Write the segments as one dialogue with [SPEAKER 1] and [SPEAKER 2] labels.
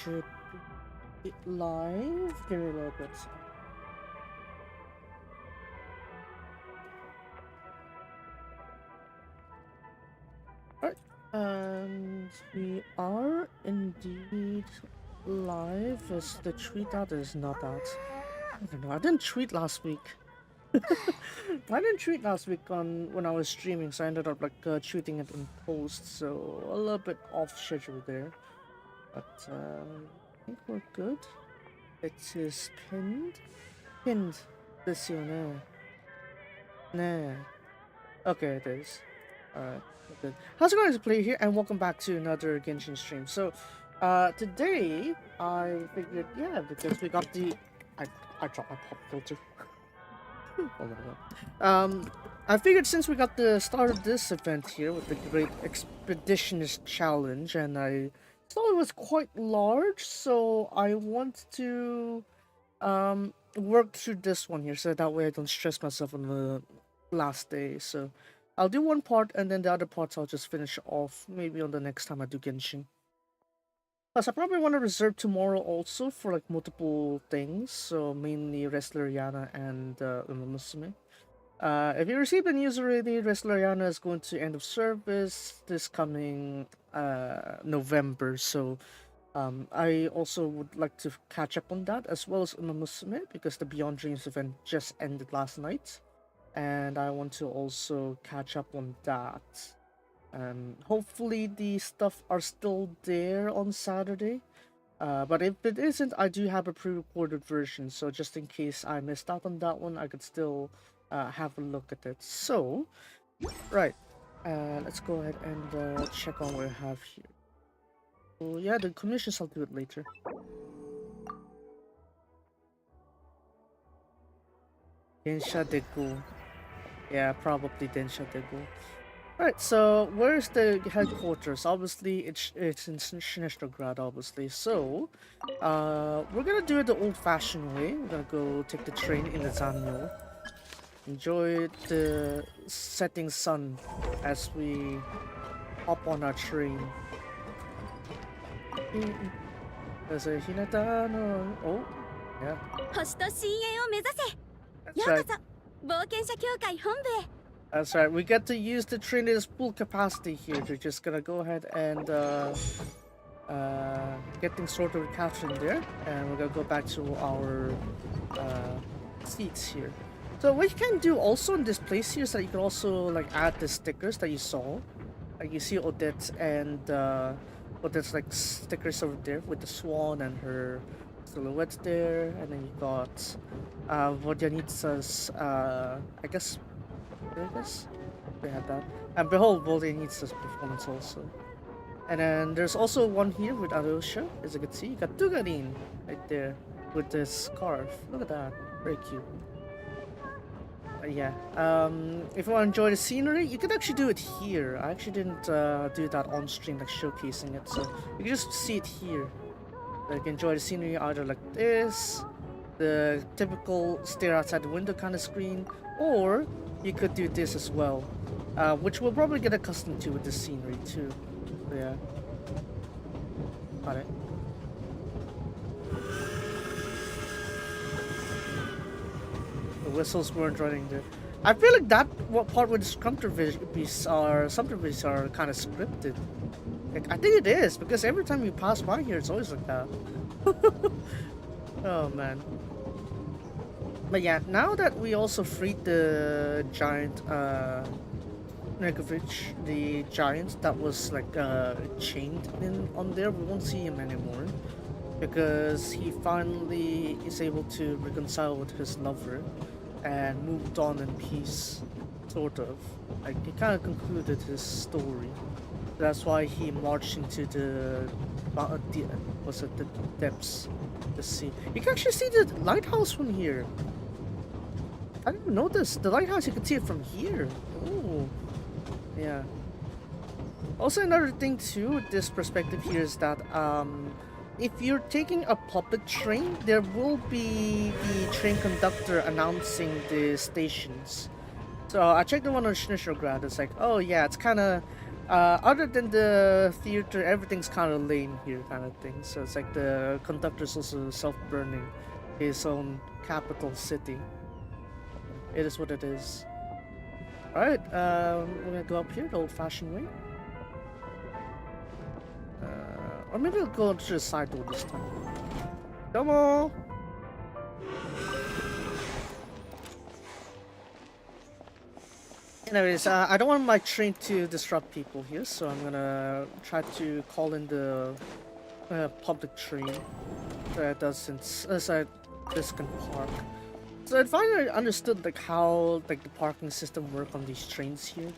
[SPEAKER 1] should be live. Give me a little bit. Alright, and we are indeed live. Is the tweet out? Is not out. I don't know. I didn't tweet last week. I didn't tweet last week when I was streaming, so I ended up like tweeting it in post, so a little bit off schedule there. But I think we're good. It is pinned. This year, nah. Okay, it is. Alright, good. How's it going to play here? And welcome back to another Genshin stream. So, today I figured, yeah, because we got the I dropped my pop filter. Oh my god. I figured since we got the start of this event here with the Great Expeditionist Challenge, and I saw it was quite large, so I want to work through this one here, so that way I don't stress myself on the last day. So I'll do one part, and then the other parts I'll just finish off maybe on the next time I do Genshin. Plus, I probably want to reserve tomorrow also for like multiple things, so mainly Wrestler Yana and Musume. If you received the news already, Wrestler Yana is going to end of service this coming November, so I also would like to catch up on that, as well as Musume, because the Beyond Dreams event just ended last night, and I want to also catch up on that. Hopefully the stuff are still there on Saturday, but if it isn't, I do have a pre-recorded version, so just in case I missed out on that one, I could still have a look at it. So, right, let's go ahead and check on what I have here. So yeah, the commissions, I'll do it later. Densha Deku. Yeah, probably Densha Deku. Right, so where's the headquarters? Obviously, it's in Sinistograd, obviously. So, we're gonna do it the old-fashioned way. We're gonna go take the train in the Zanmyo. Enjoy the setting sun as we hop on our train. There's a Hinata no... Oh, yeah. That's right. That's right, we get to use the train in its full capacity here. We're just gonna go ahead and get things sorted with Catherine there, and we're gonna go back to our seats here. So what you can do also in this place here is that you can also like add the stickers that you saw. Like you see Odette and Odette's like stickers over there with the swan and her silhouette there, and then you got Vodyanitsa's I guess they had that. And behold, Vodyanitsa's performance also. And then there's also one here with Arosha, as you can see. You got Tugarin right there with this scarf. Look at that, very cute. Yeah, if you want to enjoy the scenery, you can actually do it here. I actually didn't do that on stream, like showcasing it, so you can just see it here. You can enjoy the scenery either like this, the typical stare outside the window kind of screen, or you could do this as well, which we'll probably get accustomed to with the scenery too. So yeah, got it. The whistles weren't running there. I feel like that part with the Scrumtervies are kind of scripted. Like, I think it is, because every time you pass by here, it's always like that. Oh man. But yeah, now that we also freed the giant Negovich, the giant that was like chained on there, we won't see him anymore, because he finally is able to reconcile with his lover and moved on in peace, sort of. Like, he kind of concluded his story. That's why he marched into the depths, the sea. You can actually see the lighthouse from here. I didn't notice the lighthouse. You can see it from here. Oh, yeah. Also, another thing too with this perspective here is that if you're taking a public train, there will be the train conductor announcing the stations. So I checked the one on Sinistograd. It's like, oh yeah, it's kind of Other than the theater, everything's kind of lame here, kind of thing. So it's like the conductor's also self-burning his own capital city. It is what it is. Alright, we're gonna go up here the old-fashioned way. Or maybe we'll go to the side door this time. Come on! Anyways, I don't want my train to disrupt people here, so I'm gonna try to call in the public train that doesn't so this can park. So I finally understood like how like the parking system work on these trains here.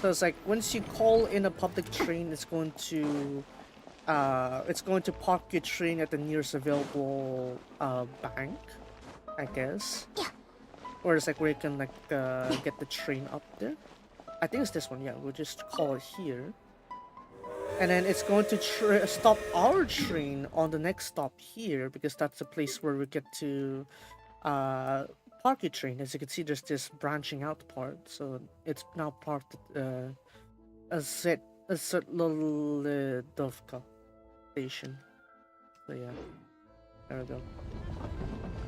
[SPEAKER 1] So it's like once you call in a public train, it's going to park your train at the nearest available bank, I guess. Yeah. Or it's like where you can like get the train up there. I think it's this one. Yeah, we'll just call it here. And then it's going to stop our train on the next stop here because that's the place where we get to park your train. As you can see, there's this branching out part, so it's now parked as Dovka station. So yeah, there we go.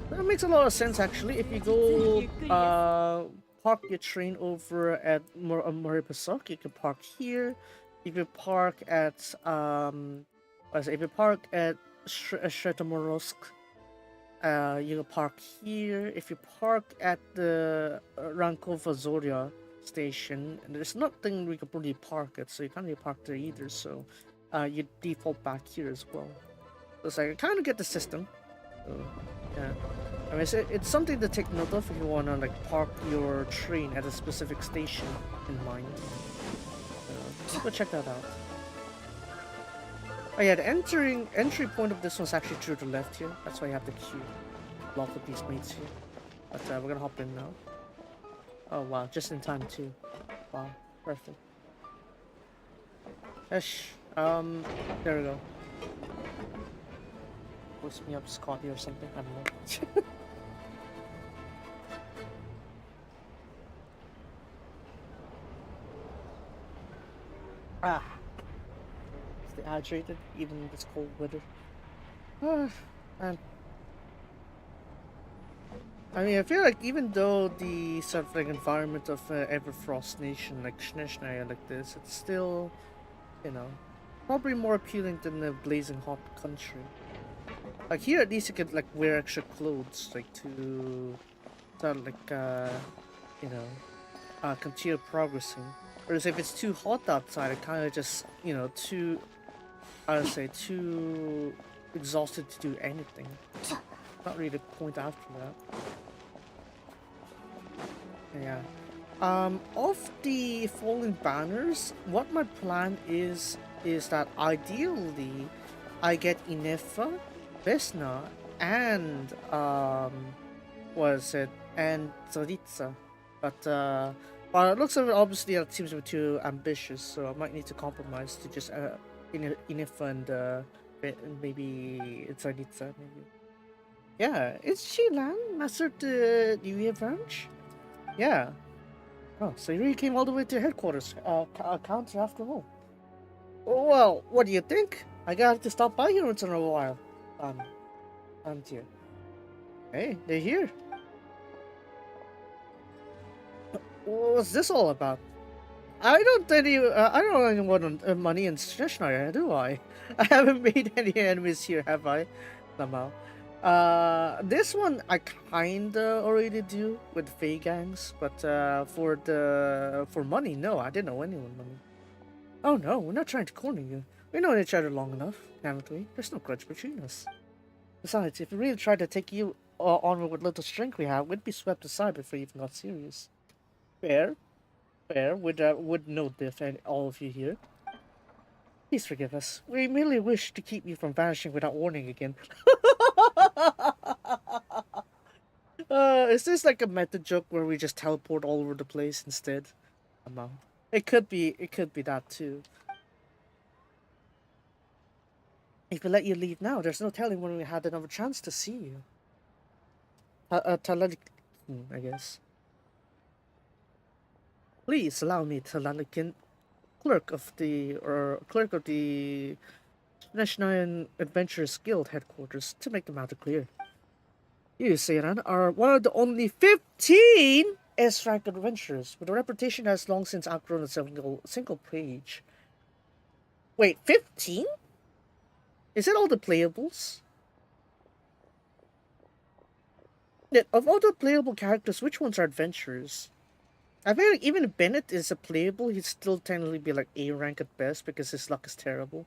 [SPEAKER 1] That makes a lot of sense actually. If you go park your train over at Moripasok, you can park here. If you park at if you park at Shretomorsk, you can park here. If you park at the Rankova Zoria station, and there's nothing we can really park at, so you can't really park there either. So you default back here as well. So it's like I kind of get the system. So, yeah. I mean, it's something to take note of if you want to like park your train at a specific station in mind. So, go check that out. Oh yeah, the entry point of this one's actually to the left here. That's why you have the queue. A lot of these mates here. But we're gonna hop in now. Oh wow, just in time too. Wow, perfect. Esh, there we go. Boost me up Scotty or something, I don't know. Stay hydrated even in this cold weather. Man. I mean, I feel like even though the sort of like environment of Everfrost Nation, like Shneshna, like this, it's still, you know, probably more appealing than the blazing hot country. Like here, at least you could like wear extra clothes, like to sort of like you know, continue progressing. Whereas if it's too hot outside, it kind of just, you know, I would say, too exhausted to do anything. Not really the point after that. Yeah. Of the falling banners, what my plan is that ideally I get Inefa, Vesna, and what is it? And Zaritsa. But well, it looks like obviously that seems to be too ambitious, so I might need to compromise to just Inefa and maybe Zaritsa, maybe. Yeah, it's Shilan, Master the New Branch. Yeah. Oh, so you really came all the way to headquarters, counter after all. Well, what do you think? I got to stop by here once in a while. Dear. Hey, they're here. What's this all about? I don't want money in stationery, do I? I haven't made any enemies here, have I? Somehow. This one I kinda already do with Fey gangs, but for money, no, I didn't owe anyone money. Oh no, we're not trying to corner you. We know each other long enough, haven't we? There's no grudge between us. Besides, if we really tried to take you on with little strength we have, we'd be swept aside before you even got serious. Fair, fair. Would note this and all of you here. Please forgive us. We merely wish to keep you from vanishing without warning again. Is this like a meta joke where we just teleport all over the place instead? It could be that too. If we let you leave now, there's no telling when we had another chance to see you. I guess. Please allow me, Talanikin. clerk of the National Adventurers Guild headquarters to make the matter clear. You, Seiran, are one of the only 15 S-rank adventurers with a reputation that has long since outgrown a single page. Wait, 15? Is it all the playables? Yeah, of all the playable characters, which ones are adventurers? I feel like even if Bennett is a playable, he'd still technically be like A rank at best because his luck is terrible.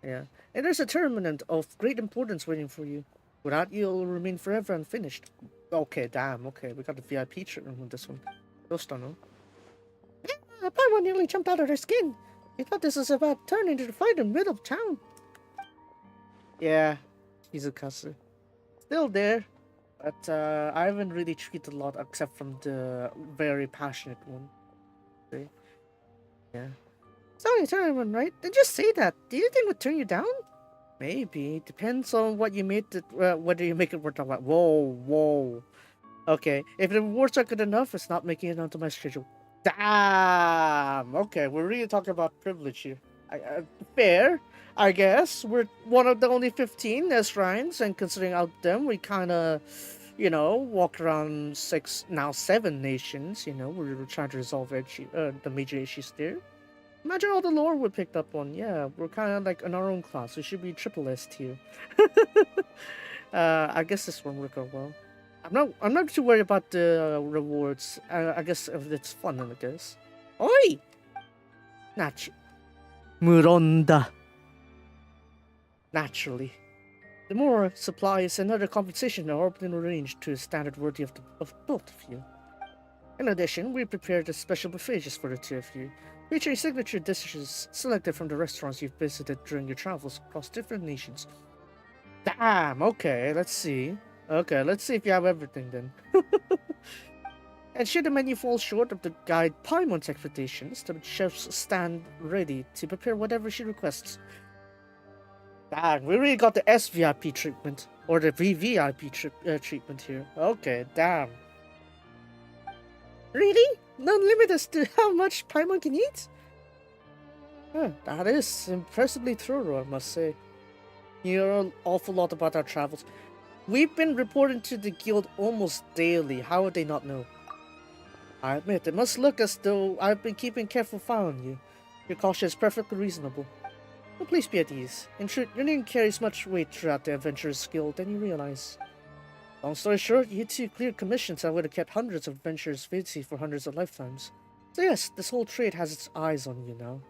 [SPEAKER 1] Yeah. And there's a tournament of great importance waiting for you. Without you, you'll remain forever unfinished. Okay, damn, okay. We got the VIP treatment with this one. Those don't know. Ah, Paimon nearly jumped out of her skin. He thought this was about turning into the fight in the middle of town. Yeah, he's a cusser. Still there. But I haven't really treated a lot except from the very passionate one. See? Yeah. Sorry, tournament, right? Then just say that. Do you think would turn you down? Maybe. Depends on what you made it, whether you make it worth a while. Whoa. Okay, if the rewards are good enough, it's not making it onto my schedule. Damn! Okay, we're really talking about privilege here. Fair, I guess. We're one of the only 15 shrines, and considering out them, we kind of, walk around 7 nations. We're trying to resolve the major issues there. Imagine all the lore we picked up on. Yeah, we're kind of like in our own class. We should be triple S tier. I guess this one worked out well. I'm not too worried about the rewards. I guess if it's fun, I guess. Oi! Muronda. Naturally. The more supply is another compensation are been arranged to a standard worthy of both of you. In addition, we prepared a special buffet just for the two of you, featuring signature dishes selected from the restaurants you've visited during your travels across different nations. Damn, okay, let's see. Okay, let's see if you have everything then. And should the menu fall short of the guide Paimon's expectations, the chefs stand ready to prepare whatever she requests. Damn, we really got the SVIP treatment, or the VVIP treatment here. Okay, damn. Really? No limit as to how much Paimon can eat? That is impressively thorough, I must say. You know an awful lot about our travels. We've been reporting to the guild almost daily. How would they not know? I admit, it must look as though I've been keeping careful eye on you. Your caution is perfectly reasonable. But please be at ease. In truth, your name carries much weight throughout the Adventurers Guild than you realize. Long story short, you two cleared commissions that would have kept hundreds of adventurers busy for hundreds of lifetimes. So yes, this whole trade has its eyes on you now.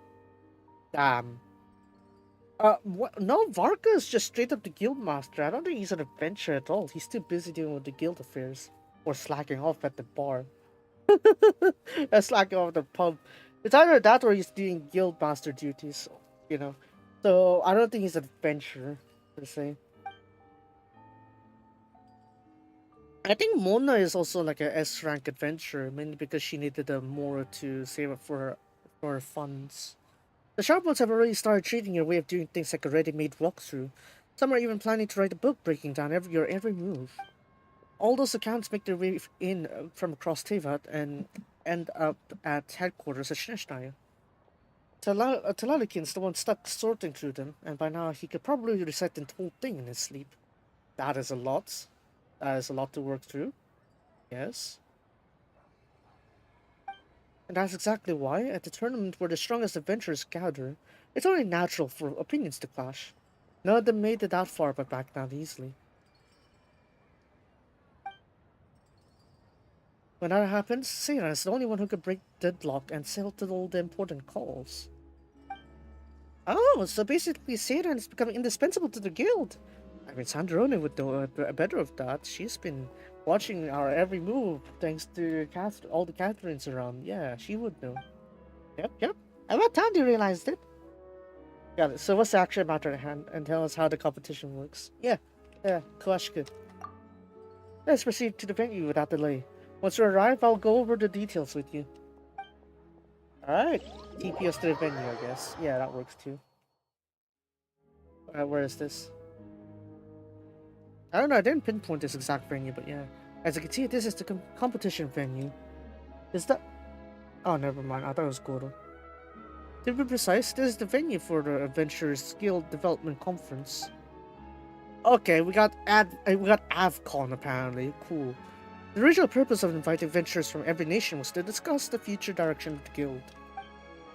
[SPEAKER 1] Damn. What? No, Varka is just straight up the guild master. I don't think he's an adventurer at all. He's too busy dealing with the guild affairs. Or slacking off at the bar. Slacking off at the pub. It's either that or he's doing guild master duties, So, I don't think he's an adventurer, per se. I think Mona is also like a S-rank adventurer, mainly because she needed a Mora to save up for her funds. The sharp ones have already started treating your way of doing things like a ready-made walkthrough. Some are even planning to write a book breaking down your every move. All those accounts make their way in from across Tevat and end up at headquarters at Shneshnaia. Talalikin's the one stuck sorting through them, and by now he could probably recite the whole thing in his sleep. That is a lot. That is a lot to work through. Yes. And that's exactly why, at the tournament where the strongest adventurers gather, it's only natural for opinions to clash. None of them made it that far but back down easily. When that happens, Seiran is the only one who could break deadlock and settle all the important calls. Oh, so basically Seiran is becoming indispensable to the guild. I mean, Sandrone would know better of that. She's been watching our every move thanks to all the Catherines around. Yeah, she would know. Yep. About time you realized it. Got it. So what's the actual matter at hand? And tell us how the competition works. Yeah, Koashka. Let's proceed to the venue without delay. Once you arrive, I'll go over the details with you. Alright. TP us to the venue, I guess. Yeah, that works too. Where is this? I don't know, I didn't pinpoint this exact venue, but yeah. As you can see, this is the competition venue. Is that... Oh, never mind. I thought it was Goro. To be precise, this is the venue for the Adventurers Skill Development Conference. Okay, we got AvCon apparently. Cool. The original purpose of inviting adventurers from every nation was to discuss the future direction of the guild.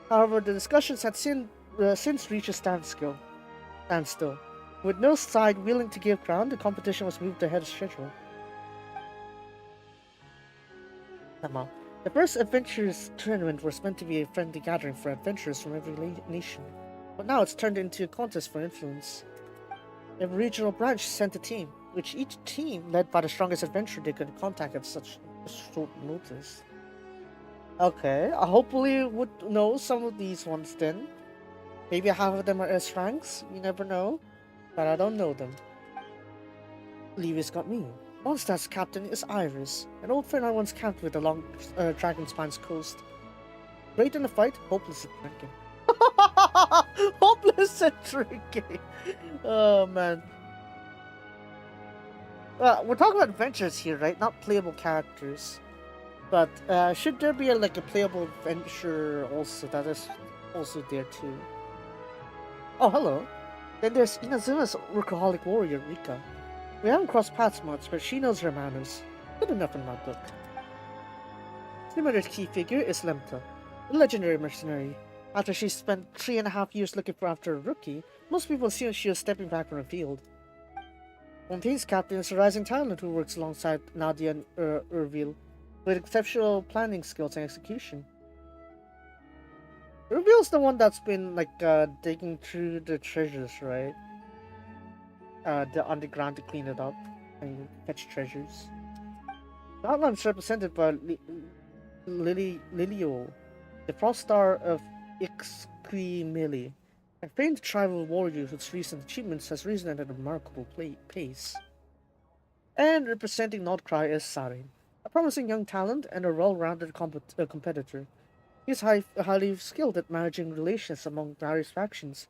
[SPEAKER 1] However, the discussions had since reached a standstill. With no side willing to give ground, the competition was moved ahead of schedule. The first Adventurers Tournament was meant to be a friendly gathering for adventurers from every nation, but now it's turned into a contest for influence. Every regional branch sent a team, which each team led by the strongest adventurer they could contact at such short notice. Okay, I hopefully would know some of these ones then. Maybe half of them are S ranks, you never know, but I don't know them. Lewis got me. Mondstadt's captain is Iris, an old friend I once camped with along Dragonspine's coast. Great in the fight, hopeless at drinking. Hopeless at drinking! Oh man. Well, we're talking about adventures here, right? Not playable characters. But should there be a playable adventure also that is also there too? Oh, hello. Then there's Inazuma's workaholic warrior, Rika. We haven't crossed paths much, but she knows her manners. Good enough in my book. Similar's key figure is Lemta, the legendary mercenary. After she spent 3.5 years looking after a rookie, most people assume she was stepping back from the field. Fontaine's captain is a rising talent who works alongside Nadia and Urville, with exceptional planning skills and execution. Urville's the one that's been digging through the treasures, right? The underground to clean it up and fetch treasures. The outline is represented by Lilio, the frost star of Ixquimili, a famed tribal warrior whose recent achievements has risen at a remarkable pace. And representing Nordcry is Sarin, a promising young talent and a well-rounded competitor. He is highly skilled at managing relations among various factions,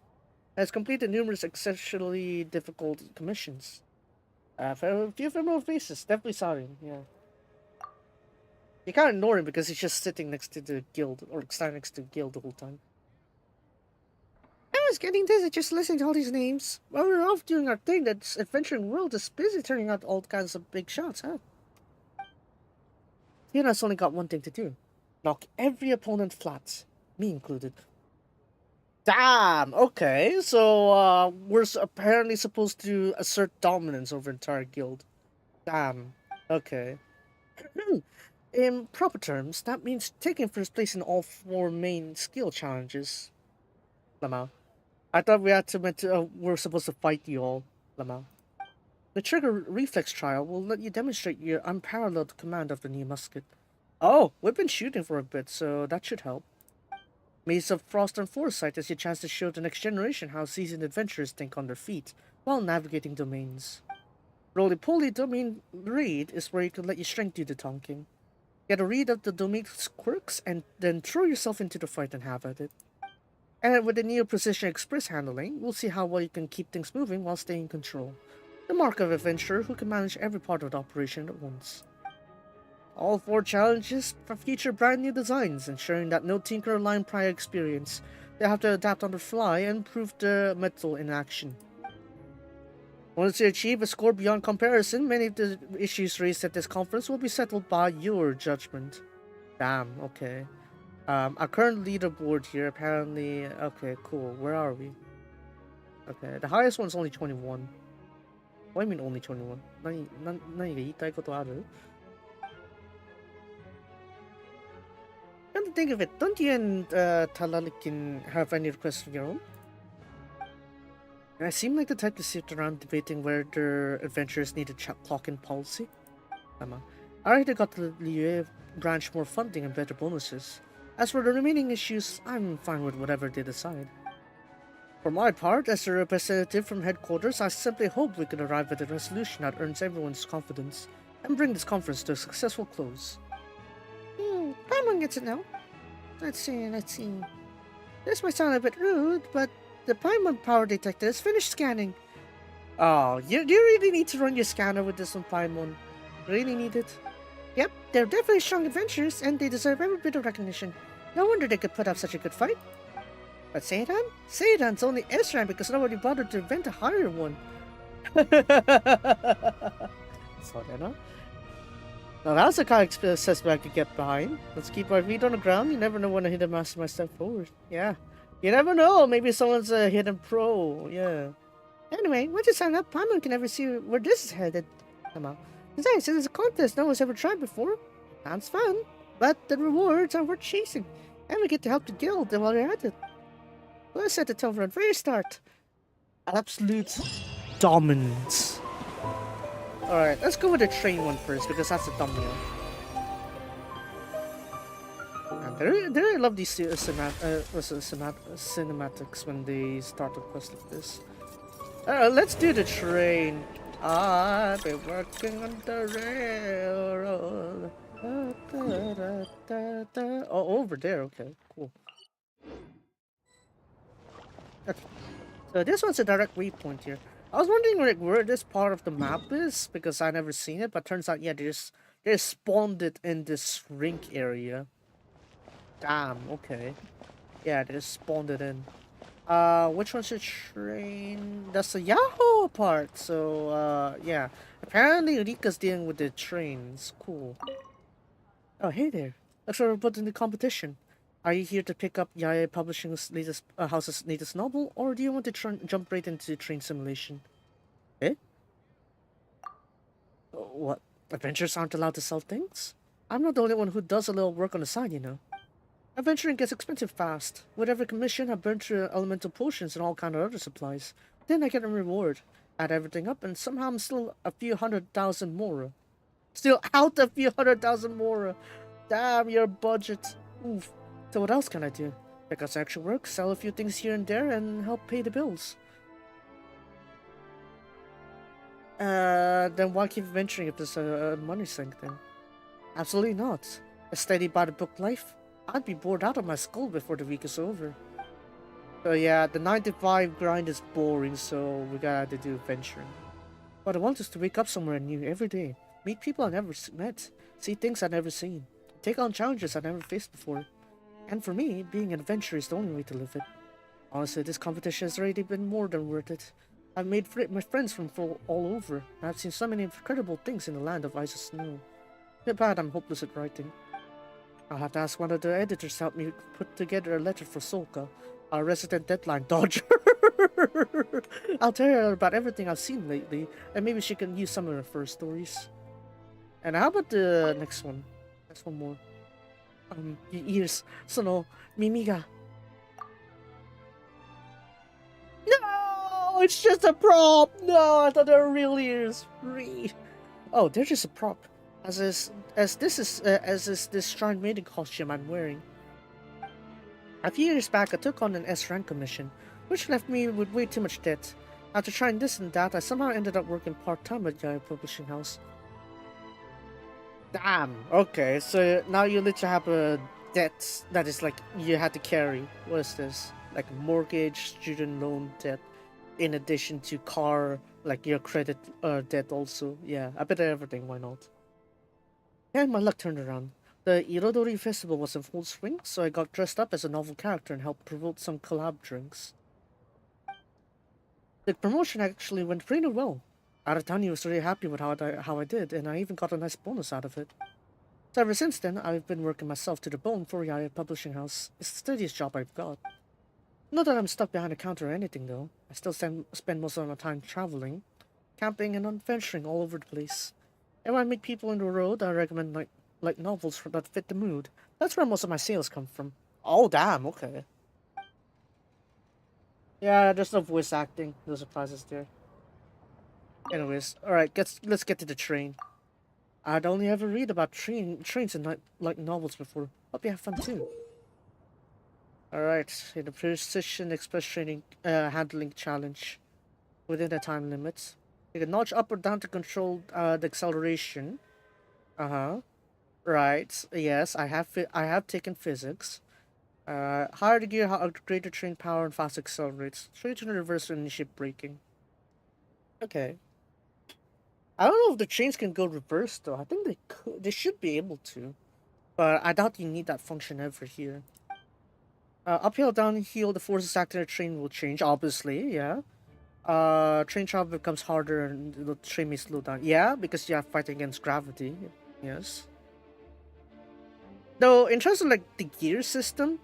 [SPEAKER 1] has completed numerous exceptionally difficult commissions. For a few familiar faces, definitely Sarin, yeah. You can't ignore him because he's just sitting next to the guild, or standing next to the guild the whole time. I was getting dizzy just listening to all these names. While we were off doing our thing, that adventuring world is busy turning out all kinds of big shots, huh? Tina's only got one thing to do. Knock every opponent flat, me included. Damn, okay, so we're apparently supposed to assert dominance over entire guild. Damn, okay. In proper terms, that means taking first place in all 4 main skill challenges. Lamau. I thought we're supposed to fight you all, Lamau. The trigger reflex trial will let you demonstrate your unparalleled command of the new musket. Oh, we've been shooting for a bit, so that should help. Maze of Frost and Foresight is your chance to show the next generation how seasoned adventurers think on their feet while navigating domains. Roly-Poly Domain Read is where you can let your strength do the talking. Get a read of the domain's quirks and then throw yourself into the fight and have at it. And with the Neo Precision Express handling, we'll see how well you can keep things moving while staying in control. The mark of adventurer who can manage every part of the operation at once. All 4 challenges feature brand new designs, ensuring that no tinker or line prior experience. They have to adapt on the fly and prove the metal in action. Once you achieve a score beyond comparison, many of the issues raised at this conference will be settled by your judgment. Damn, okay. Our current leaderboard here apparently... Okay, cool. Where are we? Okay, the highest one's only 21. What do you mean only 21? 何が言いたいことある? Come to think of it, don't you and Talalikin have any requests of your own? I seem like the type to sit around debating whether adventurers need a clock-in policy. I already got the Liue branch more funding and better bonuses. As for the remaining issues, I'm fine with whatever they decide. For my part, as a representative from headquarters, I simply hope we can arrive at a resolution that earns everyone's confidence and bring this conference to a successful close. Paimon gets it now. Let's see. This might sound a bit rude, but the Paimon power detector is finished scanning. Oh, you really need to run your scanner with this one, Paimon. Really need it? Yep, they're definitely strong adventurers, and they deserve every bit of recognition. No wonder they could put up such a good fight. But Seidan? Seidan's only S-rank because nobody bothered to invent a higher one. So then, huh? Now that's the kind of system I could get behind. Let's keep our feet on the ground. You never know when a hidden master might step forward. Yeah. You never know. Maybe someone's a hidden pro. Yeah. Anyway, once you sign up, Paimon can never see where this is headed. Come on. Besides, this is a contest no one's ever tried before. Sounds fun. But the rewards are worth chasing. And we get to help the guild while you're at it. Let's set the tone from the very start. Absolute dominance. Alright, let's go with the train one first because that's the thumbnail. And I love these cinematics when they start a quest like this. Let's do the train. I've been working on the railroad. Oh, over there. Okay, cool. Okay. So this one's a direct waypoint here. I was wondering like where this part of the map is because I never seen it, but turns out yeah, they spawned it in this rink area. Damn. Okay. Yeah, they just spawned it in. Which one's the train? That's the Yahoo part. So, yeah. Apparently, Rika's dealing with the trains. Cool. Oh, hey there. Looks like we're put in the competition. Are you here to pick up Yaya Publishing's latest house's latest novel, or do you want to jump right into train simulation? Eh? What? Adventurers aren't allowed to sell things? I'm not the only one who does a little work on the side, you know. Adventuring gets expensive fast. With every commission, I burn through elemental potions and all kind of other supplies. Then I get a reward. Add everything up, and somehow I'm still a few 100,000 more. Still out a few 100,000 more. Damn your budget. Oof. So what else can I do? Pick up extra work, sell a few things here and there, and help pay the bills. Then why keep venturing if there's a money sink then? Absolutely not. A steady by the book life? I'd be bored out of my skull before the week is over. So yeah, the 9 to 5 grind is boring, so we gotta do venturing. What I want is to wake up somewhere new every day, meet people I never met, see things I've never seen, take on challenges I've never faced before. And for me, being an adventurer is the only way to live it. Honestly, this competition has already been more than worth it. I've made my friends from all over, and I've seen so many incredible things in the land of ice and snow. Too bad I'm hopeless at writing. I'll have to ask one of the editors to help me put together a letter for Solka, our resident deadline dodger. I'll tell her about everything I've seen lately, and maybe she can use some of her first stories. And how about the next one? Next one more. Your ears. Sono, Mimi ga. No! It's just a prop! No, I thought they were real ears. Oh, they're just a prop. As is this Shrine Maiden costume I'm wearing. A few years back, I took on an S-rank commission, which left me with way too much debt. After trying this and that, I somehow ended up working part-time at Yaya Publishing House. Damn, okay, so now you literally have a debt that is like, you had to carry. What is this? Like mortgage, student loan debt, in addition to car, like your credit debt also. Yeah, a bit of everything, why not? And my luck turned around. The Irodori festival was in full swing, so I got dressed up as a novel character and helped promote some collab drinks. The promotion actually went pretty well. Aratani was really happy with how I did, and I even got a nice bonus out of it. So ever since then, I've been working myself to the bone for Yaya Publishing House. It's the steadiest job I've got. Not that I'm stuck behind a counter or anything, though. I still spend most of my time traveling, camping, and adventuring all over the place. And when I meet people on the road, I recommend like novels that fit the mood. That's where most of my sales come from. Oh, damn, okay. Yeah, there's no voice acting. No surprises there. Anyways, alright, let's get to the train. I'd only ever read about trains in like novels before. Hope you have fun too. Alright, in the precision express training handling challenge. Within the time limits. You can notch up or down to control the acceleration. Right. Yes, I have taken physics. Higher the gear, greater train power and fast accelerates. Straight to the reverse and initiate braking. Okay. I don't know if the trains can go reverse though. I think they could. They should be able to, but I doubt you need that function ever here. Uphill, downhill, the forces acting on the train will change, obviously, yeah. Train travel becomes harder and the train may slow down. Yeah, because you are fighting against gravity. Yes. Though, in terms of like the gear system,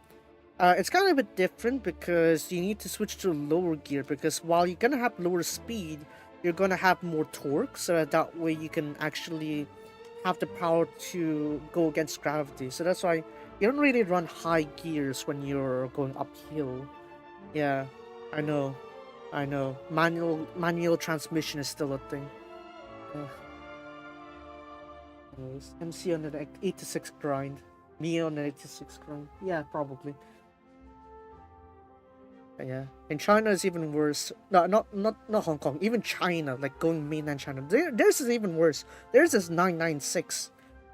[SPEAKER 1] it's kind of a bit different because you need to switch to lower gear because while you're gonna have lower speed, you're gonna have more torque, so that way you can actually have the power to go against gravity. So that's why you don't really run high gears when you're going uphill. Yeah, I know. I know. Manual transmission is still a thing. Ugh. Anyways, MC on an 86 grind. Me on an 86 grind. Yeah, probably. Yeah. In China it's even worse. No, not Hong Kong. Even China, like going mainland China. Theirs is even worse. Theirs is 996.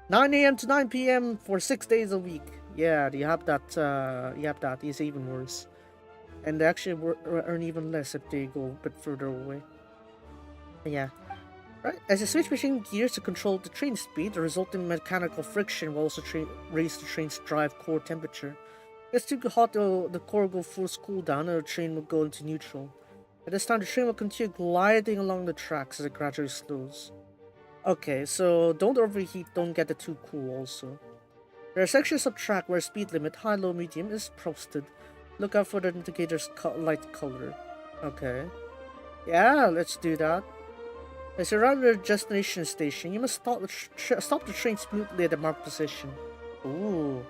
[SPEAKER 1] 9 a.m. to 9 p.m. for 6 days a week. Yeah, you have that. It's even worse. And they actually earn even less if they go a bit further away. Yeah. Right. As you switch between gears to control the train speed, the resulting mechanical friction will also raise the train's drive core temperature. It's too hot, the core will force cooldown and the train will go into neutral. At this time, the train will continue gliding along the tracks as it gradually slows. Okay, so don't overheat, don't get it too cool also. There are sections of track where speed limit, high, low, medium is posted. Look out for the indicator's light color. Okay. Yeah, let's do that. As you arrive at the destination station, you must stop the train smoothly at the marked position. Ooh.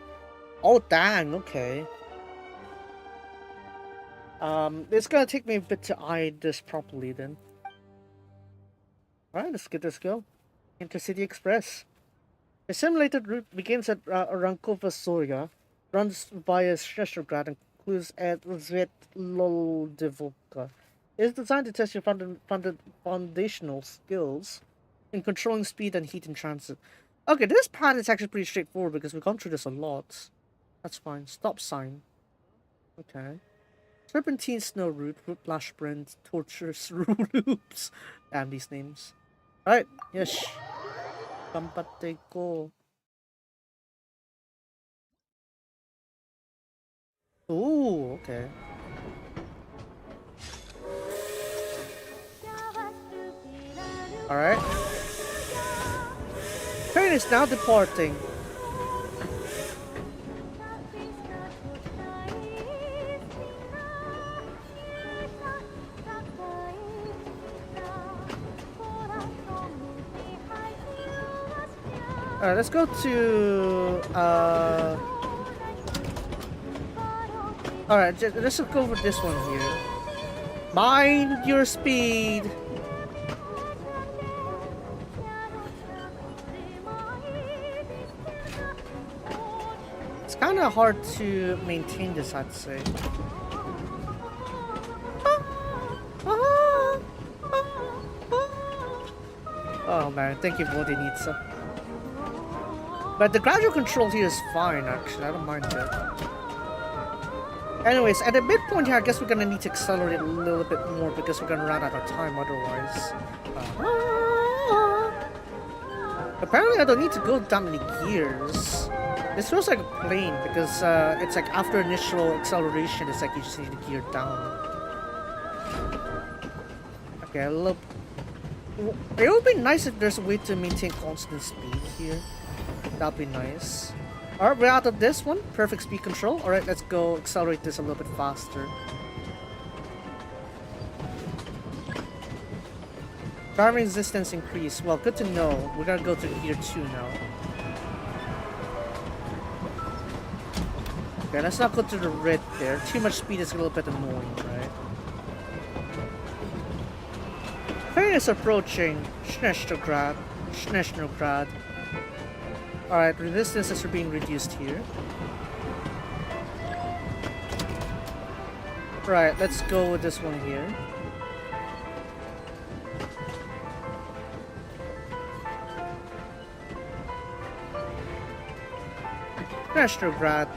[SPEAKER 1] Oh, dang, okay. It's gonna take me a bit to eye this properly then. Alright, let's get this go. Intercity Express. The simulated route begins at Rankova Zoya, runs via Shrestograd and concludes at Svetlodivoka. It is designed to test your foundational skills in controlling speed and heat in transit. Okay, this path is actually pretty straightforward because we've gone through this a lot. That's fine. Stop sign. Okay. Serpentine Snow Route, Whiplash Brand, Torturous Loops. Damn these names. Alright, yes. Gambatte go. Ooh, okay. Alright. Train is now departing. Alright, let's go to alright, let's just go with this one here. Mind your speed. It's kind of hard to maintain this, I'd say. Oh man, thank you, Vodinitsa. But the gradual control here is fine, actually. I don't mind it. Anyways, at the midpoint here, I guess we're gonna need to accelerate a little bit more because we're gonna run out of time otherwise. Apparently, I don't need to go that many gears. This feels like a plane because it's like after initial acceleration, it's like you just need to gear down. Okay, a little. It would be nice if there's a way to maintain constant speed here. That'd be nice. Alright, we're out of this one. Perfect speed control. Alright, let's go accelerate this a little bit faster. Driving resistance increase. Well, good to know. We're gonna go to gear 2 now. Okay, let's not go to the red there. Too much speed is a little bit annoying, right? Train is approaching Shneshtrograd. Alright, resistances are being reduced here. Right, let's go with this one here. Shneshtrograd.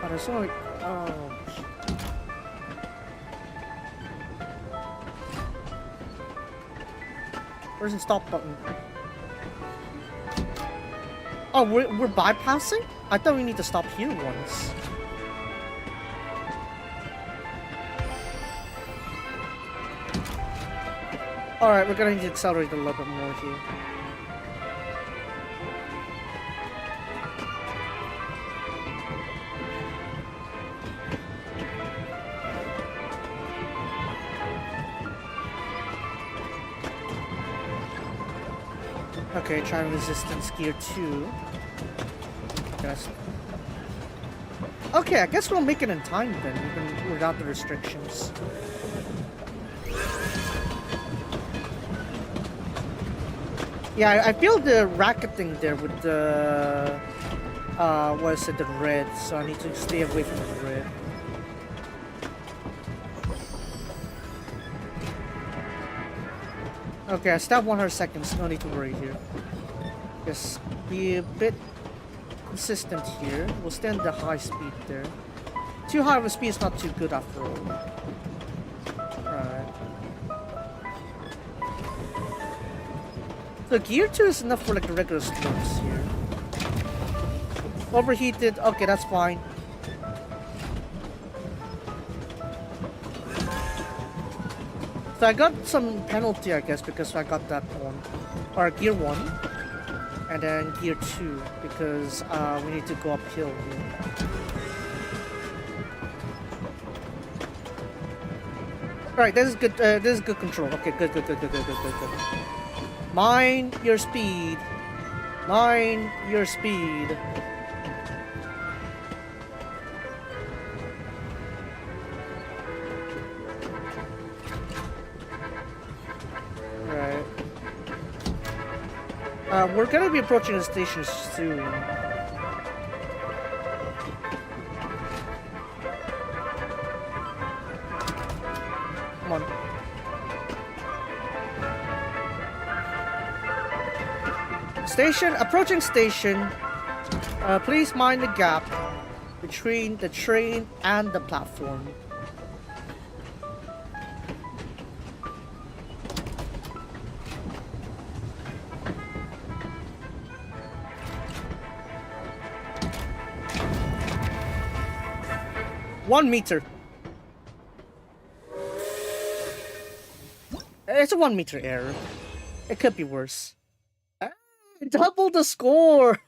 [SPEAKER 1] Oh, there's only... Oh... Where's the stop button? Oh, we're bypassing? I thought we need to stop here once. Alright, we're gonna need to accelerate a little bit more here. Okay, trying resistance gear 2. Okay, I guess we'll make it in time then, even without the restrictions. Yeah, I feel the racketing there with the what is it, the red, so I need to stay away from the red. Okay, I still have 100 seconds, no need to worry here. Just be a bit consistent here. We'll stand the high speed there. Too high of a speed is not too good after all. Alright. So gear 2 is enough for like the regular slopes here. Overheated, okay, that's fine. So I got some penalty, I guess, because I got that one. Or gear 1. And then gear 2, because we need to go uphill here. Alright, this is good, this is good control. Okay, good. Mind your speed. Mind your speed. Right. We're gonna be approaching the station soon. Come on. Station, approaching station. Please mind the gap between the train and the platform. One meter. It's a 1 meter error. It could be worse. Double the score!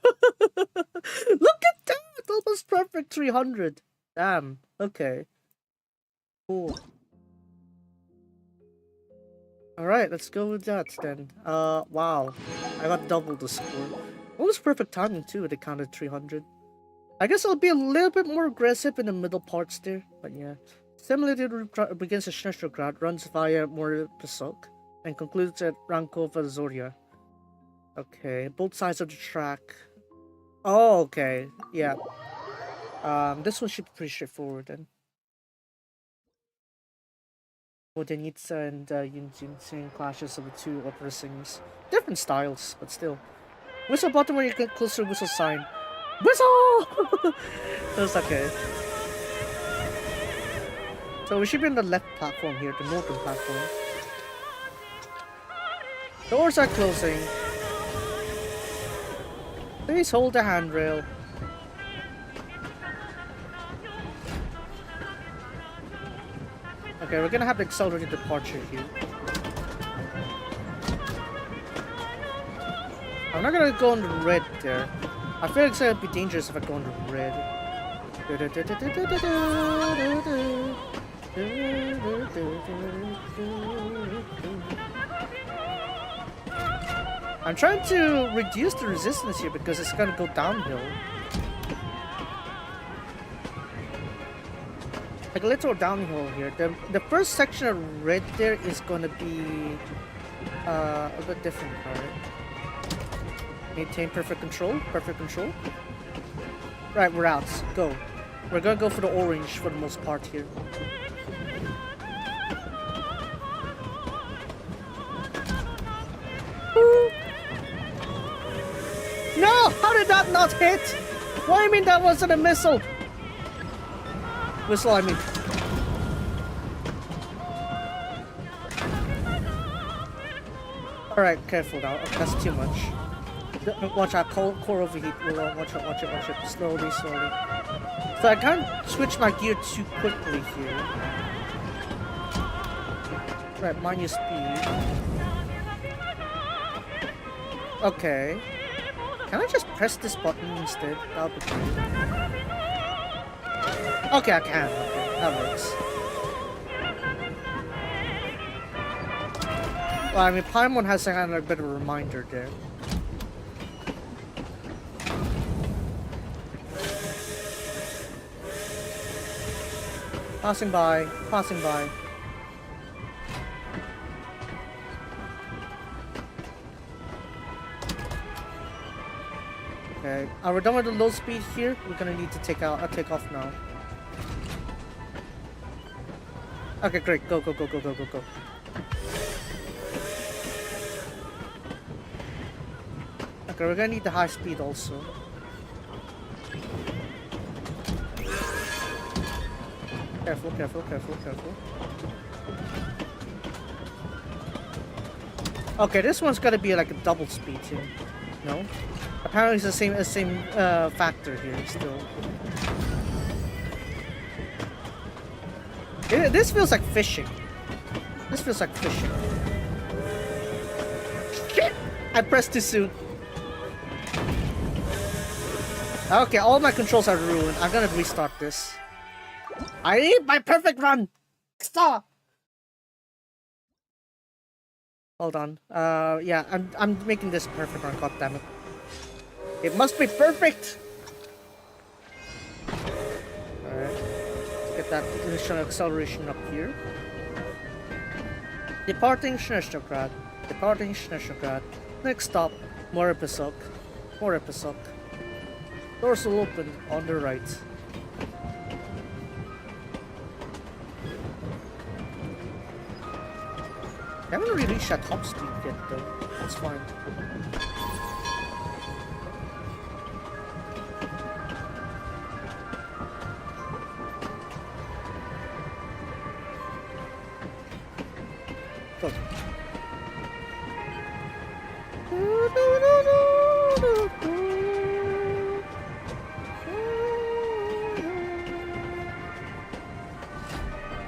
[SPEAKER 1] Look at that! Almost perfect 300. Damn. Okay. Cool. Alright, let's go with that then. Wow. I got double the score. Almost perfect timing too, it counted 300. I guess I'll be a little bit more aggressive in the middle parts there, but yeah. Simulated begins at Schnestergrad, runs via Moripasok, and concludes at Rankova Zoria. Okay, both sides of the track. Oh, okay, yeah. This one should be pretty straightforward then. Vodenitsa and Yunjin singing clashes of the two opera singers. Different styles, but still. Whistle button when you get closer, whistle sign. Whistle! That's okay. So we should be on the left platform here, the northern platform. Doors are closing. Please hold the handrail. Okay, we're gonna have the accelerated departure here. I'm not gonna go on the red there. I feel like it's gonna be dangerous if I go on the red. I'm trying to reduce the resistance here because it's gonna go downhill. Like a little downhill here. The first section of red there is gonna be a bit different, alright? Maintain perfect control, perfect control. Right, we're out. Go. We're gonna go for the orange for the most part here. Woo. No! How did that not hit? What do you mean that wasn't a missile? Whistle, I mean. Alright, careful now. That's too much. Watch out, core overheat. Watch it. Slowly. So I can't switch my gear too quickly here. Right, mind your speed. Okay. Can I just press this button instead? That would be great. Okay, I can. Okay, that works. Well, I mean, Paimon has a kind of a bit of a reminder there. Passing by. Okay, we're done with the low speed here. We're gonna need to take off now. Okay, great. Go. Okay, we're gonna need the high speed also. Careful. Okay, this one's gotta be like a double speed too. No? Apparently it's the same factor here still. This feels like fishing. Shit! I pressed too soon. Okay, all my controls are ruined. I'm gonna restart this. I need my perfect run! Stop! Hold on. Yeah, I'm making this perfect run, goddammit. It must be perfect! Alright. Get that initial acceleration up here. Departing Snezhnograd. Next stop, Moripesok. Doors will open on the right. I haven't really reached that top speed yet though. That's fine. Go.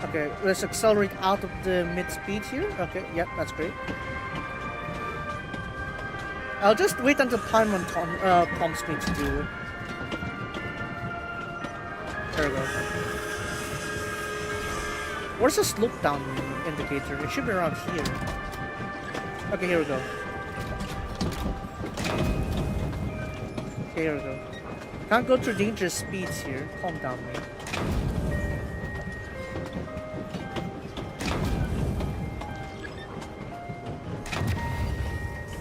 [SPEAKER 1] Okay, let's accelerate out of the mid-speed here. Okay, yep, that's great. I'll just wait until Paimon prompts me to do it. There we go. Where's the slope down indicator? It should be around here. Okay, here we go. Can't go through dangerous speeds here. Calm down, mate.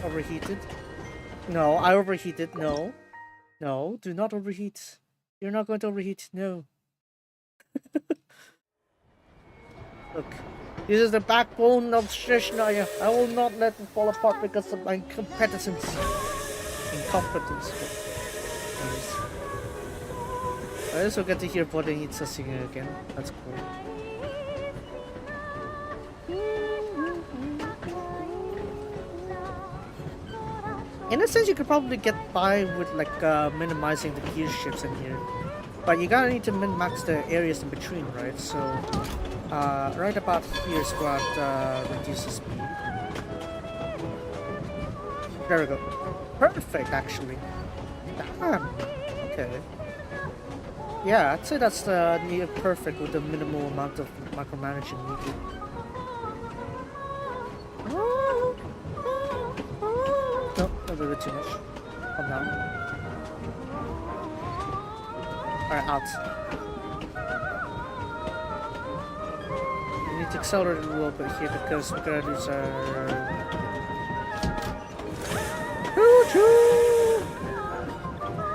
[SPEAKER 1] Overheated? No, I overheated. No. No, do not overheat. You're not going to overheat. No. Look, this is the backbone of Snezhnaya. I will not let it fall apart because of my incompetence. I also get to hear Bodenitsa singing again. That's cool. In a sense, you could probably get by with like minimizing the gear shifts in here, but you gotta need to min-max the areas in between, right? So, right about here is what reduces speed. There we go. Perfect, actually. Damn. Okay. Yeah, I'd say that's near perfect with the minimal amount of micromanaging needed. No, a little bit too much. Calm down. Alright, out. We need to accelerate a little bit here because we're gonna lose our...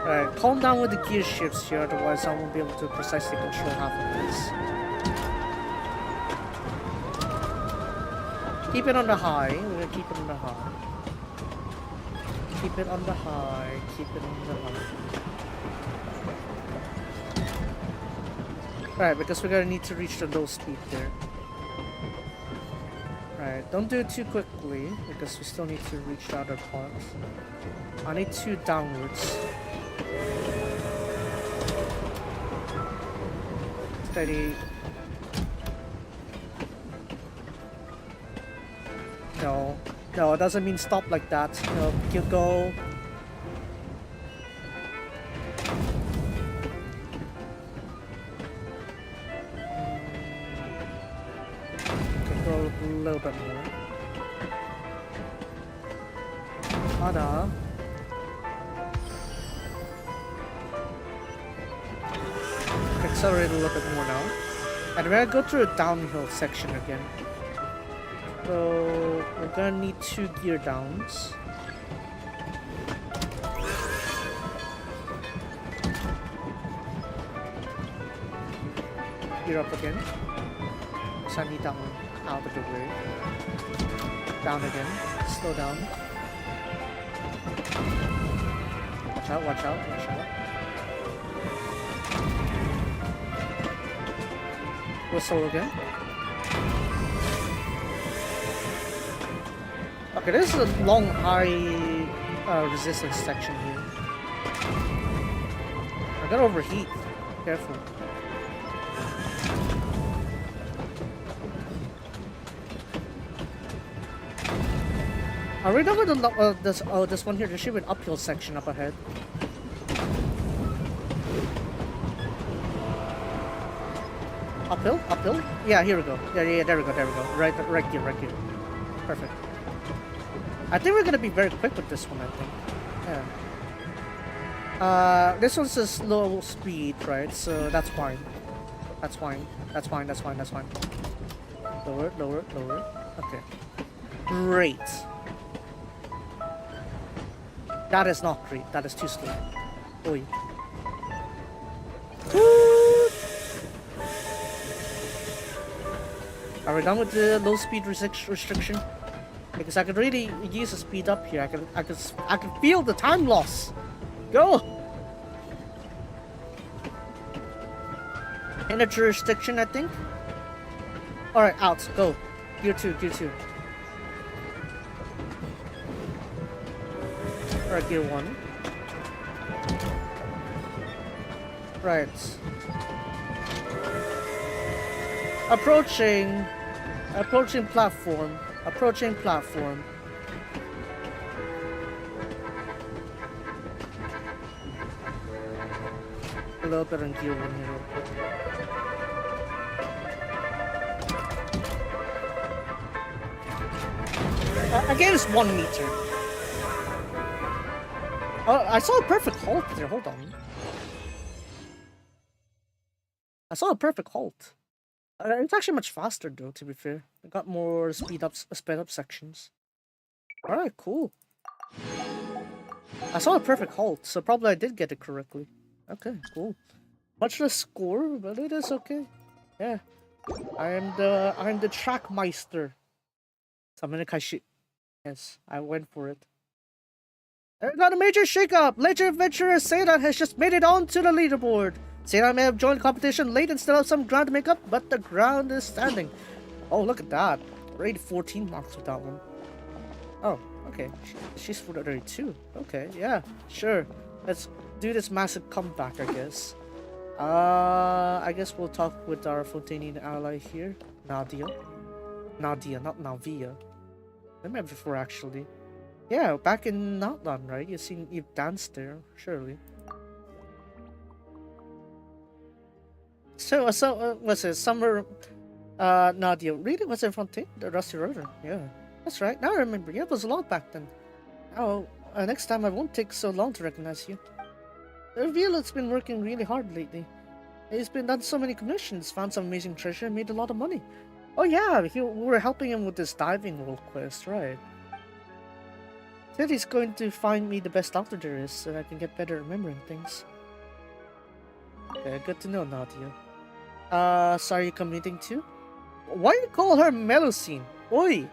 [SPEAKER 1] Alright, calm down with the gear shifts here, otherwise I won't be able to precisely control half of this. Keep it on the high. We're gonna keep it on the high. Keep it on the high. Alright, because we're gonna need to reach the low speed there. Alright, don't do it too quickly, because we still need to reach the other part. I need 2 downwards. Steady. No. No, it doesn't mean stop like that. No, you go. Go a little bit more. Ada. Accelerate a little bit more now. And we're gonna go through a downhill section again. So we're gonna need 2 gear downs. Gear up again. So I need that one out of the way. Down again. Slow down. Watch out, watch out, watch out. Whistle again. Okay, this is a long, high resistance section here. I gotta overheat. Careful. Are we done with the, this one here? There should be an uphill section up ahead. Uphill? Uphill? Yeah, here we go. Yeah, there we go, there we go. Right here, right here. Perfect. I think we're gonna be very quick with this one, I think. Yeah. This one's a slow speed, right? So that's fine. That's fine. That's fine, that's fine, that's fine. Lower, lower, lower. Okay. Great. That is not great. That is too slow. Oi. Are we done with the low speed restriction? Because I could really use a speed up here. I could feel the time loss. Go. In a jurisdiction, I think. All right, out. Go. Gear 2. Gear 2. Alright, gear 1. Right. Approaching platform. Approaching platform. A little bit on gear 1 here real quick. Again, it's 1 meter. Oh, I saw a perfect halt there. Hold on. I saw a perfect halt. It's actually much faster though, to be fair. I got more sped up sections. Alright, cool. I saw a perfect halt, so probably I did get it correctly. Okay, cool. Much less score, but it is okay. Yeah. I'm the trackmeister. Samene. Yes, I went for it. There's not a major shakeup! Legend adventurer Seda has just made it onto the leaderboard. Seda may have joined the competition late and still have some ground to make up, but the ground is standing. Oh, look at that. Already 14 marks with that one. Oh, okay. She's 32. Okay, yeah, sure. Let's do this massive comeback, I guess. I guess we'll talk with our Fontanian ally here. Nadia. Nadia, not Navia. I met before, actually. Yeah, back in Notzan, right? You've danced there, surely. So, what's it? Summer, Nadia. Really? Was it Fontaine? The Rusty Rotor? Yeah. That's right. Now I remember. Yeah, it was a lot back then. Now, next time I won't take so long to recognize you. The Revealer's been working really hard lately. He's been done so many commissions, found some amazing treasure, and made a lot of money. Oh yeah, we were helping him with this diving world quest, right? Said he's going to find me the best doctor there is, so I can get better at remembering things. Okay, good to know, Nadia. So are you committing to? Why do you call her Melusine? Oi!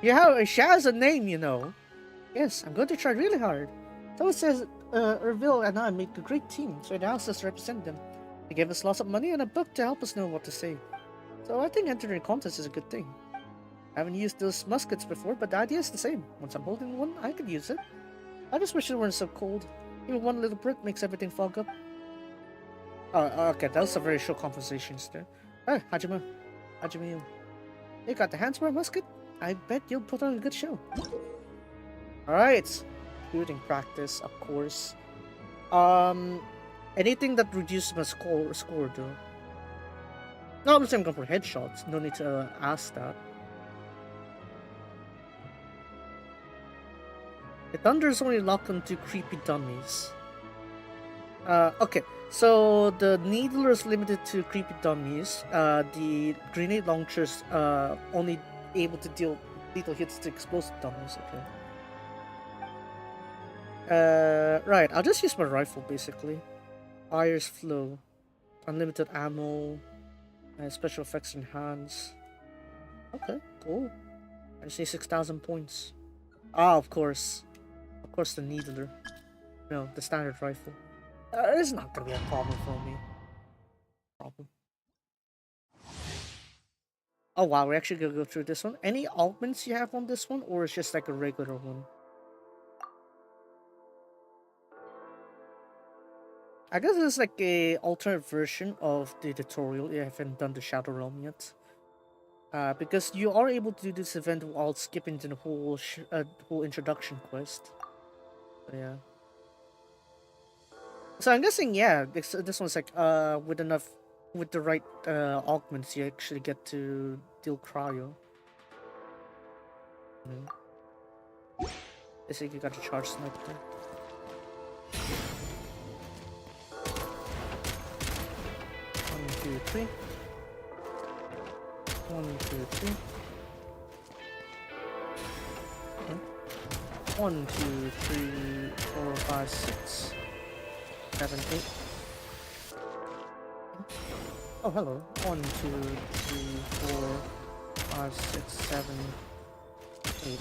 [SPEAKER 1] She has a name, you know. Yes, I'm going to try really hard. Someone says Ervil and I make a great team, so they asked us to represent them. They gave us lots of money and a book to help us know what to say. So I think entering a contest is a good thing. I haven't used those muskets before, but the idea is the same. Once I'm holding one, I can use it. I just wish it weren't so cold. Even one little brick makes everything fog up. Oh, okay, that was a very short conversation there. Hey, Hajime. Hajime, you got the hands for a musket? I bet you'll put on a good show. Alright. Shooting practice, of course. Anything that reduces my score though. No, I'm saying go for headshots. No need to ask that. The thunder is only locked onto creepy dummies. Okay, so the needler is limited to creepy dummies. The grenade launchers only able to deal lethal hits to explosive dummies. Okay. Right. I'll just use my rifle basically. Fire's flow, unlimited ammo, special effects enhanced. Okay, cool. I just need 6,000 points. Ah, of course the needler. No, the standard rifle. It's not gonna be a problem for me. Oh wow, we're actually gonna go through this one. Any augments you have on this one, or it's just like a regular one? I guess it's like a alternate version of the tutorial. You haven't done the Shadow Realm yet. Because you are able to do this event while skipping the whole introduction quest. So, yeah. So I'm guessing, yeah, this one's like with the right augments, you actually get to deal cryo. I think you got a charge snipe there. One, two, three. 1, 2, 3. 1, 2, 3, 4, 5, 6, 7, 8. Oh, hello. 1, 2, 3, 4, 5, 6, 7, 8.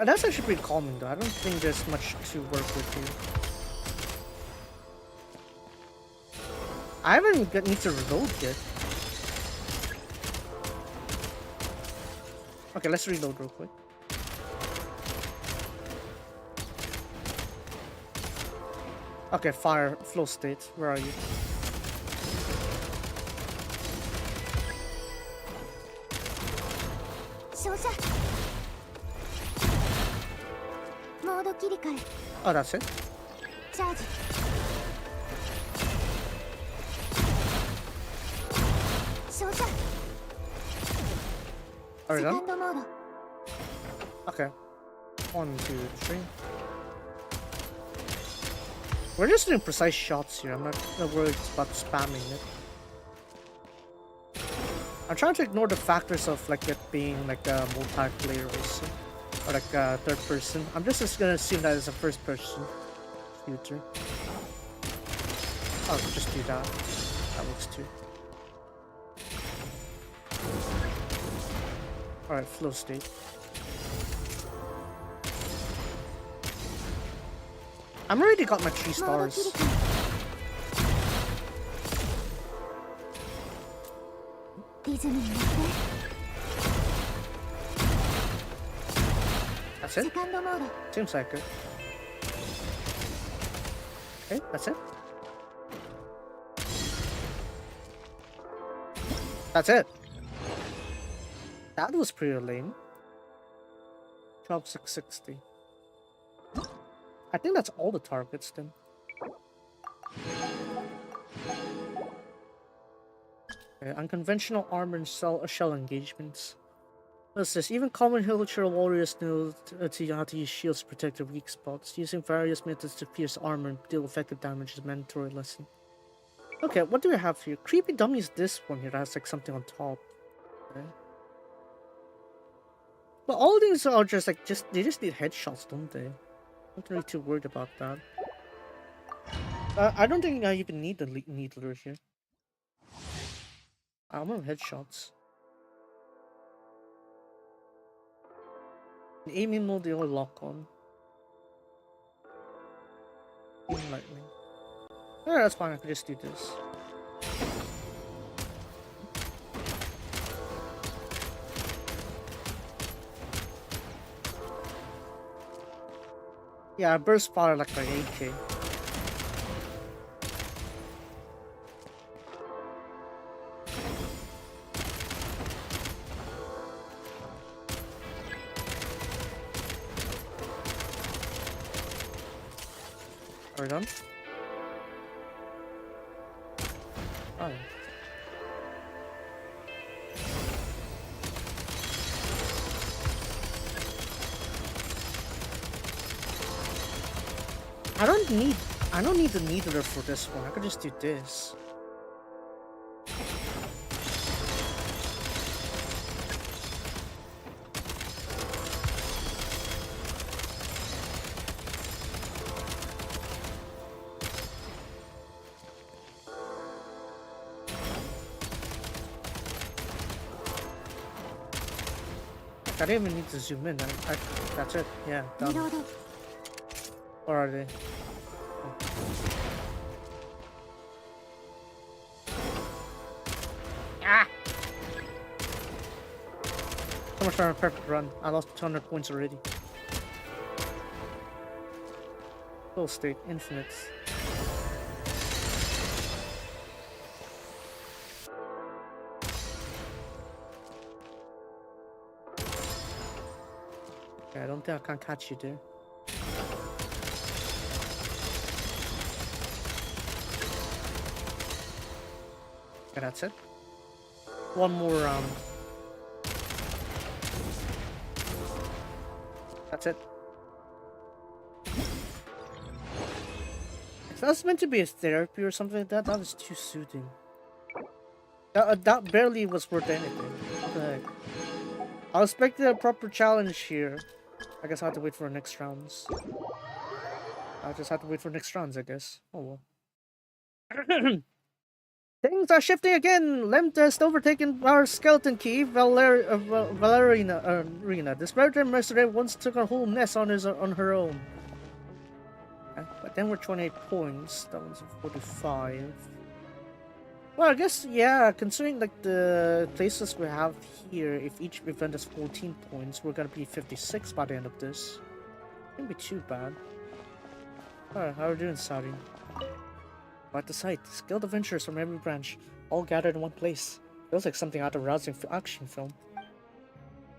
[SPEAKER 1] That's actually pretty calming though. I don't think there's much to work with here. I haven't need to reload yet. Okay, let's reload real quick. Okay, fire, flow state. Where are you? Oh, that's it? Are we done? Okay. 1, 2, 3. We're just doing precise shots here. I'm not worried about spamming it. I'm trying to ignore the factors of like it being like a multiplayer also, or like a third person. I'm just gonna assume that it's a first person shooter. Oh, just do that. That works too. Alright, flow state. I'm already got my 3 stars. That's it? Seems like it. Okay, that's it. That's it. That was pretty lame. 12,660. I think that's all the targets then. Okay, unconventional armor and shell engagements. What's this? Even common Hilichurl warriors know how to use shields to protect their weak spots. Using various methods to pierce armor and deal effective damage is a mandatory lesson. Okay, what do we have here? Creepy dummy is this one here that has like something on top. Okay. But all these are just like they just need headshots, don't they? I'm not really too worried about that. I don't think I even need the needler here. I'm on headshots. In aiming mode, they all lock on. Lightning. Alright, that's fine. I can just do this. Yeah, burst fire like 8k. Are we done? Alright. I don't need the needler for this one. I could just do this. I didn't even need to zoom in. That's it. Yeah, done. Or are they? Ah! So much for a perfect run. I lost 200 points already. Full state, infinites. Yeah, I don't think I can catch you there. Yeah, that's it. One more round. That's it. If that's meant to be a therapy or something like that, that was too soothing. That barely was worth anything. What the heck? I was expecting a proper challenge here. I guess I have to wait for the next rounds. I'll just have to wait for next rounds, I guess. Oh well. Things are shifting again! Lemta has overtaken our skeleton key, Valerina Arena. This veteran mercenary once took a whole nest on her own. But then we're 28 points. That one's 45. Well, I guess, yeah, considering like the places we have here, if each event is 14 points, we're gonna be 56 by the end of this. Shouldn't be too bad. Alright, how are we doing, Saudi? At the site, skilled adventurers from every branch, all gathered in one place. Feels like something out of a rousing action film.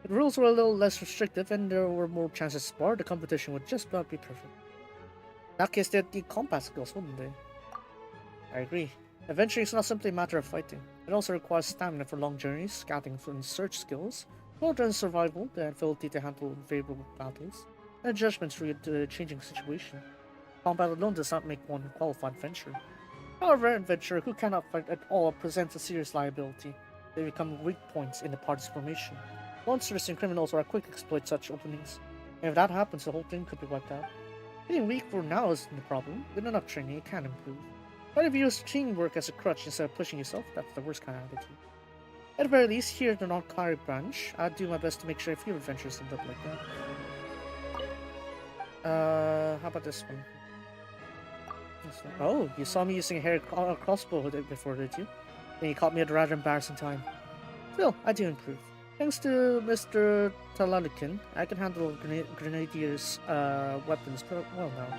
[SPEAKER 1] If the rules were a little less restrictive and there were more chances to spar, the competition would just about be perfect. In that case, they'd need combat skills, wouldn't they? I agree. Adventuring is not simply a matter of fighting. It also requires stamina for long journeys, scouting and search skills, well-done survival, the ability to handle favorable battles, and judgment to read the changing situation. Combat alone does not make one a qualified adventurer. However, an adventurer who cannot fight at all presents a serious liability. They become weak points in the party's formation. Monsters and criminals are quick to exploit such openings, and if that happens, the whole thing could be wiped out. Getting weak for now isn't the problem. With enough training, it can improve. But if you use teamwork as a crutch instead of pushing yourself, that's the worst kind of attitude. At the very least, here at the Narkari branch, I'd do my best to make sure a few adventures end up like that. How about this one? Oh, you saw me using a hair crossbow before, did you? Then you caught me at a rather embarrassing time. Still, I do improve. Thanks to Mr. Talalikin, I can handle Grenadier's weapons well now.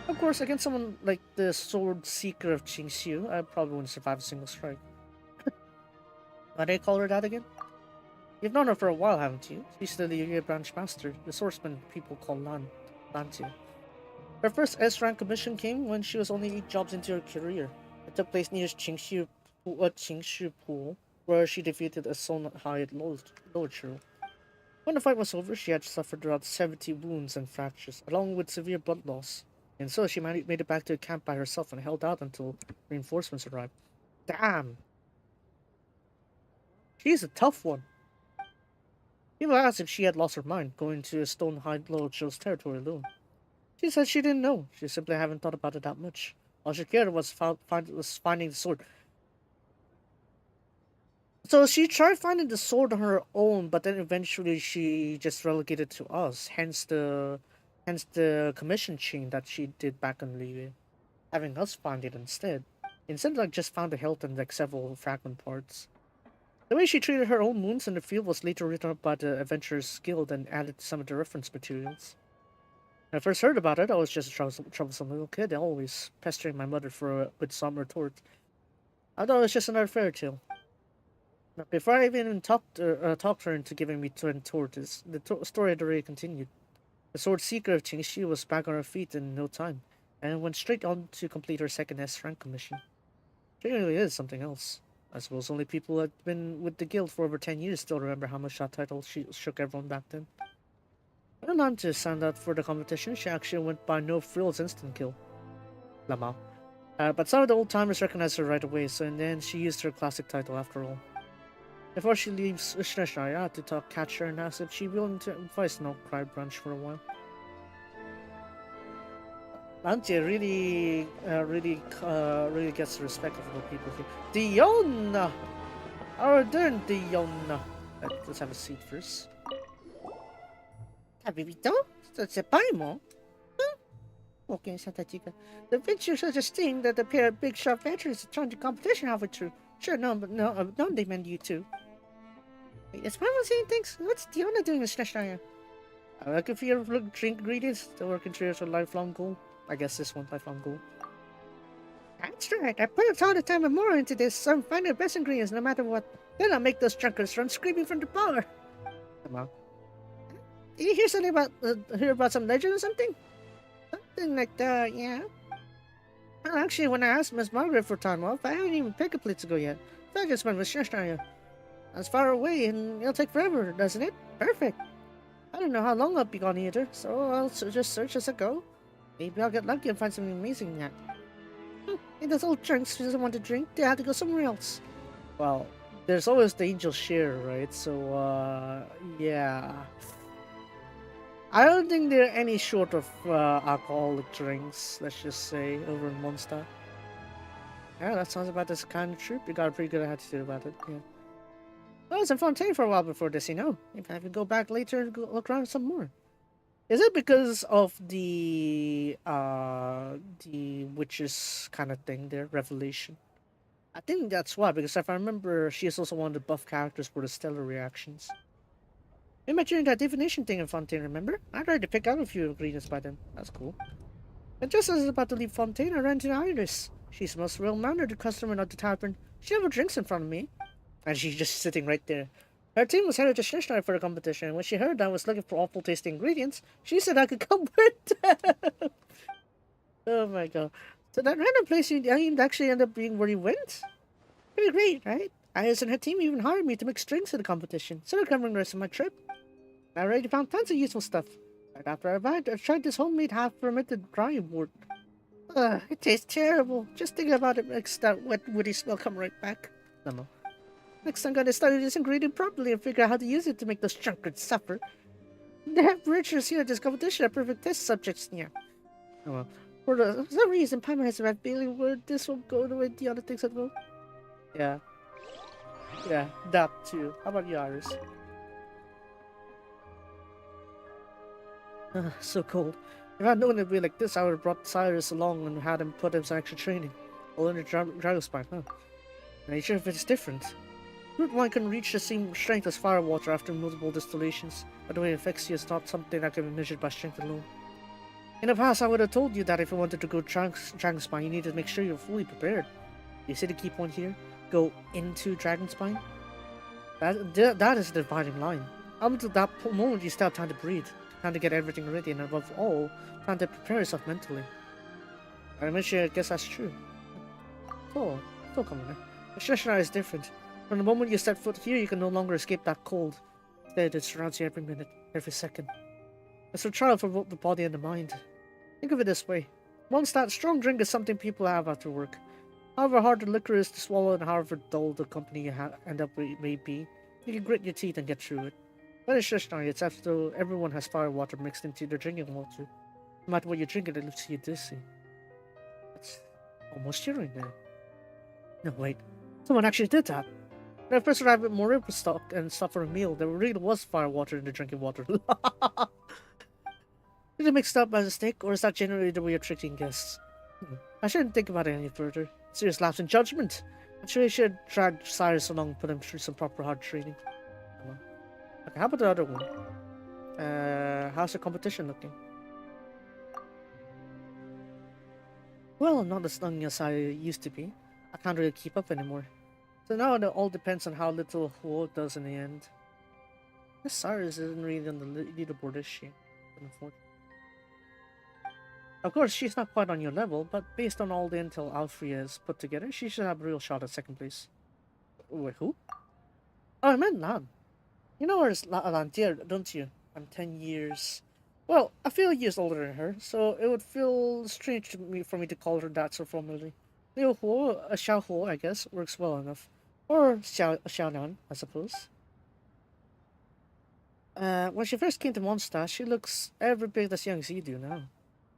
[SPEAKER 1] Of course, against someone like the Sword Seeker of Qingxiu, I probably wouldn't survive a single strike. Why do they call her that again? You've known her for a while, haven't you? She's the Liuya branch master, the swordsman people call Lantia. Her first S-rank commission came when she was only 8 jobs into her career. It took place near Qingxiu Pool, where she defeated a Songhai Lord. When the fight was over, she had suffered around 70 wounds and fractures, along with severe blood loss. And so she made it back to the camp by herself and held out until reinforcements arrived. Damn! She's a tough one. People asked if she had lost her mind, going to Stonehide Lord's territory alone. She said she didn't know. She simply haven't thought about it that much. All she cared was finding the sword. So she tried finding the sword on her own, but then eventually she just relegated to us. Hence the commission chain that she did back on Liu, having us find it instead. Instead, like just found the hilt and like several fragment parts. The way she treated her own wounds in the field was later written up by the Adventurers Guild and added to some of the reference materials. When I first heard about it, I was just a troublesome little kid, always pestering my mother with some retort. I thought it was just another fairy tale. But before I even talked her into giving me twin tortoise, the story had already continued. The sword seeker of Qingxi was back on her feet in no time, and went straight on to complete her second S-rank commission. She really is something else. I suppose only people who had been with the guild for over 10 years still remember how much that title shook everyone back then. I went on to stand out for the competition. She actually went by no frills instant kill. Lama. But some of the old-timers recognized her right away, so in the end she used her classic title after all. Before she leaves Shneshaya, I had to catch her and ask if she'd be willing to advise no cry branch for a while. Antje really gets the respect of the people here. Diona! Our turn, Diona! Let's have a seat first. Tabibito? Sepay mo? Okay, Santa Chica. The picture such a sting that a pair of big sharp veterans joined the competition halfway through. Sure, no, they meant you too. Is Mama saying things? What's Diona doing in Shneshaya? I reckon for your drink ingredients, the working towards a lifelong goal. I guess this one lifelong goal. That's right, I put a ton of time and more into this, so I'm finding the best ingredients no matter what. Then I'll make those drunkers run screaming from the bar. Come on. Did you hear something about some legend or something? Something like that, yeah. Well, actually, when I asked Miss Margaret for time off, I haven't even picked a place to go yet. So I just went with Shneshaya. That's far away, and it'll take forever, doesn't it? Perfect. I don't know how long I'll be gone either, so I'll just search as I go. Maybe I'll get lucky and find something amazing yet. And those old drunks who doesn't want to drink, they have to go somewhere else. Well, there's always the angel share, right? So, yeah. I don't think there are any short of alcoholic drinks, let's just say, over in Mondstadt. Yeah, that sounds about this kind of trip. You got a pretty good attitude about it, yeah. I was in Fontaine for a while before this, you know. If I could go back later and look around some more. Is it because of the witches kind of thing there, Revelation? I think that's why, because if I remember, she is also one of the buff characters for the stellar reactions. We met during that divination thing in Fontaine, remember? I tried to pick out a few ingredients by then. That's cool. And just as I was about to leave Fontaine, I ran into Iris. She's the most well-mannered customer at the tavern. She never drinks in front of me. And she's just sitting right there. Her team was headed to Shneshnar for the competition, and when she heard I was looking for awful tasting ingredients, she said I could come with them. Oh my god. So that random place you aimed actually ended up being where you went? Pretty great, right? Iris and her team even hired me to make strings for the competition, so they're covering the rest of my trip. I already found tons of useful stuff. Right after I arrived, I tried this homemade half-fermented drying wort. It tastes terrible. Just thinking about it makes that wet, woody smell come right back. No. Next, I'm gonna study this ingredient properly and figure out how to use it to make those drunkards suffer. The head bridgers here at this competition are perfect test subjects. Yeah. Oh well. For some reason, Paimon has a bad feeling where this will go the way the other things will go. Yeah. Yeah, that too. How about you, Iris? So cold. If I'd known it'd be like this, I would have brought Cyrus along and had him put in some extra training. All under Dragospine, huh? Nature of it's different. Root wine can reach the same strength as firewater after multiple distillations, but the way it affects you is not something that can be measured by strength alone. In the past, I would have told you that if you wanted to go Dragonspine, you needed to make sure you're fully prepared. You see the key point here? Go into Dragonspine? That is the dividing line. Up until that moment, you still have time to breathe, time to get everything ready, and above all, time to prepare yourself mentally. I guess that's true. Still coming there. The Shreshnar is different. From the moment you step foot here, you can no longer escape that cold. Instead, it surrounds you every minute, every second. It's a trial for both the body and the mind. Think of it this way. Mondstadt, strong drink is something people have after work. However hard the liquor is to swallow and however dull the company you end up with may be, you can grit your teeth and get through it. But in Shreshnar, it's as though everyone has fire water mixed into their drinking water. No matter what you drink, it leaves you dizzy. It's almost cheering there. No, wait. Someone actually did that. When I first arrived with Moriba stock and stuff for a meal, there really was fire water in the drinking water. Did it mixed up by mistake, or is that generally the way you're tricking guests? I shouldn't think about it any further. Serious lapse in judgment. I'm sure you should drag Cyrus along and put him through some proper hard training. Okay, how about the other one? How's the competition looking? Well, not as young as I used to be. I can't really keep up anymore. So now it all depends on how little Huo does in the end. Miss Cyrus isn't really on the leaderboard, is she? Unfortunately. Of course, she's not quite on your level, but based on all the intel Alfred has put together, she should have a real shot at second place. Wait, who? Oh, I meant Lan. You know her as Lan, dear, don't you? I'm 10 years. Well, a few years older than her, so it would feel strange to me for me to call her that so formally. Liu Huo, Xiao Huo, I guess, works well enough. Or Xiaonan, I suppose. When she first came to Mondstadt, she looks every bit as young as you do now.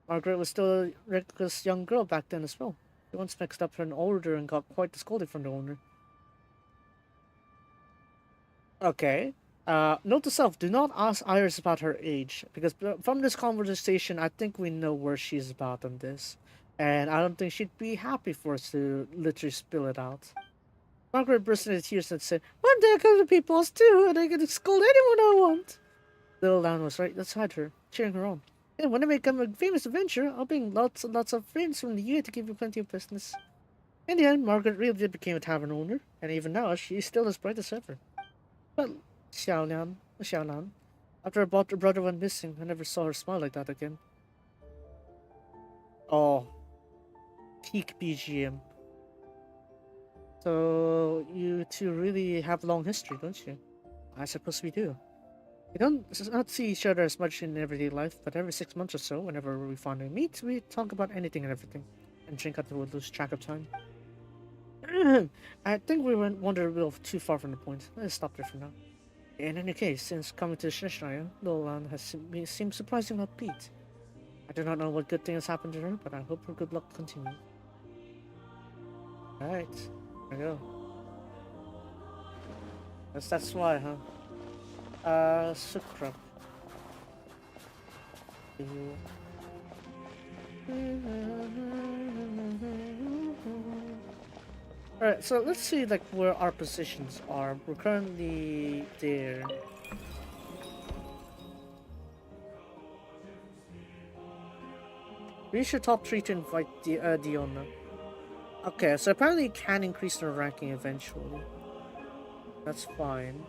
[SPEAKER 1] Margaret was still a reckless young girl back then as well. She once mixed up her order and got quite scolded from the owner. Okay. Note to self, do not ask Iris about her age, because from this conversation, I think we know where she's about on this. And I don't think she'd be happy for us to literally spill it out. Margaret burst into tears and said, "One day I come to be boss too, and I can scold anyone I want." Little Lan was right beside her, cheering her on. And when I become a famous adventurer, I'll bring lots and lots of friends from the UA to give you plenty of business. In the end, Margaret really did become a tavern owner, and even now, she's still as bright as ever. But Xiaonan, after her brother went missing, I never saw her smile like that again. Oh, peak BGM. So, you two really have a long history, don't you? I suppose we do. We don't not see each other as much in everyday life, but every 6 months or so, whenever we finally meet, we talk about anything and everything, and drink until we lose track of time. I think we went wandered a little too far from the point. Let's stop there for now. In any case, since coming to Shishnaya, Lolan has seemed surprisingly upbeat. I do not know what good thing has happened to her, but I hope her good luck continues. Alright, there we go. That's why, huh? Sukra. Alright, so let's see like where our positions are. We're currently there. Reach your top 3 to invite Diona. Okay, so apparently it can increase their ranking eventually. That's fine.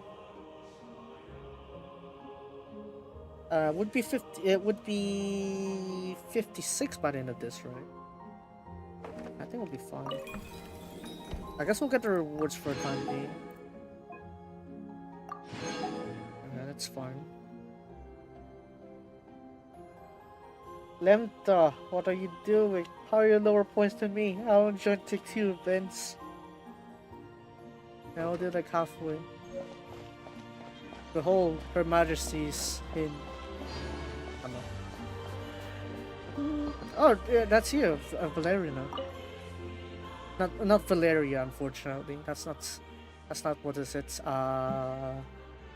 [SPEAKER 1] Would be 50. It would be 56 by the end of this, right? I think we'll be fine. I guess we'll get the rewards for a time being. Yeah, that's fine. Lemta, what are you doing? How are you lower points than me? I only joined take 2 events. I'll do like halfway. Behold, Her Majesty's in. Oh, yeah, that's you, Valeriana. Not Valeria, unfortunately. That's not what is it.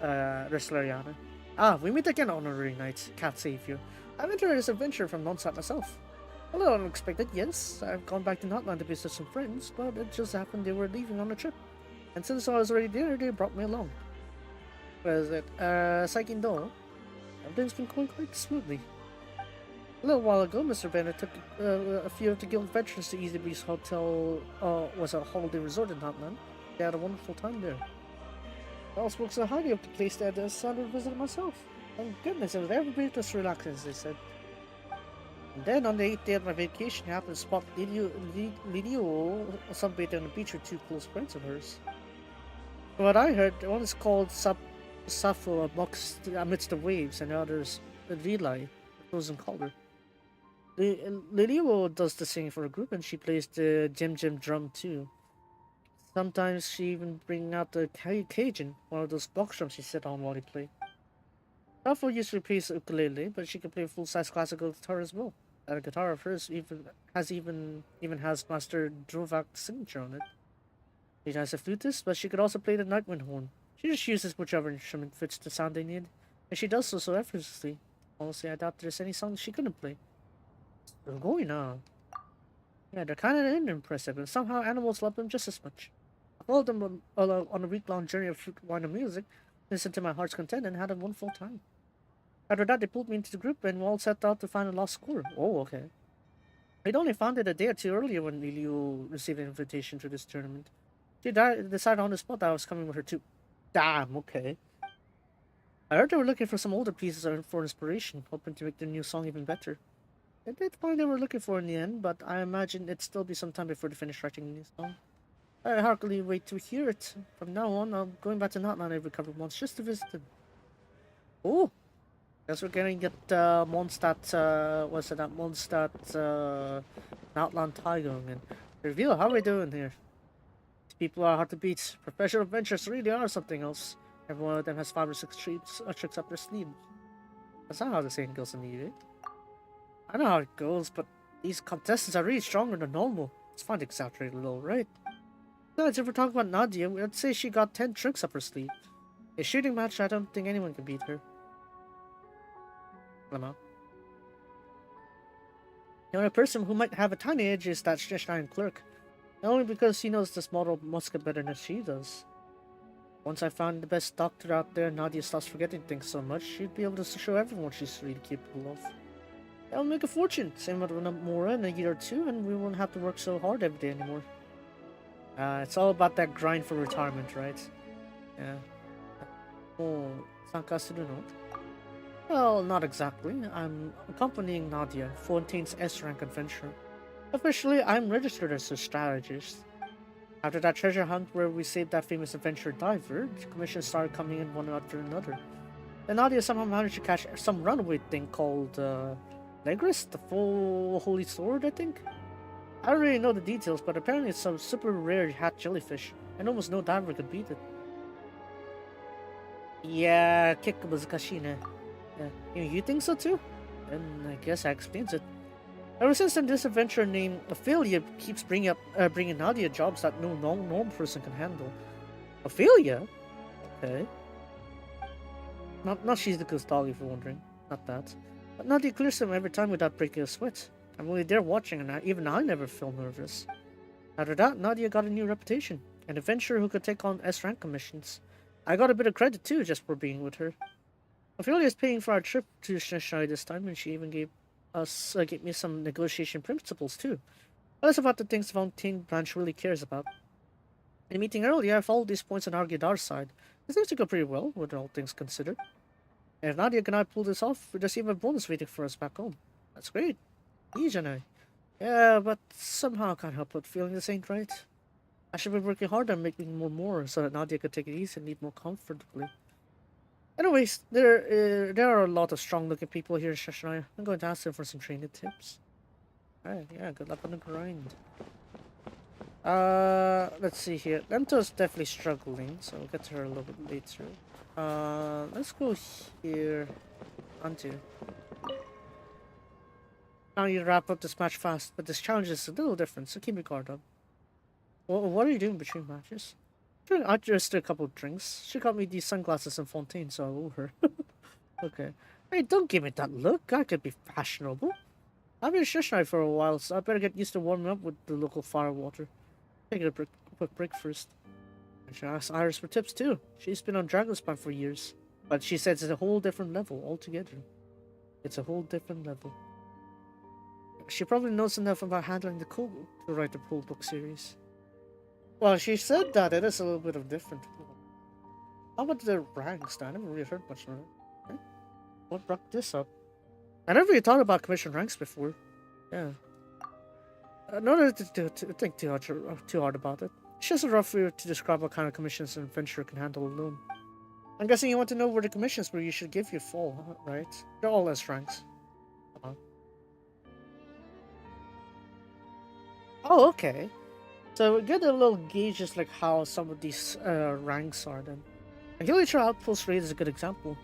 [SPEAKER 1] Reslariana. Ah, we meet again, Honorary Knight. Can't save you. I've entered this adventure from Notzan myself. A little unexpected, yes. I've gone back to Notland to visit some friends, but it just happened they were leaving on a trip. And since I was already there, they brought me along. What is it? Saikindo. Everything's been going quite smoothly. A little while ago, Mr. Bennett took a few of the guild veterans to Easy Breeze Hotel, was a holiday resort in Notland. They had a wonderful time there. I also spoke so highly of the place that I decided to visit myself. Thank goodness, it was every bit as relaxing as they said. And then on the 8th day of my vacation, I happened to spot Lidio sunbathing on the beach with 2 close friends of hers. From what I heard, one is called Sappho amidst the waves, and the other is Relay, a frozen color. Lidio does the singing for a group, and she plays the Jim drum too. Sometimes she even brings out the Cajun, one of those box drums she sit on while they play. Sappho usually plays the ukulele, but she can play a full-size classical guitar as well. That guitar of hers even has Master Drovak's signature on it. She's a flutist, but she could also play the nightwind horn. She just uses whichever instrument fits the sound they need, and she does so effortlessly. Honestly, I doubt there's any song she couldn't play. They're going on. Yeah, they're kind of impressive, and somehow animals love them just as much. I followed them on a week-long journey of fruit, wine, and music, listened to my heart's content, and had a wonderful time. After that, they pulled me into the group, and we all set out to find a lost squirrel. Oh, okay. I'd only found it a day or two earlier when Liu received an invitation to this tournament. She decided on the spot that I was coming with her too. Damn, okay. I heard they were looking for some older pieces for inspiration, hoping to make their new song even better. I did find they were looking for in the end, but I imagine it'd still be some time before they finish writing the new song. I hardly wait to hear it. From now on, I'm going back to Notzan every couple of months just to visit them. Oh, guess we're gonna get Mondstadt, what's it, that Mondstadt, Outland Thai going in. Review, how are we doing here? These people are hard to beat. Professional adventurers really are something else. Every one of them has 5 or 6 tricks up their sleeve. That's not how the saying goes in the UA. I know how it goes, but these contestants are really stronger than normal. It's fun to exaggerate a little, right? Besides, if we're talking about Nadia, I'd say she got 10 tricks up her sleeve. A shooting match, I don't think anyone can beat her. Lama. The only person who might have a tiny edge is that Stygian clerk. Only because he knows this model musket better than she does. Once I found the best doctor out there, Nadia stops forgetting things so much, she'd be able to show everyone what she's really capable of. That'll make a fortune. Same with Mora in a year or two, and we won't have to work so hard every day anymore. It's all about that grind for retirement, right? Yeah. Oh, Sankasuru no? Well, not exactly. I'm accompanying Nadia, Fontaine's S-rank adventure. Officially, I'm registered as a strategist. After that treasure hunt where we saved that famous adventurer diver, commissions started coming in one after another. Then Nadia somehow managed to catch some runaway thing called, Negris, the full holy sword, I think? I don't really know the details, but apparently it's some super rare hat jellyfish, and almost no diver could beat it. Yeah, kikkabuzukashi ne. Yeah. You think so too? Then I guess that explains it. Ever since then, this adventurer named Ophelia keeps bringing Nadia jobs that no normal person can handle. Ophelia? Okay. Not she's the ghost dog, if you're wondering. Not that. But Nadia clears them every time without breaking a sweat. I'm only there watching, and even I never feel nervous. After that, Nadia got a new reputation. An adventurer who could take on S-rank commissions. I got a bit of credit too, just for being with her. Ophelia is paying for our trip to Shanghai this time, and she even gave me some negotiation principles too. That's about the things the Fontaine branch really cares about. In the meeting earlier, I followed these points and argued our side. It seems to go pretty well, with all things considered. And if Nadia and I pull this off, there's even a bonus waiting for us back home. That's great. Easy. Yeah, but somehow I can't help but feeling this ain't right. I should be working hard on making more so that Nadia could take it easy and live more comfortably. Anyways, there are a lot of strong-looking people here in Shashanaya. I'm going to ask them for some training tips. Alright, yeah, good luck on the grind. Let's see here. Lento's definitely struggling, so we'll get to her a little bit later. Let's go here. Onto. Now you wrap up this match fast, but this challenge is a little different, so keep your guard up. What are you doing between matches? I just a couple of drinks. She got me these sunglasses and Fontaine, so I owe her. Okay. Hey, don't give me that look. I could be fashionable. I've been in Shishai for a while, so I better get used to warming up with the local fire water. Take a quick break first. I should ask Iris for tips too. She's been on Dragonspan for years. But she says it's a whole different level altogether. It's a whole different level. She probably knows enough about handling the code to write the pool book series. Well, she said that it is a little bit of different. How about the ranks? I never really heard much of it. Okay. What brought this up? I never really thought about commission ranks before. Yeah. Not to think too hard about it. It's just a rough way to describe what kind of commissions an adventurer can handle alone. I'm guessing you want to know where the commissions where you should give your fall, right? They're all S ranks. Oh, okay. So we get a little gauge just like how some of these ranks are then. A Hillicher Outpost Raid is a good example.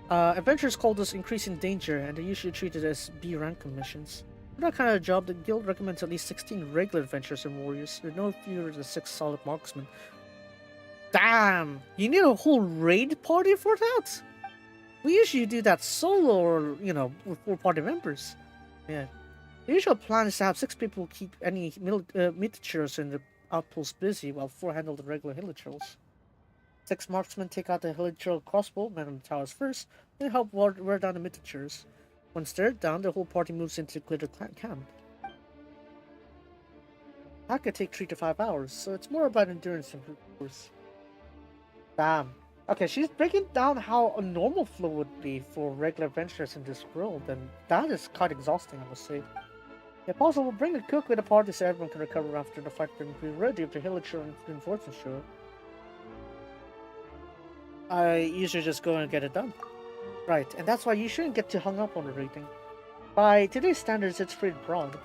[SPEAKER 1] Adventurers call this increasing danger, and they're usually treated as B rank commissions. For that kind of job, the guild recommends at least 16 regular adventurers and warriors. There are no fewer than 6 solid marksmen. Damn! You need a whole raid party for that? We usually do that solo or, with 4 party members. Yeah. The usual plan is to have 6 people keep any miniatures in the outpost busy while 4 handle the regular hilichurls. 6 marksmen take out the hilichurl crossbowmen on the towers first, then help wear down the miniatures. Once they're down, the whole party moves into the glitter camp. That could take 3 to 5 hours, so it's more about endurance than brute force. Damn. Okay, she's breaking down how a normal flow would be for regular adventurers in this world, and that is quite exhausting, I must say. If possible, bring a cook with a party so everyone can recover after the fight and be ready if the Hillager and reinforcements show up. I usually just go and get it done. Right, and that's why you shouldn't get too hung up on the rating. By today's standards, it's pretty broad.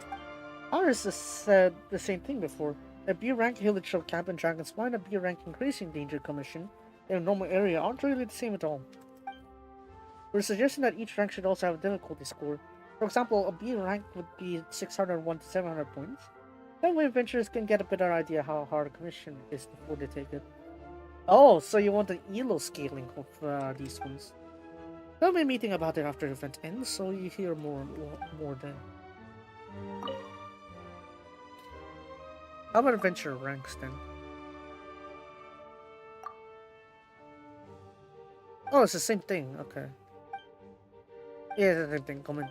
[SPEAKER 1] Iris has said the same thing before. A B rank Hillager camp in Dragon's Spine and a B rank increasing danger commission in a normal area aren't really the same at all. We're suggesting that each rank should also have a difficulty score. For example, a B rank would be 601 to 700 points. That way adventurers can get a better idea how hard a commission is before they take it. Oh, so you want the ELO scaling of these ones. There'll be a meeting about it after the event ends, so you hear more then. How about adventure ranks then? Oh, it's the same thing, okay. Yeah, it's the same thing, come in.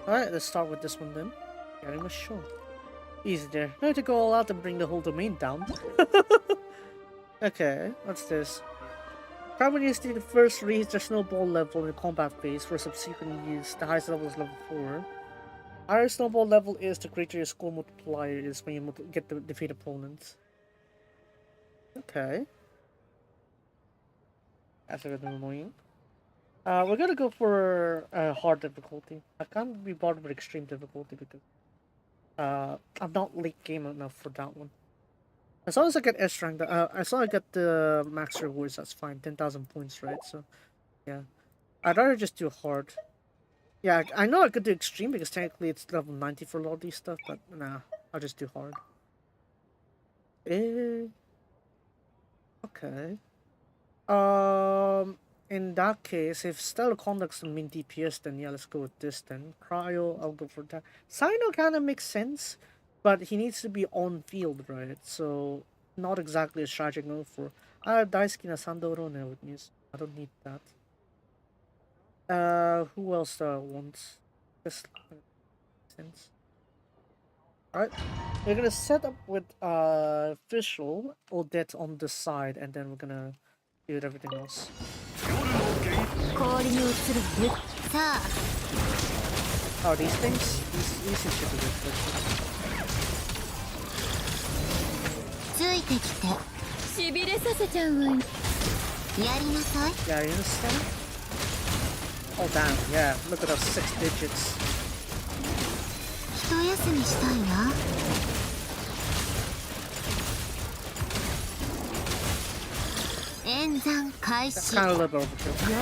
[SPEAKER 1] Alright, let's start with this one then. Very much sure. Easy there. No need to go all out and bring the whole domain down. Okay, what's this? Carbon used to first reach the snowball level in the combat phase for subsequent use. The highest level is level 4. Higher snowball level is the greater your score multiplier is when you get to defeat opponents. Okay. That's a bit annoying. We're gonna go for hard difficulty. I can't be bothered with extreme difficulty because I'm not late game enough for that one. As long as I get S rank, as long as I get the max rewards, that's fine. 10,000 points, right? So, yeah. I'd rather just do hard. Yeah, I know I could do extreme because technically it's level 90 for a lot of these stuff, but nah, I'll just do hard. Okay. In that case, if Stellar Conduct's the main DPS, then yeah, let's go with this then. Cryo, I'll go for that. Sino kinda makes sense, but he needs to be on field, right? So, not exactly a strategy to go for. Daisuke na Sandoro na would use. I don't need that. Who else wants? This makes sense. Alright, we're gonna set up with Fischl, Odette on the side, and then we're gonna do everything else. Oh, these things? These should be good. Yeah, you understand? Oh damn, yeah, look at those 6 digits. That's kind of a little bit overkill.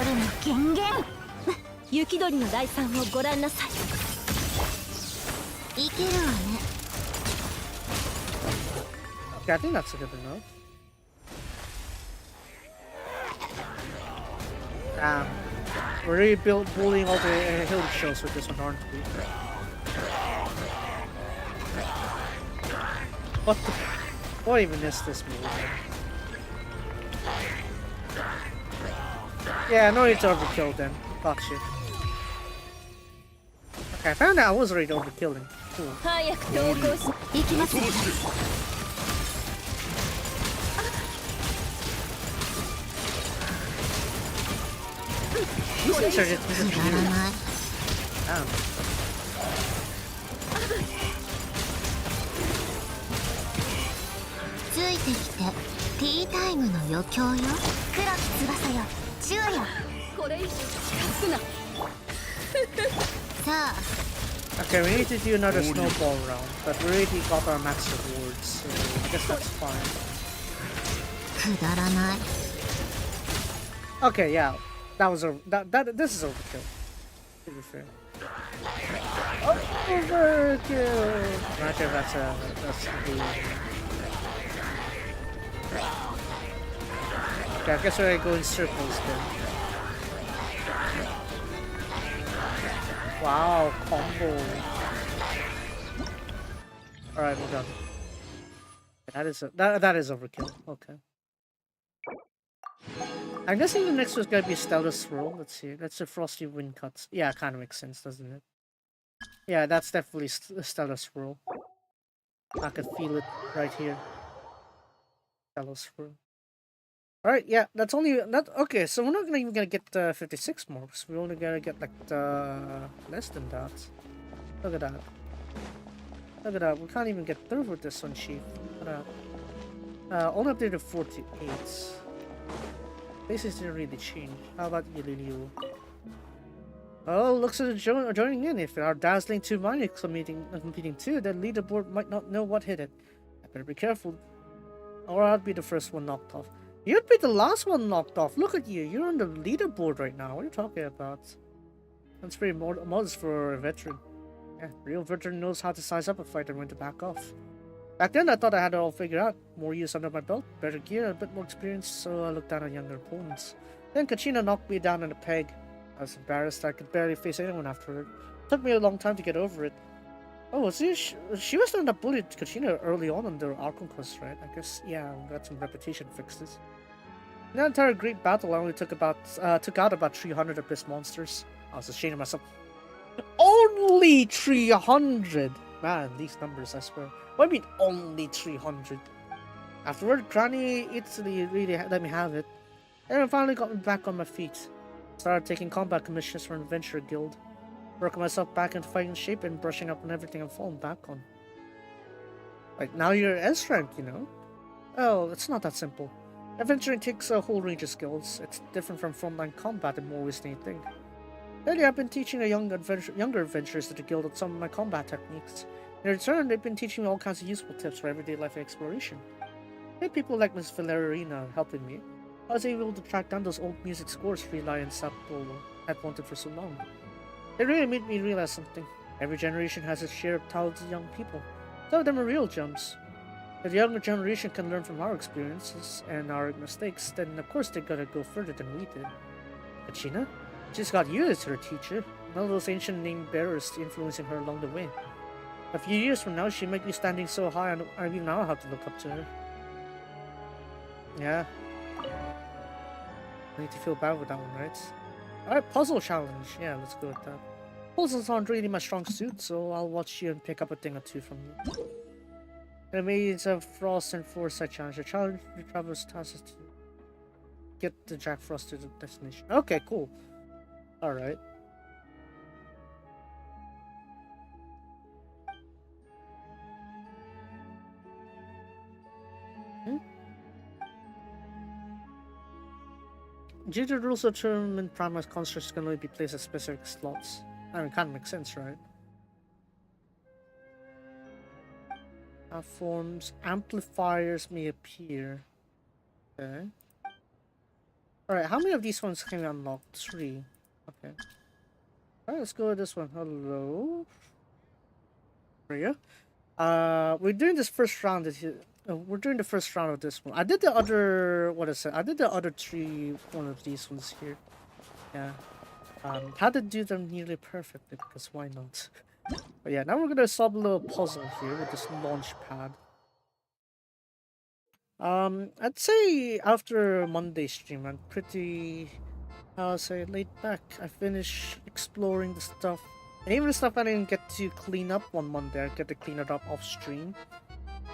[SPEAKER 1] Okay, I think that's good enough. Damn. We're really bullying all the hill shows with this one, aren't we? What the... What even is this move? Yeah, no need to overkill then. Gotcha. Okay, I found out I was already overkilling. Cool. These things are just disappearing. Damn. Okay, we need to do another snowball round, but we already got our max rewards, so I guess that's fine. Okay, yeah, that was this is overkill. To be fair. Overkill. I'm not sure if that's the. Okay, I guess we're gonna go in circles then. Wow, combo. Alright, we're done. That is overkill. Okay. I'm guessing the next one's gonna be Stellar Swirl. Let's see. That's a Frosty Wind Cuts. Yeah, kind of makes sense, doesn't it? Yeah, that's definitely Stellar Swirl. I could feel it right here. Stellar Swirl. Alright, yeah, that's only that. Okay, so we're not even gonna get 56 marks. We're only gonna get like less than that. Look at that. Look at that. We can't even get through with this one, Chief. Look at that. Only updated to 48. Places didn't really change. How about you, Liliu? Oh, looks like joining in. If our dazzling 2 minor competing too, the leaderboard might not know what hit it. I better be careful, or I'll be the first one knocked off. You'd be the last one knocked off. Look at you. You're on the leaderboard right now. What are you talking about? That's pretty modest for a veteran. Yeah, real veteran knows how to size up a fight and when to back off. Back then, I thought I had it all figured out. More years under my belt, better gear, and a bit more experience, so I looked down on younger opponents. Then Kachina knocked me down on a peg. I was embarrassed. I could barely face anyone after it. Took me a long time to get over it. Oh, see, she was the one that bullied Kachina early on in the Archon quest, right? I guess, yeah, got some reputation fixes. In that entire great battle, I only took out about 300 Abyss monsters. I was ashamed of myself. Only 300! Man, these numbers, I swear. What do you mean, only 300? Afterward, Granny Italy really let me have it. And I finally got me back on my feet. Started taking combat commissions for an adventure guild. Working myself back into fighting shape and brushing up on everything I've fallen back on. Like, now you're S rank, you know? Oh, it's not that simple. Adventuring takes a whole range of skills. It's different from frontline combat in more ways than you think. Lately, I've been teaching younger adventurers at the guild some of my combat techniques. In return, they've been teaching me all kinds of useful tips for everyday life exploration. I had people like Miss Valerina helping me. I was able to track down those old music scores Freely and Sapporo had wanted for so long. It really made me realize something. Every generation has its share of talented young people. Some of them are real gems. If the younger generation can learn from our experiences and our mistakes, then of course they're gonna go further than we did. Kachina? She's got you as her teacher. None of those ancient name bearers influencing her along the way. A few years from now, she might be standing so high I even now have to look up to her. Yeah. I need to feel bad with that one, right? Alright, puzzle challenge. Yeah, let's go with that. Puzzles aren't really my strong suit, so I'll watch you and pick up a thing or two from you. The Maidens of Frost and Foresight challenge. The challenge the traveler's task is to get the Jack Frost to the destination. Okay, cool. Alright. Due to the rules of tournament, Primar's constructs can only be placed at specific slots. I mean, kind of makes sense, right? Platforms, amplifiers may appear. Okay. Alright, how many of these ones can we unlock? 3. Okay. Alright, let's go with this one. Hello. Maria. We're doing this first round. We're doing the first round of this one. I did the other. What is it? I did the other 3. One of these ones here. Yeah. Had to do them nearly perfectly because why not? But yeah, now we're gonna solve a little puzzle here with this launch pad. I'd say after Monday stream, I'm pretty, I'll say, laid back. I finished exploring the stuff, and even the stuff I didn't get to clean up on Monday, I get to clean it up off stream.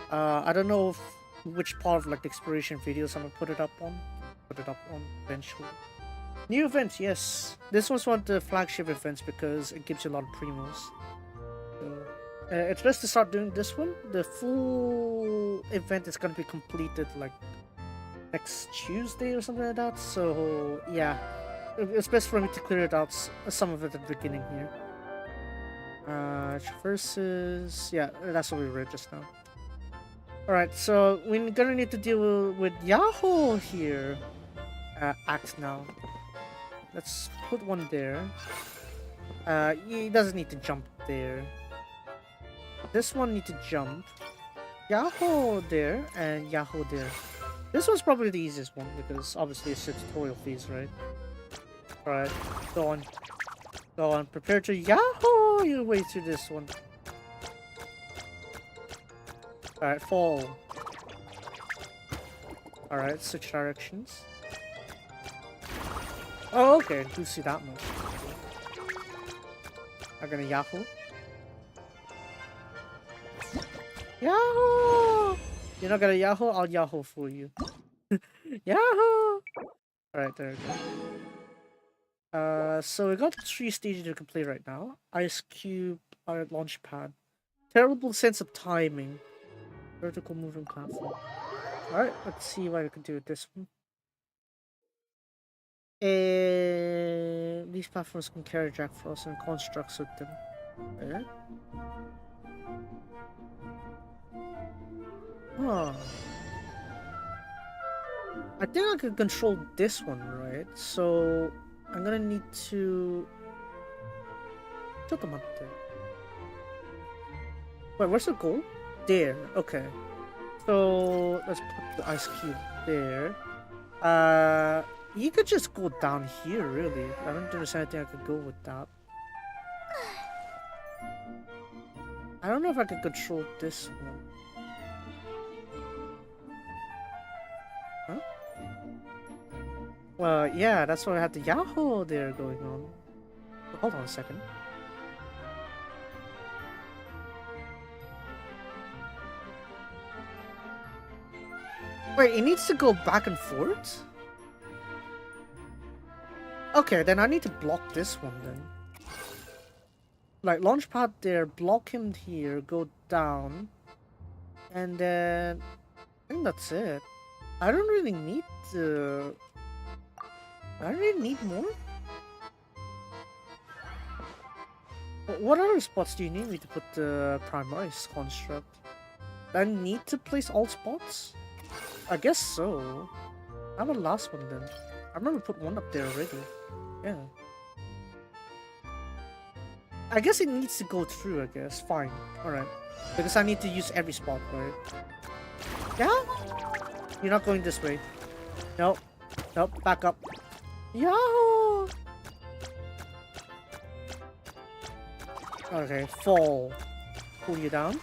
[SPEAKER 1] I don't know which part of like the exploration videos I'm gonna put it up on. Eventually. New events, yes. This was one of the flagship events because it gives you a lot of primos. So, it's best to start doing this one. The full event is gonna be completed like next Tuesday or something like that. So yeah, it's best for me to clear it out some of it at the beginning here. Versus, yeah, that's what we read just now. Alright, so we're gonna need to deal with Yahoo here. Act now. Let's put one there. He doesn't need to jump there. This one needs to jump. Yahoo there and Yahoo there. This one's probably the easiest one because obviously it's a tutorial phase, right? Alright, go on. Go on, prepare to Yahoo your way through this one. Alright, fall. Alright, switch directions. Oh, okay, I do see that much. I'm gonna Yahoo. Yahoo! You're not gonna Yahoo? I'll Yahoo for you. Yahoo! Alright, there we go. So we got 3 stages to complete right now. Ice Cube, our launch pad. Terrible sense of timing. Vertical moving platform. Alright, let's see what we can do with this one. These platforms can carry Jack Frost and constructs with them. Okay. Huh. I think I can control this one, right? So I'm gonna need to... Wait, where's the goal? There, okay. So let's put the ice cube there. You could just go down here, really. I don't understand anything I could go with that. I don't know if I can control this one. Huh? Well, yeah, that's why I had the Yahoo there going on. Hold on a second. Wait, it needs to go back and forth? Okay, then I need to block this one then. Like, launchpad there, block him here, go down. And then... I think that's it. I don't really need the... I don't really need more? What other spots do you need me to put the Primaris construct? Do I need to place all spots? I guess so. How about the last one then? I remember put one up there already. Yeah. I guess it needs to go through, I guess. Fine. Alright. Because I need to use every spot, right? Yeah? You're not going this way. Nope. Nope. Back up. Yahoo! Okay. Fall. Pull you down.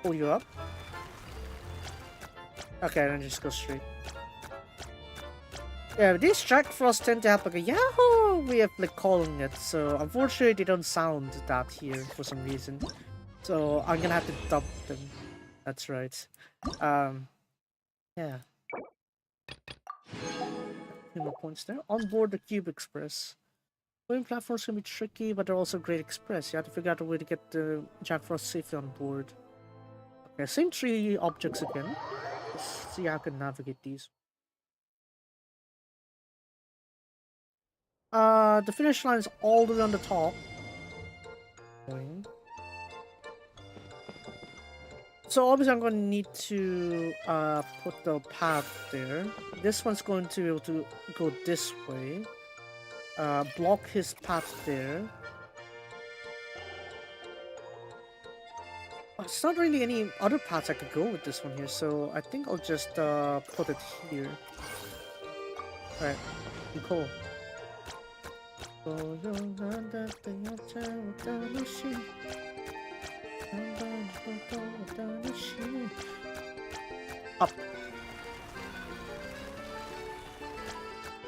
[SPEAKER 1] Pull you up. Okay, then just go straight. Yeah, these Jack Frost tend to have like a Yahoo way of like calling it, so unfortunately they don't sound that here for some reason. So I'm gonna have to dub them. That's right. Yeah. 2 more points there. On board the Cube Express. Going platforms can be tricky, but they're also great express. You have to figure out a way to get the Jack Frost safely on board. Okay, same 3 objects again. Let's see how I can navigate these. The finish line is all the way on the top. So obviously I'm going to need to put the path there. This one's going to be able to go this way. Block his path there. There's not really any other paths I could go with this one here, so I think I'll just put it here. Alright, cool. Up.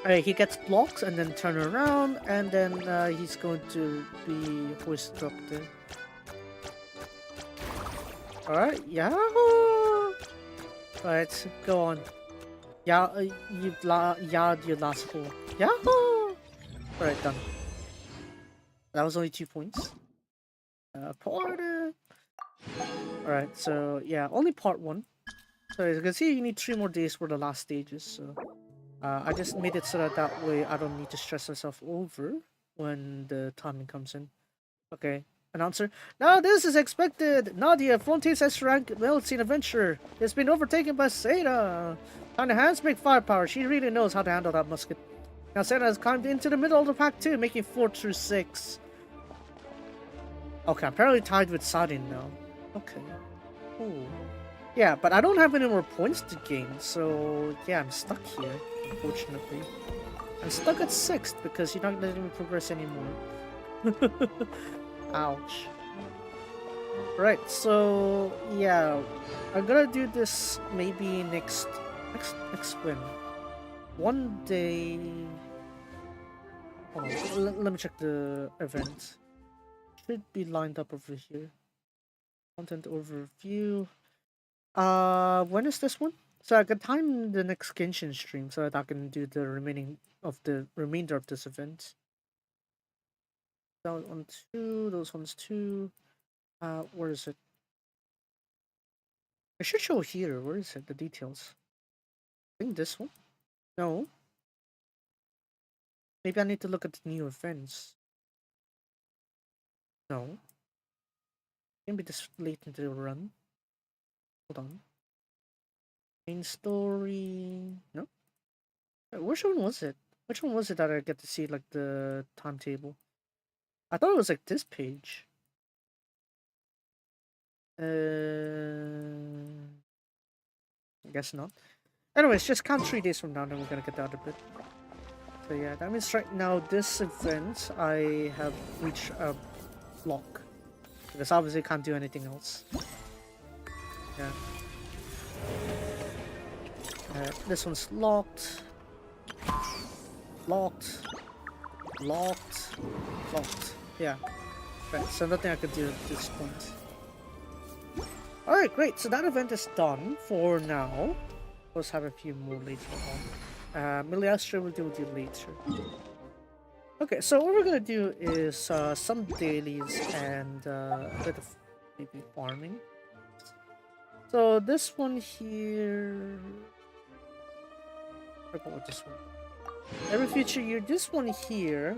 [SPEAKER 1] Alright, he gets blocks and then turn around, and then he's going to be hoisted up there. Alright, Yahoo! Alright, go on. Yeah, you yard your last hole. Yahoo! Alright, done. That was only 2 points. Porter! Alright, so yeah, only part 1. So as you can see, you need 3 more days for the last stages, so... I just made it so that way I don't need to stress myself over when the timing comes in. Okay, announcer. Now this is expected! Nadia, Frontiers S-rank Military adventurer, has been overtaken by Seda! On the hands make firepower, she really knows how to handle that musket. Now Seda has climbed into the middle of the pack too, making 4 through 6. Okay, I'm apparently tied with Sadin now. Okay. Cool. Yeah, but I don't have any more points to gain, so yeah, I'm stuck here, unfortunately. I'm stuck at 6th because you're not letting me progress anymore. Ouch. Right, so yeah, I'm gonna do this maybe next win. one day. Hold on, let me check the event. Should be lined up over here. Content overview. When is this one? So I can time the next Genshin stream so that I can do the remainder of this event. That one two, those ones two. Where is it? It should show here. Where is it? The details. I think this one. No. Maybe I need to look at the new events. No. Maybe this late into the run. Hold on. Main story. No. Which one was it? Which one was it that I get to see like the timetable? I thought it was like this page. I guess not. Anyways, just count 3 days from now, then we're gonna get the other bit. So yeah, that means right now this event I have reached a block because obviously can't do anything else. Yeah. This one's locked. Locked. Locked. Locked. Yeah. Right, so nothing I could do at this point. Alright, great. So that event is done for now. Let's have a few more later on. Miliastra will deal with you later. Okay, so what we're gonna do is some dailies and a bit of maybe farming. So this one here... I forgot what this one. Every future year, this one here,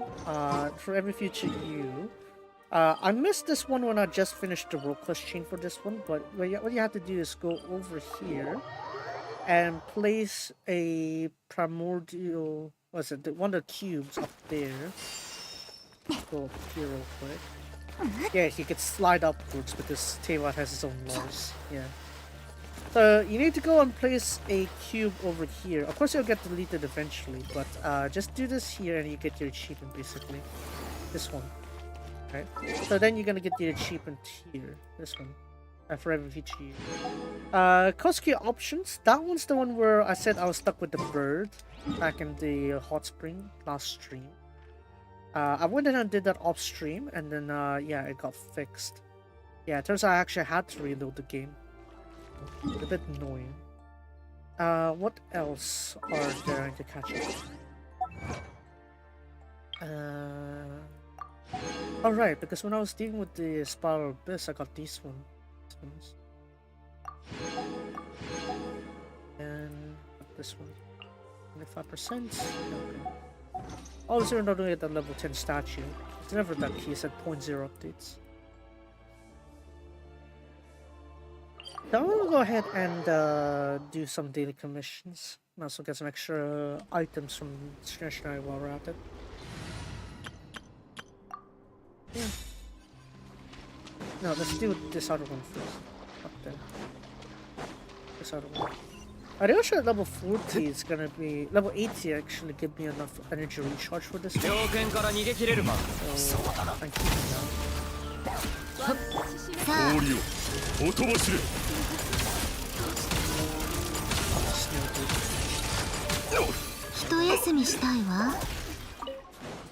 [SPEAKER 1] for every future you. I missed this one when I just finished the world quest chain for this one, but what you have to do is go over here and place a primordial, what's it, one of the cubes up there. Go up here real quick. Yeah, he could slide upwards because Teyvat has his own laws. Yeah. So you need to go and place a cube over here. Of course, you'll get deleted eventually, but just do this here and you get your achievement basically. This one. Right? So then you're gonna get the achievement here. This one. For every future year. Cosplay options. That one's the one where I said I was stuck with the bird back in the hot spring last stream. I went in and did that off stream, and then yeah, it got fixed. Yeah, it turns out I actually had to reload the game. A bit annoying. What else are there I need to catch up? Alright, because when I was dealing with the Spiral Abyss, I got these ones. And this one. 25%. Okay. Obviously, we're not doing it at level 10 statue. It's never that key, it's at 0.0 updates. So I'm gonna go ahead and do some daily commissions. And also get some extra items from stationery while we're at it. Yeah. No, let's do this other one first. Up there. This other one. I also at level 40 is gonna be level 80 actually give me enough energy recharge for this one. So thank you.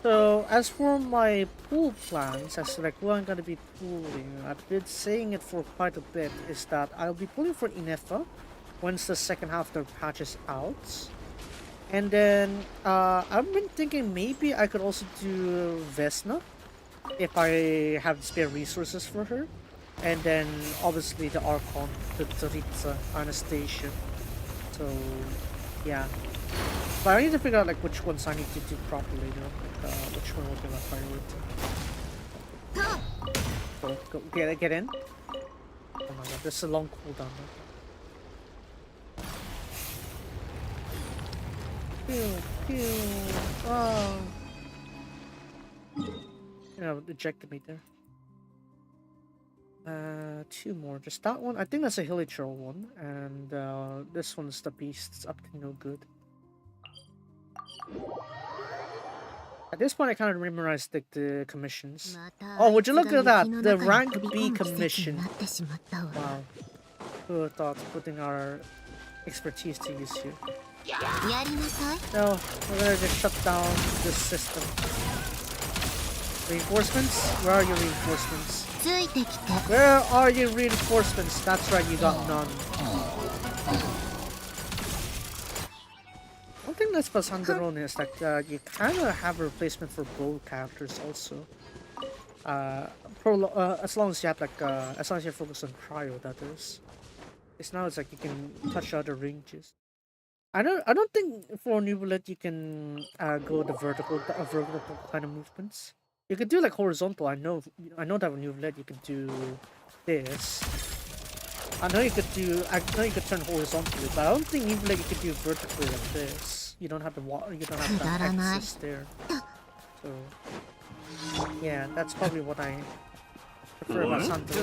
[SPEAKER 1] So as for my pool plans, as like what I'm gonna be pooling, I've been saying it for quite a bit, is that I'll be pulling for Inefa once the second half of the patch is out. And then I've been thinking maybe I could also do Vesna if I have spare resources for her. And then obviously the Archon, the Tsaritsa, Anastasia. So yeah. But I need to figure out like which ones I need to do properly, you know, like which one will be my priority. Go get in. Oh my god, this is a long cooldown. Pew, pew. Oh. You know, ejected me there. 2 more. Just that one. I think that's a Hilichurl one, and this one's the beast. It's up to no good. At this point, I kind of memorized the commissions. Oh, would you look at that? The rank B commission. Wow. Who thought putting our expertise to use here. No, we're gonna just shut down this system. Reinforcements? Where are your reinforcements? Where are your reinforcements? That's right, you got none. One thing that's about Sandaron is that you kind of have a replacement for both characters also. As long as you have as long as you focus on cryo, that is. It's now it's like you can touch other ranges. I don't think for new bullet you can go the vertical kind of movements. You could do like horizontal. I know that with new bullet you could do this. I know you could turn horizontally, but I don't think even like you could do vertically like this. You don't have the that axis there. So yeah, that's probably what I prefer about Santo.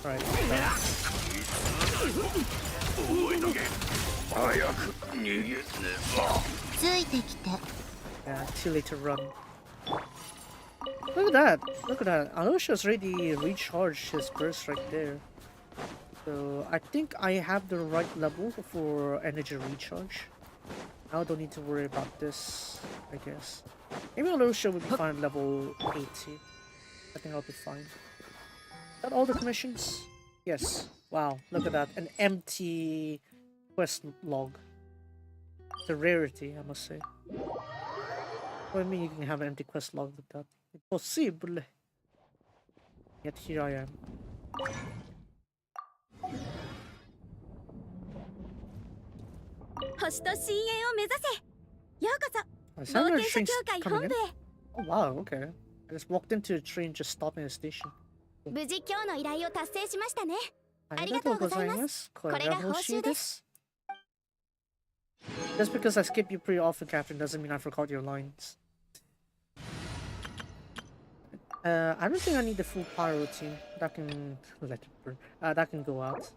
[SPEAKER 1] Right. Yeah, too late to run. Look at that! Look at that! Anosha's already recharged his burst right there. So I think I have the right level for energy recharge. Now I don't need to worry about this, I guess. Maybe Anosha would be fine level 80. I think I'll be fine. Is that all the commissions? Yes. Wow, look at that. An empty quest log. It's a rarity, I must say. What do you mean you can have an empty quest log with that? Impossible. Yet here I am. Is that another train coming in? Oh wow, okay. I just walked into a train just stopping at a station. Just because I skip you pretty often, Captain, doesn't mean I forgot your lines. I don't think I need the full power routine. That can let it burn. That can go out.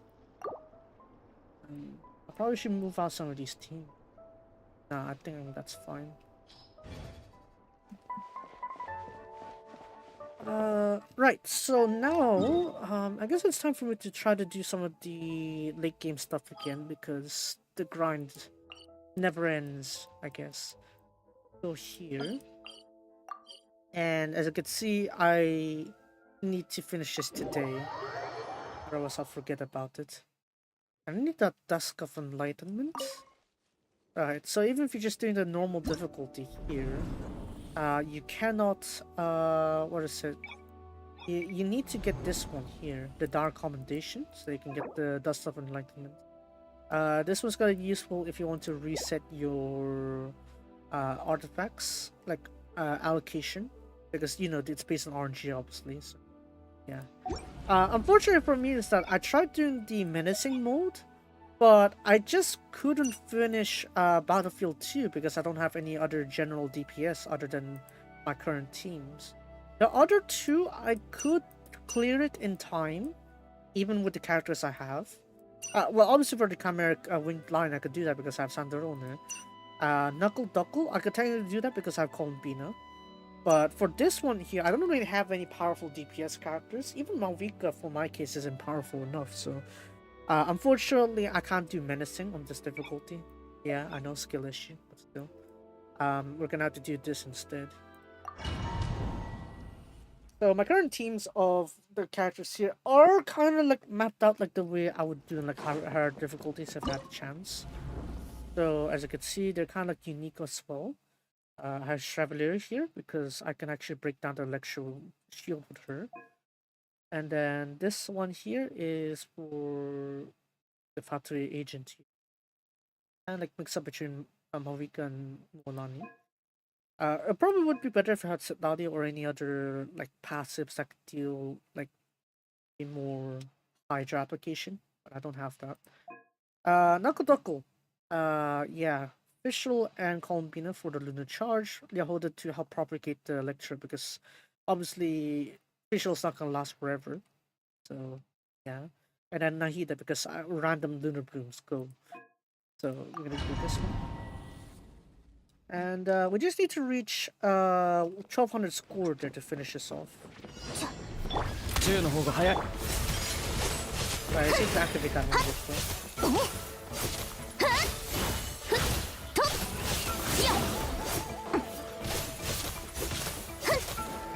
[SPEAKER 1] I probably should move out some of these teams. Nah, I think that's fine. Right, so now, I guess it's time for me to try to do some of the late game stuff again, because the grind never ends, I guess. So here, and as you can see, I need to finish this today, or else I'll forget about it. I need that Dusk of Enlightenment. Alright, so even if you're just doing the normal difficulty here, you cannot, what is it? You need to get this one here, the Dark Commendation, so you can get the Dust of Enlightenment. This one's gonna be useful if you want to reset your artifacts, like allocation, because you know it's based on RNG, obviously. So yeah. Unfortunately for me is that I tried doing the menacing mode, but I just couldn't finish Battlefield 2 because I don't have any other general DPS other than my current teams. The other two, I could clear it in time, even with the characters I have. Well, obviously for the Chimeric Winged Lion, I could do that because I have Sandarone. Knuckle Duckle, I could technically do that because I have Columbina. But for this one here, I don't really have any powerful DPS characters. Even Malvika, for my case, isn't powerful enough, so... unfortunately, I can't do Menacing on this difficulty. Yeah, I know, skill issue, but still. We're gonna have to do this instead. So my current teams of the characters here are kind of like mapped out like the way I would do in like higher difficulties if I had the chance. So as you can see, they're kind of like unique as well. I have Chevalier here because I can actually break down the electro shield with her. And then this one here is for the factory agent here. And like mix up between Marika and Molani. It probably would be better if I had Setnadi or any other like passives that could deal like a more Hydra application, but I don't have that. Nakodoko. Yeah. Fischl and Columbina for the Lunar Charge. Yahoda to help propagate the Electra because obviously Fischl's not gonna last forever. So yeah. And then Nahida because random Lunar Blooms go. So we're gonna do this one. And we just need to reach 1200 score there to finish this off.
[SPEAKER 2] 銃の方が早い。
[SPEAKER 1] Alright, it seems to activate that one before.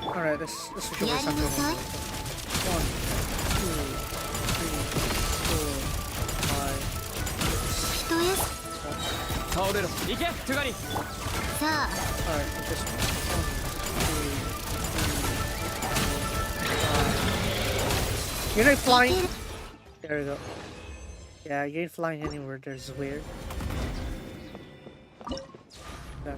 [SPEAKER 1] Alright, let's switch over something. 1, 2, 3, 4, 5, 6.
[SPEAKER 2] 倒れろ。行け、トゥガリン。
[SPEAKER 1] Alright, just 1, 2, 3, 4, 5. You're not flying. There we go. Yeah, you ain't flying anywhere. There's weird. Yeah.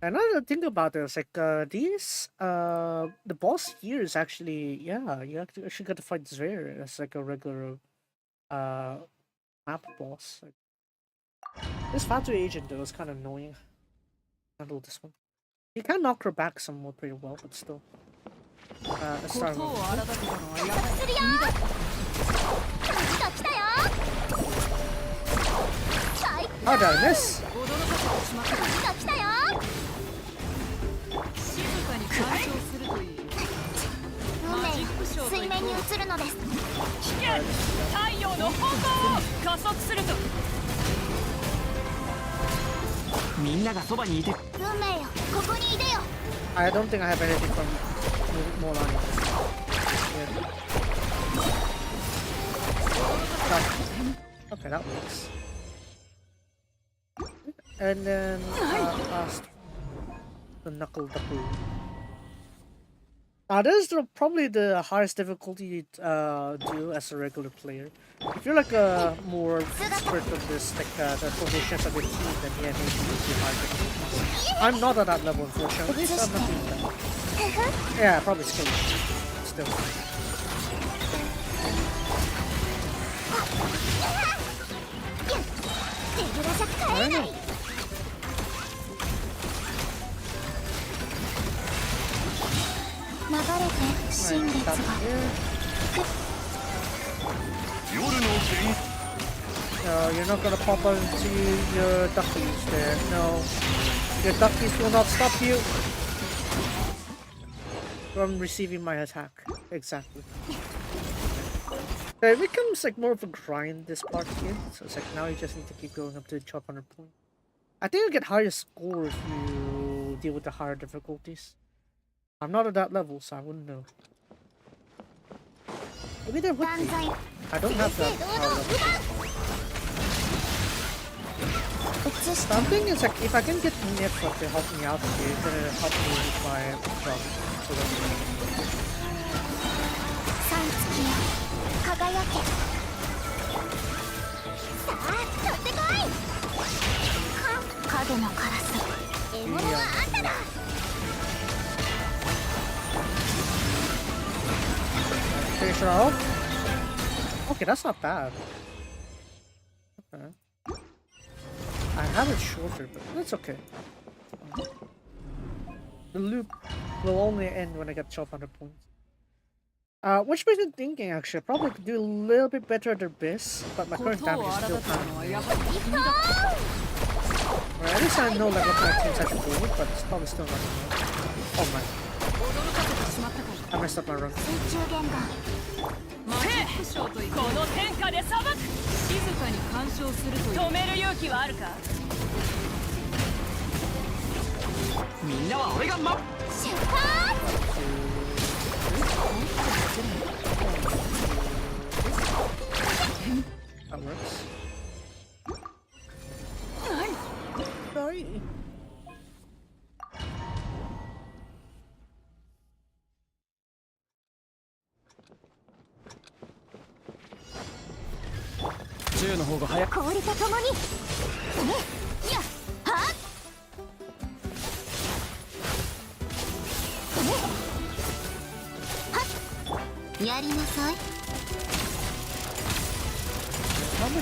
[SPEAKER 1] Another thing about this, like these, the boss here is actually, yeah, you actually got to fight Zver as like a regular, map boss. Like, this factory agent though is kind of annoying. Handle this one. You can knock her back somewhat pretty well, but still. Let's start with how did I miss? I don't think I have anything from Molani. Yeah. Okay, that works. And then last, the knuckle double. This is probably the highest difficulty do as a regular player. If you're like a more expert of this, like the formations of the team, then yeah, maybe it's too hard difficulties. I'm not at that level, unfortunately, so I'm not doing that. Yeah, probably skill still. I don't know. No, you're not gonna pop into your duckies there. No. Your duckies will not stop you from receiving my attack. Exactly. It becomes like more of a grind this part here. So it's like now you just need to keep going up to 1200 points. I think you'll get higher score if you deal with the higher difficulties. I'm not at that level, so I wouldn't know. Maybe there would be. I don't have that level. Something is like, if I can get Nifra to help me out here, it's gonna help me with my job. So that's finish it off. Okay, that's not bad. Okay. I have it shorter, but that's okay. The loop will only end when I get 1200 points. Which makes me thinking actually, I probably could do a little bit better at their base, but my current damage is still kind of at least I know like what kind of things I can do with, but it's probably still not enough. Oh my. I messed up my run. That works. Sorry. How much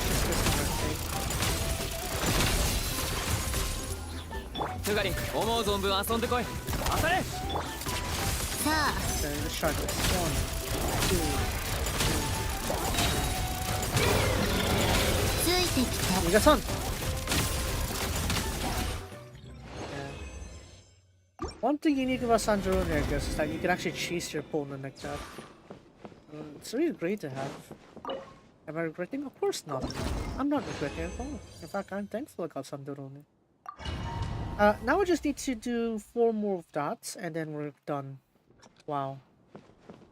[SPEAKER 1] is this going to take?
[SPEAKER 2] トゥガリン、思う存分遊んでこい。当たれ。
[SPEAKER 1] Okay, let's try this. 1, 2, 3. We got sun. Yeah. 1 something unique about Sandarone, I guess, is that you can actually chase your opponent like that. It's really great to have. Am I regretting? Of course not. I'm not regretting at all. In fact, I'm thankful I got Sandarone. Now we just need to do 4 more of that, and then we're done. Wow.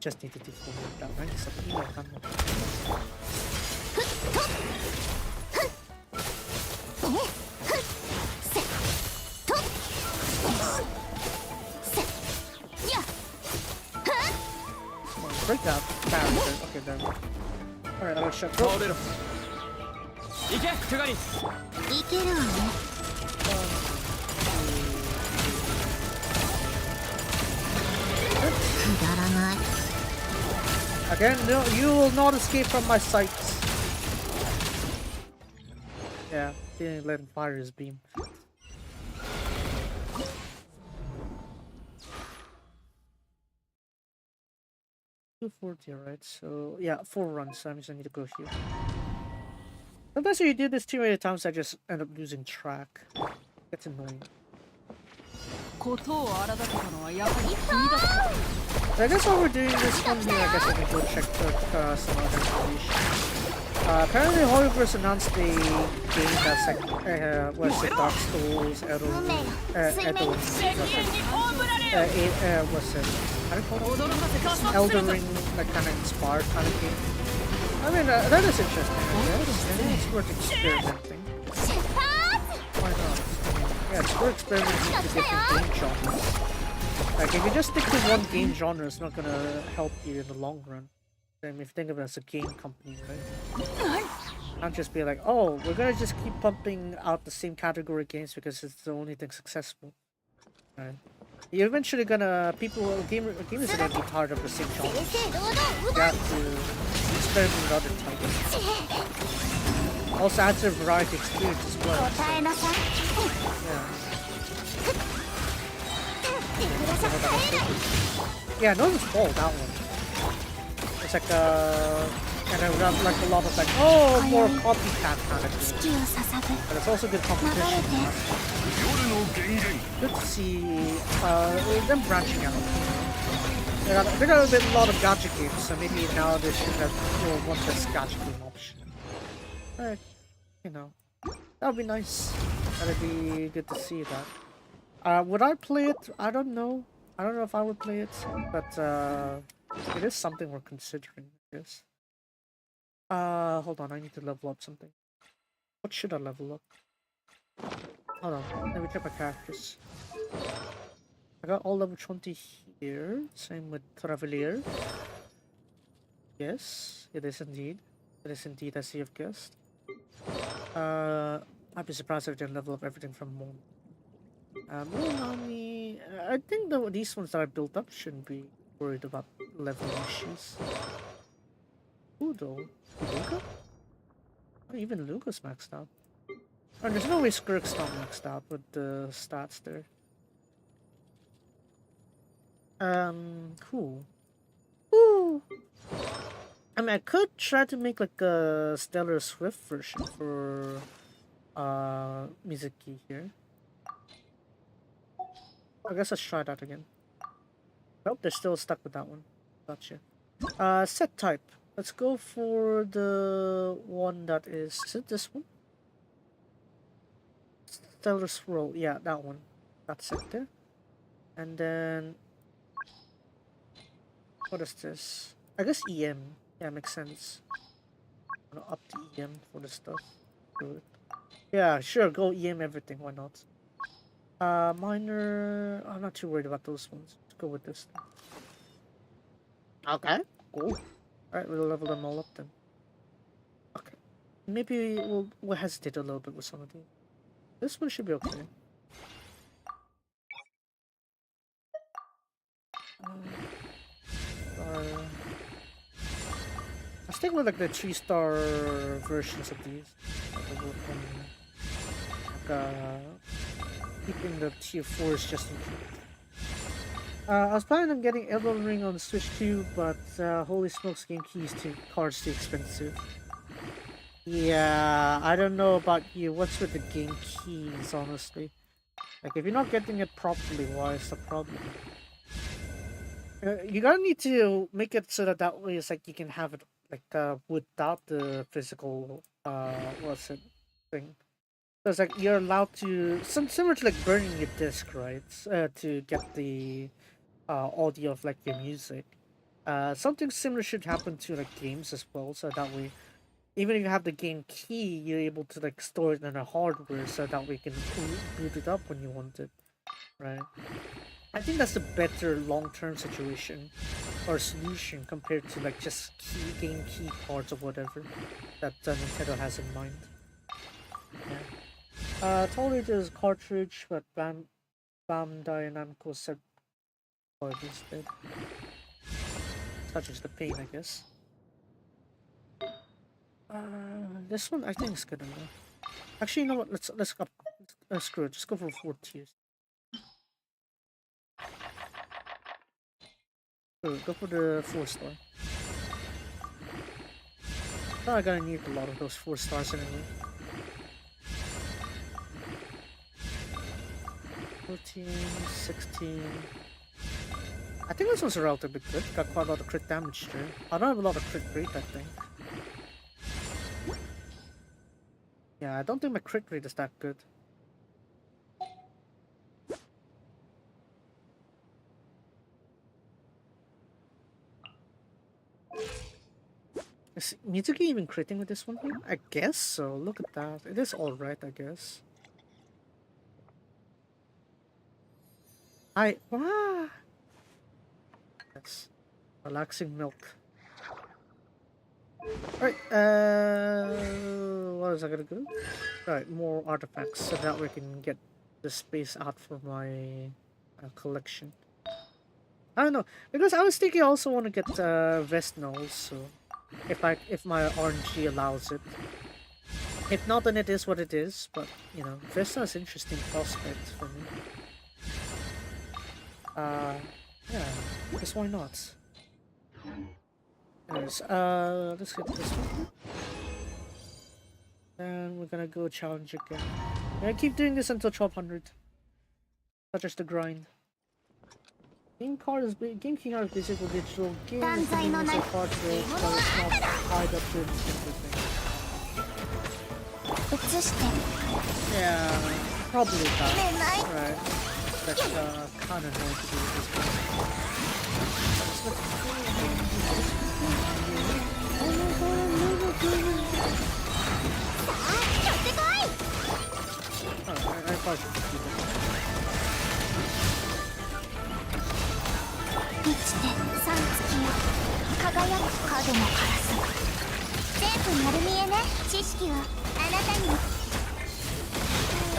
[SPEAKER 1] Just need to do 4 more of that, right? Break that barrier. Okay, there we go. Alright, I'll shut go.
[SPEAKER 2] Hold it. Ike, Tugari. Again, no, you will not escape from my sights. Yeah, didn't let him fire his beam. 240, right? So yeah, 4 runs. So I just need to go here. Sometimes when you do this too many times, I just end up losing track. It's annoying. I guess while we're doing this one here, I guess I can go check some other information. Apparently Horrorverse announced the game that's like, what's it, Dark Souls, what's it? How do you call it? Elden Ring, like kind of inspired kind of game. I mean, that is interesting, I guess. I think it's worth experimenting. Why not? Yeah, it's worth experimenting with different game genres. Like, if you just stick to one game genre, it's not gonna help you in the long run. I mean, if you think of it as a game company, right? Can't just be like, oh, we're gonna just keep pumping out the same category games because it's the only thing successful. Right? You're eventually gonna, gamers are gonna be tired of the same genre. You have to experiment with other titles. Also adds a variety experience as well. So, yeah, Notice Fall, that one. It's like and I run like a lot of like, oh, more copycat kind of thing. But it's also good competition. Good to see them branching out. They got a lot of gadget games, so maybe now they should have one less gadget game option. But, you know, that would be nice. That would be good to see that. Would I play it? I don't know. I don't know if I would play it, but it is something we're considering, I guess. Hold on, I need to level up something. What should I level up? Hold on, let me check my characters. I got all level 20 here, same with Travelier. Yes, it is indeed. It is indeed, as you have guessed. I'd be surprised if I didn't level up everything from Mon. Monami, I think these ones that I built up shouldn't be worried about level issues. Udo? Luca? Oh, even Luca's maxed out. Oh, there's no way Skirk's not maxed out with the stats there. Cool. Ooh! I mean, I could try to make like a Stellar Swift version for Mizuki here. I guess let's try that again. Nope, they're still stuck with that one. Gotcha. Set type. Let's go for the one that is it this one? Stellar Swirl, yeah, that one. That's it there. And then what is this? I guess EM. Yeah, makes sense. I'm gonna up the EM for the stuff. Good. Yeah, sure, go EM everything, why not? Minor, I'm not too worried about those ones. Let's go with this thing. Okay, cool. Alright, we'll level them all up then. Okay. Maybe we'll hesitate a little bit with some of these. This one should be okay. I stick with like the 3-star versions of these. Keeping the tier 4s just in case. I was planning on getting Elden Ring on the Switch too, but holy smokes, game keys cards too expensive. Yeah, I don't know about you. What's with the game keys, honestly? Like, if you're not getting it properly, why is the problem? You gotta need to make it so that way it's like you can have it like without the physical what's it thing. So it's like you're allowed to similar to like burning your disc, right? To get the audio of like your music. Something similar should happen to like games as well, so that way even if you have the game key, you're able to like store it in a hardware so that way you can boot it up when you want it, right? I think that's a better long-term situation or solution compared to like just game key cards or whatever that Nintendo has in mind. Yeah. Totally there's cartridge, but Bandai Namco said card instead. Such as the pain, I guess. This one I think is good enough. Actually, you know what? Let's go. Screw it. Just go for 4 tiers. Go for the 4-star. I'm gonna need a lot of those 4 stars anyway. 14, 16. I think this one's relatively good. Got quite a lot of crit damage there. I don't have a lot of crit rate, I think. Yeah, I don't think my crit rate is that good. Is Mitsuki even critting with this one here? I guess so. Look at that. It is alright, I guess. Wow. Yes. Relaxing milk. Alright, what is I gonna do? Alright, more artifacts so that we can get the space out for my collection. I don't know, because I was thinking I also want to get Vesnals, so if my RNG allows it. If not, then it is what it is, but you know, Vesna is an interesting prospect for me. Yeah, because why not? Anyways, let's get this one. And we're gonna go challenge again. I'm gonna keep doing this until 1200. Such as the grind. Game King card is basically digital game. It's a card rate, but it's not tied up to everything. Yeah, probably that. Right. That's kind of annoying to do with this game. I probably should keep it.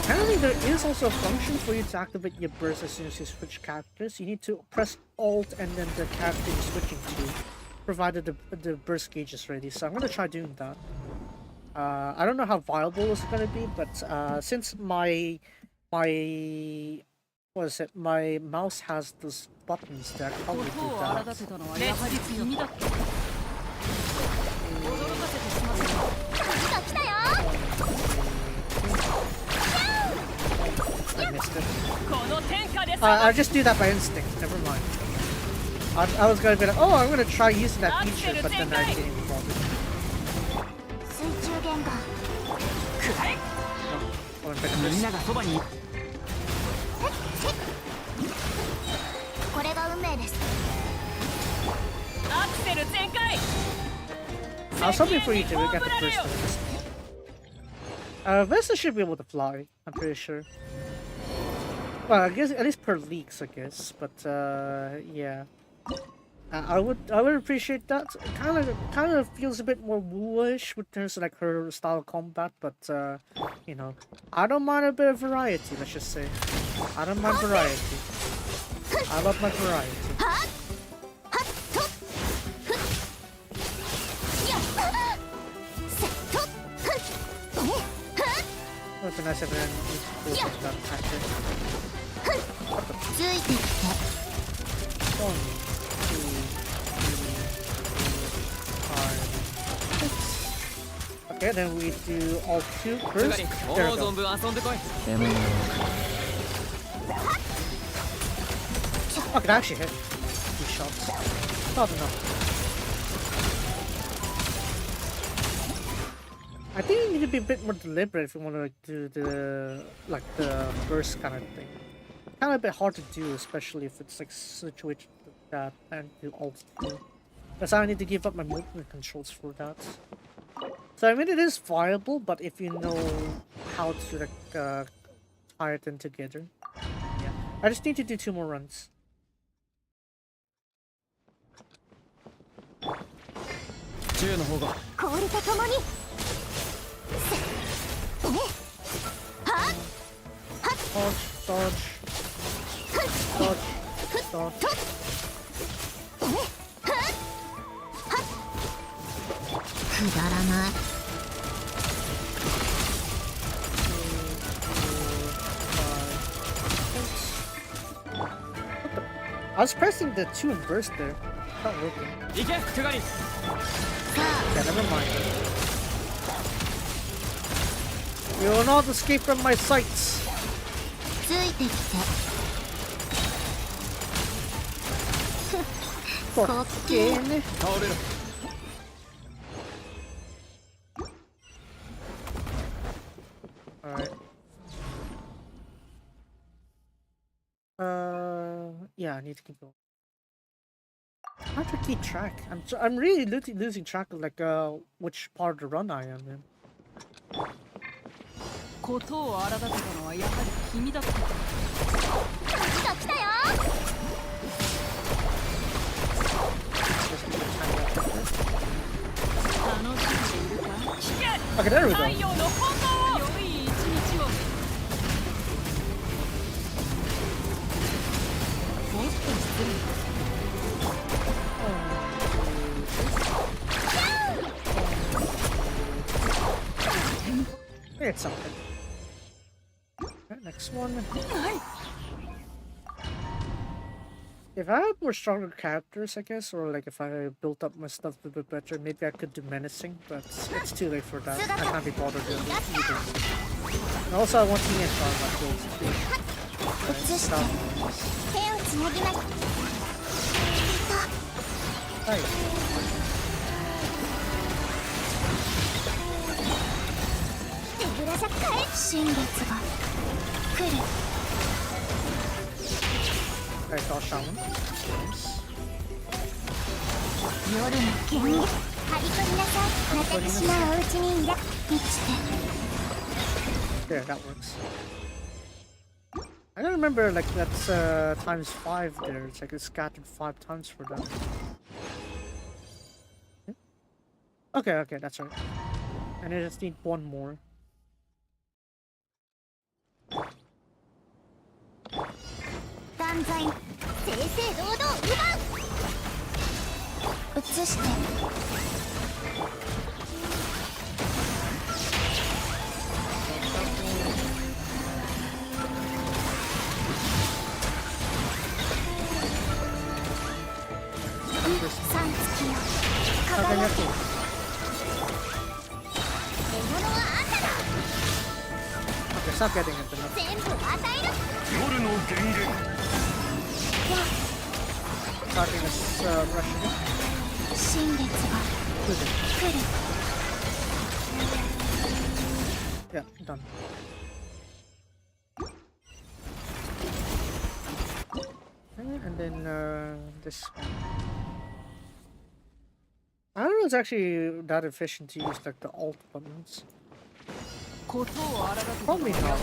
[SPEAKER 2] Apparently there is also a function for you to activate your burst as soon as you switch characters. You need to press Alt and then the character you're switching to, provided the burst gauge is ready. So I'm gonna try doing that. I don't know how viable it's gonna be, but since my mouse has those buttons that probably do that. I missed it. I just do that by instinct, never mind. I was gonna be like, oh, I'm gonna try using that feature, but then I didn't even bother. I was hoping for you to get the first one. Vesta should be able to fly, I'm pretty sure. Well, I guess at least per leaks, I guess. But yeah, I would appreciate that. It kind of feels a bit more woo-ish with terms of like her style of combat, but you know, I don't mind a bit of variety. Let's just say, I don't mind variety. I love my variety. It would be nice if I didn't need to do that actually. 1, 2, 3, 4, 5, 6. Okay, then we do all 2 first. There we go. I could actually hit 2 shots. Not enough. I think you need to be a bit more deliberate if you want to like, do the burst kind of thing. Kind of a bit hard to do, especially if it's like situated like that and do alt too. That's how I need to give up my movement controls for that. So I mean it is viable, but if you know how to like tie it in together. Yeah. I just need to do 2 more runs. Dodge. I was pressing the 2 and burst there. It's not working. Okay, never mind. You will not escape from my sights. Fucking. Alright. Yeah, I need to keep going. How to keep track? I'm really losing track of like which part of the run I am in.
[SPEAKER 3] ことを荒立てたのはやはり君だった。来たよ。楽しんでいるか。聞け。
[SPEAKER 2] Okay, there we go.
[SPEAKER 3] 太陽の炎を。良い一日を。もっと失礼。
[SPEAKER 2] It's something. Okay, next one. If I had more stronger characters, I guess, or like if I built up my stuff a bit better, maybe I could do menacing, but it's too late for that. I can't be bothered doing it either. And also, I want to get my builds too. Hi. Alright, I'll shaman. There, that works. I don't remember, like, that's times 5 there. It's like it's scattered 5 times for that. Okay, that's right. And I just need 1 more. Okay, stop getting it enough. Starting this rush again. Yeah, done. And then this one. I don't know if it's actually that efficient to use like the alt buttons. Probably not.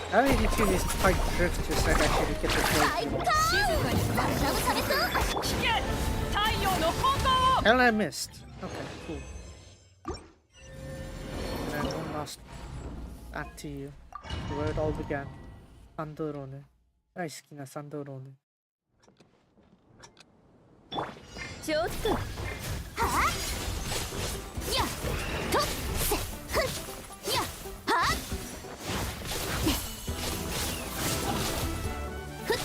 [SPEAKER 2] I think you two needs to fight drift just like actually get the play. And I missed. Okay, cool. And then one last act to you. Where it all began. Andorone.
[SPEAKER 1] 大好きなサンドローネ。
[SPEAKER 3] ちょっとはあやっとせふっやっはあふっ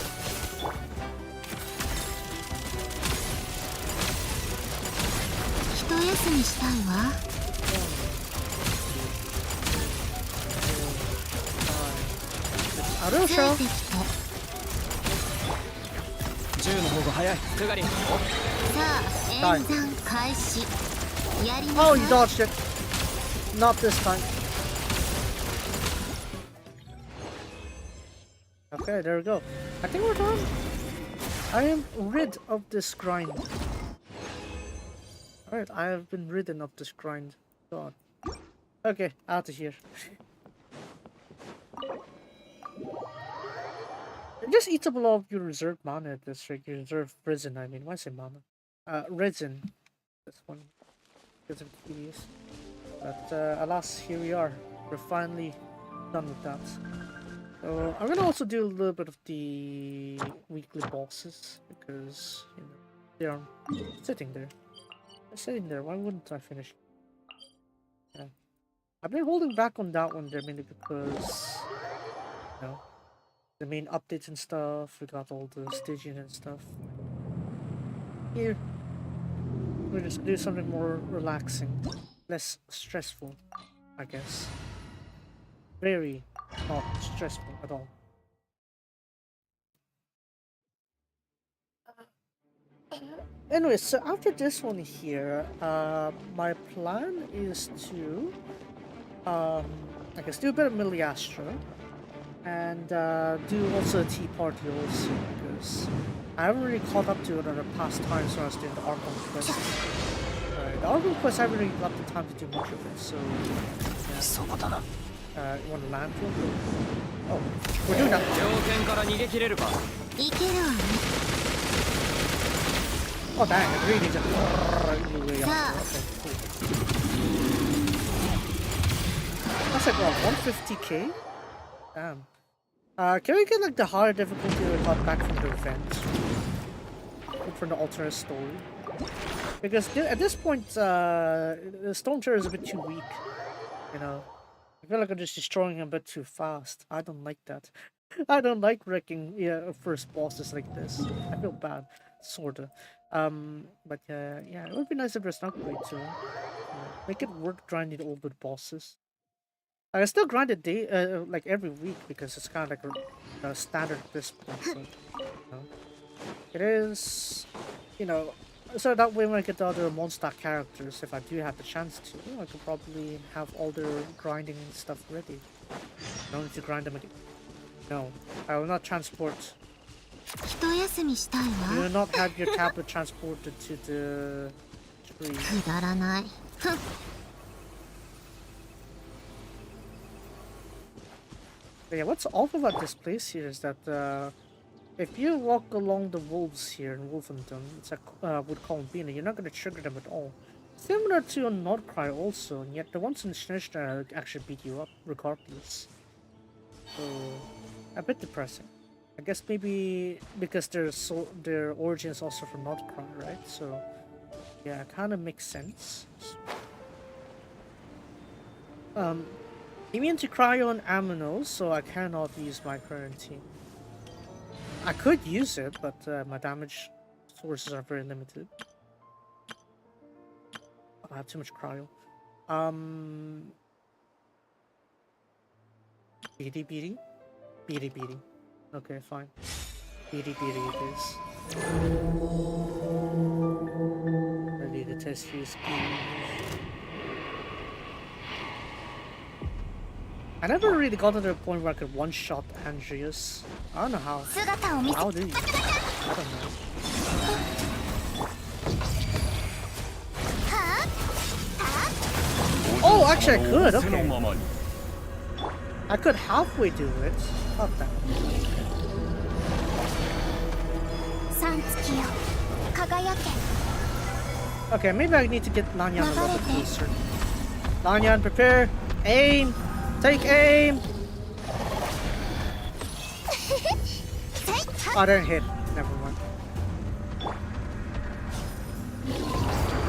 [SPEAKER 3] 一休みしたいわ。
[SPEAKER 1] あるでしょ。
[SPEAKER 3] ついてきて。
[SPEAKER 4] 銃の方が早い。クガリン。
[SPEAKER 3] さあ演算開始。やりな
[SPEAKER 1] Oh,
[SPEAKER 3] さ
[SPEAKER 1] you
[SPEAKER 3] い。
[SPEAKER 1] dodged it. Not this time. Okay, there we go. I think we're done. I am rid of this grind. Alright, I have been ridden of this grind. God. Okay, out of here. It just eats up a lot of your reserve mana at this rate. Your reserve resin, I mean. Why say mana? Resin. This one. Because of tedious. But alas, here we are. We're finally done with that. So I'm gonna also do a little bit of the weekly bosses because you know they are sitting there. They're sitting there. Why wouldn't I finish? Yeah, I've been holding back on that one there mainly because you know the main updates and stuff. We got all the Stygian and stuff. Here, we'll just do something more relaxing, less stressful, I guess. Very not stressful at all. Anyway, so after this one here, my plan is to, I guess do a bit of Miliastra, and do also a tea party also, because I haven't really caught up to it on the past time, so I was doing the Archon quest. The Archon quest, I haven't really got the time to do much of it, so yeah. You want to land for? Oh, we're doing that.
[SPEAKER 4] 条件から逃げ切れるか。
[SPEAKER 3] いけるわね。
[SPEAKER 1] Oh dang, it really just way up.
[SPEAKER 3] Ah.
[SPEAKER 1] Okay, cool. That's like what, 150k? Damn. Can we get like the higher difficulty we got back from the event? From the alternate story? Because at this point, the Stone Chair is a bit too weak. You know? I feel like I'm just destroying him a bit too fast. I don't like that. I don't like wrecking first bosses like this. I feel bad, sorta. But yeah, it would be nice if there's an upgrade to it. Make it worth grinding all the bosses. I still grind it like every week because it's kind of like a standard at this point. So, you know. It is, you know, so that way when I get the other Mondstadt characters, if I do have the chance to, I could probably have all their grinding stuff ready. I don't need to grind them again. No, I will not transport.
[SPEAKER 3] 一休みしたい
[SPEAKER 1] You
[SPEAKER 3] わ。
[SPEAKER 1] will not have your tablet transported to the tree.
[SPEAKER 3] くだらない。ふん。
[SPEAKER 1] But yeah, what's awful about this place here is that if you walk along the wolves here in Wolfenton, it's like with Columbina, you're not going to trigger them at all. Similar to a Nordcry also, and yet the ones in Schneerstein actually beat you up regardless. So, a bit depressing. I guess maybe because their origin is also from Nordcry, right? So, yeah, it kind of makes sense. Immune to cryo and aminos, so I cannot use my quarantine. I could use it, but my damage sources are very limited. I have too much cryo. Beady beady? Beady beady. Okay, fine. Beady beady it is. Ready to test your speed. I never really got to the point where I could one-shot Andreas. I don't know how.
[SPEAKER 3] 姿を見せ
[SPEAKER 1] How do you? I don't know. Oh, actually I could, okay. I could halfway do it. Not that.
[SPEAKER 3] さんつきよ輝け
[SPEAKER 1] Okay, maybe I need to get Lanyan a little bit closer. Lanyan, prepare! Aim! Take aim!
[SPEAKER 3] さ
[SPEAKER 2] Oh, didn't hit. Never mind.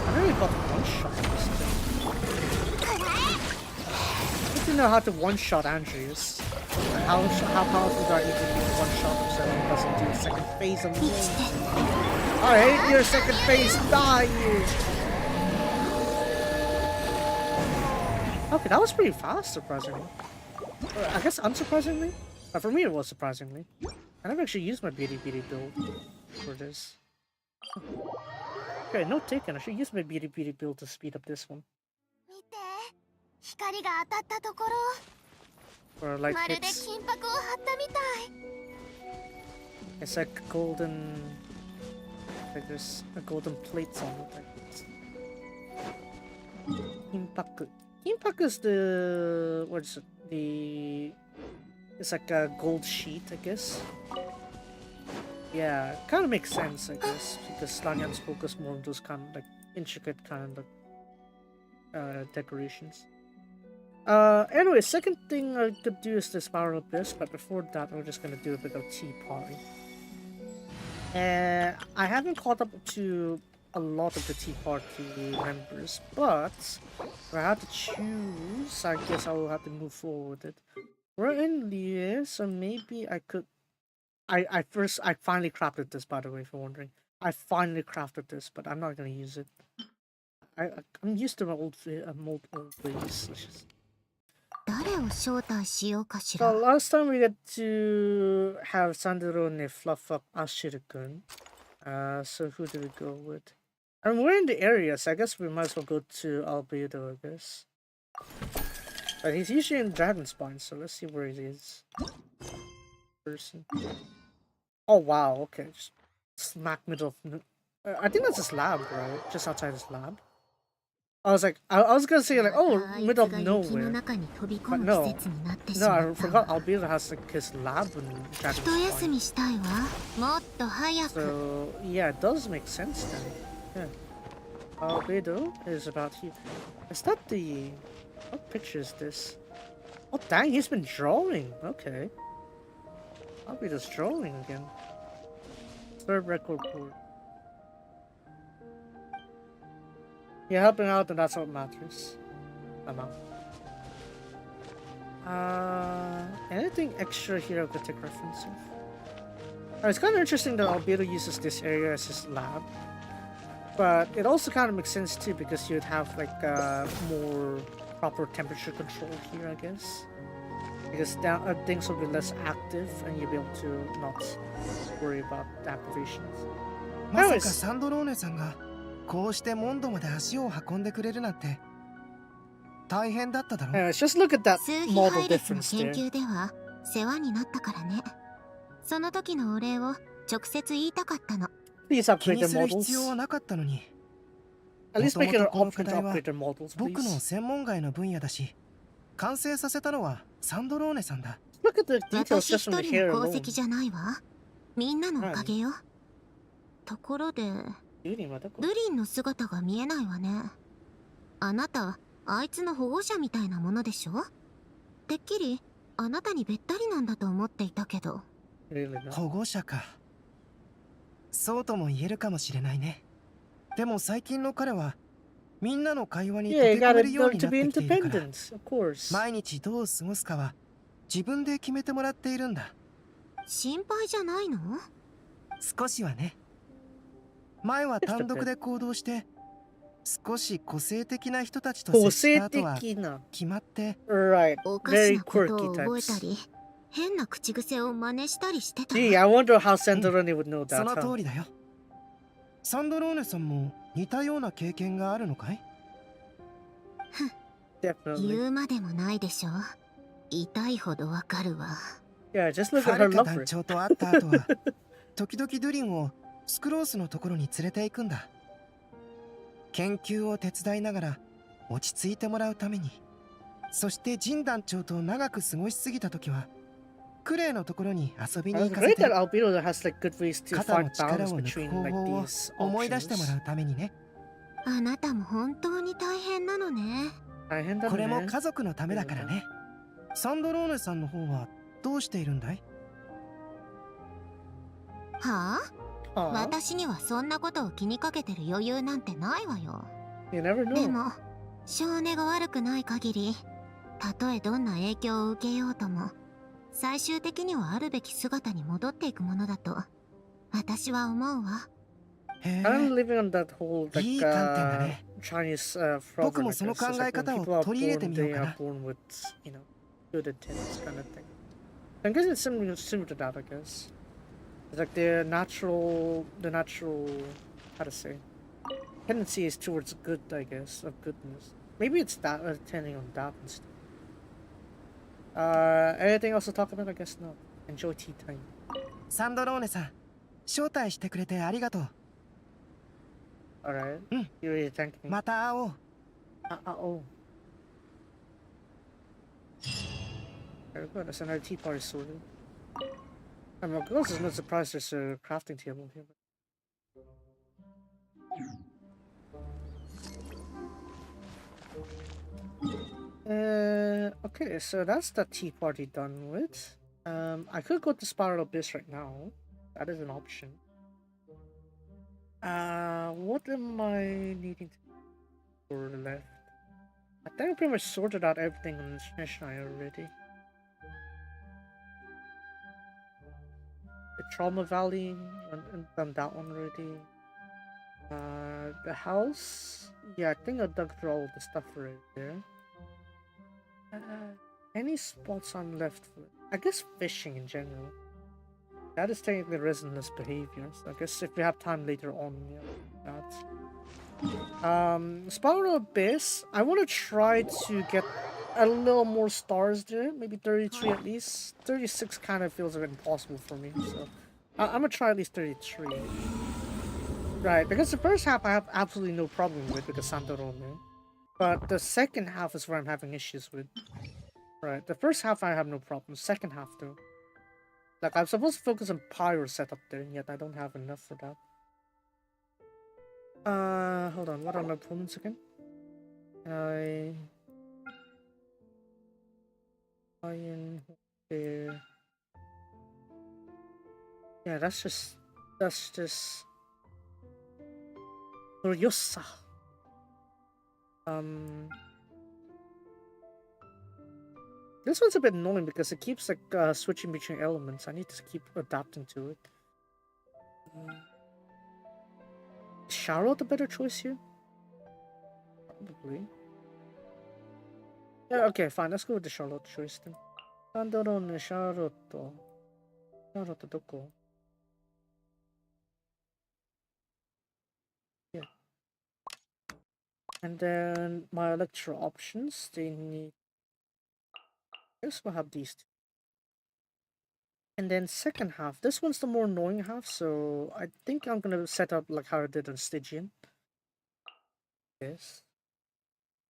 [SPEAKER 2] I really got one-shot this thing. I need to know how to one-shot Andreas. How powerful do I need to be one-shot him so he doesn't do a second phase on me? I hate your second phase! Die, you! Okay, that was pretty fast, surprisingly. I guess unsurprisingly? But for me it was surprisingly. I never actually used my beauty build for this. Okay, note taken. I should use my beauty build to speed up this one. Or like it's like golden, like there's a golden plates on it like this. Impact. Impact is the, what is it? It's like a gold sheet, I guess. Yeah, kind of makes sense, I guess, because Stygians focus more on those kind of like intricate kind of decorations. Anyway, second thing I could do is this Spiral Abyss, but before that, we're just gonna do a bit of tea party. I haven't caught up to a lot of the Tea Party members, but if I had to choose, I guess I will have to move forward with it. We're in Lier, so maybe I could. I finally crafted this, by the way, if you're wondering. I finally crafted this, but I'm not gonna use it. I'm used to my old ways. So last time we got to have Sandrone fluff up Ashirikun. So who do we go with? And we're in the area, so I guess we might as well go to Albedo, I guess. But he's usually in Dragonspine, so let's see where he is. Person. Oh wow, okay. Just smack middle of... I think that's his lab, right? Just outside his lab. I was like, I was gonna say like, oh, middle of nowhere. But no. No, I forgot Albedo has like his lab in Dragonspine. So, yeah, it does make sense then. Yeah. Albedo is about here. Is that the... What picture is this? Oh dang, he's been drawing. Okay. Albedo's drawing again. Third record board. You're helping out and that's what matters. Anything extra here I could take reference of? It's kind of interesting that Albedo uses this area as his lab. But it also kind of makes sense too because you'd have like more proper temperature control here, I guess. Because things will be less active and you'll be able to not worry about the activations. Anyways. Anyways, just look at that model difference there. Please upgrade their models. At least make it an option to upgrade their models, please. Look at the details just from the hair alone. Really not.
[SPEAKER 5] そうとも言えるかもしれないね。でも最近の彼はみんなの会話に溶
[SPEAKER 2] Yeah,
[SPEAKER 5] け
[SPEAKER 2] you
[SPEAKER 5] 込め
[SPEAKER 2] gotta
[SPEAKER 5] るよう
[SPEAKER 2] learn
[SPEAKER 5] に
[SPEAKER 2] to
[SPEAKER 5] なっ
[SPEAKER 2] be
[SPEAKER 5] てきているから、
[SPEAKER 2] independent, of course.
[SPEAKER 5] 毎日どう過ごすかは自分で決めてもらっているんだ。
[SPEAKER 3] 心配じゃないの？
[SPEAKER 5] 少しはね。前は単独で行動して少し個性的な人たちと接した後は決まって
[SPEAKER 2] Right,
[SPEAKER 3] おか
[SPEAKER 2] very
[SPEAKER 3] しなことを
[SPEAKER 2] quirky
[SPEAKER 3] 覚えた
[SPEAKER 2] types.
[SPEAKER 3] り、変な口癖を真似したりしてた。
[SPEAKER 2] Gee, I wonder how Sandrone would know
[SPEAKER 5] そ
[SPEAKER 2] that,
[SPEAKER 5] の
[SPEAKER 2] huh?
[SPEAKER 5] 通りだよ。サンドローネさんも似たような経験があるのかい？
[SPEAKER 2] Definitely.
[SPEAKER 3] 言うまでもないでしょ。痛いほどわかるわ。
[SPEAKER 2] Yeah, just look at
[SPEAKER 5] は
[SPEAKER 2] her
[SPEAKER 5] るか団
[SPEAKER 2] lover.
[SPEAKER 5] 長と会った後は時々ドゥリンをスクロースのところに連れて行くんだ。研究を手伝いながら落ち着いてもらうために。そしてジン団長と長く過ごしすぎた時はクレイのところに遊びに
[SPEAKER 2] It's
[SPEAKER 5] 行かせ
[SPEAKER 2] great
[SPEAKER 5] て
[SPEAKER 2] that Albedo has like good ways to
[SPEAKER 5] 肩の
[SPEAKER 2] find
[SPEAKER 5] 力
[SPEAKER 2] balance
[SPEAKER 5] を抜く
[SPEAKER 2] between
[SPEAKER 5] 方
[SPEAKER 2] like
[SPEAKER 5] 法を
[SPEAKER 2] these
[SPEAKER 5] 思い出してもら
[SPEAKER 2] options.
[SPEAKER 5] うためにね。
[SPEAKER 3] あなたも本当に大変なのね。
[SPEAKER 2] 大変だね。
[SPEAKER 5] これも家族のためだからね。サンドローネさんの方はどうしているんだい？
[SPEAKER 3] はあ
[SPEAKER 1] Aw,
[SPEAKER 3] 私にはそんなことを気にかけてる余裕なんてないわよ。
[SPEAKER 1] you never
[SPEAKER 3] で
[SPEAKER 1] know.
[SPEAKER 3] も性根が悪くない限り、たとえどんな影響を受けようとも最終的にはあるべき姿に戻っていくものだと私は思うわ。
[SPEAKER 5] へ
[SPEAKER 1] I'm
[SPEAKER 5] え、
[SPEAKER 1] living on that whole like
[SPEAKER 5] いい観点だね。
[SPEAKER 1] Chinese
[SPEAKER 5] 僕
[SPEAKER 1] proverb.
[SPEAKER 5] も
[SPEAKER 1] I
[SPEAKER 5] その
[SPEAKER 1] guess.
[SPEAKER 5] 考
[SPEAKER 1] It's
[SPEAKER 5] え
[SPEAKER 1] like when
[SPEAKER 5] 方を
[SPEAKER 1] people are
[SPEAKER 5] 取り入れて
[SPEAKER 1] born,
[SPEAKER 5] みよう
[SPEAKER 1] they
[SPEAKER 5] か
[SPEAKER 1] are
[SPEAKER 5] な。
[SPEAKER 1] born with, you know, good intents kind of thing. I guess it's similar to that. I guess it's like the natural, how to say, tendency is towards good. I guess of goodness. Maybe it's that tending on that instead. Anything else to talk about? I guess not. Enjoy tea time.
[SPEAKER 5] サンドローネさん、招待してくれてありがとう。
[SPEAKER 1] Alright.
[SPEAKER 5] うん、
[SPEAKER 1] You really thank me.
[SPEAKER 5] また会おう。
[SPEAKER 1] Oh. Very good. That's another tea party sorted. I'm of course, it's no surprise there's a crafting table here. Okay, so that's the tea party done with. I could go to Spiral Abyss right now. That is an option. What am I needing to do for left? I think I pretty much sorted out everything on this mission already. The Trauma Valley, and done that one already. The house, yeah, I think I dug through all the stuff right there. Any spots I'm left with? I guess fishing in general. That is technically resonance behavior, so I guess if we have time later on, yeah, that. Spiral Abyss, I want to try to get a little more stars there, maybe 33 at least. 36 kind of feels a bit impossible for me, so I'm gonna try at least 33. Right, because the first half I have absolutely no problem with because Sandorone. But the second half is where I'm having issues with. Right, the first half I have no problem. Second half though. Like I'm supposed to focus on pyro setup there, and yet I don't have enough for that. Hold on, what are my opponents again? Iron there. Yeah, that's just Furiosa. This one's a bit annoying because it keeps like switching between elements. I need to keep adapting to it. Is Charlotte a better choice here? Probably. Yeah, okay, fine. Let's go with the Charlotte choice then. Andorone, Charlotte. Charlotte, doko? Yeah. And then my Electro options, they need... I guess we'll have these two. And then second half, this one's the more annoying half, so I think I'm gonna set up like how I did on Stygian. Yes.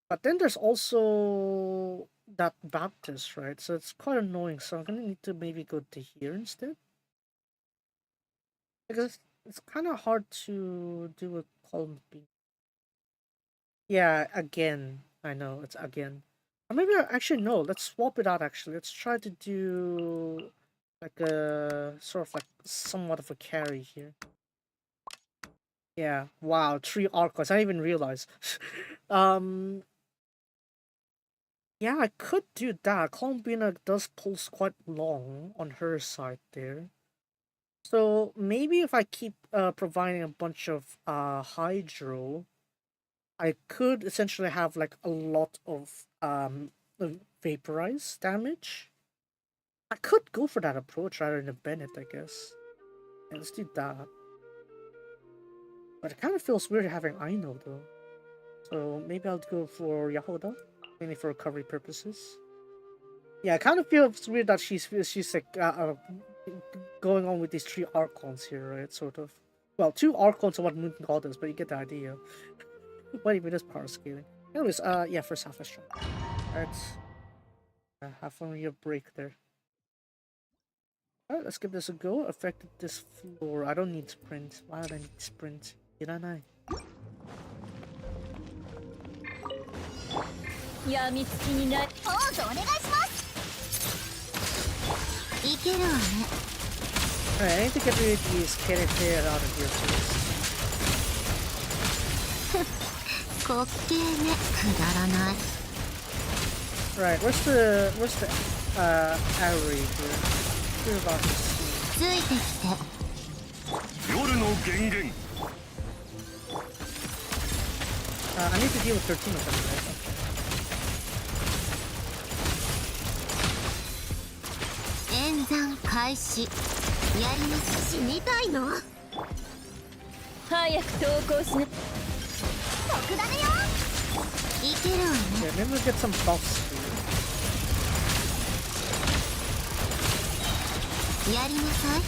[SPEAKER 1] But then there's also that Baptist, right? So it's quite annoying, so I'm gonna need to maybe go to here instead. Because it's kind of hard to do a column B. Yeah, again. I know, it's again. Or maybe actually no, let's swap it out actually. Let's try to do like a sort of like somewhat of a carry here. Yeah, wow, 3 Archons. I didn't even realize. Yeah, I could do that. Columbina does pulse quite long on her side there. So maybe if I keep providing a bunch of hydro, I could essentially have like a lot of vaporize damage. I could go for that approach rather than Bennett, I guess. Yeah, let's do that. But it kind of feels weird having Aino though. So maybe I'll go for Yahoda, mainly for recovery purposes. Yeah, it kind of feels weird that she's like going on with these 3 Archons here, right? Sort of. Well, 2 Archons are what Moon called us, but you get the idea. What even is power scaling? Anyways, yeah, first half, let's try. Alright. Have fun with your break there. Alright, let's give this a go. Affected this floor. I don't need sprint. Why would I need sprint? Iranai.
[SPEAKER 3] やみつきになる。どうぞお願いします。いけるわね。
[SPEAKER 2] Alright, I need to get rid of these characters out of here first.
[SPEAKER 3] 滑稽ね。くだらない。
[SPEAKER 2] Right, where's the array here? We're about to see.
[SPEAKER 3] ついてきて。
[SPEAKER 6] 夜の源源
[SPEAKER 2] I need to deal with 13 of them, right? Okay.
[SPEAKER 3] 演算開始。やります。死にたいの？早く投降しな。特ダネよ。いけるわね。
[SPEAKER 2] Yeah, maybe we'll get some buffs here.
[SPEAKER 3] やりなさい。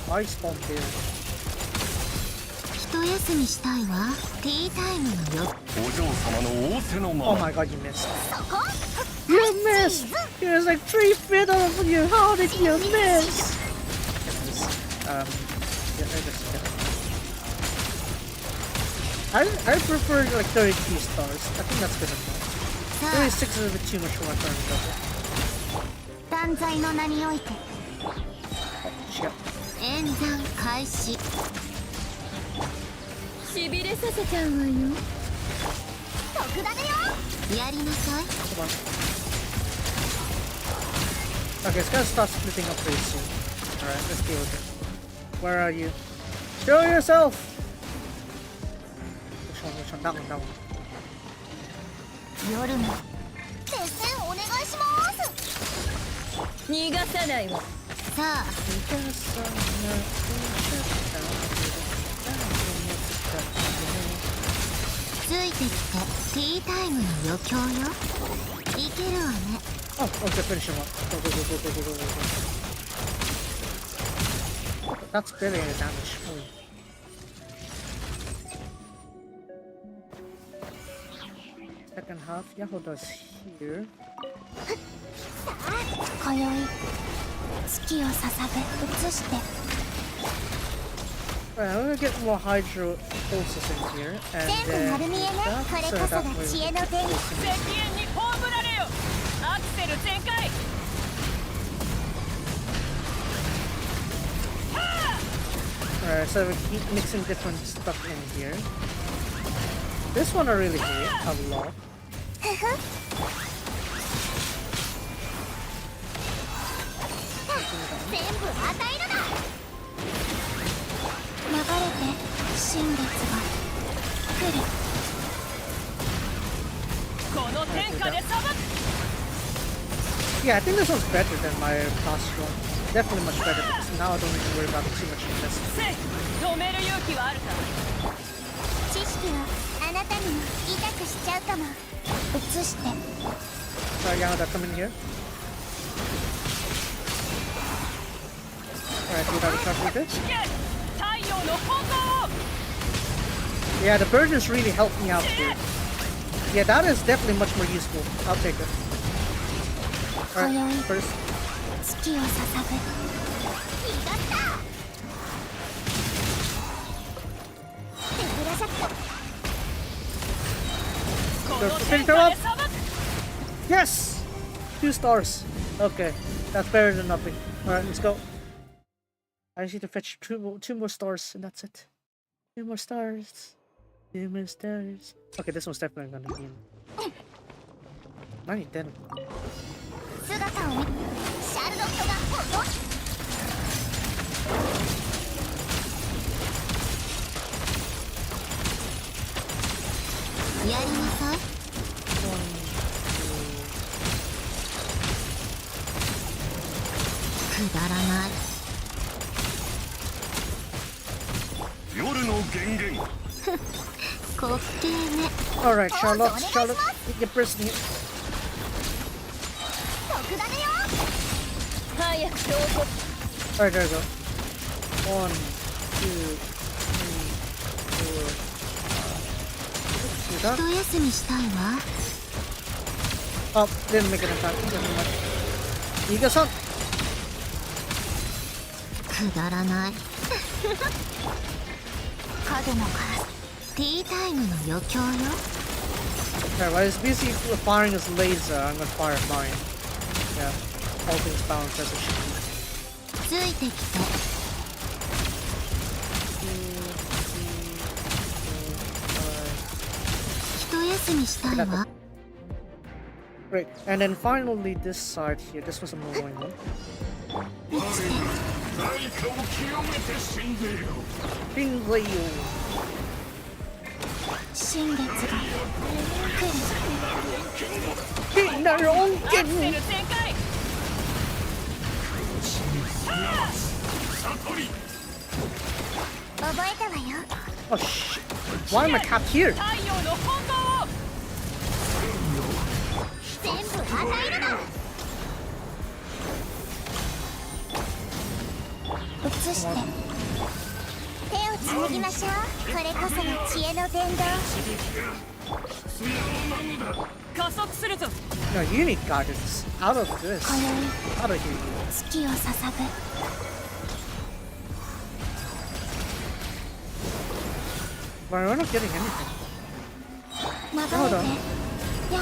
[SPEAKER 2] I spawn there.
[SPEAKER 3] 一休みしたいわ。ティータイムのよ。
[SPEAKER 6] お嬢様の仰せの
[SPEAKER 2] Oh
[SPEAKER 6] ま
[SPEAKER 2] my god, you missed. You missed! There's like 3 feet of you. How did you miss? Yeah, I prefer like 32 stars. I think that's good enough. 36 is a bit too much for my current level.
[SPEAKER 3] 断罪の名において。
[SPEAKER 2] Oh, shit.
[SPEAKER 3] 演算開始。しびれさせちゃうわよ。特ダネよ。やりなさい。
[SPEAKER 2] Come on. Okay, it's gonna start splitting up pretty soon. Alright, let's deal with it. Where are you? Show yourself! Which one? That one, that one.
[SPEAKER 3] 夜も。決戦お願いします。逃がさないわ。さあ。ついてきて、ティータイムの余興よ。いけるわね。
[SPEAKER 2] Oh, okay, finish him up. Go, go, go, go, go, go, go, go. That's barely any damage. Oh. Second half, Yahoda's here.
[SPEAKER 3] 今宵月を捧げ移して。
[SPEAKER 2] Alright, I'm gonna get more Hydro pulses in here, and
[SPEAKER 3] 全部丸見えね。これこそが知恵の手。
[SPEAKER 2] Alright, so we keep mixing different stuff in here. This one I really hate a lot.
[SPEAKER 3] 全部与えるな。流れて新月が来る。この天下で裁く。
[SPEAKER 2] Yeah, I think this one's better than my past one. Definitely much better, because now I don't need to worry about too much investment.
[SPEAKER 3] 止める勇気はあるか。知識はあなたにも痛くしちゃうかも。移して。
[SPEAKER 2] Sorry, Yahoda, come in here. Alright, do that recovery bit. Yeah, the burdens really helped me out here. Yeah, that is definitely much more useful. I'll take it. Alright, first.
[SPEAKER 3] 月を捧ぐ。逃がった。手ぶら下げ。
[SPEAKER 2] Finish her up! Yes! 2 stars. Okay, that's better than nothing. Alright, let's go. I just need to fetch two more stars, and that's it. 2 more stars. 2 more stars. Okay, this one's definitely gonna be in. 何言ってんの？
[SPEAKER 3] 姿を見、シャルロットがほとんど。やりなさい。くだらない。
[SPEAKER 6] 夜の源源
[SPEAKER 3] 滑稽ね。
[SPEAKER 2] Alright, Charlotte, get pressing it.
[SPEAKER 3] 特ダネよ。早く投稿。
[SPEAKER 2] Alright, there we go. 1, 2, 3, 4, 5.
[SPEAKER 3] 一休みしたいわ。
[SPEAKER 2] Oh, didn't make it in time. Never mind. You got some? く
[SPEAKER 3] だらない。影のからティータイムの余興よ。
[SPEAKER 2] Okay, while he's busy firing his laser, I'm gonna fire mine. Yeah. all things balanced as it should be.
[SPEAKER 3] ついてきて 一休みしたいわ
[SPEAKER 2] Great. And then finally this side here. This was annoying one.
[SPEAKER 6] 何かを清めて死んでいよ
[SPEAKER 2] Bingley.
[SPEAKER 3] 新月が来る
[SPEAKER 2] Kinder Onken.
[SPEAKER 7] 全開
[SPEAKER 3] 覚えたわよ
[SPEAKER 2] Oh shit. Why am I capped here?
[SPEAKER 7] 太陽の本能を
[SPEAKER 3] 全部与えるな移して手をつなぎましょうこれこそが知恵の伝道
[SPEAKER 7] 加速するぞ
[SPEAKER 2] No, you need guidance. Out of this.
[SPEAKER 3] 今宵
[SPEAKER 2] Out of here.
[SPEAKER 3] 月を捧ぐ
[SPEAKER 2] But we're not getting anything.
[SPEAKER 3] 流れてや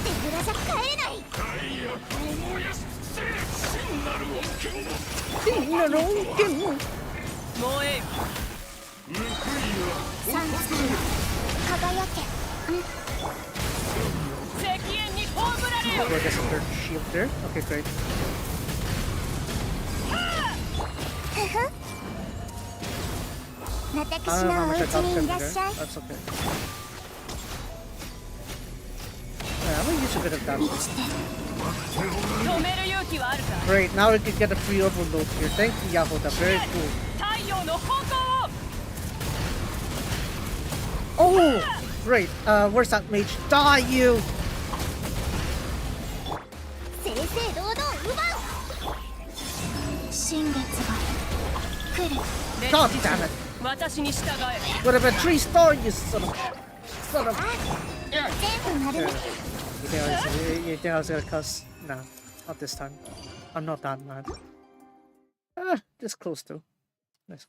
[SPEAKER 3] 手ぶらじゃ帰れない
[SPEAKER 2] Kinder Onken.
[SPEAKER 7] 燃えよ
[SPEAKER 3] 三月輝け
[SPEAKER 7] 石煙に葬られよ
[SPEAKER 2] So I guess a third shield there. Okay, great.
[SPEAKER 3] ふふ
[SPEAKER 2] I
[SPEAKER 3] 私
[SPEAKER 2] don't know
[SPEAKER 3] の
[SPEAKER 2] how
[SPEAKER 3] お
[SPEAKER 2] much I
[SPEAKER 3] 家
[SPEAKER 2] got
[SPEAKER 3] に
[SPEAKER 2] them
[SPEAKER 3] いらっ
[SPEAKER 2] there.
[SPEAKER 3] しゃい
[SPEAKER 2] That's okay. Yeah, I'm gonna use a bit of damage.
[SPEAKER 7] 止める勇気はあるか
[SPEAKER 2] Great, now we can get a free overload here. Thank you, Yahoda. Very cool.
[SPEAKER 7] 太陽の本能を
[SPEAKER 2] Oh! Great. Where's that mage? Die, you!
[SPEAKER 3] 正々堂々奪う新月が来る
[SPEAKER 2] God damn it!
[SPEAKER 7] 私に従え
[SPEAKER 2] Would have been 3-star, you son of... Son of...
[SPEAKER 3] 全部丸め
[SPEAKER 2] You think I was gonna cuss? Nah, not this time. I'm not that mad. This close though. Nice.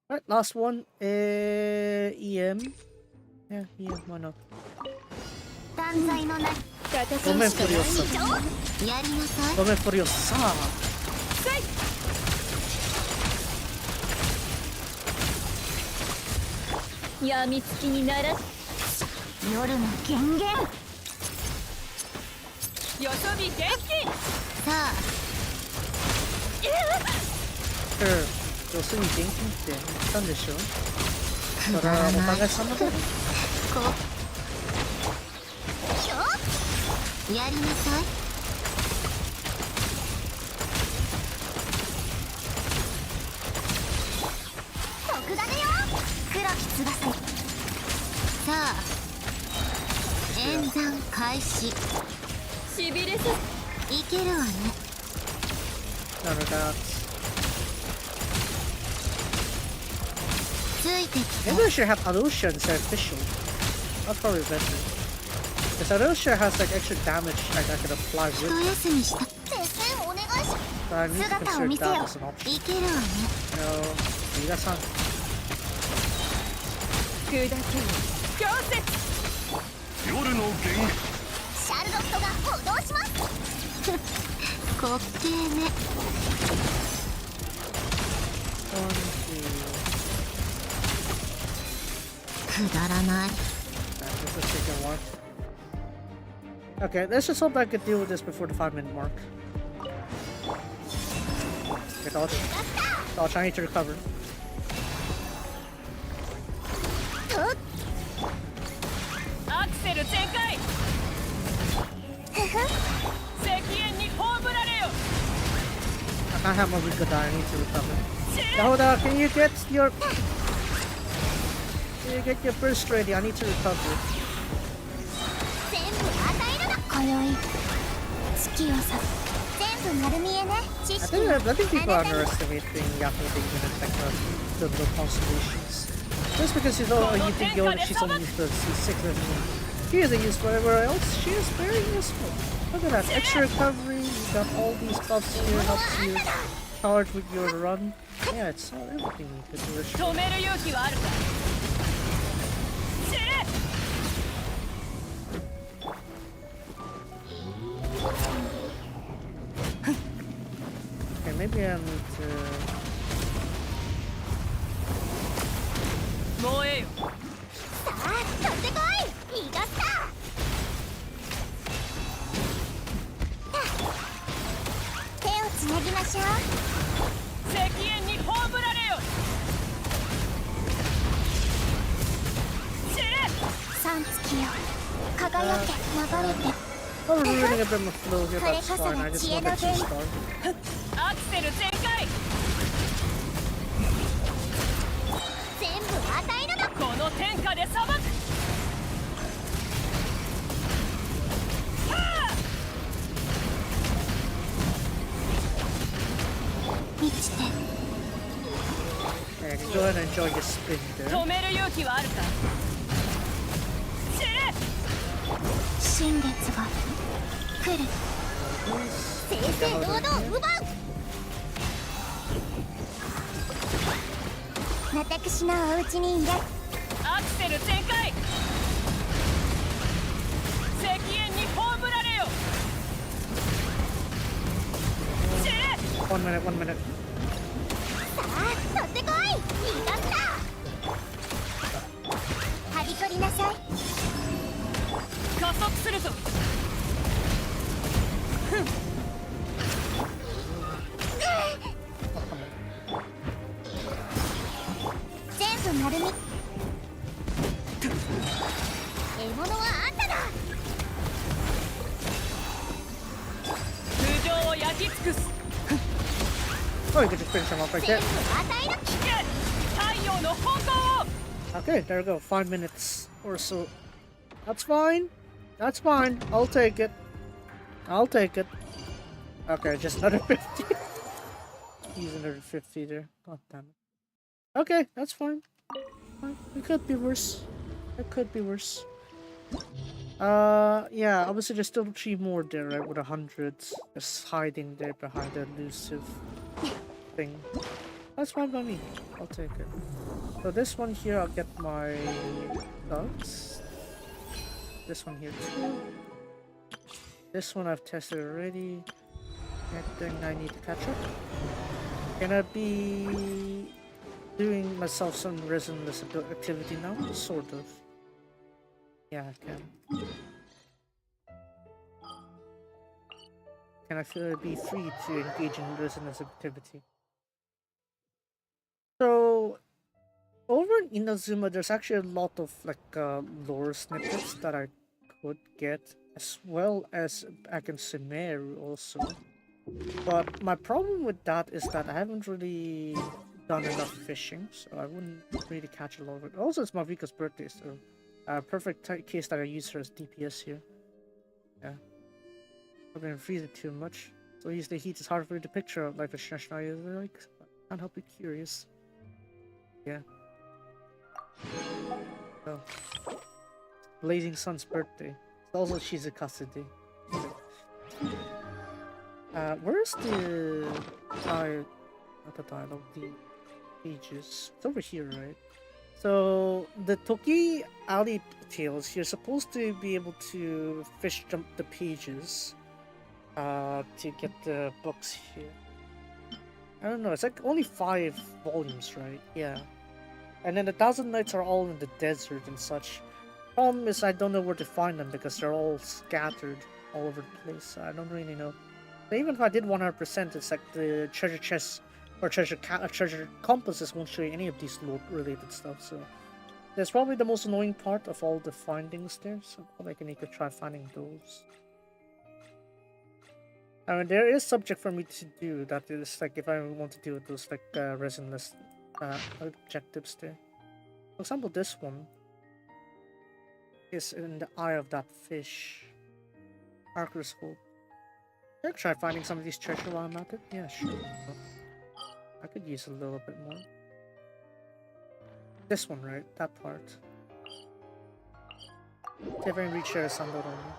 [SPEAKER 2] Alright, last one. EM. Yeah, EM, why not?
[SPEAKER 3] 断罪のない
[SPEAKER 2] ごめん、フリオス。
[SPEAKER 3] やりなさい
[SPEAKER 2] Come furiosa.
[SPEAKER 7] やみつきになら
[SPEAKER 3] 夜の権限
[SPEAKER 7] よそび元気
[SPEAKER 3] さあ
[SPEAKER 2] Sure. 要するに元気って言ったんでしょそれはお互い様だ。
[SPEAKER 3] こうやりなさい特ダネよ黒き翼さあ演算開始
[SPEAKER 7] しびれさ
[SPEAKER 3] いけるわね
[SPEAKER 2] None of that.
[SPEAKER 3] ついてきて
[SPEAKER 2] Maybe I should have Alusha instead of Fishing. That's probably better. Because Alusha has like extra damage like I can apply
[SPEAKER 3] 一
[SPEAKER 2] with.
[SPEAKER 3] 休みした接戦お願いし
[SPEAKER 2] But I need to
[SPEAKER 3] 姿を
[SPEAKER 2] consider
[SPEAKER 3] 見せよ
[SPEAKER 2] that as an option.
[SPEAKER 3] いけるわね
[SPEAKER 2] No, Miga-san.
[SPEAKER 7] 砕けよ強制
[SPEAKER 6] 夜の元
[SPEAKER 3] シャルロットが補導します滑稽ね
[SPEAKER 2] 1, 2.
[SPEAKER 3] くだらない
[SPEAKER 2] This is taking a while. Okay, let's just hope I can deal with this before the 5-minute mark. Okay, dodge. Dodge, I need to recover.
[SPEAKER 7] アクセル全開石煙に葬られよ
[SPEAKER 2] I can't have my Rika die, I need to recover. Yahoda, can you get your... Can you get your burst ready? I need to recover.
[SPEAKER 3] 全部与えるな今宵月をさ全部丸見えね知
[SPEAKER 2] I
[SPEAKER 3] 識
[SPEAKER 2] think,
[SPEAKER 3] は
[SPEAKER 2] I think people
[SPEAKER 3] あなたに
[SPEAKER 2] underestimate Yahoda even in like the little constellations. Just because you know you think she's only used for C6 and she isn't used for everywhere else, she is very useful. Look at that, extra recovery, you got all these buffs here, helps you charge with your run. Yeah, it's all everything you could do.
[SPEAKER 7] 止める勇気はあるか死ね
[SPEAKER 3] こ
[SPEAKER 2] Yeah, me too.
[SPEAKER 7] 燃えよ
[SPEAKER 3] さあ取ってこい逃がすか手をつなぎましょう
[SPEAKER 7] 石煙に葬られよ死ね
[SPEAKER 3] 三月よ輝け流れて
[SPEAKER 2] I was reading a bit more flow here, that's
[SPEAKER 3] Kare
[SPEAKER 2] fine. I just want a 2 star.
[SPEAKER 7] アクセル全開
[SPEAKER 3] 全部与えるの
[SPEAKER 7] この天下で裁く
[SPEAKER 3] 満ちて
[SPEAKER 2] And go ahead and enjoy your spin there.
[SPEAKER 7] 止める勇気はあるか死ね
[SPEAKER 3] 新月が来る正々堂々奪う私のお家にいる
[SPEAKER 7] アクセル全開石煙に葬られよ死ね
[SPEAKER 2] 1 minute, 1 minute.
[SPEAKER 3] さあ取ってこい逃がしたはびこりなさい
[SPEAKER 7] 加速するぞ
[SPEAKER 3] 全部丸み獲物はあんただ
[SPEAKER 7] 空上を焼き尽くす
[SPEAKER 2] Oh, you could just finish him off right
[SPEAKER 3] 全
[SPEAKER 2] there.
[SPEAKER 3] 部与える
[SPEAKER 7] 危険太陽の方向を
[SPEAKER 2] Okay, there we go. 5 minutes or so. That's fine. That's fine. I'll take it. I'll take it. Okay, just another 50. Use another 50 there. God damn it. Okay, that's fine. Fine. It could be worse. It could be worse. Yeah, obviously there's still 3 more there, right? With 100 just hiding there behind the elusive thing. That's fine by me. I'll take it. So this one here, I'll get my ducks. This one here too. This one I've tested already. I think I need to catch up. Can I be doing myself some resonance activity now? Sort of. Yeah, I can. Can I be free to engage in resonance activity? So, over in Inazuma, there's actually a lot of like lore snippets that I could get, as well as back in Sumeru also. But my problem with that is that I haven't really done enough fishing, so I wouldn't really catch a lot of it. Also, it's Marika's birthday, so perfect case that I use her as DPS here. Yeah. I've been freezing too much, so usually heat is hard for me to picture like a Shashnai is like. Can't help be curious. Yeah. So, Blazing Sun's birthday. It's also Shizukasa Day. Where's the not the dialogue, the pages? It's over here, right? So the Toki Alley Tales, you're supposed to be able to fish jump the pages to get the books here. I don't know, it's like only 5 volumes, right? Yeah. And then the 1,000 Nights are all in the desert and such. Problem is I don't know where to find them because they're all scattered all over the place. So I don't really know. But even if I did 100%, it's like the treasure chest or treasure compasses won't show you any of these loot related stuff. So that's probably the most annoying part of all the findings there. So I can you could try finding those. I mean, there is subject for me to do that is like if I want to do those like resinless objectives there. For example, this one is in the eye of that fish. Archer's Hope. Can I try finding some of these treasure while I'm at it? Yeah, sure. I could use a little bit more. This one, right? That part. See if I can reach there Sandor only.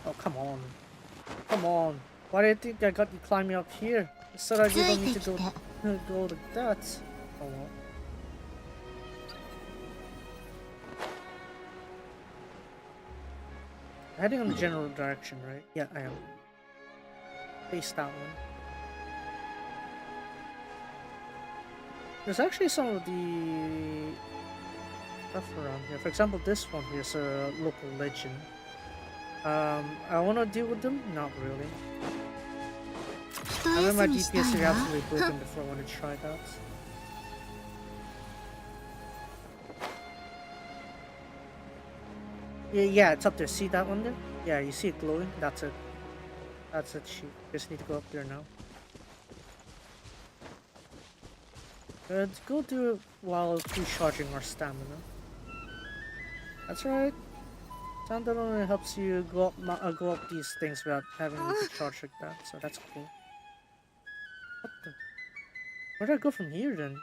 [SPEAKER 2] Oh, come on. Come on. Why do you think I got you climbing up here? So that you don't need to go like that. Oh well. heading in the general direction, right? Yeah, I am. Face that one. There's actually some of the stuff around here. For example, this one here is a local legend. I want to deal with them? Not really. I mean, my DPS is absolutely broken before I want to try that. Yeah, it's up there. See that one there? Yeah, you see it glowing? That's it. That's it, shoot. Just need to go up there now. Let's go do it while recharging our stamina. That's right. That only helps you go up these things without having to charge like that, so that's cool. What the? Where do I go from here then?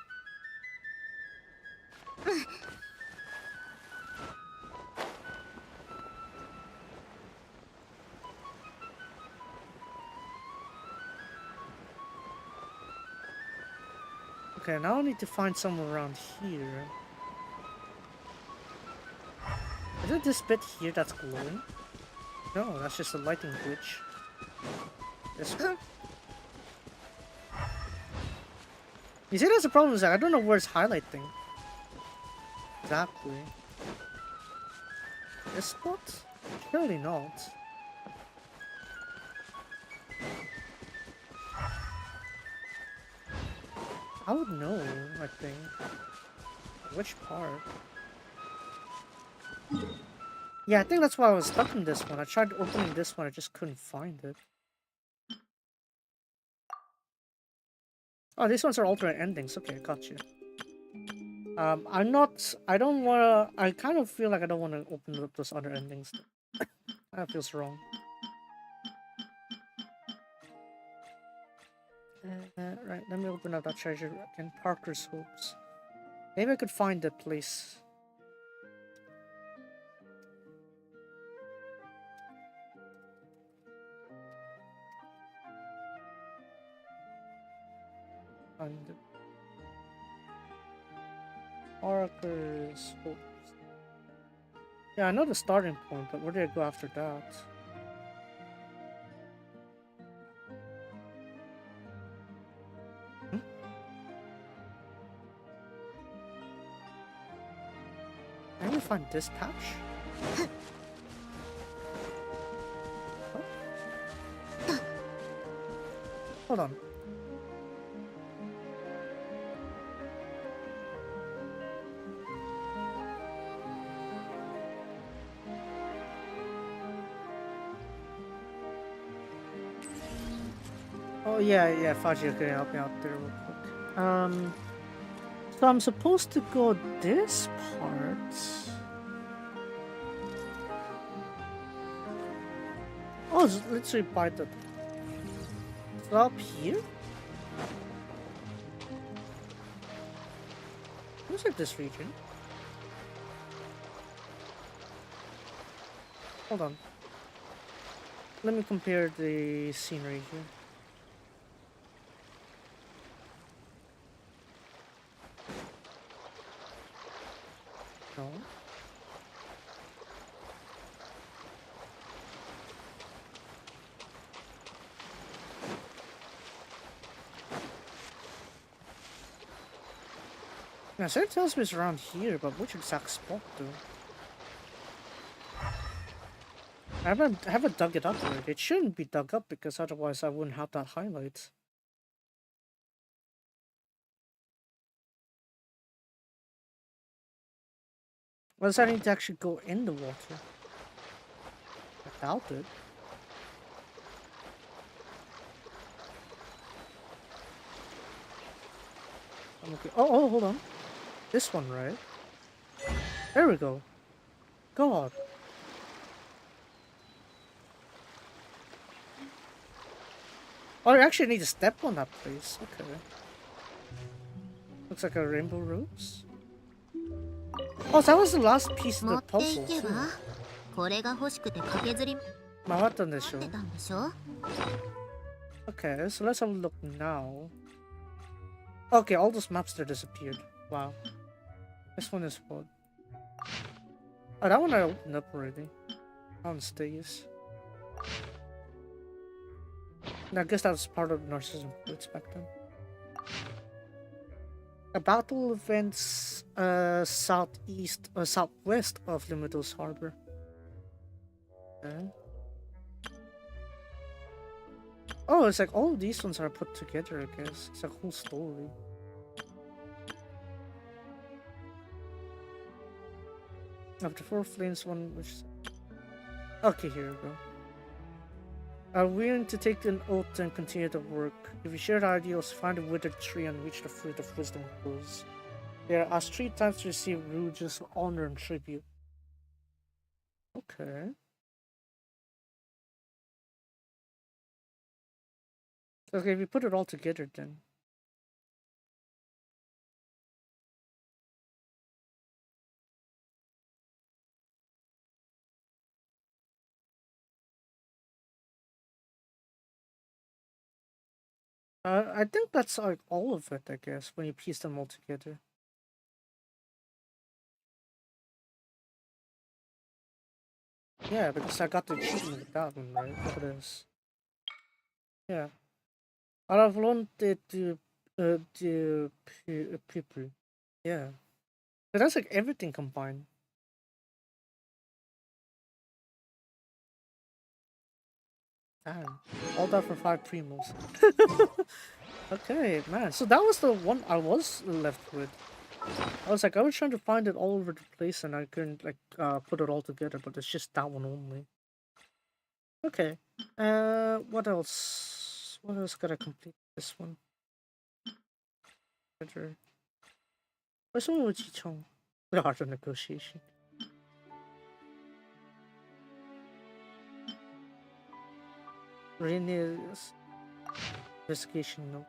[SPEAKER 2] Okay, now I need to find somewhere around here. Is it this bit here that's glowing? No, that's just a lighting glitch. This one? You see, that's the problem, is that I don't know where it's highlighting. Exactly. This spot? Surely not. I would know, I think. Which part? Yeah, I think that's why I was stuck in this one. I tried opening this one, I just couldn't find it. Oh, these ones are alternate endings. Okay, gotcha. I don't wanna, I kind of feel like I don't want to open up those other endings. That feels wrong. Right, let me open up that treasure in Parker's Hopes. Maybe I could find the place. Find it. Parker's Hopes. Yeah, I know the starting point, but where do I go after that? Can you find this patch? Oh. Hold on. Oh yeah, Faji, okay, help me out there real quick. So I'm supposed to go this part. Oh, it's literally by the... It's up here? Looks like this region. Hold on. Let me compare the scenery here. No. Yeah, so it tells me it's around here, but which exact spot though? I haven't dug it up yet. It shouldn't be dug up because otherwise I wouldn't have that highlight. Well, does I need to actually go in the water? I doubt it. I'm okay. Oh, hold on. This one, right? There we go. God. Oh, I actually need to step on that place. Okay. Looks like a rainbow rose. Oh, so that was the last piece of the puzzle too.
[SPEAKER 3] これが欲しくて駆けずり
[SPEAKER 2] 回ったんでしょ?
[SPEAKER 3] たんでしょ?
[SPEAKER 2] Okay, so let's have a look now. Okay, all those maps there disappeared. Wow. This one is what? Oh, that one I opened up already. on stays. And I guess that was part of the narcissism we expect them. A battle events southwest of Limitos Harbor. Okay. Oh, it's like all of these ones are put together, I guess. It's a whole story. After 4 flames, one which... Okay, here we go. Are willing to take an oath and continue the work. If you share the ideals, find a withered tree and reach the fruit of wisdom grows. They are asked 3 times to receive Rouge's honor and tribute. Okay. Okay, if you put it all together then. I think that's like all of it, I guess, when you piece them all together. Yeah, because I got the achievement with that one, right? Look at this. Yeah. I've learned it to people. Yeah. So that's like everything combined. Damn. All that for 5 primos. Okay, man. So that was the one I was left with. I was trying to find it all over the place and I couldn't like put it all together, but it's just that one only. Okay. What else? What else gotta complete this one? What's one with Chichong? The art of negotiation. Rainier's investigation note.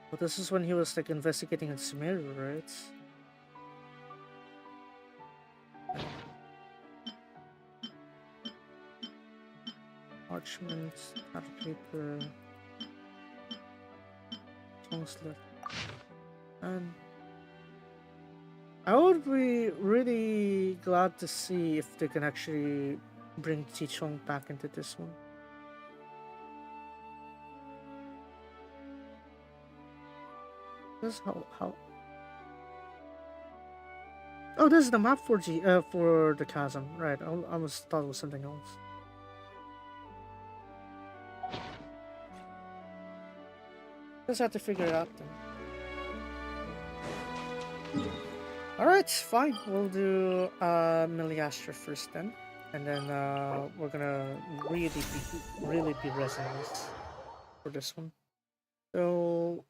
[SPEAKER 2] Well, this is when he was like investigating in Sumeru, right? Parchment, cut paper, tongue-slit. And I would be really glad to see if they can actually bring Chichong back into this one. This is how... Oh, this is the map for for the chasm, right? I almost thought it was something else. Just have to figure it out then. Alright, fine. We'll do Miliastra first then. And then we're gonna really be resonant for this one. So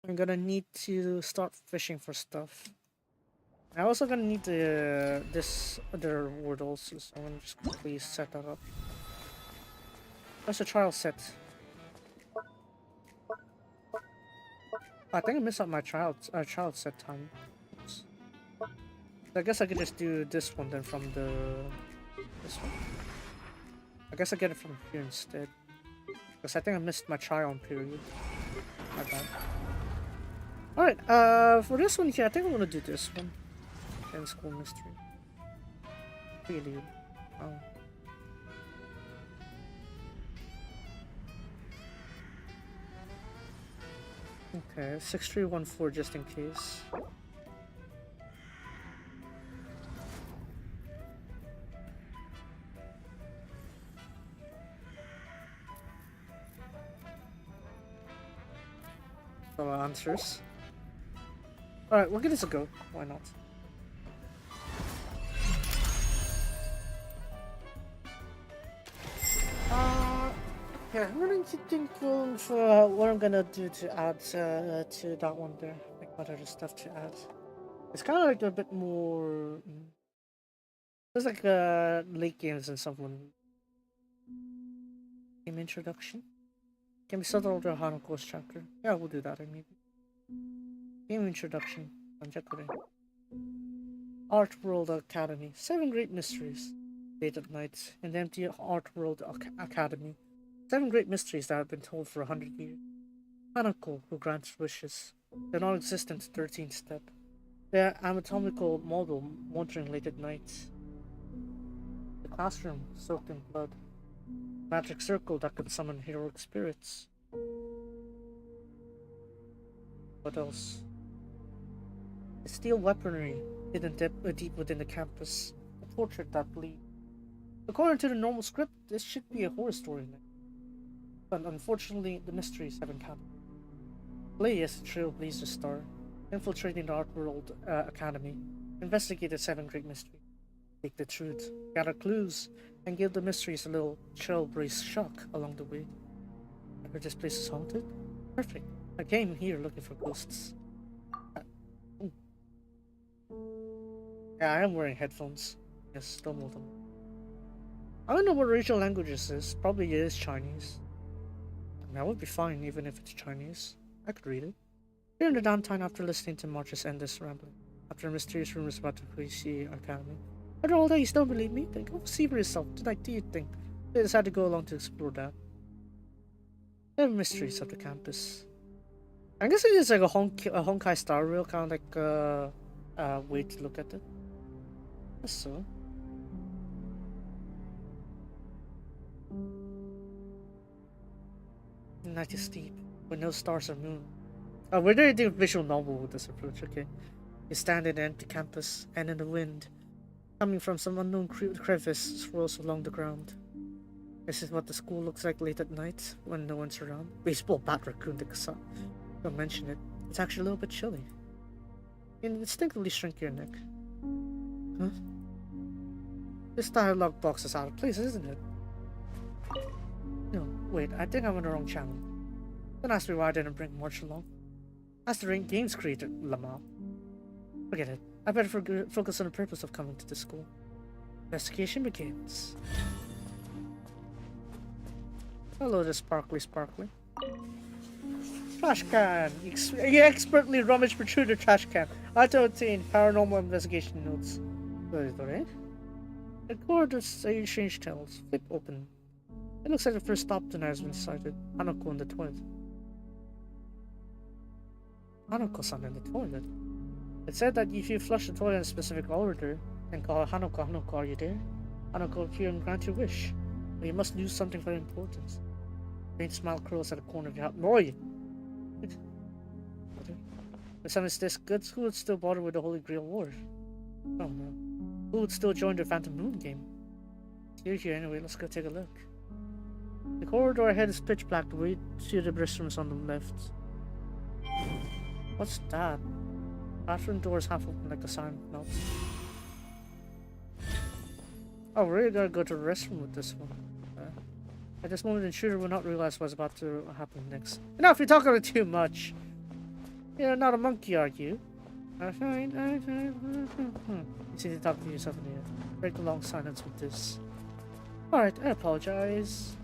[SPEAKER 2] I'm gonna need to start fishing for stuff. I'm also gonna need this other reward also, so I'm gonna just quickly set that up. That's a trial set. I think I missed out my child set time. Oops. I guess I could just do this one then from this one. I guess I get it from here instead. Because I think I missed my try-on period. My bad. Alright, for this one here, I think I'm gonna do this one. And School Mystery. Really? Oh. Okay, 6314 just in case. So answers. Alright, we'll give this a go. Why not? Yeah, I'm gonna think of what I'm gonna do to add to that one there. Like what other stuff to add. It's kind of like a bit more... There's like late games and someone. Game introduction. Can we start all the Hanako's chapter? Yeah, we'll do that maybe. Game introduction. Art World Academy. 7 Great Mysteries. Late at night. In the empty Art World Academy. 7 great mysteries that have been told for 100 years. Hanako, who grants wishes. The non-existent 13th step. The anatomical model wandering late at night. The classroom soaked in blood. Magic circle that could summon heroic spirits. What else? A steel weaponry hidden deep within the campus. A portrait that bleeds. According to the normal script, this should be a horror story. But unfortunately, the mysteries haven't happened. Play as a trailblazer star, infiltrating the Art World Academy, investigate the 7 great mysteries, seek the truth, gather clues, and give the mysteries a little trailblaze shock along the way. I heard this place is haunted? Perfect. I came here looking for ghosts. Yeah, I am wearing headphones. Yes, don't move them. I don't know what regional language this is. Probably it is Chinese. I mean, I would be fine even if it's Chinese. I could read it. During the downtime after listening to March's endless rambling, after mysterious rumors about the Huixi Academy. After all that, you still believe me? Then go see for yourself. Tonight, do you think? They decided to go along to explore that. There are mysteries of the campus. I guess it is like a Honkai Star Rail, kind of like a way to look at it. That's so. The night is deep, with no stars or moon. Oh, we're doing a visual novel with this approach, okay. You stand in an empty campus, and in the wind, coming from some unknown crevice, swirls along the ground. This is what the school looks like late at night, when no one's around. Baseball bat raccoon de Kasa. Don't mention it. It's actually a little bit chilly. You instinctively shrink your neck. Huh? This dialogue box is out of place, isn't it? No, wait, I think I'm on the wrong channel. Don't ask me why I didn't bring March along. Ask the game's creator, Lamau. Forget it. I better focus on the purpose of coming to the school. Investigation begins. Hello there, Sparkly. Trash can! You expertly rummage through the trash can. I to obtain paranormal investigation notes. The corridor say strange tunnels. Flip open. It looks like the first stop tonight has been sighted. Hanako in the toilet. Hanako-san in the toilet? It said that if you flush the toilet in a specific order, then call Hanako. Hanako, are you there? Hanako will appear and grant your wish. But you must lose something very important. Faint smile curls at the corner of your heart. Boy! If something is this good, who would still bother with the Holy Grail War? Oh no. Who would still join the Phantom Moon game? You're here anyway, let's go take a look. The corridor ahead is pitch black, the way to the restrooms on the left. What's that? Bathroom doors half open like a sign note. Oh, we're really gonna go to the restroom with this one. At this moment, the intruder will not realize what's about to happen next. Enough, you're talking too much. You're not a monkey, are you? You seem to talk to yourself in the air. Break the long silence with this. Alright, I apologize.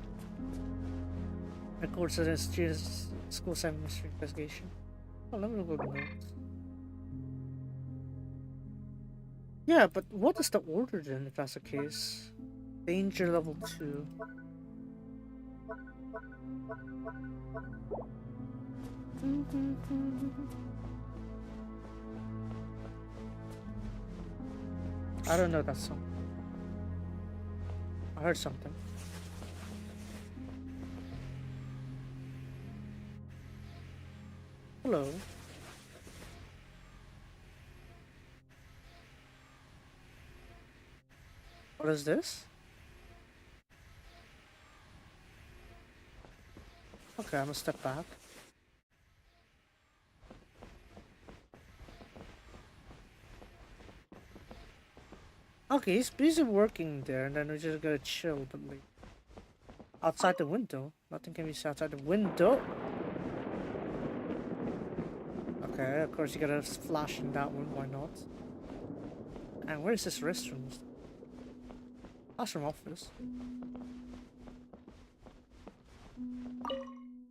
[SPEAKER 2] Record to this school 7 mystery investigation. Oh, let me look at the notes. Yeah, but what is the order then if that's the case? Danger level 2. I don't know that song. I heard something. Hello. What is this? Okay, I'm gonna step back. Okay, he's busy working there, and then we're just gonna chill, but like outside the window. Nothing can be seen outside the window. Okay, of course you gotta flash in that one, why not? And where is this restroom? Classroom office.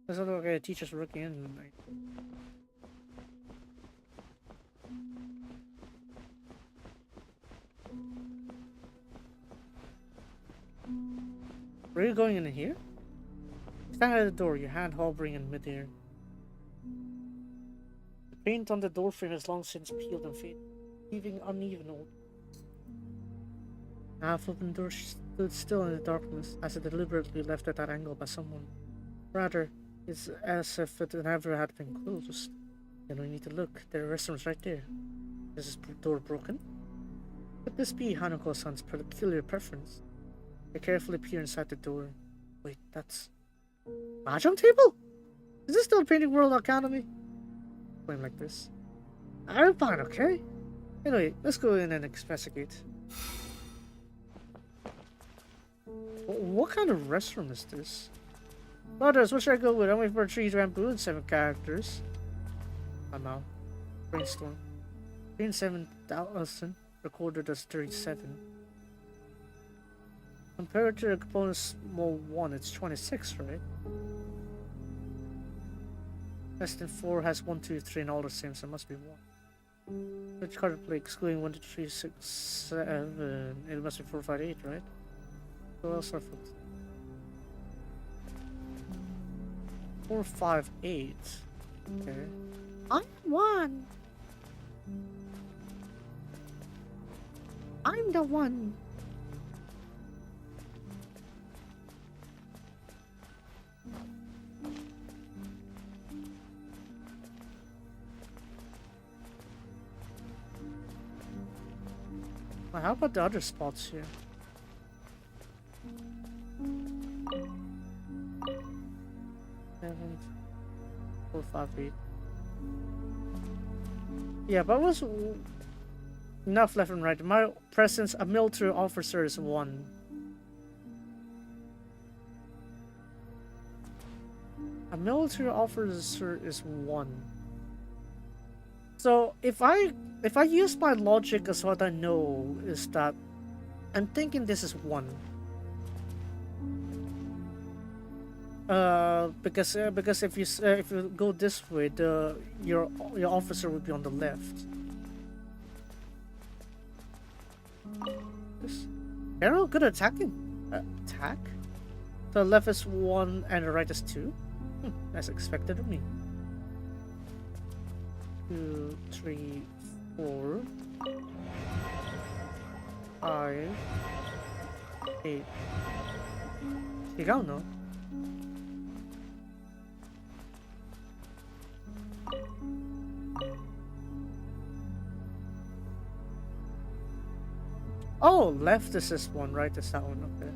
[SPEAKER 2] Doesn't look like a teacher's working in tonight. Where are you going in here? Stand at the door, your hand hovering in midair. The paint on the door frame has long since peeled and faded, leaving uneven old. Half open door stood still in the darkness, as if deliberately left at that angle by someone. Rather, it's as if it never had been closed. Then we need to look. There are restrooms right there. Is this door broken? Could this be Hanako-san's peculiar preference? I carefully peer inside the door. Wait, that's... Mahjong table? Is this still Painting World Academy? Going like this. I'm fine, okay? Anyway, let's go in and investigate. What kind of restroom is this? Brothers, what should I go with? I'm waiting for 3 bamboo and 7 characters. I'm out. Brainstorm. 7,000 recorded as 37. Compared to the component's small 1, it's 26, right? Less than 4 has 1, 2, 3 and all the same, so it must be 1. Which card to play excluding 1, 2, 3, 6, 7. It must be 4, 5, 8, right? So I'll start from 4, 5, 8. Okay. I'm 1. I'm the 1. Well, how about the other spots here? Seven, 4, 5, 8. Yeah, but what's enough left and right? In my presence, a military officer is 1. A military officer is 1. So if I use my logic as what I know is that I'm thinking this is 1. Because if you go this way, your officer would be on the left. This arrow good at attacking. Attack. The left is 1 and the right is 2. As expected of me. 2, 3, 4, 5, 8. Ikaw, no? Oh, left is this one, right is that one, okay.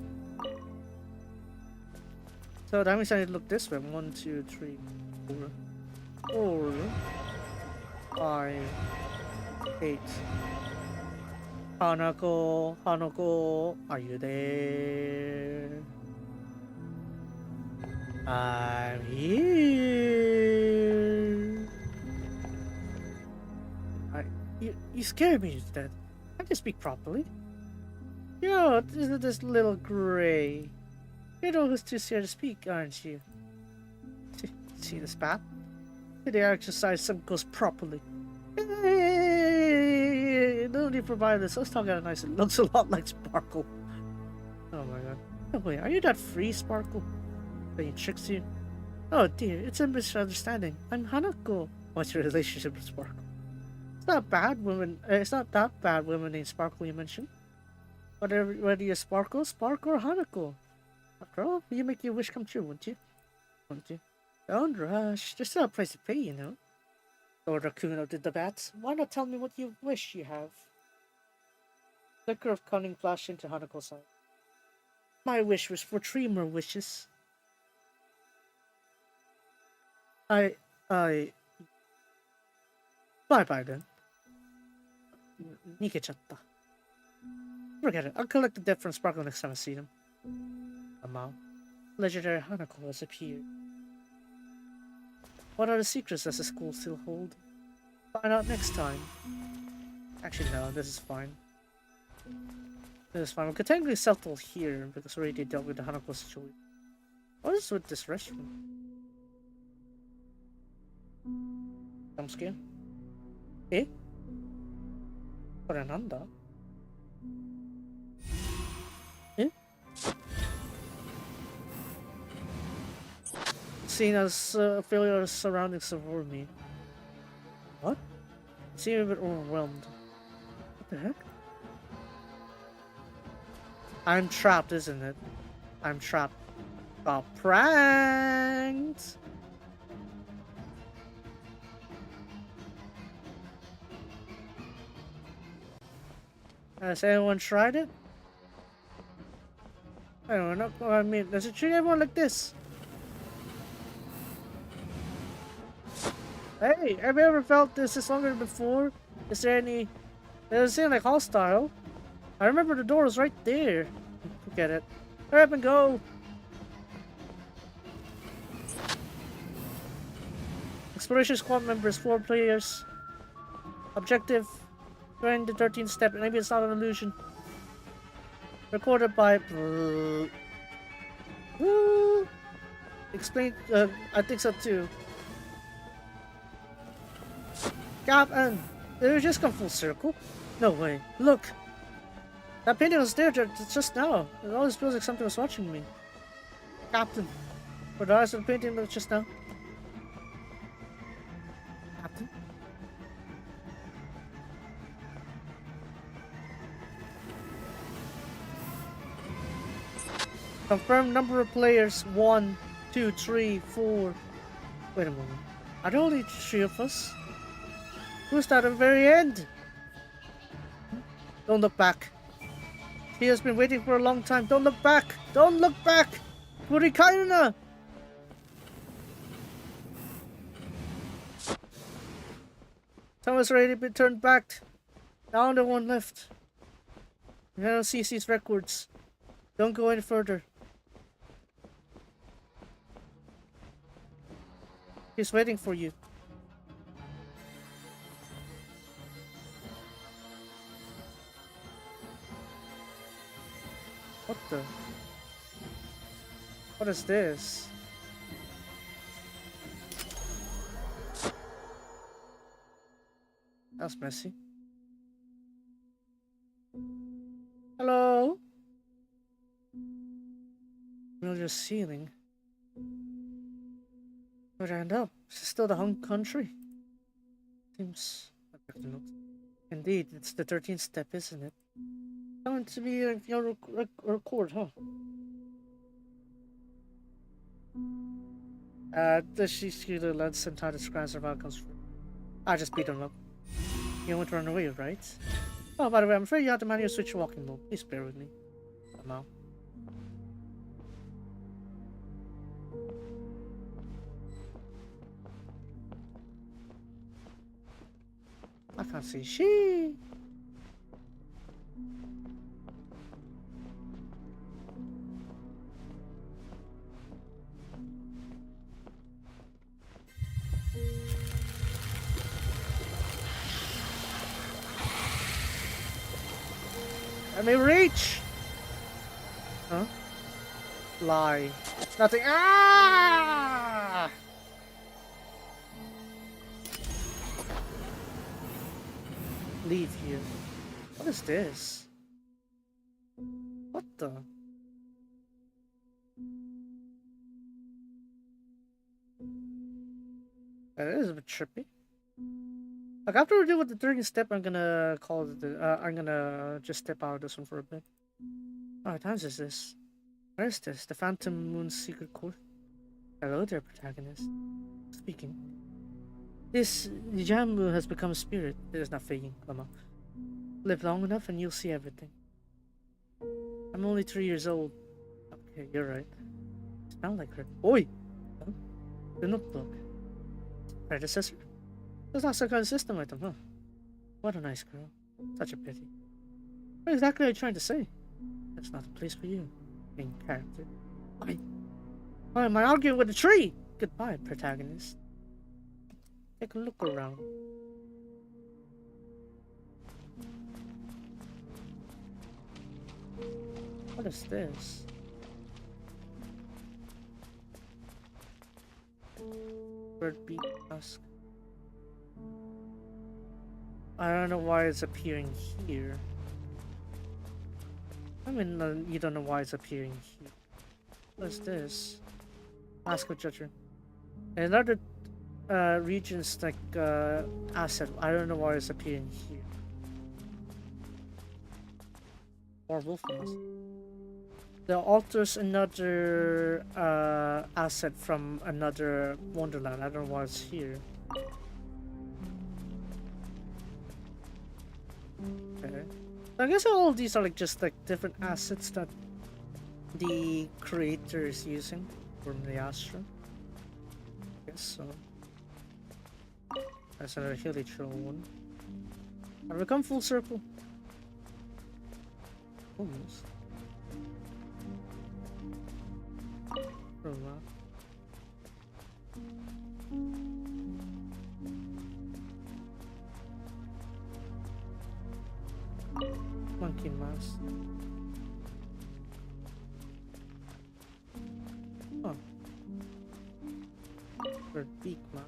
[SPEAKER 2] So that means I need to look this way. 1, 2, 3, 4, 5, 8. Hanako, are you there? I'm here. You scared me to death. Can't you speak properly? Yo, isn't this little gray? You know who's too scared to speak, aren't you? See the spat? Did I exercise some goes properly? Hey, no need for buying this. Let's talk out nice. It looks a lot like Sparkle. Oh my god. Oh wait, are you that free, Sparkle? That he tricks you? Oh dear, it's a misunderstanding. I'm Hanako. What's your relationship with Sparkle? It's not bad women. It's not that bad women named Sparkle you mentioned. Whether you're Sparkle or Hanako. After all, you make your wish come true, wouldn't you? Wouldn't you? Don't rush. There's still a price to pay, you know. Lord Rakuno did the bats. Why not tell me what you wish you have? Flicker of cunning flashed into Hanako's eye. My wish was for 3 more wishes. Bye-bye then. Nikechatta. Forget it. I'll collect the debt from Sparkle next time I see them. Amao. Legendary Hanako has appeared. What are the secrets does the school still hold? Find out next time. Actually, no, this is fine. This is fine. We could technically settle here because we already dealt with the Hanako situation. What is with this restaurant? I'm scared. Eh? Korenanda? Eh? Seen as failure surroundings around me. What? I seem a bit overwhelmed. What the heck? I'm trapped, isn't it? I'm trapped. Got pranked! Has anyone tried it? I don't know. I mean, does it treat everyone like this? Hey, have you ever felt this longer before? Is there any... Does it seem like hostile? I remember the door was right there. Forget it. Hurry up and go! Exploration squad members, 4 players. Objective: join the 13th step. Maybe it's not an illusion. Recorded by... Explain... I think so too. Captain! Did we just come full circle? No way. Look! That painting was there just now. It always feels like something was watching me. Captain. Were the eyes of the painting that just now? Captain? Confirm number of players. 1, 2, 3, 4. Wait a moment. Are there only 3 of us? Who's that at the very end? Don't look back. He has been waiting for a long time. Don't look back! Don't look back! Kurikaina! Thomas ready to be turned back. Now the one left. I don't see these records. Don't go any further. He's waiting for you. What the? What is this? That's messy. Hello? Familiar ceiling. Where'd I end up? Is this still the home country? Seems... Indeed, it's the 13th step, isn't it? Going to be your record, huh? Does she see the lens sometime describes her outcomes? I just beat him up. You want to run away, right? Oh, by the way, I'm afraid you have to manually switch your walking mode. Please bear with me. Somehow. I can't see she. Let me reach! Huh? Lie. Nothing. Ah! Leave here. What is this? What the? That is a bit trippy. Like after we deal with the 13th step, I'm gonna call it. I'm gonna just step out of this one for a bit. Oh, what times is this? Where is this? The Phantom Moon's secret court. Hello there, protagonist. Speaking. This Jambu has become a spirit. It is not faking, Lama. Live long enough and you'll see everything. I'm only 3 years old. Okay, you're right. Sound like her. Oi! Huh? The notebook. Predecessor? There's not some kind of system item, huh? What a nice girl. Such a pity. What exactly are you trying to say? That's not the place for you, main character. Why am I arguing with a tree? Goodbye, protagonist. Take a look around. What is this? Bird beak husk. I don't know why it's appearing here. I mean, you don't know why it's appearing here. What's this? Ask a judger. Another regions like asset. I don't know why it's appearing here. More wolf nest. The altar's another asset from another Wonderland. I don't know why it's here. Okay. So I guess all of these are like just like different assets that the creator is using for Miliastra. I guess so. That's another Helitral one. Have we come full circle? Almost. Oh, wow. Monkey mask. Oh. Bird beak mask.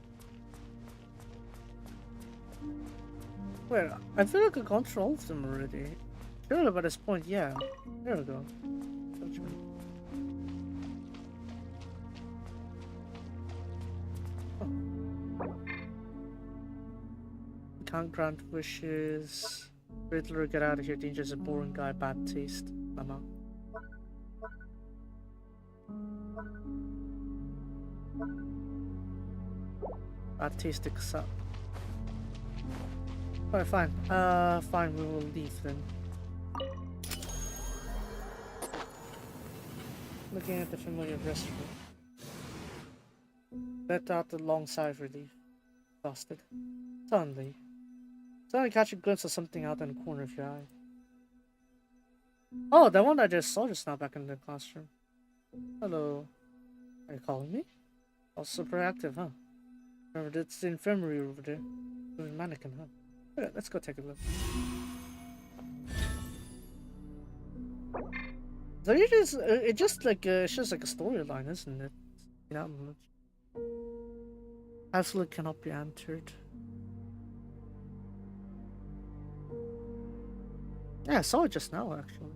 [SPEAKER 2] Wait, I feel like I controlled them already. Surely by this point, yeah. There we go. That's right. Oh. Can't grant wishes. Riddler, get out of here. Danger's a boring guy, bad taste. I'm out. Bad taste accept. Alright, fine. Fine, we will leave then. Looking at the familiar restaurant. Let out the long sigh of relief. Exhausted. Suddenly catch a glimpse of something out in the corner of your eye. Oh, that one I just saw just now back in the classroom. Hello. Are you calling me? Also proactive, huh? Remember, it's the infirmary over there. There's a mannequin, huh? Yeah, let's go take a look. So you just, it's just like a storyline, isn't it? Not much. Absolutely cannot be entered. Yeah, I saw it just now, actually.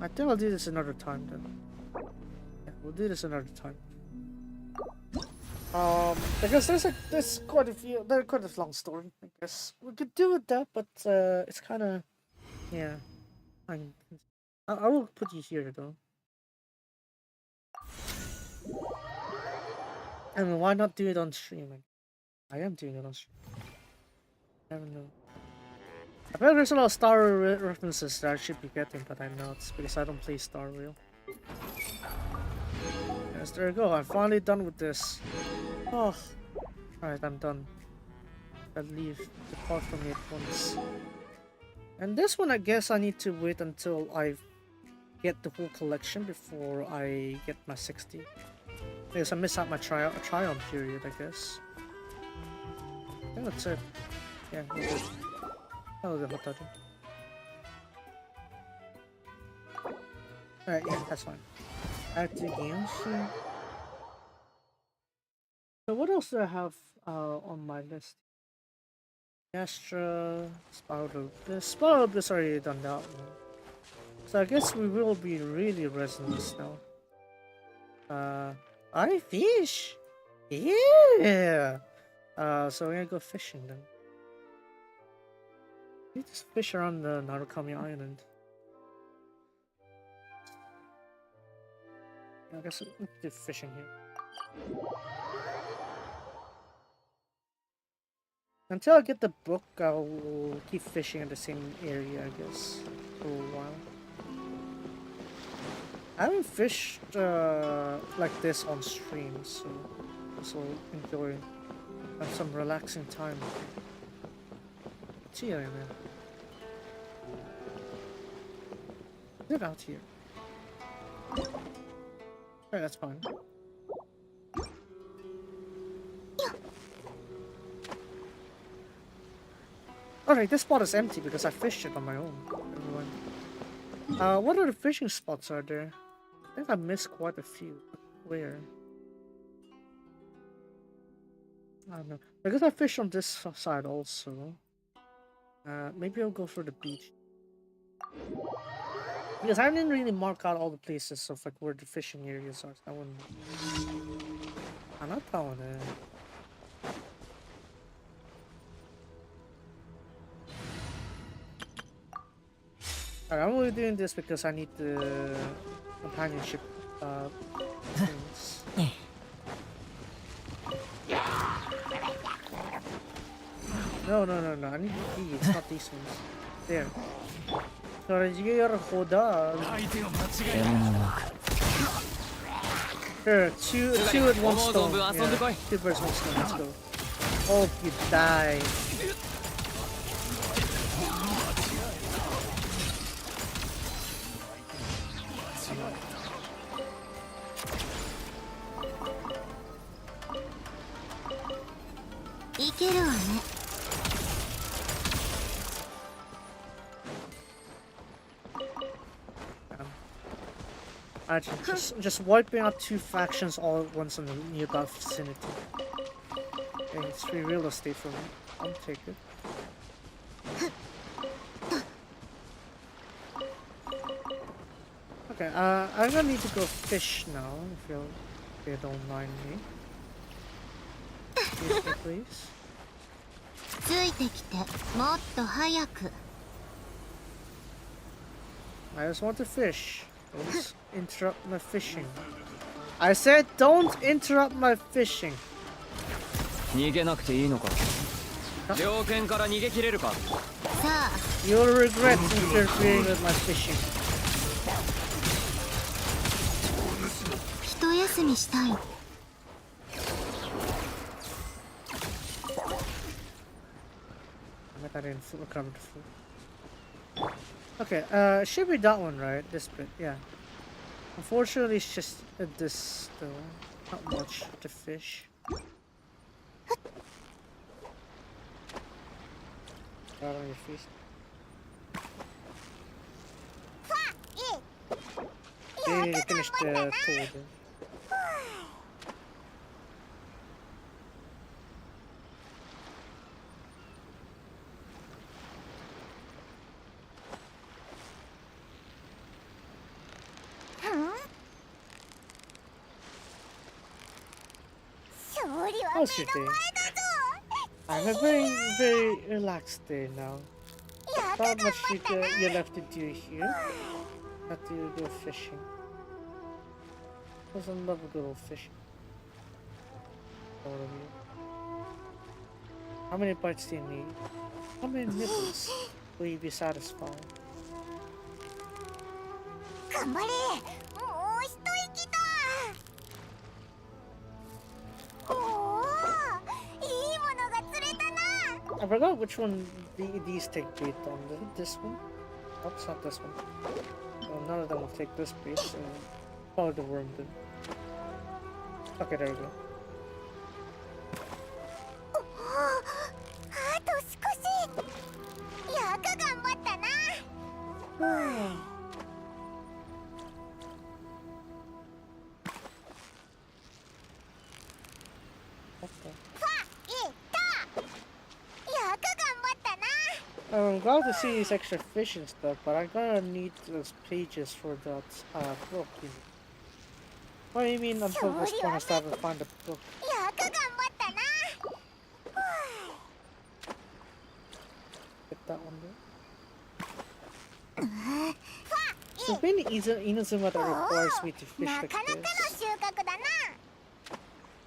[SPEAKER 2] I think I'll do this another time then. Yeah, we'll do this another time. Because there's quite a few, there's quite a long story. I guess we could do with that, but it's kind of, yeah. I will put you here though. I mean, why not do it on stream? I am doing it on stream. I don't know. I feel like there's a lot of Star Rail references that I should be getting, but I'm not because I don't play Star Rail. Yes, there we go. I'm finally done with this. Oh, alright, I'm done. I'll leave. Depart from me at once. And this one, I guess I need to wait until I get the whole collection before I get my 60. Because I miss out my try-on period, I guess. I think that's it. Yeah, we're good. Oh, the hot Alright, yeah, that's fine. Back to Genshin. So what else do I have on my list? Astra, Spiral Bliss already done that one. So I guess we will be really resing this now. I fish! Yeah! So we're gonna go fishing then. We just fish around the Narukami Island. I guess we can do fishing here. Until I get the book, I'll keep fishing in the same area, I guess, for a while. I haven't fished like this on stream, so this will enjoy some relaxing time. See you in there. Get out here. Alright, that's fine. Alright, this spot is empty because I fished it on my own. What other fishing spots are there? I think I missed quite a few. Where? I don't know. Because I fished on this side also. Maybe I'll go for the beach. Because I didn't really mark out all the places of like where the fishing areas are. I wouldn't. I'm not telling it. Alright, I'm only doing this because I need the companionship things. No, I need these, not these ones. There. Here, two at one stone. Yeah, 2 birds, 1 stone. Let's go. Oh, you die. Just wiping out 2 factions all at once in the nearby vicinity. Okay, it's free real estate for me. I'll take it. Okay, I'm gonna need to go fish now, if you don't mind me. Excuse me, please. I just want to fish. Don't interrupt my fishing. I said don't interrupt my fishing.
[SPEAKER 4] 逃げなくていいのか。猟犬から逃げ切れるか。
[SPEAKER 2] You'll regret interfering with my fishing.
[SPEAKER 3] 一休みしたい。
[SPEAKER 2] I didn't recover the food. Okay, should be that one, right? This bit, yeah. Unfortunately, it's just this though. Not much to fish. Out on your feet. Hey, you finished the toad. How's your day? I have a very, very relaxed day now. Not much you left to do here. Have to go fishing. Doesn't love a good old fishing. All of you. How many bites do you need? How many nibbles will you be satisfied? I forgot which one these take bait on. Is it this one? Oh, it's not this one. Well, none of them will take this bait, so probably the worm did. Okay, there we go. I'm glad to see these extra fish and stuff, but I'm gonna need those pages for that book. You know. What do you mean until this point I still haven't found the book? Get that one there. So it's been Inazuma that requires me to fish like this.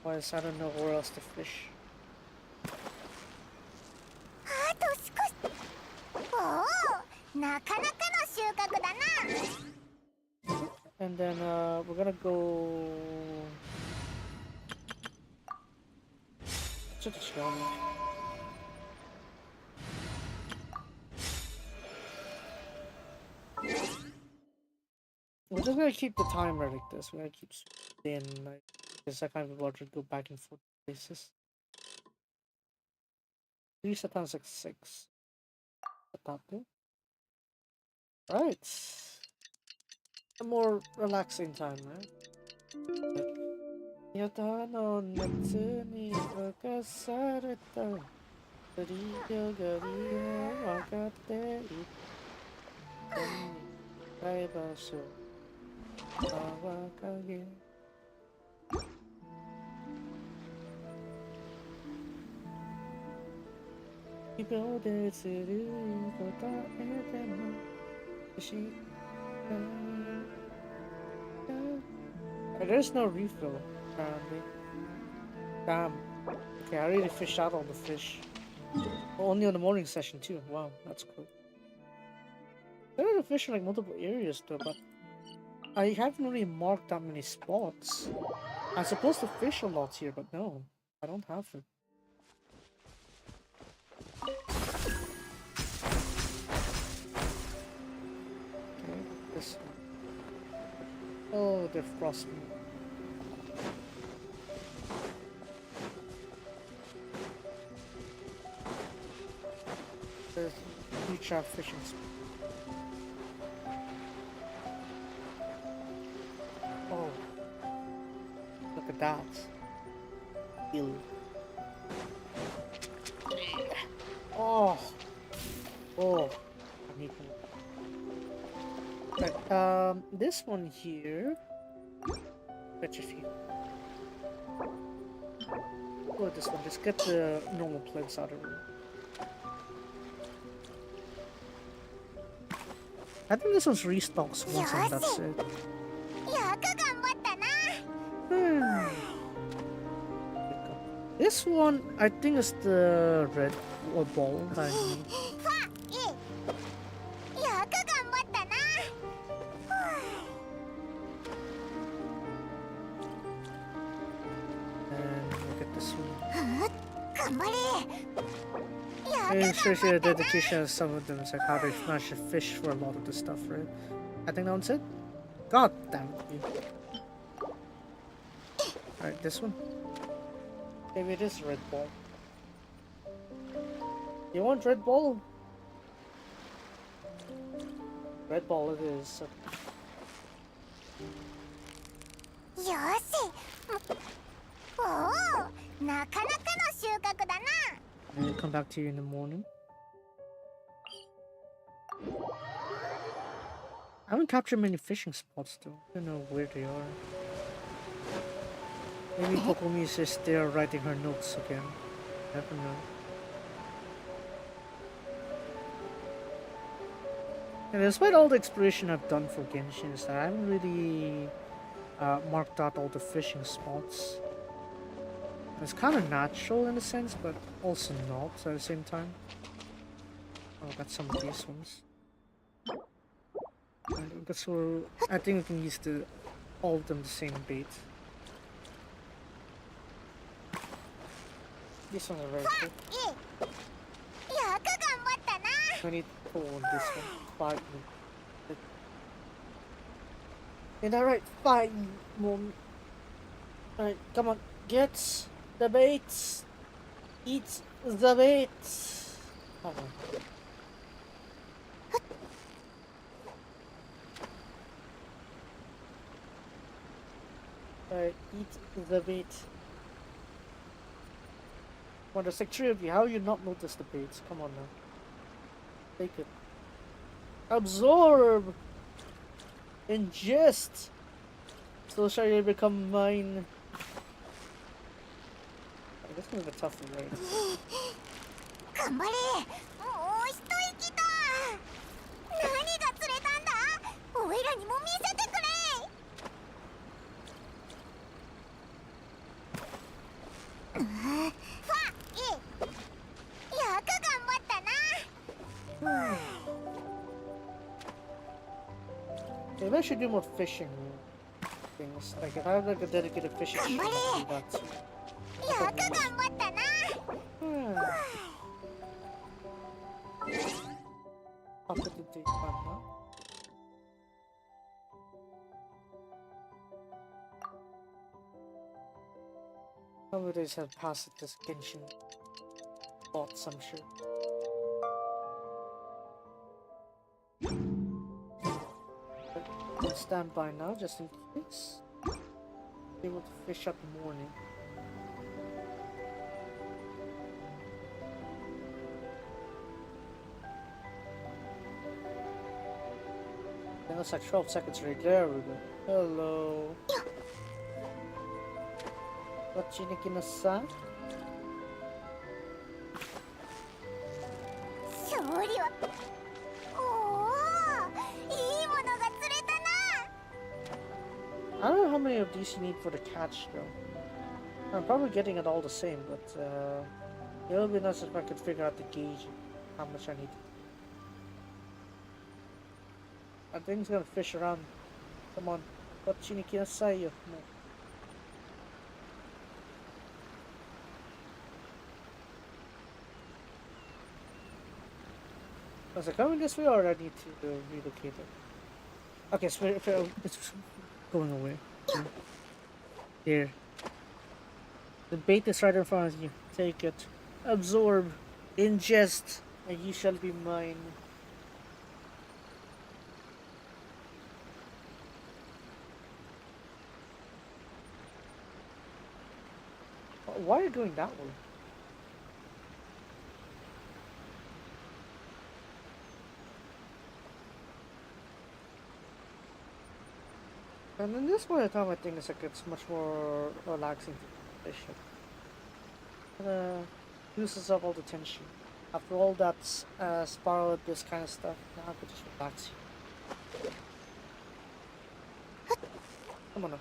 [SPEAKER 2] Otherwise, I don't know where else to fish. And then we're gonna go to the show. We're just gonna keep the timer like this. We're gonna keep staying like this. I can't be bothered to go back and forth places. At least that sounds like 6. Top there. Right. A more relaxing time, right? Yata no natsu ni wakasareta Rio gari wo wakatte itta ni kai basho awakage Ibo de suru kotaete mo Is she? There's no refill, apparently. Damn. Okay, I really fished out all the fish. Only on the morning session too. Wow, that's cool. There are fish in like multiple areas though, but I haven't really marked that many spots. I'm supposed to fish a lot here, but no, I don't have it. Okay, this one. Oh, they're frosting. There's huge shark fishing spot. Oh, look at that. Ew. Oh, oh, I need more. Right, this one here. Bet a few. Oh, this one. Just get the normal plates out of it. I think this one's restocks once and that's it. This one, I think is the red or ball that I need. And look at this one. It shows you the dedication of some of them. It's like how they manage to fish for a lot of the stuff, right? I think that one's it. God damn it. Alright, this one. Maybe it is red ball. You want red ball? Red ball it is. I'll come back to you in the morning. I haven't captured many fishing spots though. I don't know where they are. Maybe Kokomi is just there writing her notes again. Never know. And despite all the exploration I've done for Genshin, is that I haven't really marked out all the fishing spots. It's kind of natural in a sense, but also not at the same time. Oh, got some of these ones. And that's where I think we can use all of them the same bait. This one is very cool. I need to pull on this one. 5 minutes. And alright, 5 more. Alright, come on, get the bait. Eat the bait. Come on. Alright, eat the bait. Well, there's like 3 of you. How you not notice the baits? Come on now. Take it. Absorb! Ingest! So shall you become mine. Oh, this one's a tough one, right? Maybe I should do more fishing things. Like if I have like a dedicated fishing stream, I'll do that too. After the day now. Some of these have passed this Genshin bots, I'm sure. But stand by now, just in case. Be able to fish up in the morning. Then it's like 12 seconds right there. We go. Hello. What you thinking, son? I don't know how many of these you need for the catch though. I'm probably getting it all the same, but it would be nice if I could figure out the gauge, how much I need. I think he's gonna fish around. Come on, what Chiniki say you? No. Was it coming this way or I need to relocate it? Okay, so it's going away. Here. The bait is right in front of you. Take it. Absorb. Ingest. And you shall be mine. Why are you going that way? And in this point of time, I think it's like it's much more relaxing to fish. Loses up all the tension. After all that spiral, this kind of stuff, now I could just relax. Come on now.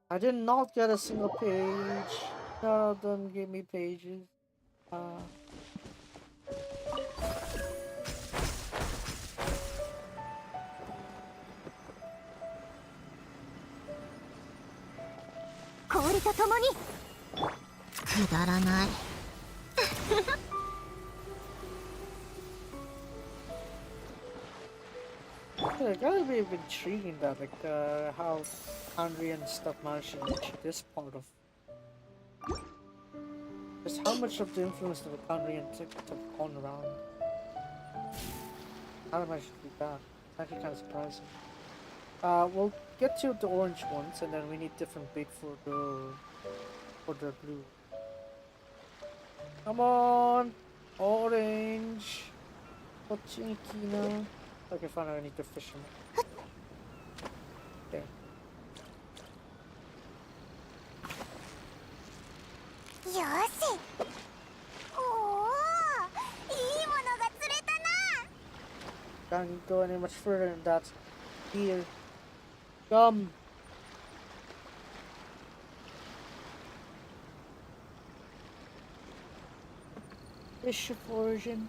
[SPEAKER 2] I did not get a single page. None of them gave me pages. Yeah, it gotta be intriguing that, like, how Andre and stuff managed to reach this part of. Just how much of the influence of the Andre and took on around. How did I manage to do that? It's actually kind of surprising. We'll get to the orange ones, and then we need different bait for the blue. Come on, orange. Pochinki. Okay, fine. I need to fish him. There. Can't go any much further than that. Here. Come. Fish of origin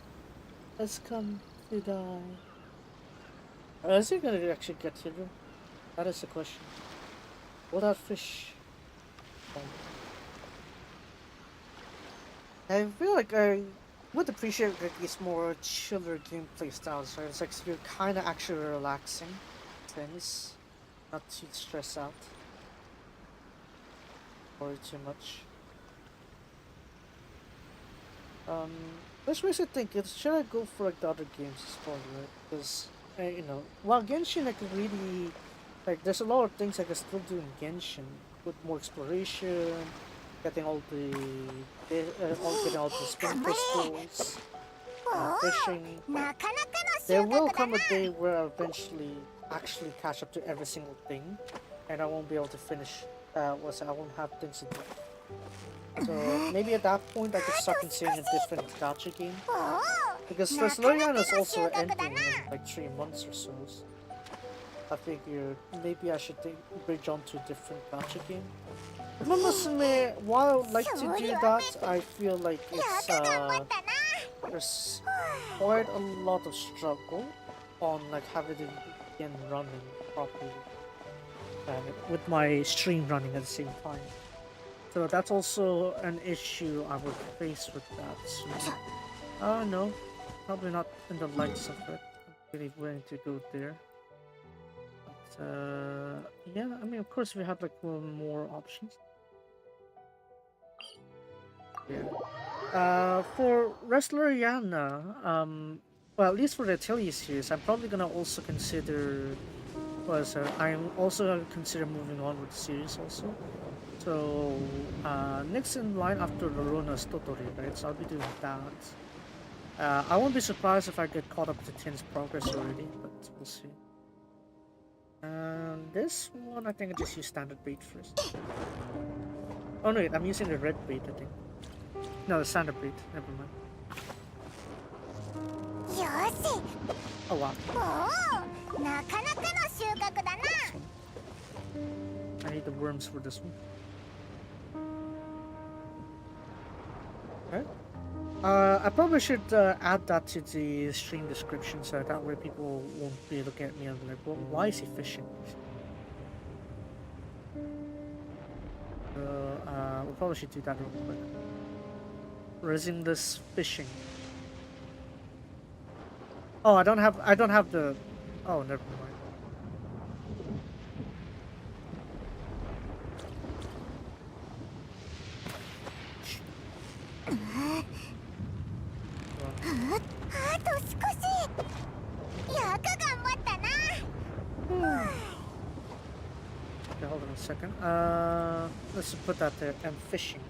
[SPEAKER 2] has come to die. Is he gonna actually get here? That is the question. Will that fish? I feel like I would appreciate like these more chiller gameplay styles, right? It's like you're kind of actually relaxing things, not too stressed out or too much. Which makes me think, should I go for like the other games as well, right? Because you know, while Genshin I could really like, there's a lot of things I can still do in Genshin with more exploration, getting all the spin crystals, fishing. There will come a day where I eventually actually catch up to every single thing, and I won't be able to finish. I won't have things to do. So maybe at that point I could start considering a different gacha game. Because Stygian is also ending in like 3 months or so. I figured maybe I should bridge on to a different gacha game. But Musume, while I would like to do that, I feel like it's there's quite a lot of struggle on like having it begin running properly with my stream running at the same time. So that's also an issue I would face with that. So, oh no, probably not in the likes of it. I'm really willing to go there. But yeah, I mean, of course, we have like more options. Yeah. For Wrestler Yana, well, at least for the Atelier series, I'm probably gonna also consider. I'm also gonna consider moving on with the series also. So next in line after Lorona's Totori, right? So I'll be doing that. I won't be surprised if I get caught up to 10's progress already, but we'll see. this one, I think I just use standard bait first. Oh no, wait, I'm using the red bait, I think. No, the standard bait. Never mind.
[SPEAKER 3] よし
[SPEAKER 2] Oh wow.
[SPEAKER 3] おおなかなかの収穫だな
[SPEAKER 2] This one. I need the worms for this one. Okay. I probably should add that to the stream description so that way people won't be looking at me and be like, well, why is he fishing? We probably should do that real quick. Resinless fishing. Oh, I don't have the. Oh, never mind. Well,
[SPEAKER 3] あと少しよく頑張ったな
[SPEAKER 2] okay, hold on a second. Let's just put that there. And fishing.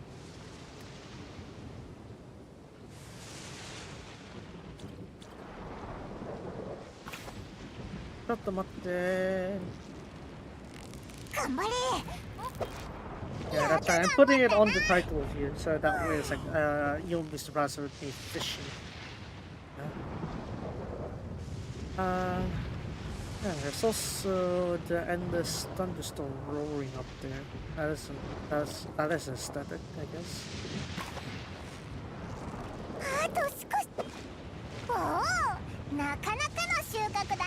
[SPEAKER 2] Yeah, that's right. I'm putting it on the title here, so that way it's like, you'll be surprised with me fishing. Yeah, there's also the endless thunderstorm roaring up there. That is aesthetic, I guess.
[SPEAKER 3] あと少しおおなかなかの収穫だな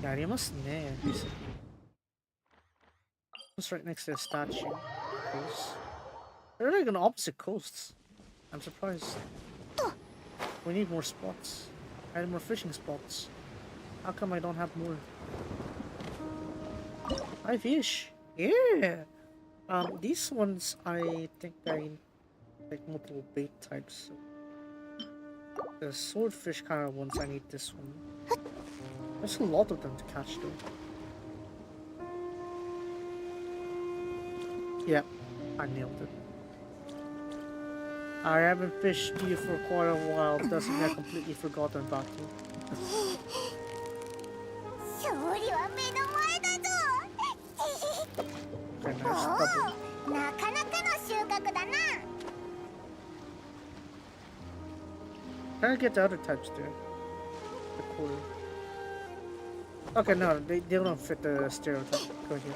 [SPEAKER 2] Yeah, ありますね。It's right next to the statue. They're like on opposite coasts. I'm surprised. We need more spots. I need more fishing spots. How come I don't have more? I fish. Yeah. These ones I think I like multiple bait types. So the swordfish kind of ones, I need this one. There's a lot of them to catch though. Yeah, I nailed it. I haven't fished you for quite a while. Doesn't mean I completely forgotten about you.
[SPEAKER 3] 勝利は目の前だぞ
[SPEAKER 2] Okay, nice.
[SPEAKER 3] お
[SPEAKER 2] Double.
[SPEAKER 3] おなかなかの収穫だな
[SPEAKER 2] Can I get the other types there? The quarter. Okay, no, they don't fit the stereotype. Go here.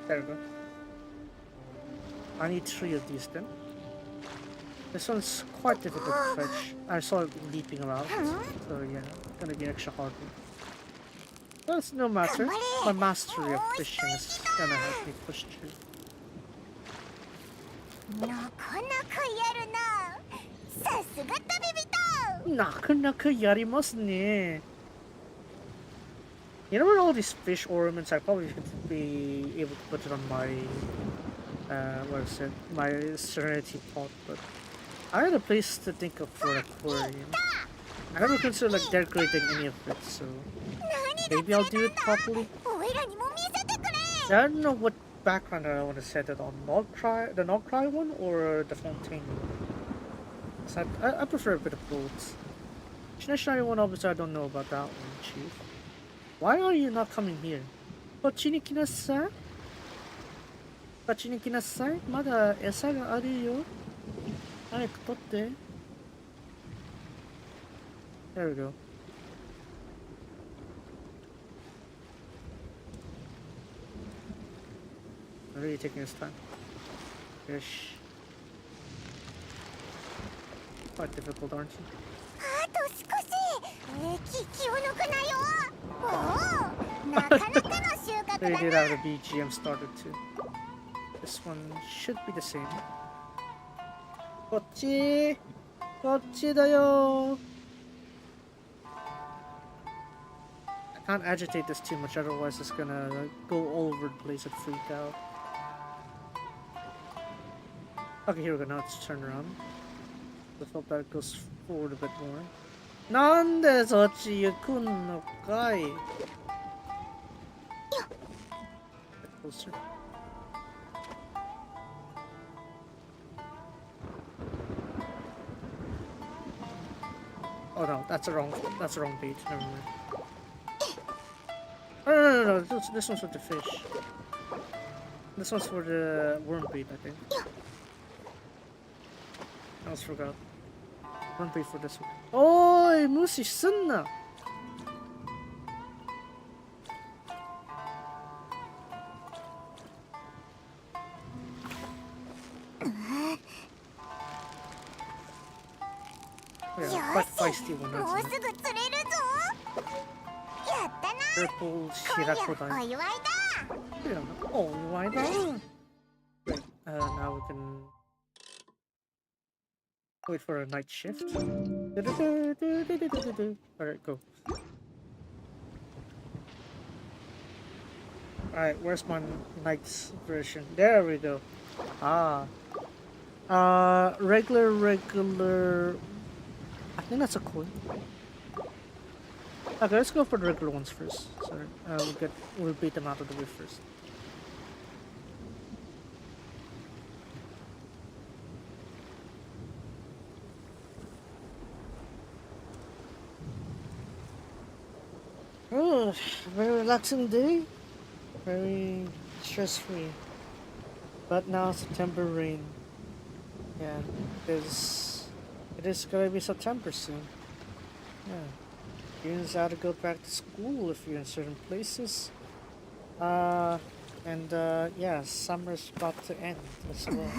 [SPEAKER 2] There we go. I need 3 of these then. This one's quite difficult to fetch. I saw it leaping around, so yeah, gonna be extra hard. But it's no matter. My mastery of fishing is gonna help me push through.
[SPEAKER 3] なかなかやるなさすが旅人
[SPEAKER 2] Nakanaka yarimasu. You know what, all these fish ornaments, I probably should be able to put it on my, what is it, my Serenity pot, but I had a place to think of for an aquarium. I never considered like decorating any of it, so maybe I'll do it properly.
[SPEAKER 3] おいらにも見せてくれ
[SPEAKER 2] I don't know what background I want to set it on, the Nogcry one or the Fontaine one. So I prefer a bit of both. Shinashari one, obviously I don't know about that one, Chief. Why are you not coming here? こっちに来なさい。こっちに来なさい。まだ餌があるよ。早く取って。There we go. I'm really taking his time. Fish. Quite difficult, aren't you?
[SPEAKER 3] あと少し気を抜くなよおおなかなかの収穫
[SPEAKER 2] They
[SPEAKER 3] だ
[SPEAKER 2] did
[SPEAKER 3] な
[SPEAKER 2] have the BGM started too. This one should be the same. こっちだよ I can't agitate this too much, otherwise it's gonna go all over the place and freak out. Okay, here we go. Now it's turn around. Let's hope that goes forward a bit more. なんでそっち行くのかい Closer. Oh no, that's the wrong bait. Never mind. This one's for the fish. This one's for the worm bait, I think. I almost forgot. Worm bait for this one. Oh, Musi Sunna! Yeah, quite feisty one, isn't it? Purple Shirakudai. Yeah. Oh, why not? Great. Now we can wait for a night shift. Alright, go. Alright, where's my night's version? There we go. Ah. Regular. I think that's a coin. Okay, let's go for the regular ones first. Sorry, we'll beat them out of the way first. Oh, very relaxing day. Very stress-free. But now September rain. Yeah, because it is gonna be September soon. Yeah. Students have to go back to school if you're in certain places. Yeah, summer's about to end as well.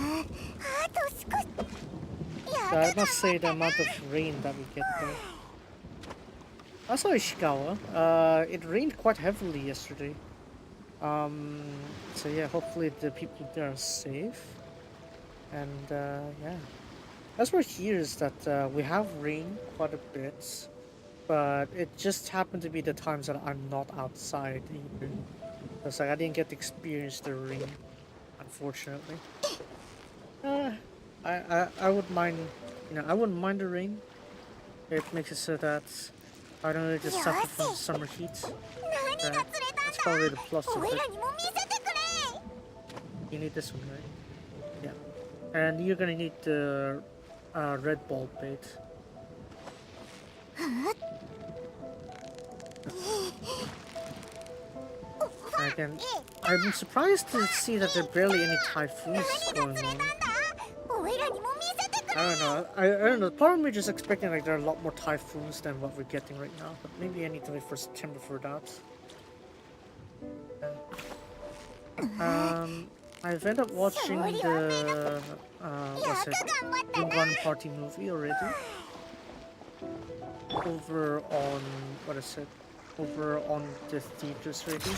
[SPEAKER 2] So I must say the amount of rain that we get there. I saw Ishikawa. It rained quite heavily yesterday. So yeah, hopefully the people there are safe. And yeah. As we're here is that we have rain quite a bit. But it just happened to be the times that I'm not outside either. It's like I didn't get to experience the rain, unfortunately. I would mind, I wouldn't mind the rain. It makes it so that I don't really just suffer from the summer heat. That's probably the plus of it. You need this one, right? Yeah. And you're gonna need the red ball bait. Again, I'm surprised to see that there are barely any typhoons going on. I don't know. Part of me just expecting like there are a lot more typhoons than what we're getting right now. But maybe I need to wait for September for that. I've ended up watching the what's it? One Party movie already. Over on over on the theaters already.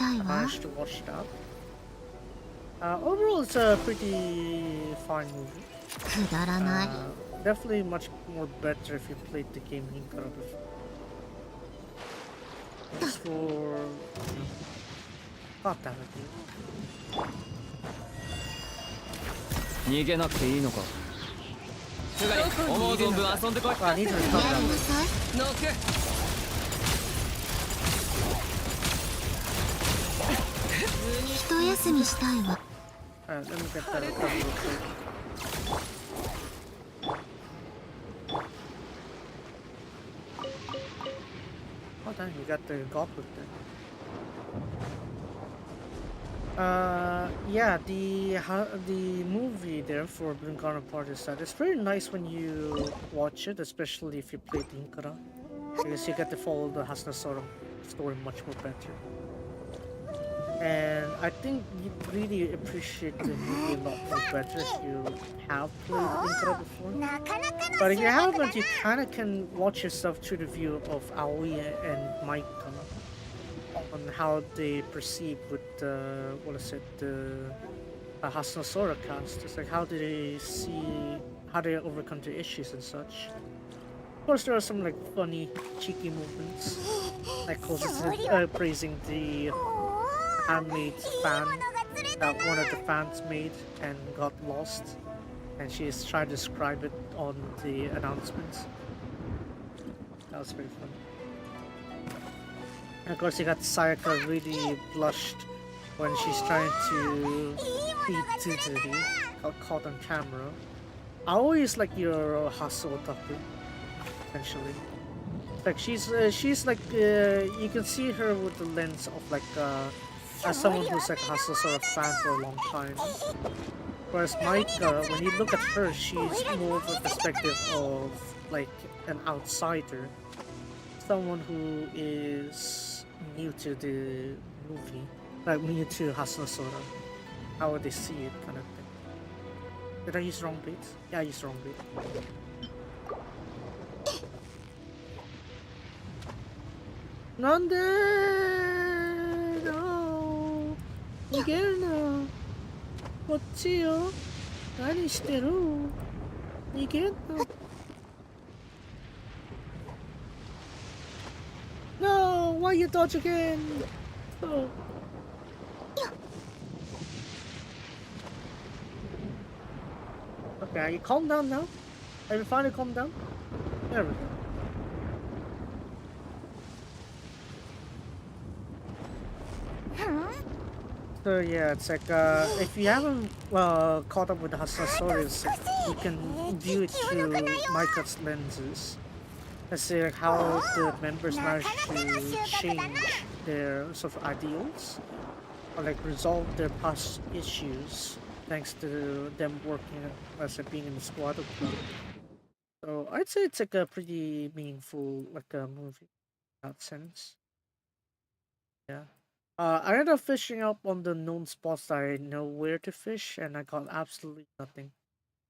[SPEAKER 2] I managed to watch that. Overall, it's a pretty fine movie. Definitely much more better if you played the game Hinkara before. As for not that again.
[SPEAKER 4] 逃げなくていいのか。すがに思う存分遊んでこい。
[SPEAKER 2] I need to recover that.
[SPEAKER 4] ノック。
[SPEAKER 3] 一休みしたいわ。
[SPEAKER 2] Let me get that recovery real quick. Oh damn, you got the goblet there. Yeah, the movie there for Blinkana Party Side is pretty nice when you watch it, especially if you play Inkara, because you get to follow the Hasnasora story much more better. And I think you'd really appreciate the movie a lot more better if you have played Inkara before. But if you haven't, you kinda can watch yourself through the view of Aoi and Maika on how they perceive with the Hasnasora cast. It's like how do they see, how they overcome the issues and such. Of course, there are some like funny, cheeky movements, like praising the handmade fan that one of the fans made and got lost, and she's trying to describe it on the announcements. That was very funny. And of course, you got Sayaka really blushed when she's trying to beat Tsuzuri, got caught on camera. I always like your hustle otaku, essentially. Like she's like you can see her with the lens of like as someone who's like has a sort of fan for a long time. Whereas Micah, when you look at her, she's more of a perspective of like an outsider, someone who is new to the movie, like new to Hasuna Sora, how they see it, kind of thing. Did I use wrong bait? Yeah, I used wrong bait. なんでの逃げるのこっちよ何してる逃げんの No! Why you dodge again? Oh. Okay, are you calm down now? Have you finally calmed down? There we go. So yeah, it's like if you haven't caught up with the Hasuna stories, you can view it through Micah's lenses. Let's say like how the members manage to change their sort of ideals or like resolve their past issues thanks to them working as being in the squad of club. So I'd say it's like a pretty meaningful like a movie in that sense. Yeah. I ended up fishing up on the known spots that I know where to fish, and I got absolutely nothing.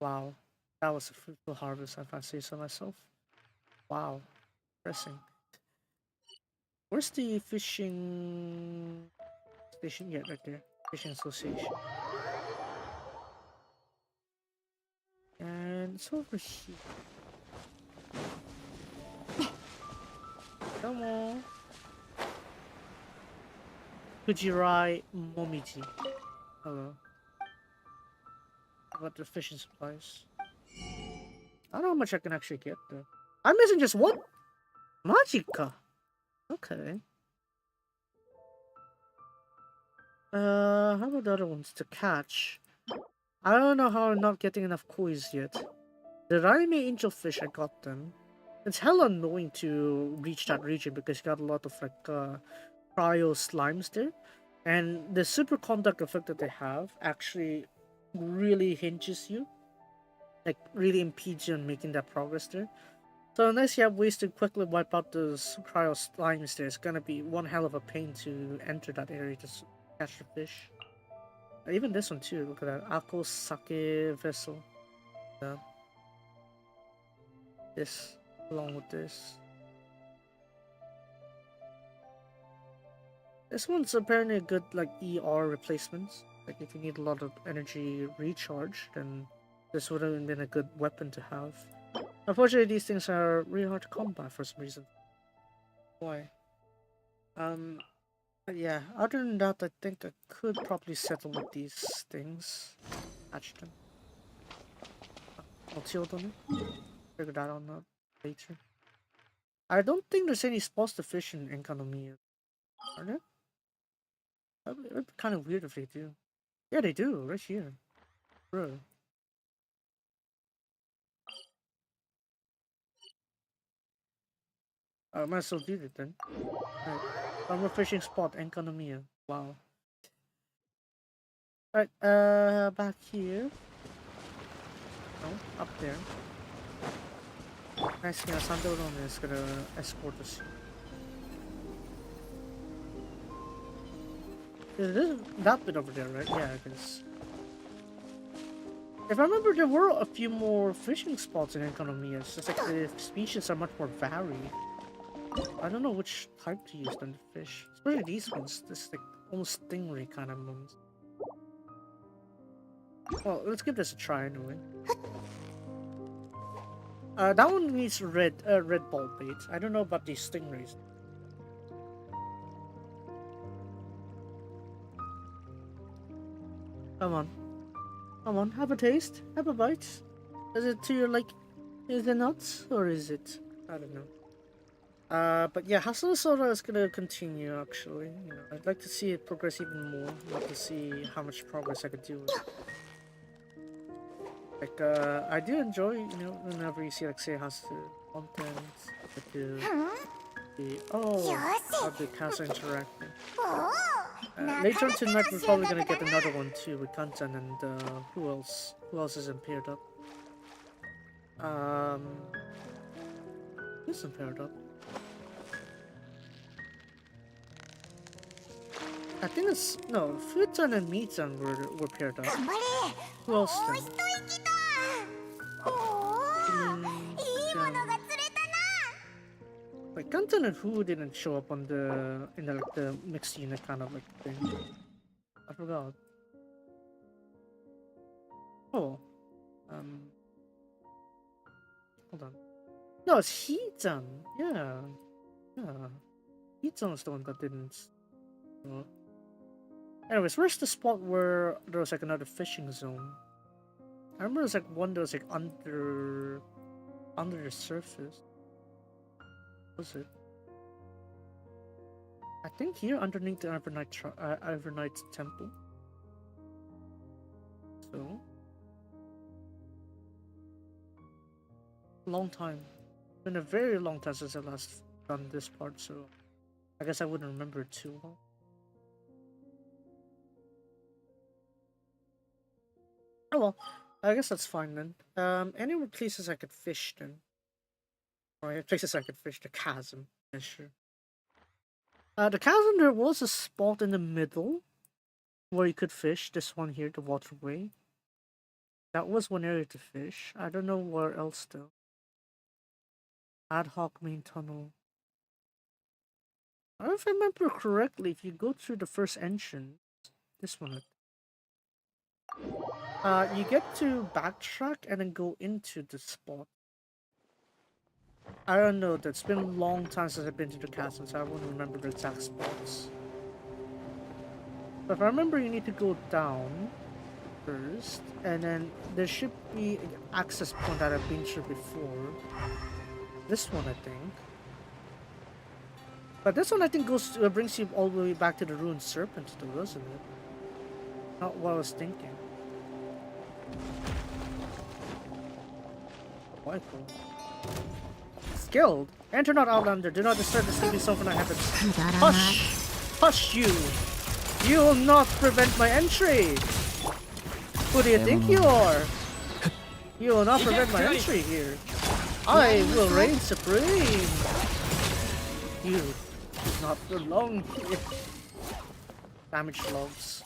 [SPEAKER 2] Wow, that was a fruitful harvest, if I say so myself. Wow, pressing. Where's the fishing station? Yeah, right there. Fishing association. And it's over here. Come on. Kujirai Momiji. Hello. About the fishing supplies. I don't know how much I can actually get though. I'm missing just one. Magika. Okay. How about the other ones to catch? I don't know how I'm not getting enough coins yet. The RuariMH angelfish, I got them. It's hella annoying to reach that region because you got a lot of like cryo slimes there. And the superconduct effect that they have actually really hinges you. Like really impedes you on making that progress there. So unless you have ways to quickly wipe out those cryo slimes there, it's gonna be one hell of a pain to enter that area to catch the fish. Even this one too, look at that. Ako Sake Vessel. This, along with this. This one's apparently a good like ER replacement. Like if you need a lot of energy recharge, then this would have been a good weapon to have. Unfortunately, these things are really hard to combat for some reason. Why? But yeah, other than that, I think I could probably settle with these things. Hatch them. I'll tilt on it. Figure that out later. I don't think there's any spots to fish in Economia. Are there? It would be kind of weird if they do. Yeah, they do, right here. Bro. I might as well do it then. Right. Summer fishing spot, Economia. Wow. Alright, back here. No, up there. Nice, yeah, Sandoron is gonna escort us. Is that bit over there, right? Yeah, I guess. If I remember, there were a few more fishing spots in Economia. It's just like the species are much more varied. I don't know which type to use than to fish. Especially these ones. This like almost stingray kind of ones. Well, let's give this a try anyway. That one needs red ball bait. I don't know about these stingrays. Come on. Come on, have a taste. Have a bite. Is it to your like... Is it nuts? Or is it... I don't know. But yeah, Hasuna Sora is gonna continue actually. You know, I'd like to see it progress even more. I'd like to see how much progress I could do with it. Like, I do enjoy, you know, whenever you see, like, say,
[SPEAKER 1] Contents. The cast interacting. Later on tonight, we're probably gonna get another one too with Kantan and who else? Who else isn't paired up? Who's isn't paired up? I think it's no. Futan and Mitan were paired up. Who else then? Wait, Kantan and who didn't show up on the like the mixed unit kind of like thing. I forgot. Oh, hold on. No, it's Hitan. Yeah. Hitan was the one that didn't. Anyways, where's the spot where there was like another fishing zone? I remember there was like one that was like under the surface. What was it? I think here underneath the Evernight Temple. So long time. It's been a very long time since I last done this part, so I guess I wouldn't remember it too well. Oh well, I guess that's fine then. Any more places I could fish then? Or places I could fish, the chasm, yeah, sure. The chasm, there was a spot in the middle where you could fish. This one here, the waterway. That was one area to fish. I don't know where else though. Ad hoc main tunnel. I don't know if I remember correctly, if you go through the first entrance, this one. You get to backtrack and then go into the spot. I don't know, that's been a long time since I've been to the chasm, so I wouldn't remember the exact spots. But if I remember, you need to go down first, and then there should be an access point that I've been through before. This one, I think. But this one, I think, brings you all the way back to the ruined serpent, though, doesn't it? Not what I was thinking. Whitehall. Skilled. Enter not Outlander. Do not disturb the sleeping soul from our heavens. Hush! Hush you! You will not prevent my entry! Who do you think you are? You will not prevent my entry here. I will reign supreme! You do not belong here. Damage logs.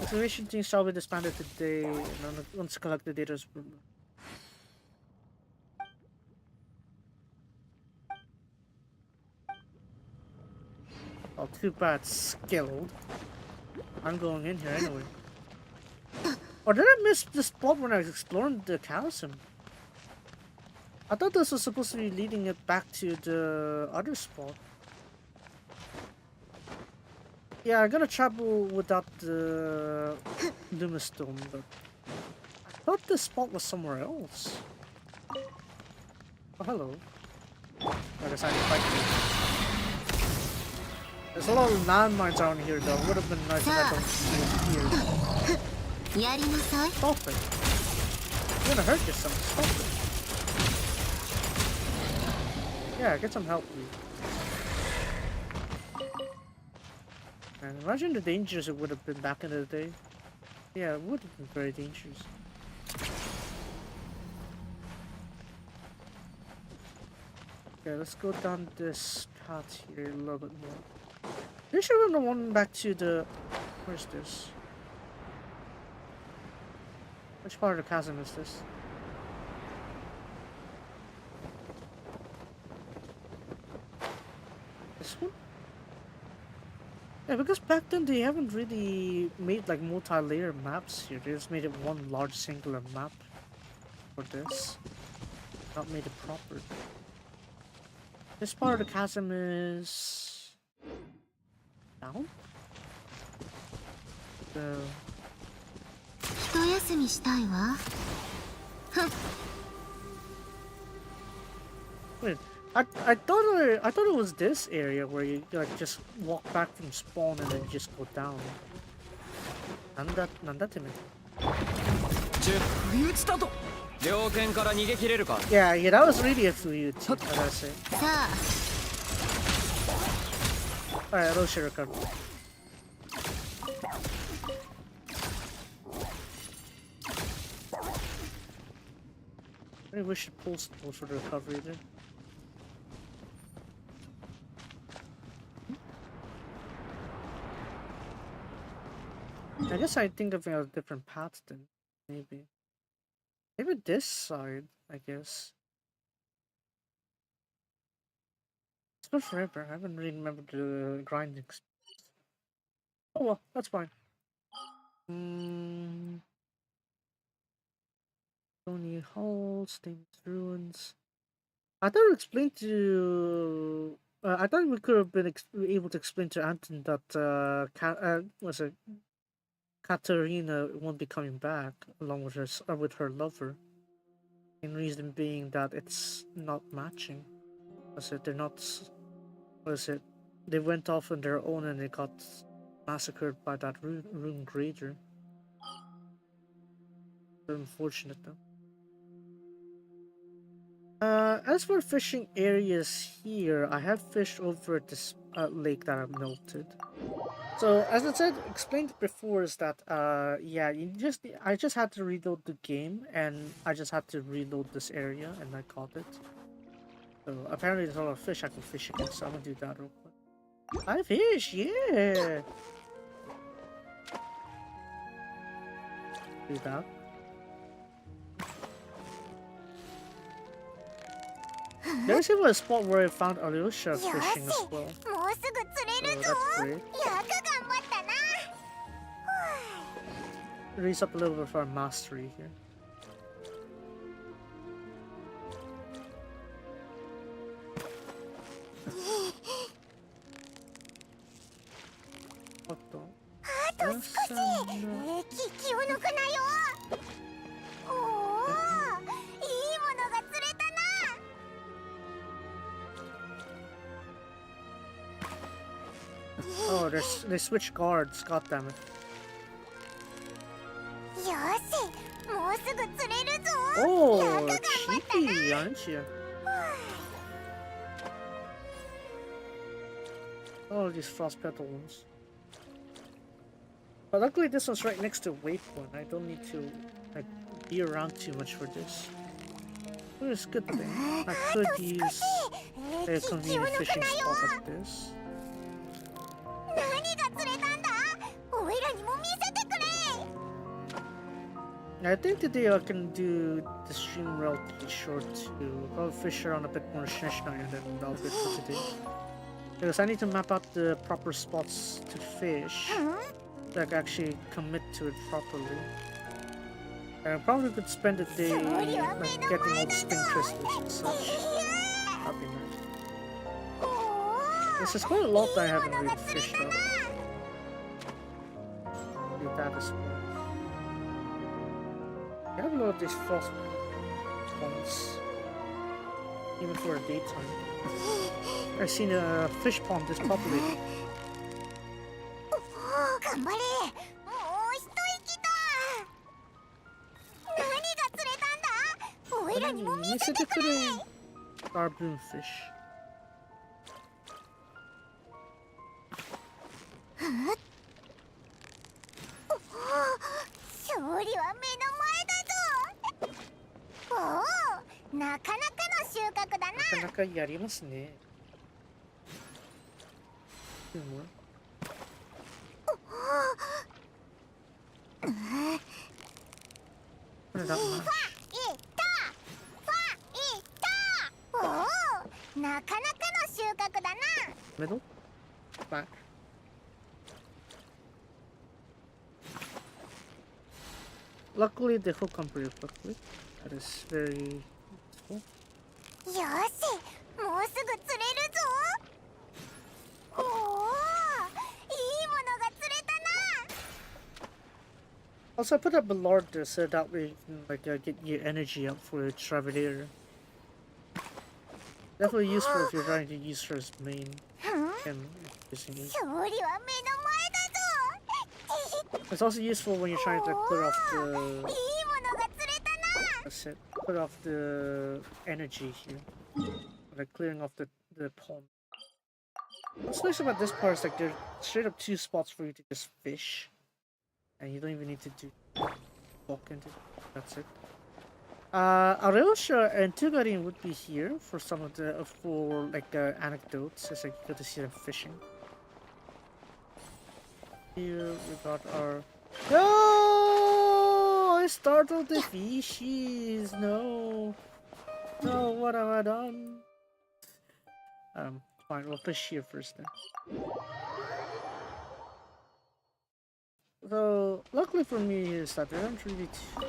[SPEAKER 1] Excavation team shall be disbanded today. Once collected data is removed. Oh, too bad. Skilled. I'm going in here anyway. Or did I miss the spot when I was exploring the chasm? I thought this was supposed to be leading it back to the other spot. Yeah, I'm gonna travel without the Lumistone, but I thought this spot was somewhere else. Oh, hello. I decided to fight you. There's a lot of landmines around here, though. Would have been nice if I don't see it here. Stop it. You're gonna hurt yourself. Stop it. Yeah, get some help, please. And imagine the dangers it would have been back in the day. Yeah, it would have been very dangerous. Okay, let's go down this path here a little bit more. They should have the one back to the... Where's this? Which part of the chasm is this? This one? Yeah, because back then they haven't really made like multi-layer maps here. They just made it one large singular map for this. Not made it proper. This part of the chasm is... down? So... Wait, I thought it was this area where you like just walk back from spawn and then just go down.
[SPEAKER 4] 猟犬から逃げ切れるか。
[SPEAKER 2] Yeah, that was really a few, I gotta say.
[SPEAKER 3] さあ
[SPEAKER 2] Alright, those should recover. Maybe we should pull some for the recovery then. I guess I think of a different path then. Maybe this side, I guess. It's been forever. I haven't really remembered the grinding. Oh well, that's fine. Stony Hall, Stained Ruins. I thought we explained to. I thought we could have been able to explain to Anton that was it Katerina won't be coming back along with her lover. And reason being that it's not matching. Was it they're not? Was it they went off on their own and they got massacred by that rune grader. Unfortunate though. As for fishing areas here, I have fished over at this lake that I've noted. So as I said, explained before, is that yeah, I just had to reload the game and I just had to reload this area and I caught it. So apparently there's a lot of fish I can fish again, so I'm gonna do that real quick. I fish, yeah. Do that. There's even a spot where I found Alyosha fishing as well. So that's great. Raise up a little bit of our mastery here. What the? Oh, they switch guards. God damn it. Oh, cheeky, aren't you? Oh, these frost petal ones. But luckily this one's right next to Waypoint. I don't need to like be around too much for this. But it's a good thing. I could use a convenient fishing spot like this. I think today I can do the stream relatively short too. I'll fish around a bit more Shneshna and then that'll be it for today. Because I need to map out the proper spots to fish. So I can actually commit to it properly. And I probably could spend a day like, getting all the spin crystals and such. That'd be nice. This is quite a lot that I haven't really fished up. Do that as well. I have a lot of these frost ponds, even for a daytime. I've seen a fish pond this populated. Garboon fish. Middle? Back. Luckily they hook on pretty quickly. That is very useful. Also, I put up a lord there so that way you can like get your energy up for your Travalier. Definitely useful if you're trying to use her as main and using it. It's also useful when you're trying to clear off the... That's it. put off the energy here, like clearing off the pond. What's nice about this part is like there's straight up 2 spots for you to just fish, and you don't even need to walk into. That's it. Areosha and Tugarin would be here for some of the for like anecdotes. It's like you get to see them fishing. Here we got our. No! I startled the fishes. No, no, what have I done? Fine, we'll fish here first then. So, luckily for me is that there aren't really too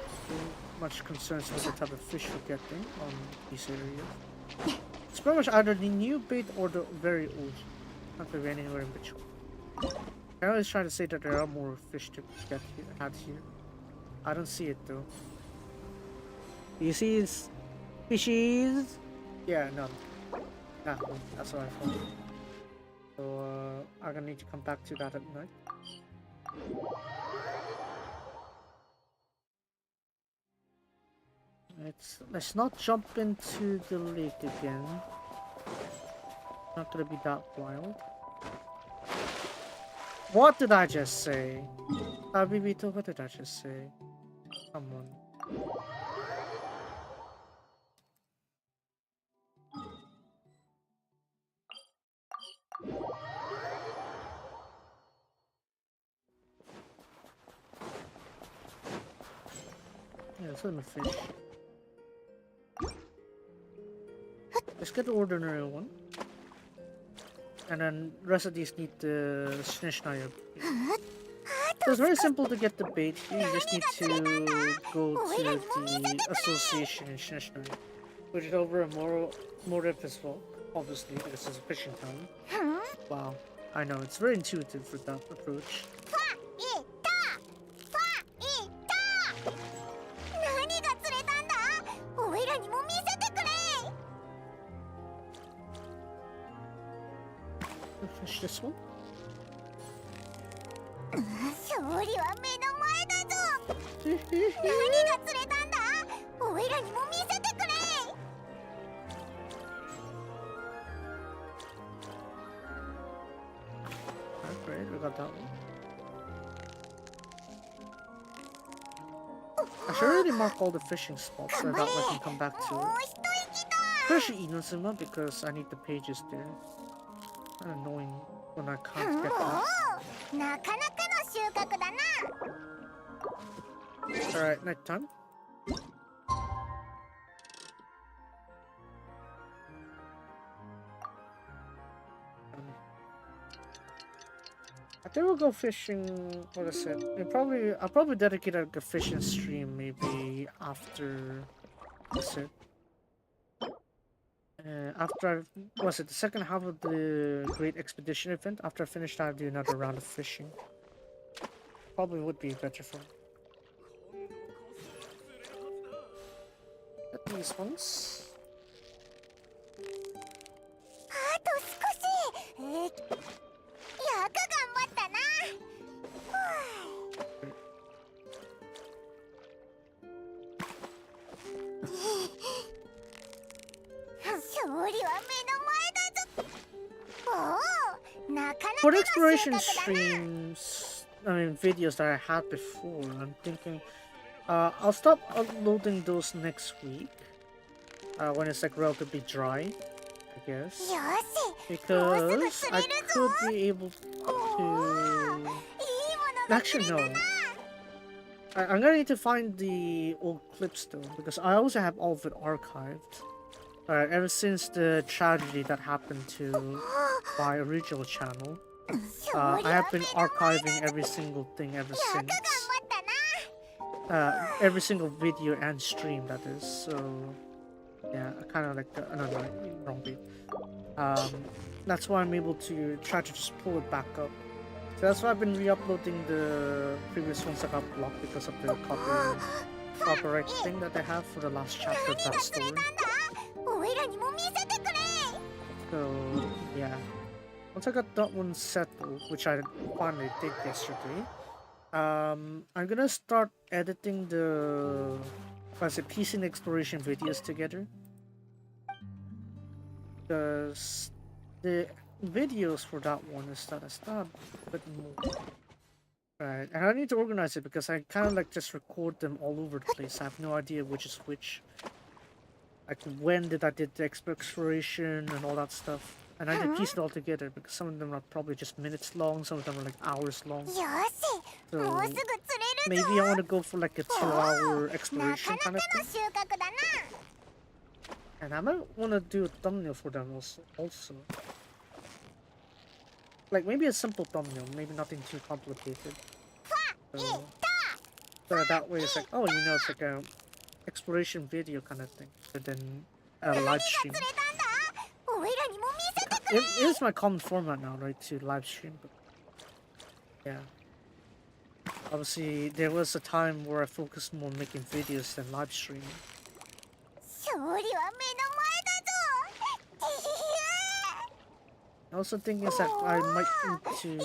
[SPEAKER 2] much concerns with the type of fish we're getting on these areas. It's pretty much either the new bait or the very old. Not really anywhere in between. I was trying to say that there are more fish to get had here. I don't see it though. Do you see these fishies? Yeah, no. Nothing. That's what I thought. So, I'm gonna need to come back to that at night. Let's not jump into the lake again. Not gonna be that wild. What did I just say? Abibito, what did I just say? Come on. Yeah, it's a fish. Let's get the ordinary one. And then the rest of these need the Snishnaya. So it's very simple to get the bait here. You just need to go to the association in Snishnaya. Which is over a motive as well, obviously, because it's a fishing town. Wow, I know, it's very intuitive with that approach. Fish this one. Great, we got that one. I should already mark all the fishing spots so that I can come back to it. Especially Inazuma because I need the pages there. Kind of annoying when I can't get that. Alright, night time. I think we'll go fishing. What I said. I'll probably dedicate like a fishing stream maybe after. What's it? After the second half of the Great Expedition event? After I finish that, I'll do another round of fishing. Probably would be better for me. Get these ones. For the exploration streams, I mean videos that I had before, I'm thinking I'll stop uploading those next week when it's like relatively dry, I guess, because I could be able to. Actually, no. I'm gonna need to find the old clips though, because I also have all of it archived. Ever since the tragedy that happened to my original channel, I have been archiving every single thing ever since. Every single video and stream, that is. So, yeah, I kind of like wrong beat. That's why I'm able to try to just pull it back up. So that's why I've been re-uploading the previous ones that got blocked because of the copyright thing that they have for the last chapter of that story. So, yeah. Once I got that one settled, which I finally did yesterday, I'm gonna start editing the as a piecing exploration videos together. Because the videos for that one is that I start a bit more. Right, and I need to organize it because I kind of like just record them all over the place. I have no idea which is which. Like when did I did the exploration and all that stuff. And I need to piece it all together because some of them are probably just minutes long, some of them are like hours long. So maybe I want to go for like a 2-hour exploration kind of thing. And I might want to do a thumbnail for them also. Like maybe a simple thumbnail, maybe nothing too complicated. So that way it's like, oh, you know, it's like a exploration video kind of thing. But then a live stream. It is my common format now, right, to live stream. But yeah. Obviously, there was a time where I focused more on making videos than live streaming. I also think is that I might need to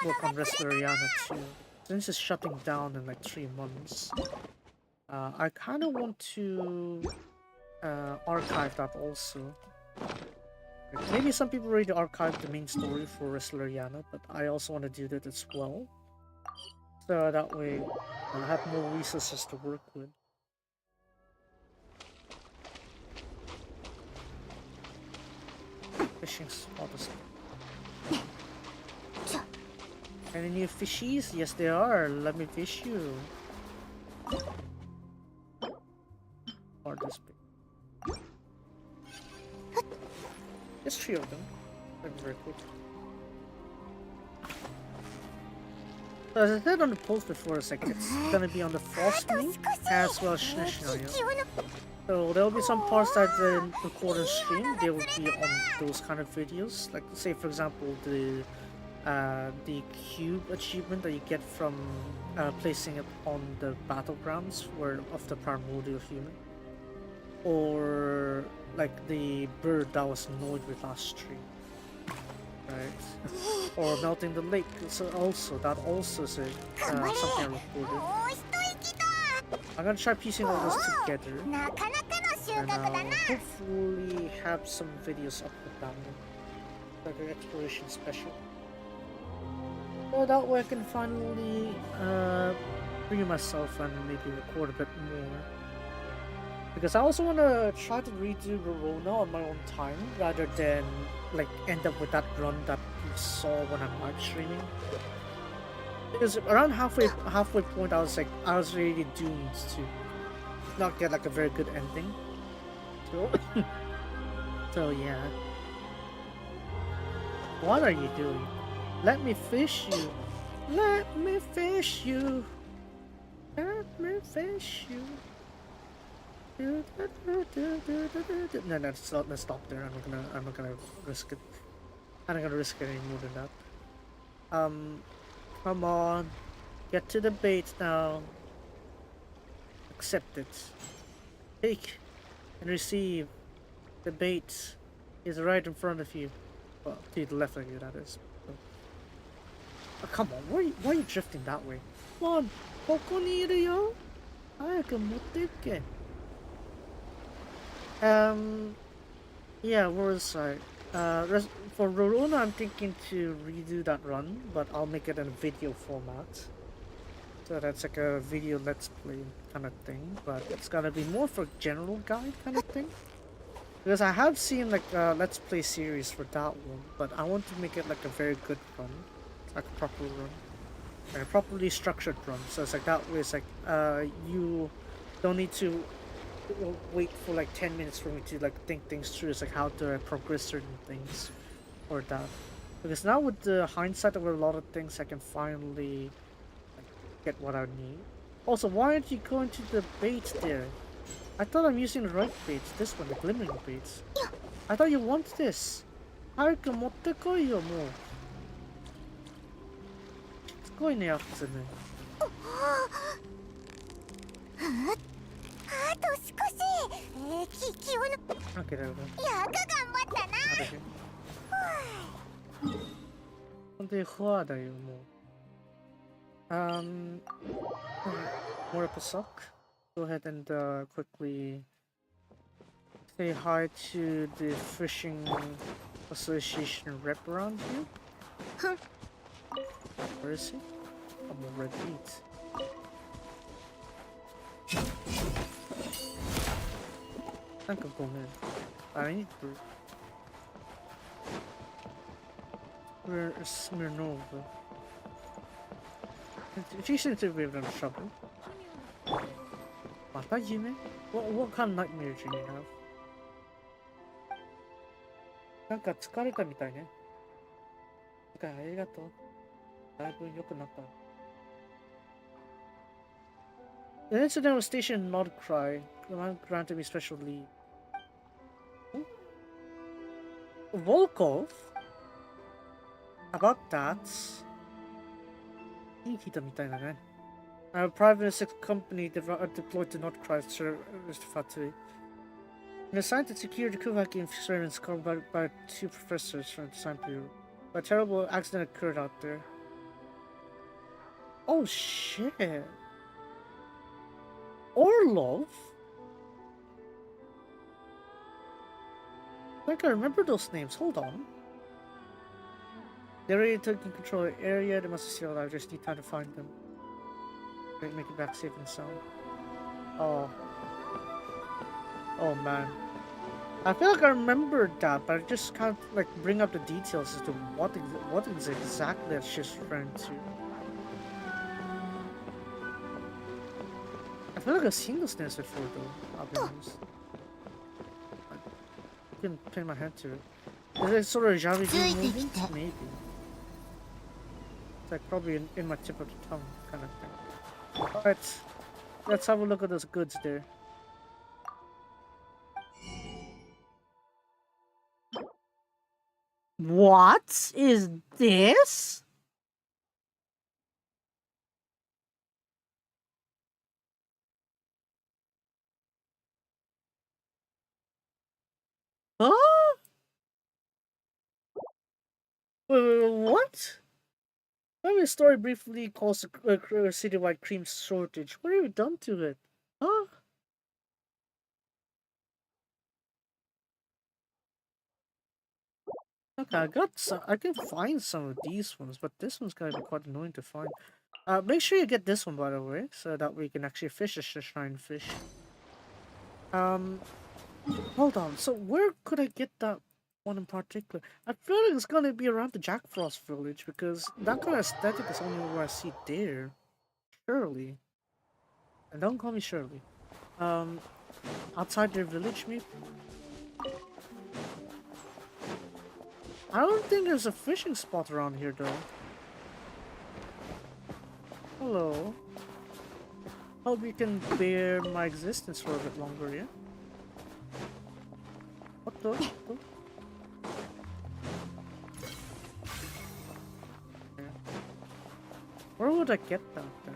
[SPEAKER 2] work on Wrestleriana too. Since it's shutting down in like 3 months, I kind of want to archive that also. Like, maybe some people already archived the main story for Wrestleriana, but I also want to do that as well. So that way I have more resources to work with. Fishing spot is... Any new fishies? Yes, there are. Let me fish you. Or this big. There's 3 of them. That'd be very cool. So as I said on the post before, it's like it's gonna be on the Frost Moon as well as Shishinaya. So there will be some parts that I didn't record and stream. They will be on those kind of videos. Like say for example the cube achievement that you get from placing it on the battlegrounds where of the primordial human, or like the bird that was annoyed with last stream, right? Or melting the lake. So also that also is something I recorded. I'm gonna try piecing all this together and hopefully have some videos up with that one, like an exploration special. So that way I can finally free myself and maybe record a bit more. Because I also want to try to redo Verona on my own time rather than like end up with that run that you saw when I'm live streaming. Because around halfway point I was really doomed to not get like a very good ending. So so yeah. What are you doing? Let me fish you. Let me fish you. Let me fish you. No, let's stop there. I'm not gonna risk it. I'm not gonna risk it any more than that. Come on. Get to the bait now. Accept it. Take and receive. The bait is right in front of you. Well, to the left of you, that is. Oh, come on, why are you drifting that way? Come on, ここにいるよ。早く持っていけ。Yeah, where was I? For Verona, I'm thinking to redo that run, but I'll make it in a video format. So that's like a video let's play kind of thing, but it's gonna be more for general guide kind of thing. Because I have seen like a let's play series for that one, but I want to make it like a very good run. Like a proper run. Like a properly structured run. So it's like that way it's like you don't need to wait for like 10 minutes for me to like think things through. It's like how do I progress certain things or that. Because now with the hindsight of a lot of things I can finally like, get what I need. Also, why aren't you going to the bait there? I thought I'm using the right bait. This one, the glimmering baits. I thought you want this. 早く持ってこいよもう。すごいね、やつね。
[SPEAKER 3] あと少し、気を抜く。
[SPEAKER 2] Okay, there we go.
[SPEAKER 3] よく頑張ったな。
[SPEAKER 2] 本当にフォアだよ、もう。More up a sock? go ahead and quickly say hi to the fishing association rep around here.
[SPEAKER 3] Huh.
[SPEAKER 2] Where is he? I'm a red beat. I can go in. I need to. Where is Smirnov? She seems to be in trouble. What kind of nightmare do you have? なんか疲れたみたいね。ありがとう。だいぶ良くなった。The incident was stationed in Nordcry. Command granted me special leave. Volkov? About that? いい人みたいだね。A private company deployed to Nordcry factory. And assigned to secure the Kuvaki experiments covered by 2 professors from the design bureau. But a terrible accident occurred out there. Oh shit. Orlov? I think I remember those names. Hold on. They're already taking control of the area. They must have sealed out. I just need time to find them. Make it back safe and sound. Oh. Oh man. I feel like I remembered that, but I just can't like bring up the details as to what exactly she's referring to. I feel like I've seen those names before though, I'll be honest. I couldn't pin my head to it. Is it sort of Javi movement? Maybe. It's like probably in my tip of the tongue kind of thing. Alright, let's have a look at those goods there.
[SPEAKER 1] What is this? Huh? Wait, what? Maybe the story briefly caused a citywide cream shortage. What have you done to it? Huh? Okay, I got some. I can find some of these ones, but this one's gonna be quite annoying to find. Make sure you get this one by the way, so that we can actually fish a shrine fish. Hold on. So where could I get that one in particular? I feel like it's gonna be around the Jack Frost village because that kind of aesthetic is only where I see it there. Surely. And don't call me Shirley. Outside their village, maybe? I don't think there's a fishing spot around here, though. Hello. Hope you can bear my existence for a bit longer, yeah? What the? Where would I get that then?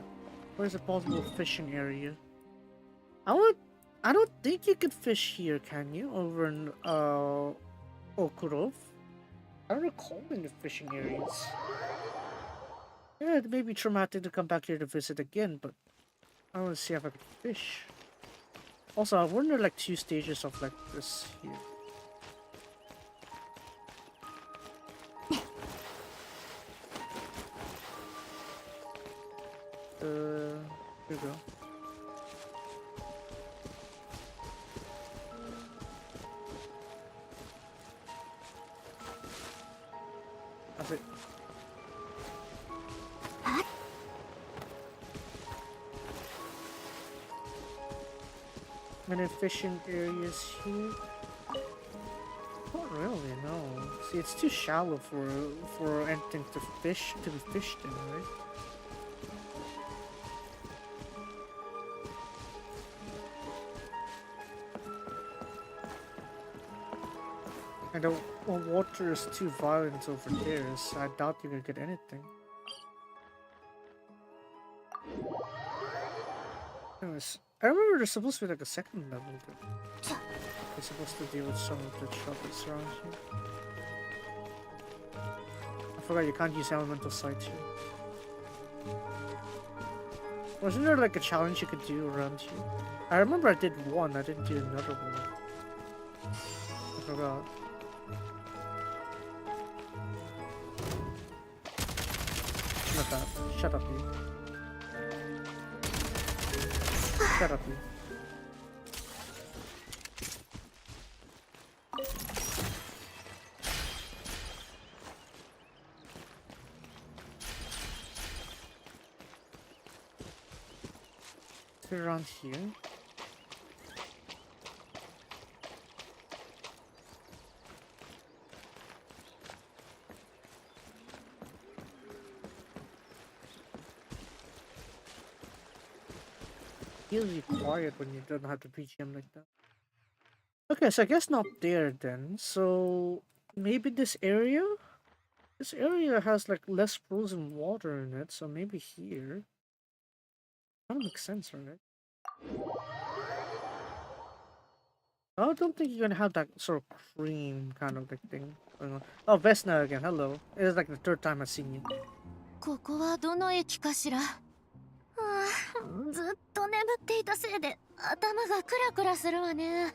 [SPEAKER 1] Where's a possible fishing area? I don't think you could fish here, can you? Over in Okurov? I don't recall any fishing areas. Yeah, it may be traumatic to come back here to visit again, but I want to see if I can fish. Also, I wonder like 2 stages of like this here. Here we go. That's it. Any fishing areas here? Not really, no. See, it's too shallow for anything to be fished in, right? And the water is too violent over there, so I doubt you can get anything. Anyways, I remember there's supposed to be like a second level, but they're supposed to deal with some of the troubles around here. I forgot you can't use elemental sight here.
[SPEAKER 2] Wasn't there like a challenge you could do around here? I remember I did one, I didn't do another one. I forgot. Not that. Shut up, you. Shut up, you. Around here. Really quiet when you don't have the BGM like that. Okay, so I guess not there then. So maybe this area? This area has like less frozen water in it, so maybe here. That makes sense, right? I don't think you're gonna have that sort of cream kind of like thing going on. Oh, Vesna again, hello. It is like the third time I've seen you.
[SPEAKER 3] ここはどの駅かしら。ずっと眠っていたせいで頭がクラクラするわね。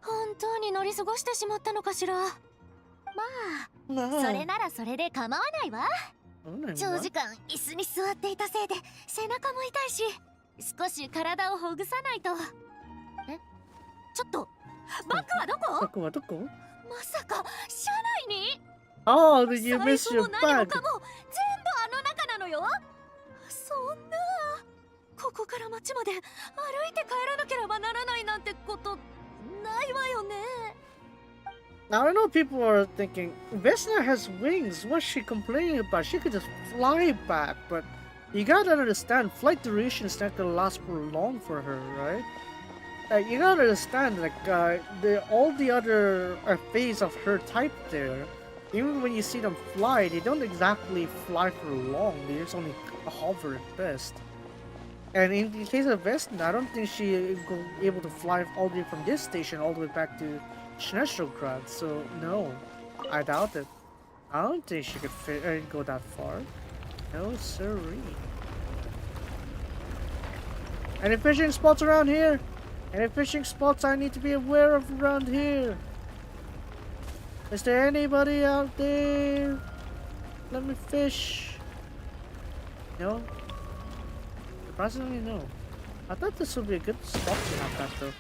[SPEAKER 3] 本当に乗り過ごしてしまったのかしら。まあ、それならそれで構わないわ。長時間椅子に座っていたせいで背中も痛いし、少し体をほぐさないと。え、ちょっとバックはどこ？バックはどこ？まさか車内に
[SPEAKER 2] ？Oh, did you miss your bag?
[SPEAKER 3] 財布も何もかも全部あの中なのよ。そんな、ここから街まで歩いて帰らなければならないなんてことないわよね。
[SPEAKER 2] Now I know people are thinking, Vesna has wings, what's she complaining about? She could just fly back, but you gotta understand, flight duration is not gonna last for long for her, right? You gotta understand, like, all the other phase of her type there, even when you see them fly, they don't exactly fly for long, they just only hover at best. And in the case of Vesna, I don't think she is able to fly all the way from this station all the way back to Schnestrograd, so no, I doubt it. I don't think she could go that far. No siree. Any fishing spots around here? Any fishing spots I need to be aware of around here? Is there anybody out there? Let me fish. No? Surprisingly, no. I thought this would be a good spot to have that though.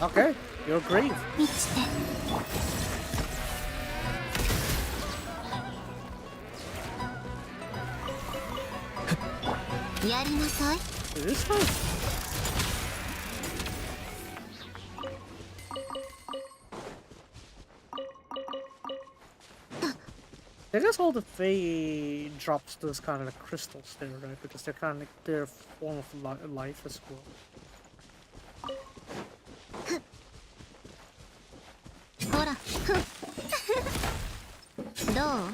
[SPEAKER 2] Okay, you're grave.
[SPEAKER 3] やりなさい。
[SPEAKER 2] This time? I guess all the Fae drops those kind of like crystals there, right? Because they're kind of like their form of life as well.
[SPEAKER 3] ほら、どう？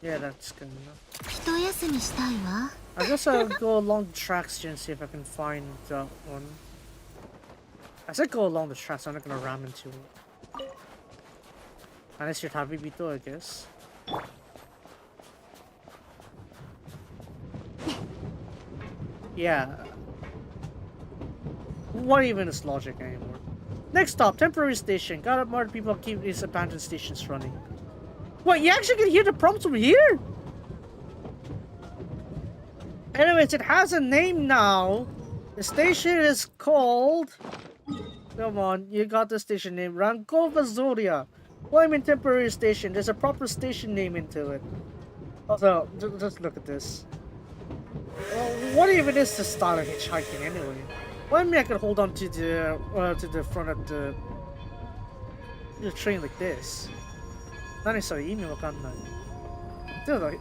[SPEAKER 2] Yeah, that's good enough.
[SPEAKER 3] 一休みしたいわ。
[SPEAKER 2] I guess I'll go along the tracks here and see if I can find that one. I said go along the tracks, I'm not gonna ram into it. Unless you're Tabibito, I guess. Yeah. What even is logic anymore? Next stop, temporary station. Gotta more people keep these abandoned stations running. What, you actually can hear the prompts from here? Anyways, it has a name now. The station is called... Come on, you got the station name. Rankova Zoria. Employment temporary station. There's a proper station name into it. Also, just look at this. What even is this style of hitchhiking anyway? Why me I could hold on to the front of the train like this? Dude,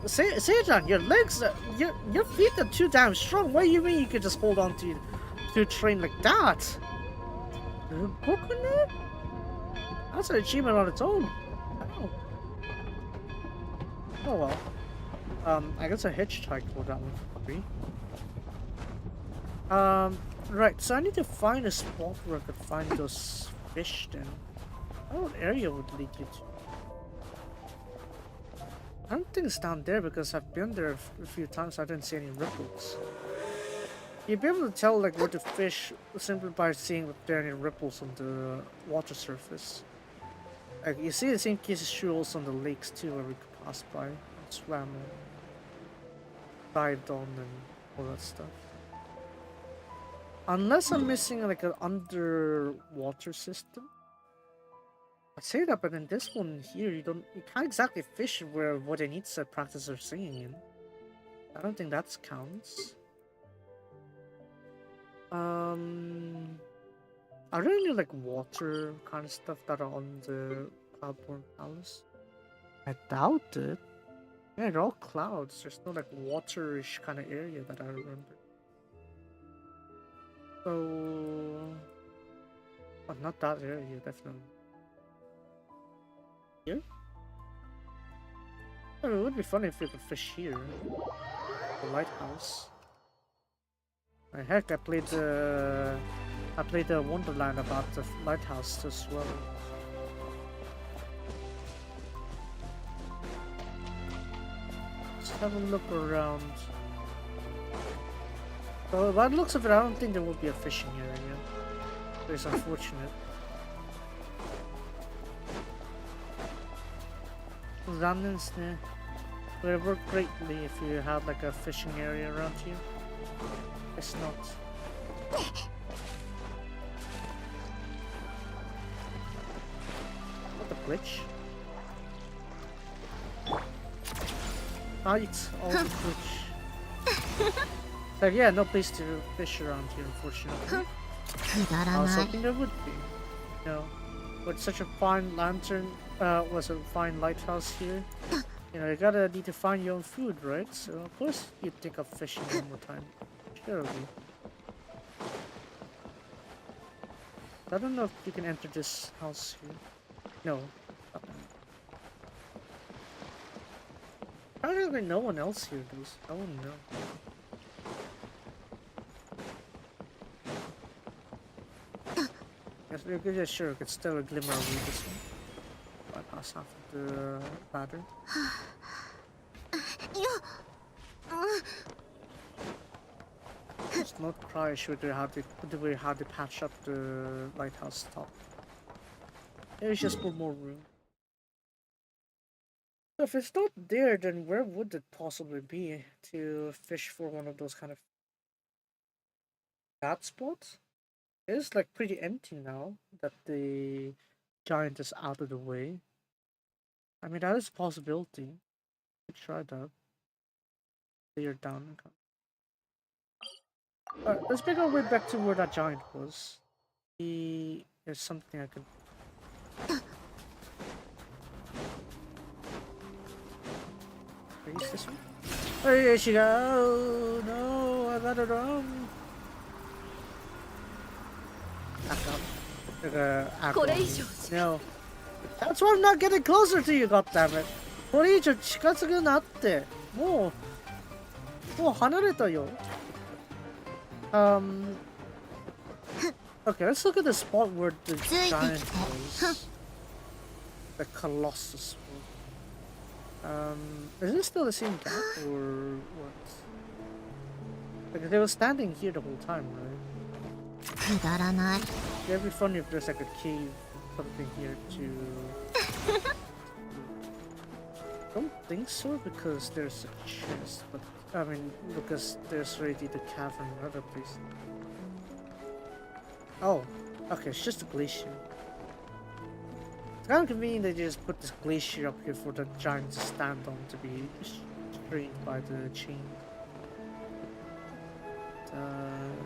[SPEAKER 2] Seijan, your legs, your feet are too damn strong. What do you mean you could just hold on to a train like that? Coconut? That's an achievement on its own. Oh well. I guess I hitchhiked for that one for free. Right, so I need to find a spot where I could find those fish then. What area would lead you to? I don't think it's down there because I've been there a few times. I didn't see any ripples. You'd be able to tell like where to fish simply by seeing if there are any ripples on the water surface. Like you see the same case is true also on the lakes too, where we could pass by and swam and dived on and all that stuff. Unless I'm missing like an underwater system. I say that, but in this one here, you can't exactly fish where what it needs to practice their singing in. I don't think that counts. Are there any like water kind of stuff that are on the Cloudborn Palace? I doubt it. Yeah, they're all clouds. There's no like waterish kind of area that I remember. So, but not that area, definitely. Here? Oh, it would be funny if we could fish here. The lighthouse. Heck, I played the Wonderland about the lighthouse as well. Let's have a look around. So by the looks of it, I don't think there will be a fishing area. It's unfortunate. It would work greatly if you had like a fishing area around here. It's not. What a glitch. It's all the glitch. So yeah, no place to fish around here, unfortunately. I was hoping there would be. You know, with such a fine lantern, was a fine lighthouse here. You know, you need to find your own food, right? So of course you'd think of fishing one more time. Surely. I don't know if you can enter this house here. No. Apparently no one else here does. I wouldn't know. Yes, sure, it's still a glimmer of this one. Bypass half of the ladder. Just not cry should they have to patch up the lighthouse top. Maybe just for more room. So if it's not there, then where would it possibly be to fish for one of those kind of that spot? It's like pretty empty now that the giant is out of the way. I mean, that is a possibility. Could try that. Clear down and come. Alright, let's make our way back to where that giant was. There's something I could. Is this one? Oh, here she goes! Oh, no, I got it wrong. No. That's why I'm not getting closer to you, goddammit. これ以上近づくなって。もう離れたよ。Okay, let's look at the spot where the giant was. The Colossus was. Is it still the same gap or what? Because they were standing here the whole time, right? It'd be funny if there's like a cave, something here to. Don't think so because there's a chest, but I mean because there's already the cavern in other place. Oh, okay, it's just a glacier. It's kind of convenient they just put this glacier up here for the giant to stand on to be restrained by the chain.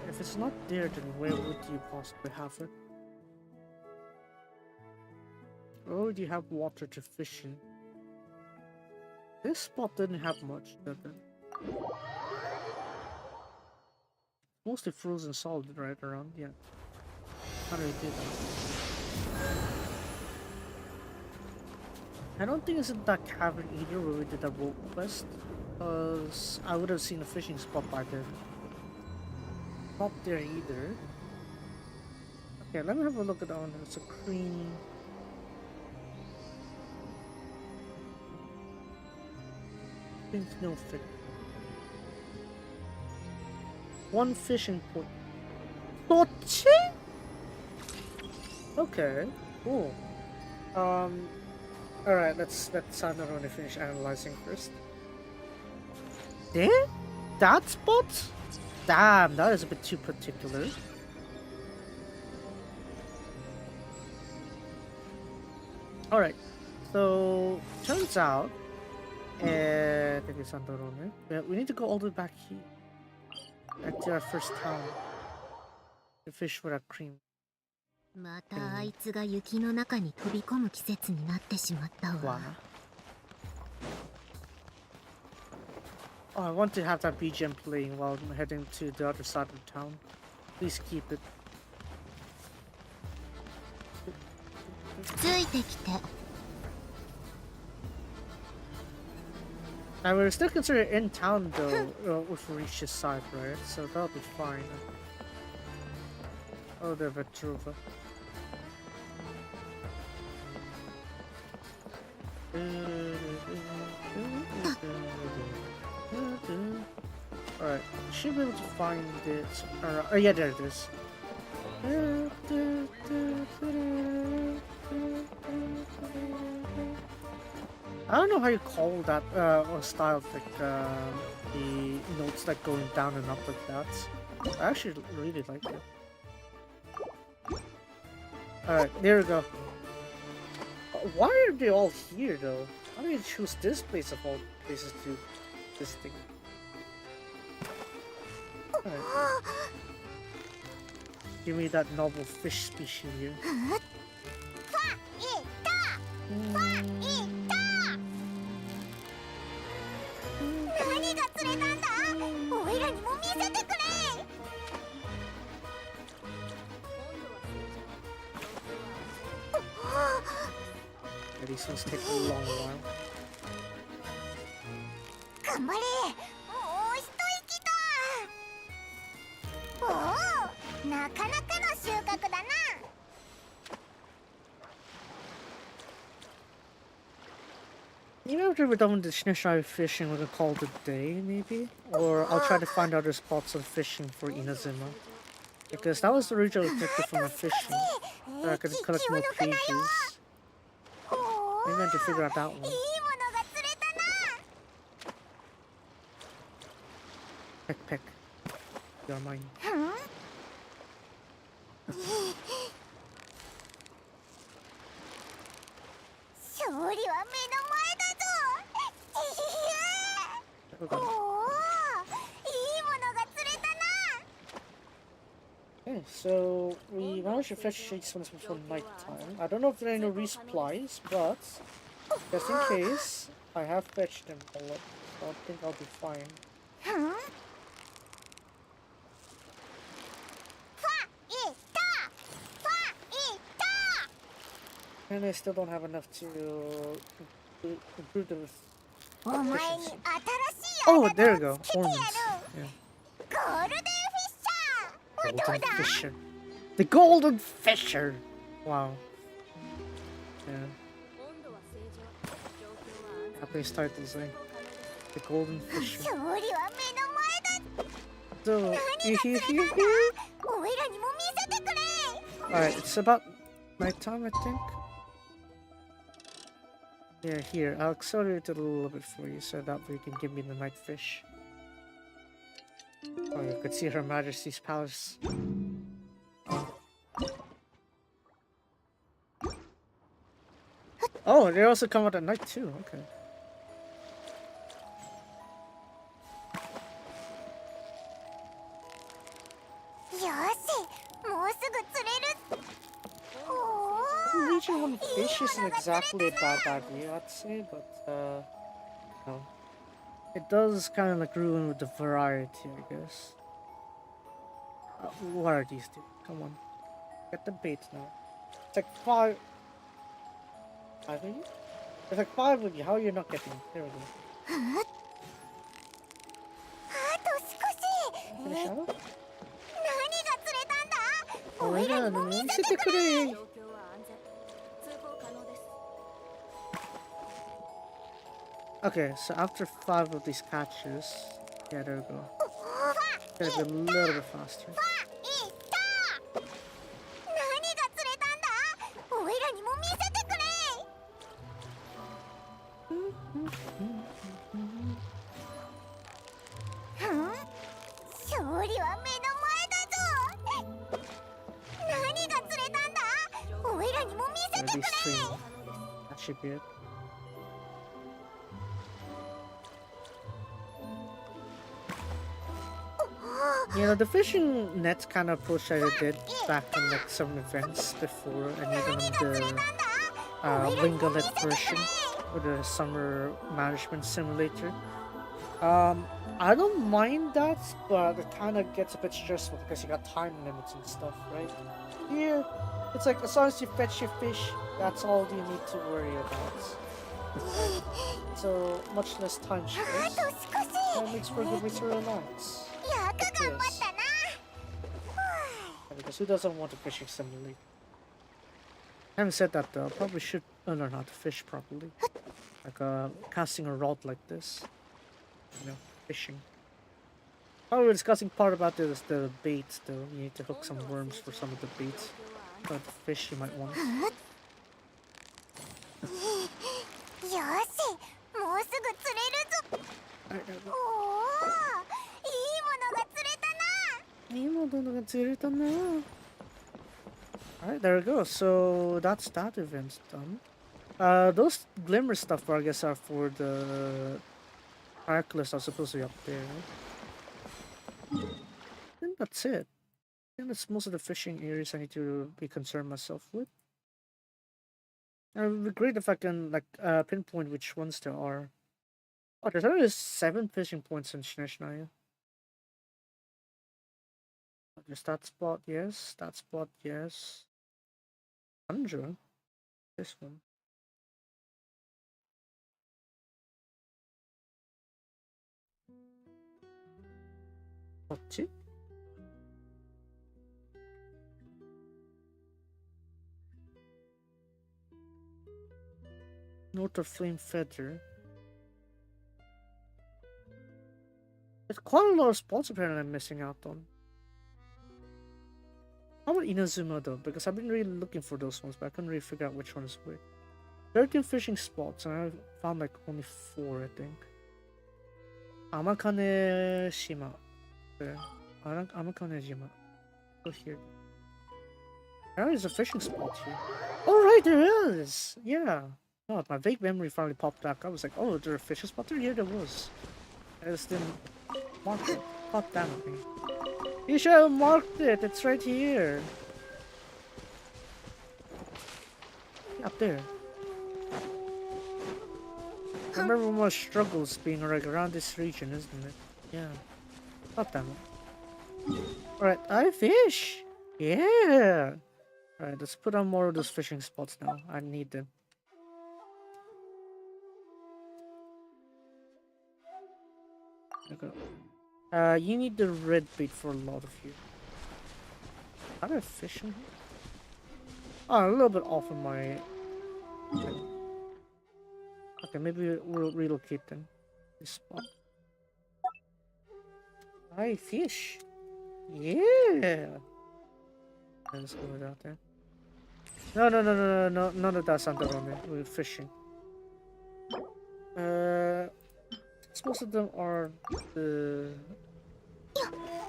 [SPEAKER 2] If it's not there, then where would you possibly have it? Where would you have water to fish in? This spot didn't have much, did it? Mostly frozen solid right around, yeah. How do we do that? I don't think it's in that cavern either where we did that rope quest, because I would have seen a fishing spot by then. Not there either. Okay, let me have a look at that one. It's a cream.
[SPEAKER 1] Think no fish. One fishing point. そっち? Okay, cool. Alright, let's not only finish analyzing first. There? That spot? Damn, that is a bit too particular. Alright, so turns out we need to go all the way back here. Back to our first town. To fish for that cream.
[SPEAKER 3] またあいつが雪の中に飛び込む季節になってしまったわ。
[SPEAKER 1] Oh, I want to have that BGM playing while I'm heading to the other side of town. Please keep it.
[SPEAKER 3] ついてきて。
[SPEAKER 1] Now we're still considered in town though if we reach this side, right? So that'll be fine. Oh, they're Vetrova. Alright, should be able to find it. Oh yeah, there it is. I don't know how you call that style, like the notes like going down and up like that. I actually really like it. Alright, there we go. Why are they all here though? How do you choose this place of all places to this thing? Alright. Give me that novel fish species here. Yeah, these things take a long while. Even after we're done with the Shinshai fishing, we can call it a day, maybe? Or I'll try to find other spots of fishing for Inazuma. Because that was the original objective for my fishing. So I could collect more pages. Maybe I have to figure out that one. Peck, peck. You're mine. Okay, so we managed to fetch these ones before night time. I don't know if there are any resupplies, but just in case, I have fetched them all up, so I think I'll be fine. And I still don't have enough to improve the efficiency. Oh, there we go. Ornaments. Yeah. Golden Fisher. The Golden Fisher! Wow. Yeah. Japanese titles, eh? The Golden Fisher. So, alright, it's about nighttime, I think. Yeah, here, I'll accelerate it a little bit for you so that way you can give me the night fish. Oh, you could see Her Majesty's palace. Oh, they also come out at night too, okay. Legion 1 fish isn't exactly a bad idea, I'd say, but no. It does kind of like ruin with the variety, I guess. What are these two? Come on. Get the bait now. It's like 5 of you? There's like 5 of you. How are you not getting it? There we go. Finish out? Oh my god,
[SPEAKER 2] Okay, so after 5 of these catches, yeah, there we go. Gotta be a little bit faster.
[SPEAKER 3] 何が釣れたんだ。おいらにも見せてくれ。勝利は目の前だぞ。何が釣れたんだ。おいらにも見せてくれ。
[SPEAKER 2] That should be it. You know, the fishing net kind of approach that I did back in like some events before, and even on the Winglet version or the summer management simulator. I don't mind that, but it kind of gets a bit stressful because you got time limits and stuff, right? Here, it's like as long as you fetch your fish, that's all you need to worry about. So much less time stress. That makes for a good way to relax. Yes. Because who doesn't want a fishing simulator? Having said that though, I probably should learn how to fish properly. Like casting a rod like this. You know, fishing. Probably the disgusting part about this is the bait though. You need to hook some worms for some of the baits. Or the fish you might want. Alright, there we go. So that's that event done. Those glimmer stuff, I guess, are for the Hercules are supposed to be up there. I think that's it. I think that's most of the fishing areas I need to be concerned myself with. It would be great if I can like pinpoint which ones there are. Oh, there's only 7 fishing points in Shishnaya. There's that spot, yes. That spot, yes. 100. This one. What's it? North of Flame Feather. There's quite a lot of spots apparently I'm missing out on. How about Inazuma though? Because I've been really looking for those ones, but I couldn't really figure out which one is which. 13 fishing spots, and I found like only 4, I think. Amakane Shima. There. Amakane Shima. Go here. There is a fishing spot here. Oh, right, there is! Yeah. Oh, my vague memory finally popped back. I was like, oh, there's a fishing spot there? Yeah, there was. I just didn't mark it. God damn it, me. You should have marked it. It's right here. Up there. I remember more struggles being like around this region, isn't it? Yeah. God damn it. Alright, I fish! Yeah! Alright, let's put on more of those fishing spots now. I need them. Okay. You need the red bait for a lot of you. How do I fish in here? Oh, a little bit off of my... Okay, maybe we'll relocate them. This spot. I fish! Yeah! Let's go without that. No, none of that's under on it. We're fishing. Most of them are the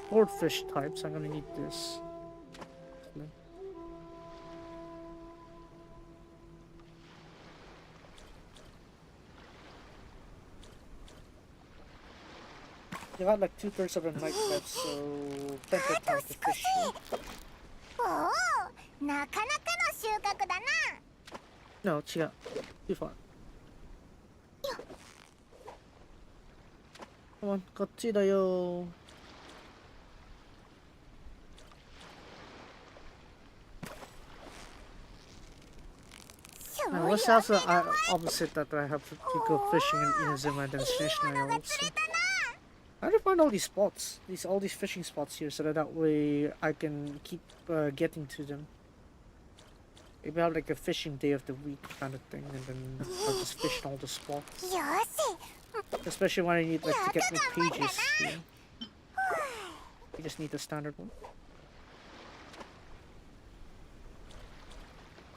[SPEAKER 2] swordfish types. I'm gonna need this. You got like 2/3 of the night left, so plenty of time to fish. No, chiga. Too far. Come on, こっちだよ. Now, what's also the opposite that I have to go fishing in Inazuma and then Shishnaya also. I have to find all these spots, all these fishing spots here, so that way I can keep getting to them. Maybe have like a fishing day of the week kind of thing, and then I'll just fish in all the spots. Especially when I need like to get my pages here. You just need the standard one.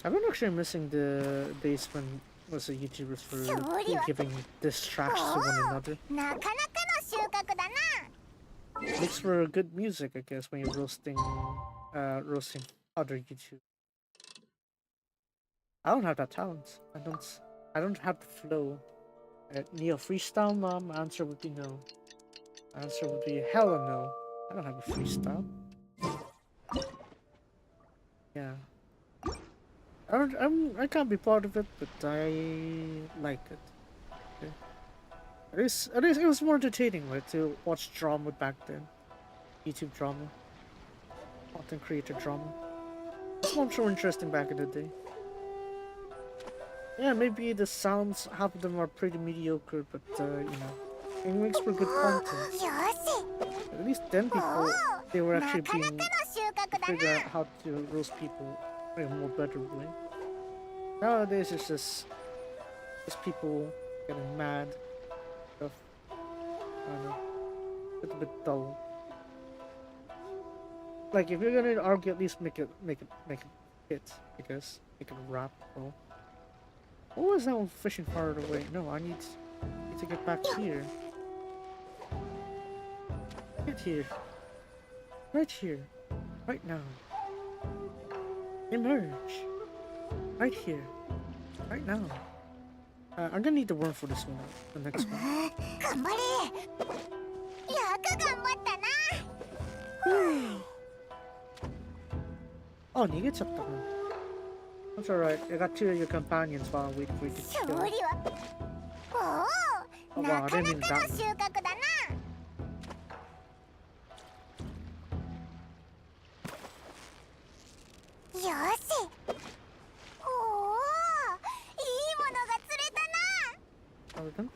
[SPEAKER 2] I've been actually missing the days when was the YouTubers for giving diss tracks to one another. Makes for good music, I guess, when you're roasting other YouTubers. I don't have that talent. I don't have the flow. Neo freestyle, mom. Answer would be no. Answer would be hella no. I don't have a freestyle. Yeah. I can't be part of it, but I like it. Okay. At least it was more entertaining, right, to watch drama back then. YouTube drama. Content creator drama. It's much more interesting back in the day. Yeah, maybe the sounds, half of them are pretty mediocre, but you know, it makes for good content. At least then they were actually being figure out how to roast people in a more better way. Nowadays it's just people getting mad. Stuff. I don't know. It's a bit dull. Like if you're gonna argue, at least make it hit, I guess. Make it rap, bro. What was that one fishing farther away? No, I need to get back here. Get here. Right here. Right now. Emerge. Right here. Right now. I'm gonna need the worm for this one, the next one. Oh, 니게쳤다. That's alright. I got two of your companions while I wait for you to kill. Oh wow, I didn't mean that one. Are we done?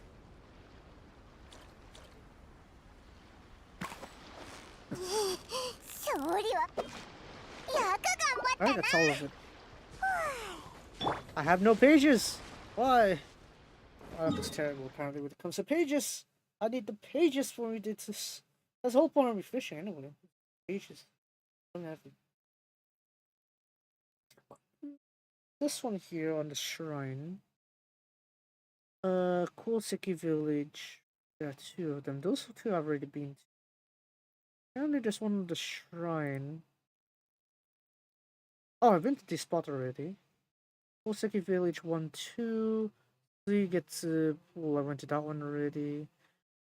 [SPEAKER 2] Alright, that's all of it. I have no pages! Why? Oh, that's terrible apparently when it comes to pages. I need the pages for me to this. That's the whole point of me fishing anyway. Pages. I don't have it. This one here on the shrine. Koseki village. There are two of them. Those two I've already been to. Apparently there's one on the shrine. Oh, I've been to this spot already. Koseki village 1, 2. Suigetsu pool, I went to that one already.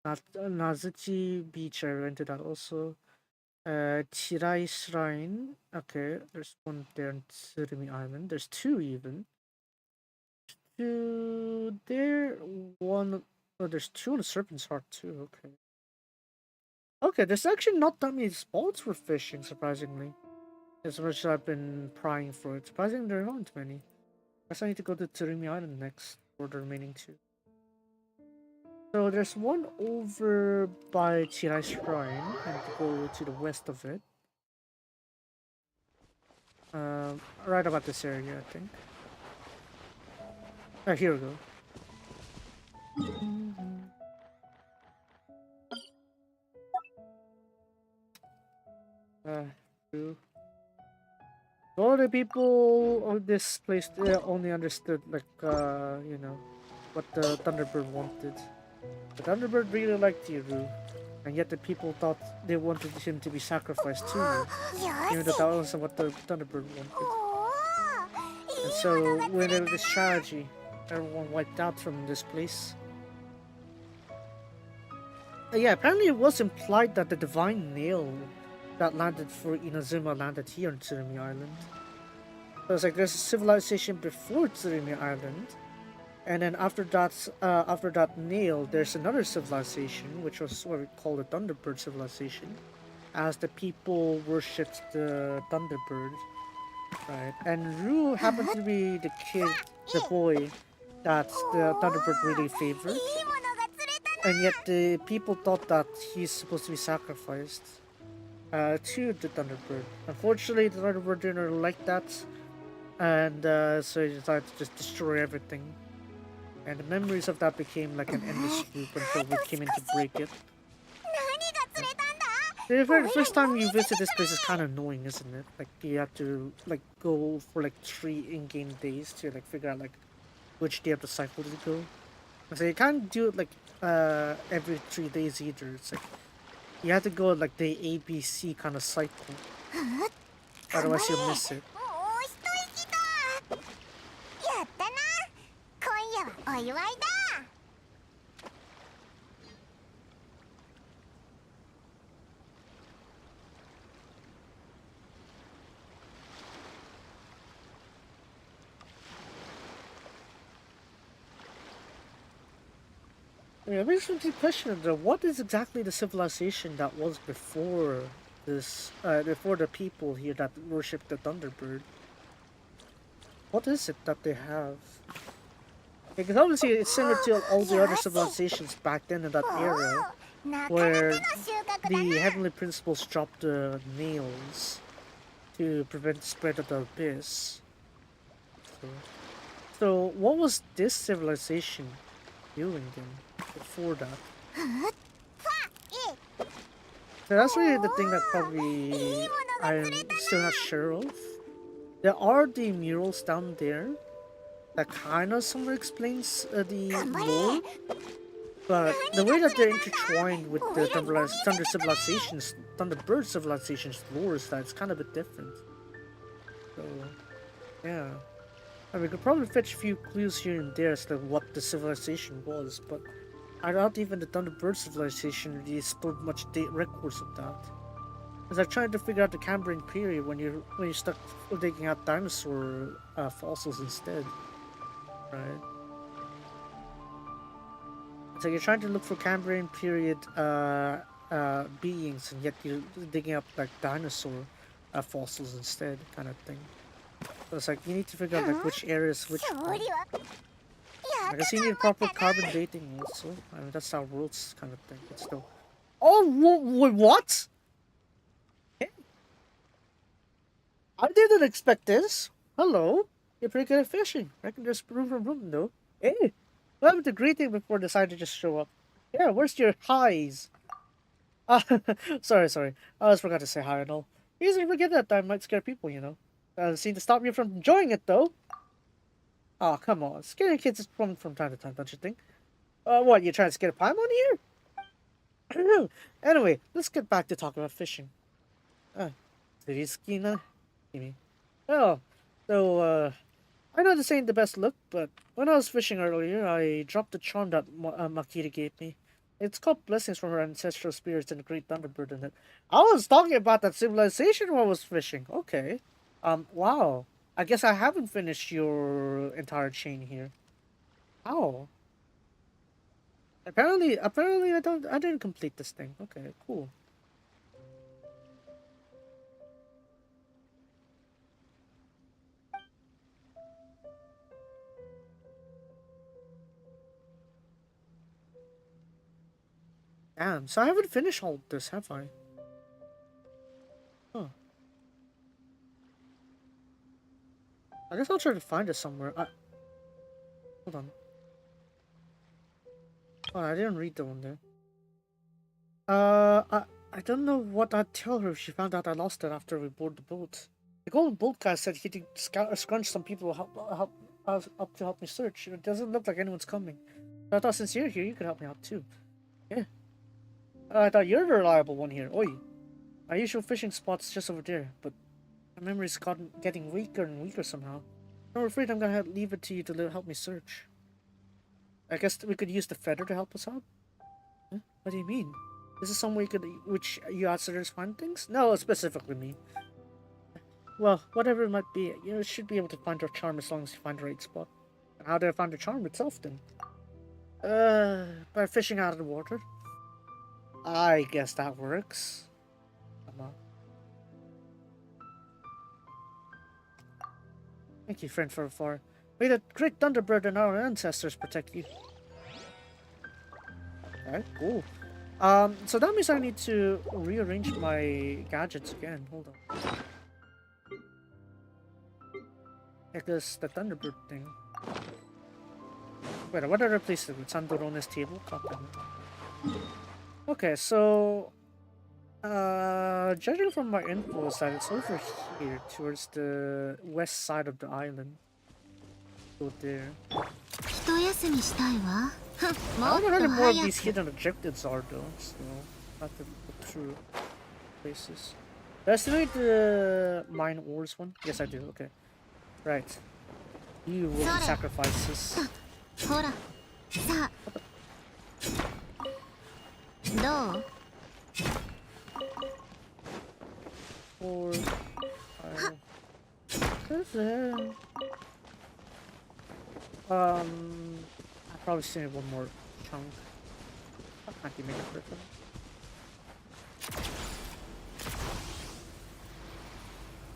[SPEAKER 2] Nazuchi beach, I went to that also. Chirai shrine. Okay, there's one there on Tsurumi Island. There's two even. Two there, one. Oh, there's two on the Serpent's Heart too. Okay. Okay, there's actually not that many spots for fishing, surprisingly. As much as I've been prying for it. Surprisingly, there aren't many. Guess I need to go to Tsurumi Island next for the remaining two. So there's one over by Chirai Shrine, and go to the west of it. Right about this area, I think. Oh, here we go. True. All the people of this place only understood, like, you know, what the Thunderbird wanted. The Thunderbird really liked Ru, and yet the people thought they wanted him to be sacrificed to you, even though that wasn't what the Thunderbird wanted. And so, when there was this tragedy, everyone wiped out from this place. Yeah, apparently it was implied that the divine nail that landed for Inazuma landed here on Tsurumi Island. So it's like there's a civilization before Tsurumi Island, and then after that nail, there's another civilization, which was what we call the Thunderbird civilization, as the people worshipped the Thunderbird, right? And Ru happened to be the kid, the boy, that the Thunderbird really favored, and yet the people thought that he's supposed to be sacrificed to the Thunderbird. Unfortunately, the Thunderbird didn't like that, And so he decided to just destroy everything. And the memories of that became like an endless loop until we came in to break it. The first time you visit this place is kind of annoying, isn't it? Like you have to like go for like 3 in-game days to like figure out like which day of the cycle to go. So you can't do it like every 3 days either. It's like you have to go like the ABC kind of cycle. Otherwise you'll miss it. Yeah, it makes me question though, what is exactly the civilization that was before this, before the people here that worship the Thunderbird? What is it that they have? Because obviously it's similar to all the other civilizations back then in that era, where the heavenly principles dropped the nails to prevent the spread of the abyss. So what was this civilization doing then before that? So that's really the thing that probably I'm still not sure of. There are the murals down there that kind of somewhat explains the lore, but the way that they're intertwined with the Thunder civilizations, Thunderbird civilizations lore is that it's kind of a bit different. So, yeah. And we could probably fetch a few clues here and there as to what the civilization was, but I doubt even the Thunderbird civilization really stored much records of that. Because I'm trying to figure out the Cambrian period when you're stuck digging out dinosaur fossils instead, right? So you're trying to look for Cambrian period beings, and yet you're digging up like dinosaur fossils instead, kind of thing. So it's like you need to figure out like which areas, which one. I guess you need proper carbon dating also. I mean that's how worlds kind of thing. But still. Oh, what? I didn't expect this. Hello. You're pretty good at fishing. Reckon there's room for room though. Hey, what happened to greeting before decided to just show up? Yeah, where's your highs? Sorry. I always forgot to say hi and all. Easily forget that might scare people, you know. Seem to stop you from enjoying it though. Oh, come on. Scaring kids is fun from time to time, don't you think? What, you trying to scare Paimon here? I don't know. Anyway, let's get back to talking about fishing. Well, so, I know this ain't the best look, but when I was fishing earlier, I dropped the charm that Makita gave me. It's called Blessings from her ancestral spirits and the Great Thunderbird in it. I was talking about that civilization while I was fishing. Okay. Wow. I guess I haven't finished your entire chain here. How? Apparently I didn't complete this thing. Okay, cool. Damn, so I haven't finished all this, have I? Huh. I guess I'll try to find it somewhere. Hold on. Oh, I didn't read the one there. I don't know what I'd tell her if she found out I lost it after we boarded the boat. The golden boat guy said he'd scrunch some people up to help me search. It doesn't look like anyone's coming. So I thought since you're here, you could help me out too. Yeah. I thought you're the reliable one here. Oi. My usual fishing spot's just over there, but my memory's getting weaker and weaker somehow. I'm afraid I'm gonna leave it to you to help me search. I guess we could use the feather to help us out? Huh? What do you mean? Is this some way which you outsiders find things? No, specifically me. Well, whatever it might be, you should be able to find our charm as long as you find the right spot. And how do I find the charm itself then? By fishing out of the water. I guess that works. Come on. Thank you, friend from afar. May the great Thunderbird and our ancestors protect you. Okay, cool. So that means I need to rearrange my gadgets again. Hold on. guess the Thunderbird thing. Wait, what did I replace it with? Sandorone's table? God damn it. Okay, so judging from my info, that it's over here towards the west side of the island. Go there. I don't know how many more of these hidden objectives are though, so not to look through places. Did I estimate the mine ores one? Yes, I do. Okay, right. You will be sacrifices. Four, five. What's that? I probably still need one more chunk. I can't make it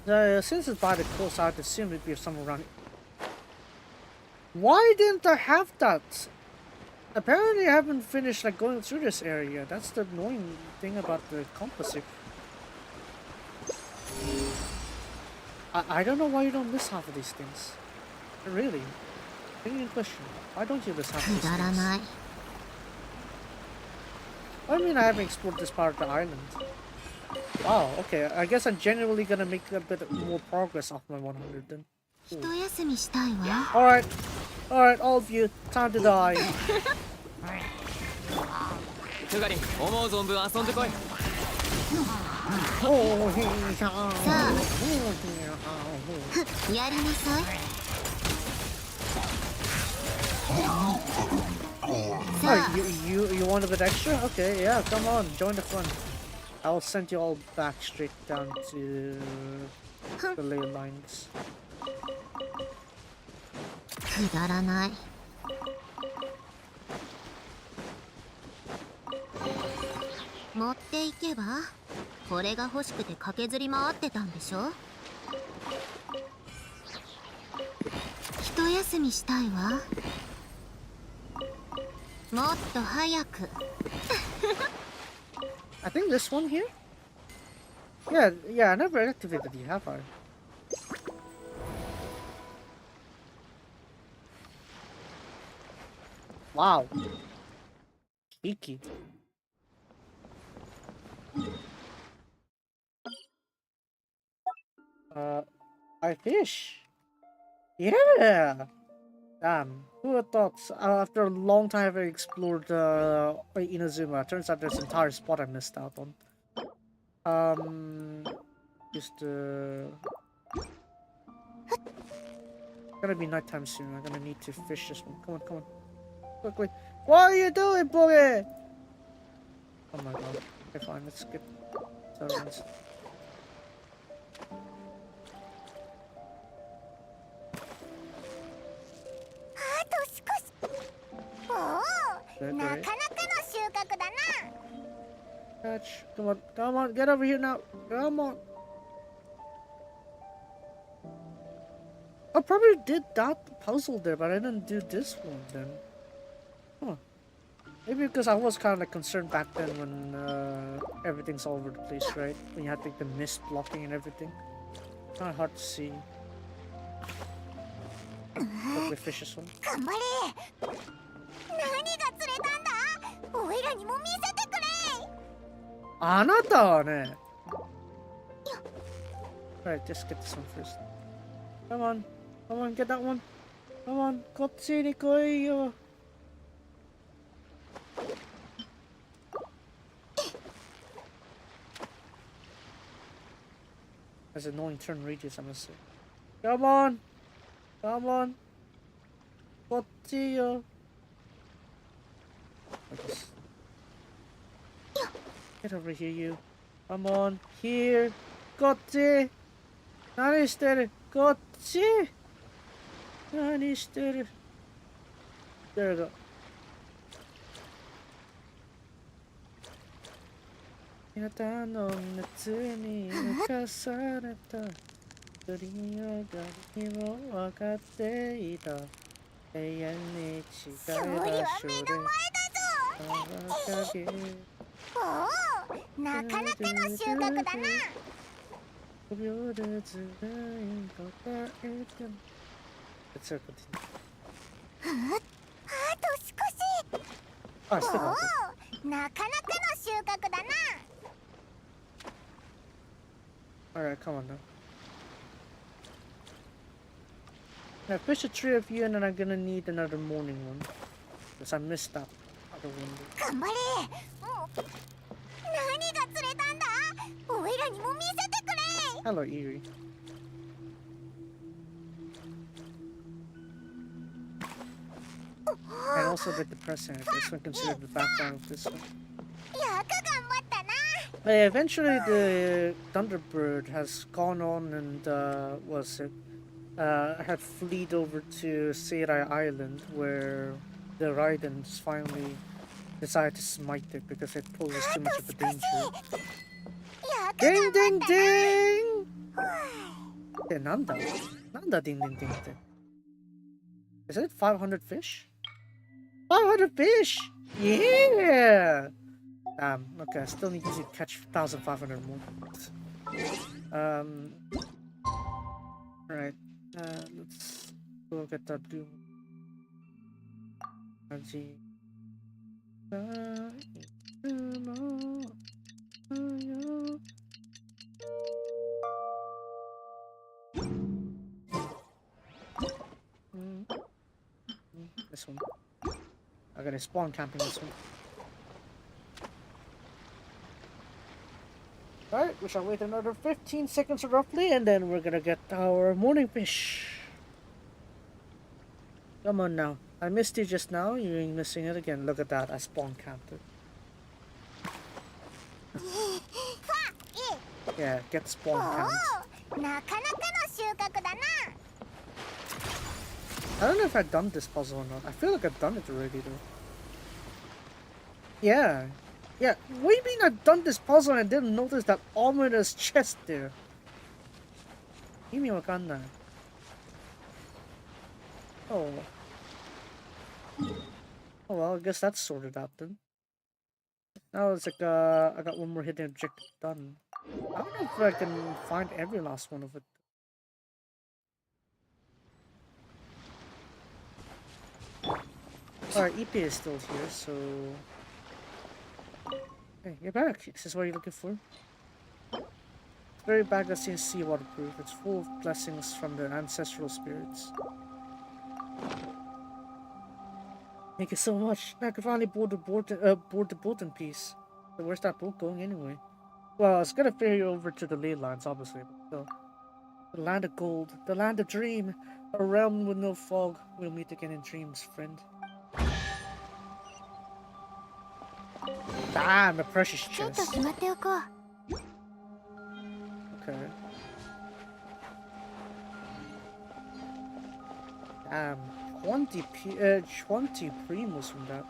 [SPEAKER 2] perfect. Since it's by the coast, I'd assume it'd be somewhere around here. Why didn't I have that? Apparently I haven't finished like going through this area. That's the annoying thing about the compass. I don't know why you don't miss half of these things. Really. Big question. Why don't you miss half of these things? I mean, I haven't explored this part of the island. Wow, okay. I guess I'm genuinely gonna make a bit more progress off my 100 then. Alright. Alright, all of you. Time to die. Oh, you want a bit extra? Okay, yeah, come on, join the fun. I'll send you all back straight down to the ley lines. I think this one here? Yeah, I never activated it, have I? Wow. Cheeky. I fish. Yeah! Damn, who would have thought after a long time having explored Inazuma, turns out there's an entire spot I missed out on. Gonna be nighttime soon, I'm gonna need to fish this one. Come on. Quickly. What are you doing, boy? Oh my god. Okay, fine, let's skip. Catch. Come on, get over here now. Come on. I probably did that puzzle there, but I didn't do this one then. Huh. Maybe because I was kind of like concerned back then when everything's all over the place, right? When you had like the mist blocking and everything. Kind of hard to see. Hopefully fish this one. Alright, just get this one first. Come on, get that one. Come on, kotchi ni koi yo. That's an annoying turn radius, I must say. Come on, kotchi yo. Get over here, you. Come on, here. Kotchi. Nani shiteru? Kotchi. Nani shiteru? There we go. Yata no natsu ni ukasaneta Doriyo ga ni mo wakatte ita Eian ni chigai basho de wakage
[SPEAKER 3] なかなかの収穫だな。
[SPEAKER 2] 5秒でずらい答えて Let's continue.
[SPEAKER 3] あと少し。
[SPEAKER 2] Oh, I still got it.
[SPEAKER 3] おお、なかなかの収穫だな。
[SPEAKER 2] Alright, come on now. Now fish a tree of you and then I'm gonna need another morning one. Because I missed that other one.
[SPEAKER 3] 頑張れ。もう何が釣れたんだ。おいらにも見せてくれ。
[SPEAKER 2] Hello, Eerie. And also a bit depressing if this one considered the background of this one.
[SPEAKER 3] よく頑張ったな。
[SPEAKER 2] Eventually the Thunderbird has gone on and had fleed over to Seirai Island where the Raidens finally decided to smite it because it poses too much of a danger.
[SPEAKER 3] よく
[SPEAKER 2] Ding
[SPEAKER 3] 頑張
[SPEAKER 2] ding
[SPEAKER 3] ったな。
[SPEAKER 2] ding! ってなんだなんだ ding ding ding って Is it 500 fish? 500 fish! Yeah! Damn, okay, I still need to catch 1,500 more. Alright, let's go get that blue one. This one. I gotta spawn camping this one. Alright, we shall wait another 15 seconds roughly, and then we're gonna get our morning fish. Come on now. I missed you just now, you ain't missing it again. Look at that, I spawn camped it. Yeah, get spawn camped.
[SPEAKER 3] なかなかの収穫だな。
[SPEAKER 2] I don't know if I've done this puzzle or not. I feel like I've done it already though. Yeah. Yeah, what do you mean I've done this puzzle and I didn't notice that ominous chest there? 意味わかんない. Oh. Oh well, I guess that's sorted out then. Now it's like, I got one more hidden objective done. I don't know if I can find every last one of it. Alright, EP is still here, so... Hey, you're back. Is this what you're looking for? Very bag that seems seawater proof. It's full of blessings from the ancestral spirits. Thank you so much. I could finally board the boat in peace. So where's that boat going anyway? Well, it's gonna ferry you over to the ley lines, obviously, but still. The land of gold, the land of dream, a realm with no fog. We'll meet again in dreams, friend. Damn, the precious
[SPEAKER 3] ちょっと
[SPEAKER 2] chest.
[SPEAKER 3] しまっておこう。
[SPEAKER 2] Okay. Damn, 20 primos from that.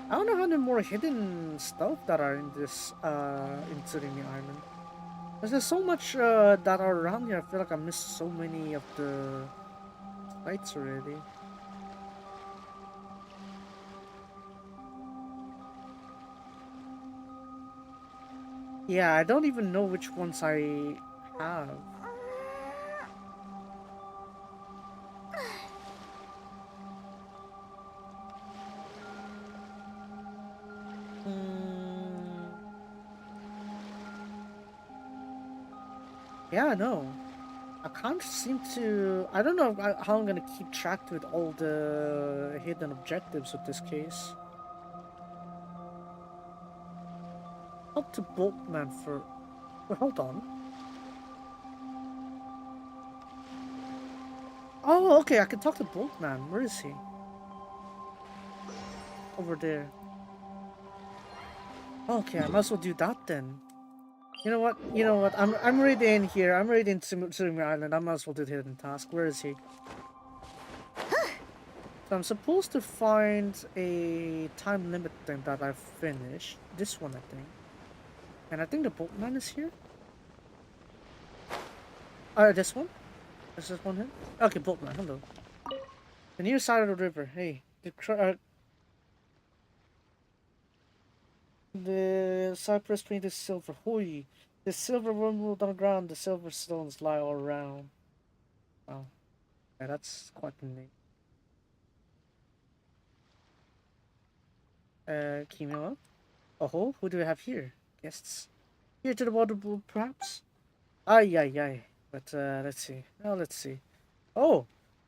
[SPEAKER 2] I don't know how many more hidden stuff that are in this, in Tsurimi Island. There's so much, that are around here. I feel like I missed so many of the fights already. Yeah, I don't even know which ones I have. Yeah, I know. I can't seem to... I don't know how I'm gonna keep track with all the hidden objectives with this case. Up to Boltman for... Wait, hold on. Oh, okay, I can talk to Boltman. Where is he? Over there. Okay, I might as well do that then. You know what? I'm already in here. I'm already in Tsurumi Island. I might as well do the hidden task. Where is he? So I'm supposed to find a time limit thing that I've finished. This one, I think. And I think the boatman is here. This one? Is this one here? Okay, boatman, hello. The near side of the river. Hey, the cypress painted silver. Hoi! The silver worm rolled on the ground. The silver stones lie all around. Oh. Yeah, that's quite the name. Kimura? Oh, who do we have here? Guests? Here to the water pool, perhaps? Ay, ay, ay. But, let's see. Oh, let's see. Oh!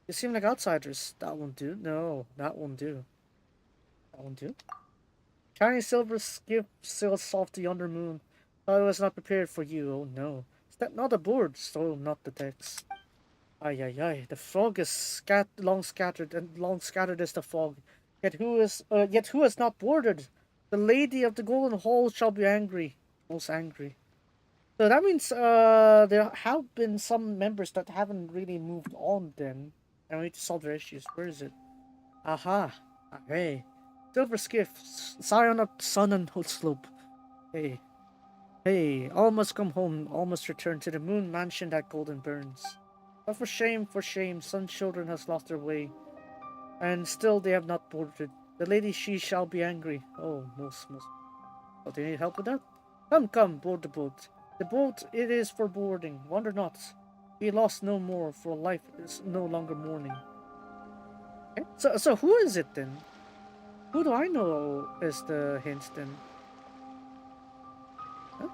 [SPEAKER 2] You seem like outsiders. That won't do. No, that won't do. That won't do. Carrying silver skiff sails soft to yonder moon. I was not prepared for you, oh no. Step not aboard, so not the decks. Ay, ay, ay. The fog is long scattered, and long scattered is the fog. Yet who has not boarded? The lady of the golden hall shall be angry. Most angry. So that means there have been some members that haven't really moved on then. And we need to solve their issues. Where is it? Aha. Hey. Silver skiff. Scion of sun and slope. Hey. Hey. All must come home. All must return to the moon mansion that golden burns. But for shame, some children has lost their way. And still they have not boarded. The lady she shall be angry. Oh, most. Oh, do you need help with that? Come, board the boat. The boat it is for boarding. Wonder not. Be lost no more, for life is no longer mourning. Okay. So who is it then? Who do I know is the hint then? Huh?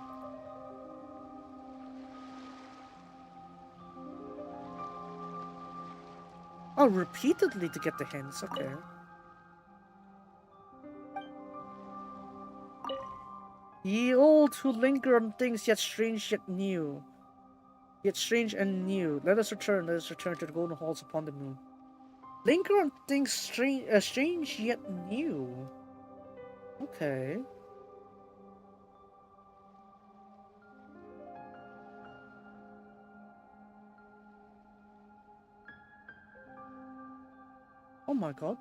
[SPEAKER 2] Oh, repeatedly to get the hints. Okay. Ye old who linger on things yet strange yet new. Yet strange and new. Let us return to the golden halls upon the moon. Linger on things strange yet new. Okay. Oh my god.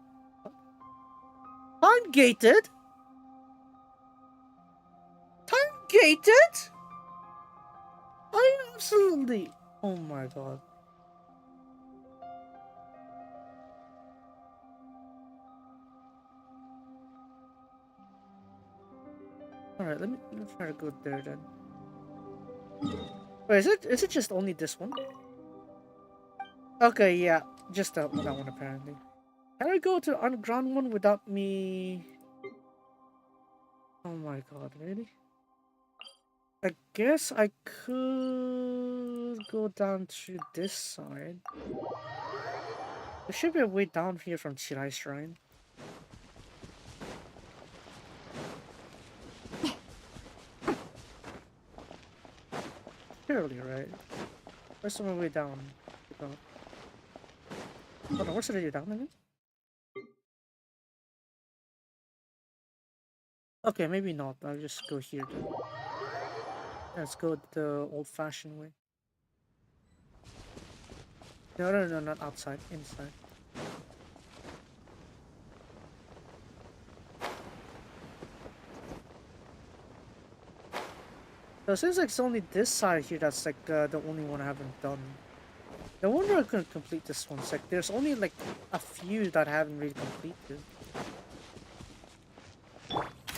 [SPEAKER 2] Time gated? Time gated? I absolutely. Oh my god. Alright, let me try to go there then. Wait, is it just only this one? Okay, yeah, just that one apparently. Can I go to the underground one without me? Oh my god, really? I guess I could go down to this side. There should be a way down here from Chirai Shrine. Surely, right? Where's my way down? Hold on, what's the way down again? Okay, maybe not. I'll just go here then. Let's go the old-fashioned way. No, not outside. Inside. So it seems like it's only this side here that's like the only one I haven't done. No wonder I couldn't complete this one. It's like there's only like a few that I haven't really completed.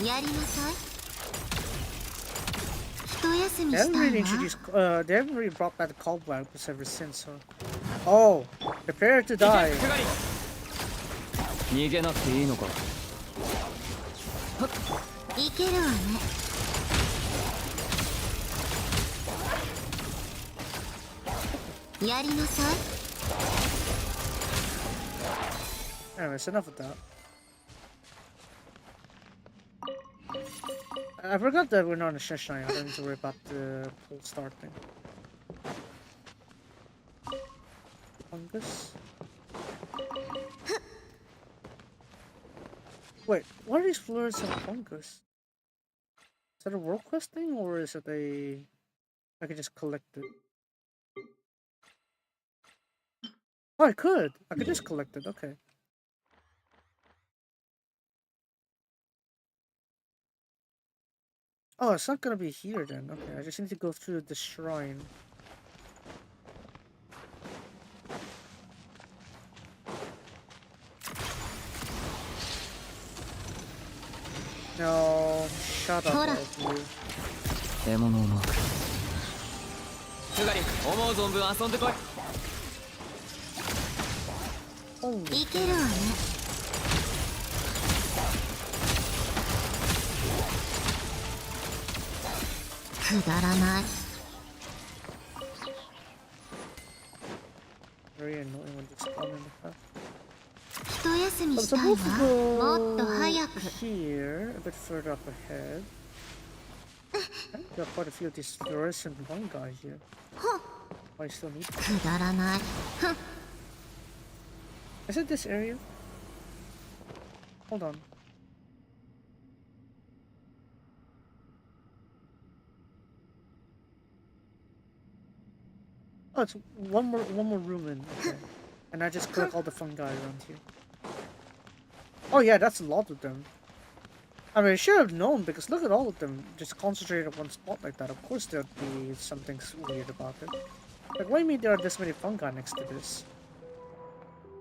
[SPEAKER 2] They haven't really introduced. They haven't really brought back the cobwebs ever since. So. Oh, prepare to die.
[SPEAKER 4] 逃げなくていいのか。
[SPEAKER 3] いけるわね。やりなさい。
[SPEAKER 2] Anyways, enough of that. I forgot that we're not in a shrine. I don't need to worry about the pull start thing. Fungus. Wait, what are these flowers of fungus? Is that a world quest thing, or is it a... I can just collect it? Oh, I could! I could just collect it, okay. Oh, it's not gonna be here then. Okay, I just need to go through the shrine. No, shut up, all of you.
[SPEAKER 4] 獲物をマーク。すがり、思う存分遊んでこい。
[SPEAKER 1] Holy
[SPEAKER 3] いけるわね。くだらない。
[SPEAKER 1] very annoying when they spawn in the path.
[SPEAKER 3] 一休み
[SPEAKER 1] I'm
[SPEAKER 3] したいわ。
[SPEAKER 1] supposed to
[SPEAKER 3] もっと
[SPEAKER 1] go
[SPEAKER 3] 早く。
[SPEAKER 1] here, a bit further up ahead. There are quite a few of these fluorescent fungi here. I still need them.
[SPEAKER 3] くだらない。ふん。
[SPEAKER 1] Is it this area? Hold on. Oh, it's one more room in. Okay. And I just collect all the fungi around here. Oh yeah, that's a lot of them. I mean, I should have known because look at all of them just concentrated at one spot like that. Of course there'd be something weird about it. Like, what do you mean there are this many fungi next to this?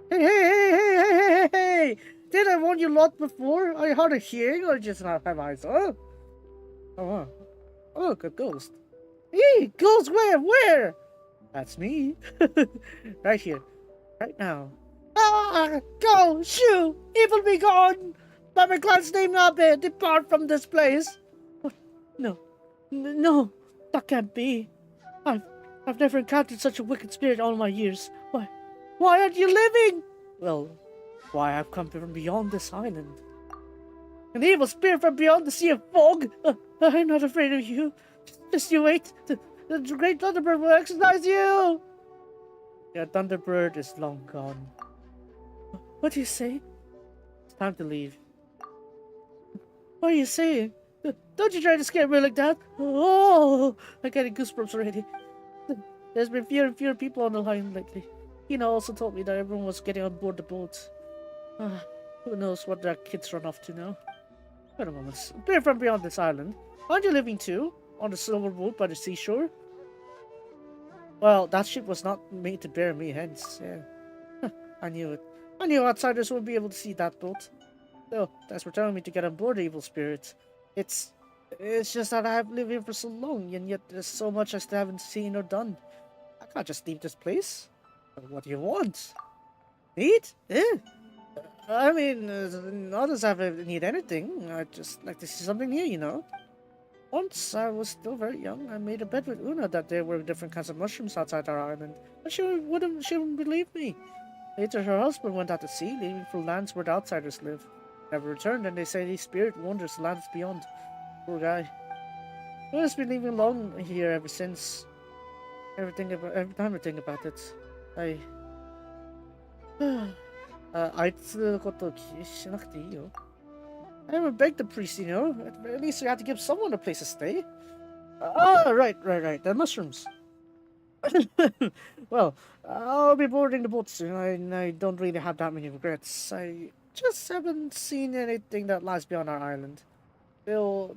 [SPEAKER 1] Hey! Did I warn you a lot before? Are you hard of hearing or just not have eyes? Oh, wow. Oh, look, a ghost. Hey, ghost where? Where? That's me. Right here. Right now. Ah! Go! Shoo! Evil be gone! By my God's name, Abe, depart from this place! What? No. No! That can't be. I've never encountered such a wicked spirit all my years. Why? Why aren't you living? Well, why I've come from beyond this island. An evil spirit from beyond the sea of fog? I'm not afraid of you. Just you wait. The great Thunderbird will exercise you! Yeah, Thunderbird is long gone. What do you say? It's time to leave. What are you saying? Don't you try to scare me like that. Oh, I'm getting goosebumps already. There's been fewer and fewer people on the line lately. Hina also told me that everyone was getting on board the boat. Who knows what their kids run off to now. Wait a moment. Spirit from beyond this island. Aren't you living too? On the silver boat by the seashore? Well, that ship was not made to bear me, hence, yeah. I knew it. I knew outsiders wouldn't be able to see that boat. So, thanks for telling me to get on board, evil spirits. It's just that I have lived here for so long, and yet there's so much I still haven't seen or done. I can't just leave this place. What do you want? Need? I mean, not as if I need anything. I just like to see something new, you know? Once I was still very young, I made a bet with Una that there were different kinds of mushrooms outside our island, but she wouldn't believe me. Later, her husband went out to sea, leaving for lands where the outsiders live. Never returned, and they say his spirit wanders lands beyond. Poor guy. Una's been living alone here ever since. Every time I think about it, I あいつのことを気にしなくていいよ. I haven't begged the priest, you know. At least we had to give someone a place to stay. Right. The mushrooms. Well, I'll be boarding the boat soon. I don't really have that many regrets. I just haven't seen anything that lies beyond our island. Still,